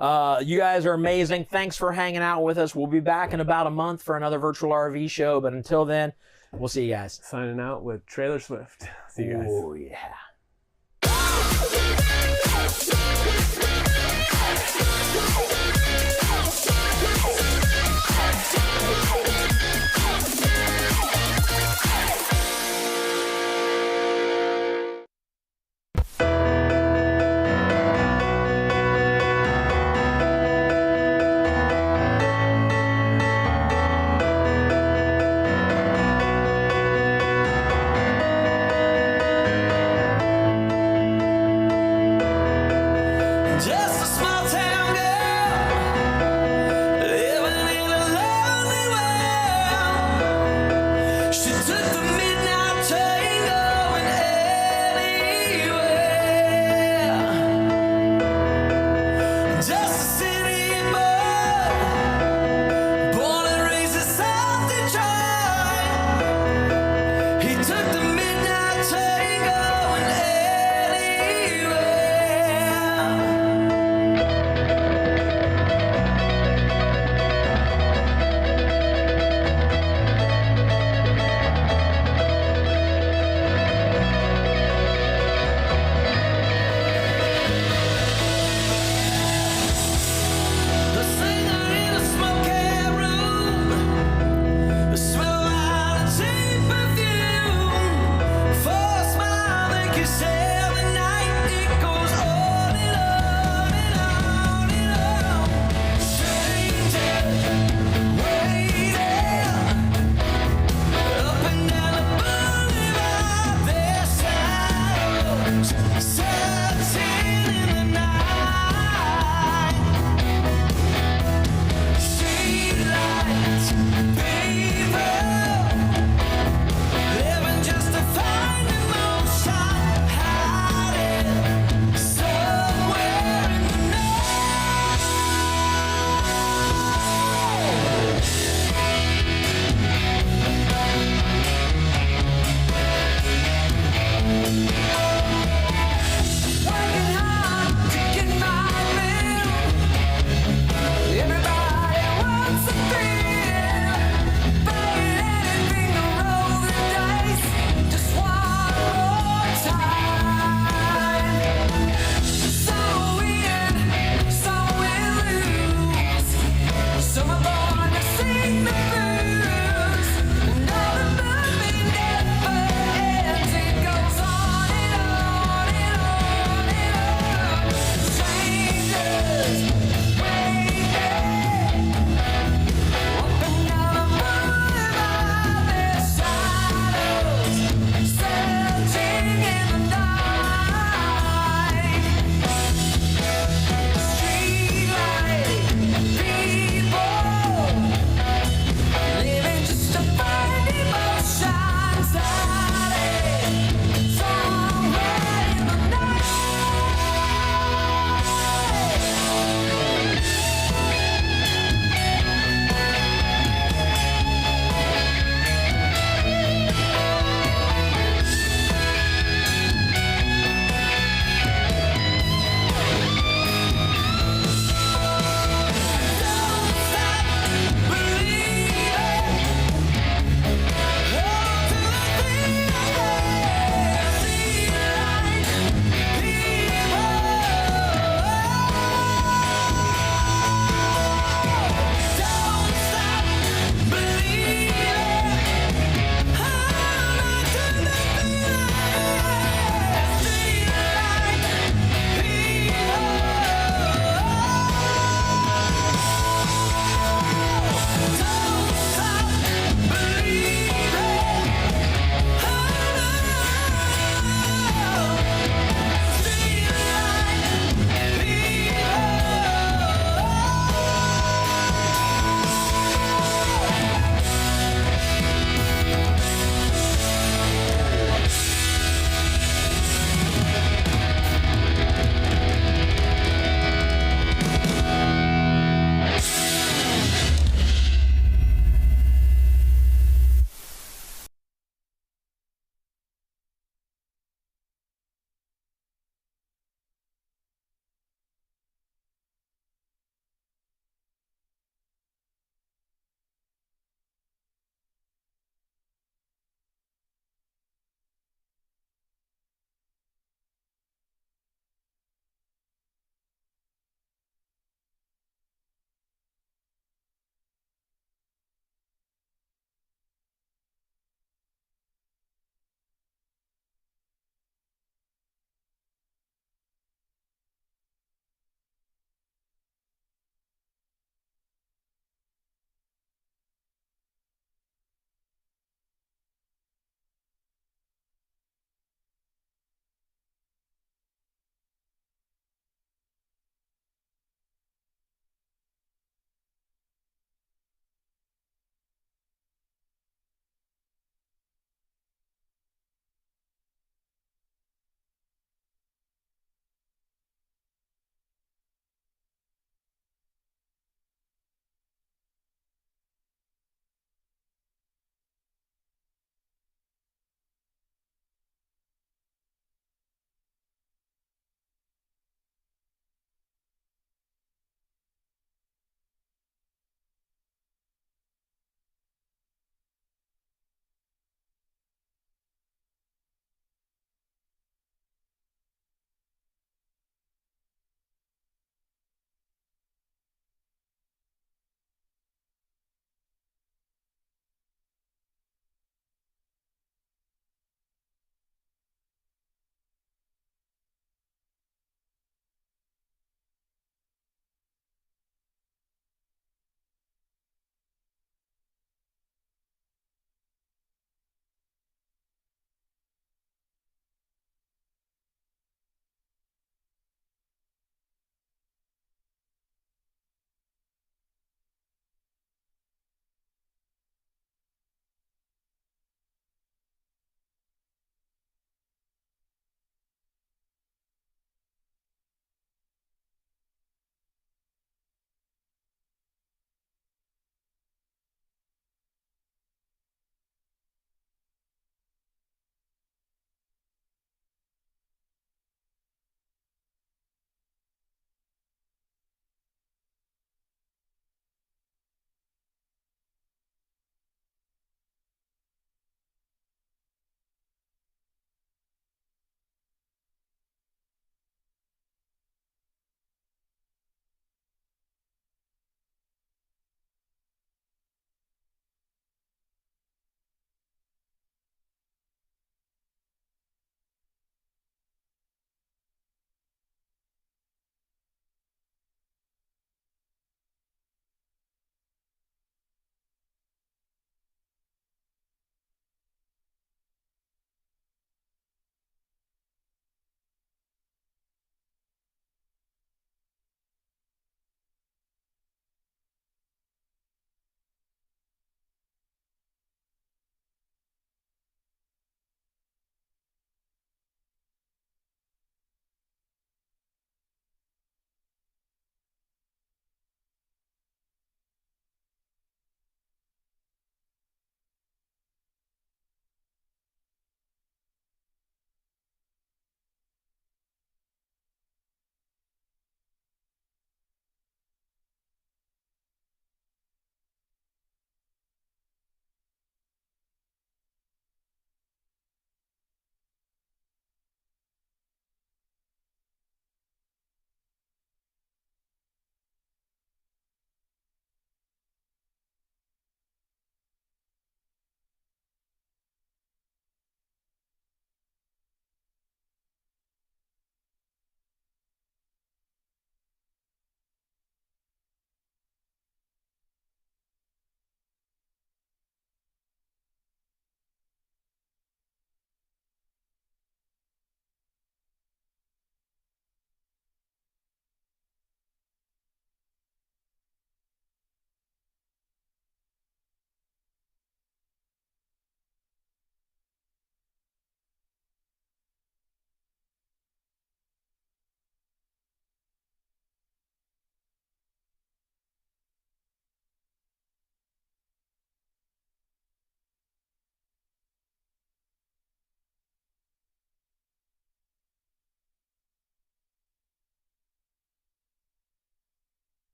You guys are amazing. Thanks for hanging out with us. We'll be back in about a month for another virtual RV show. But until then, we'll see you guys. Signing out with Trailer Swift. See you guys. Oh, yeah. Just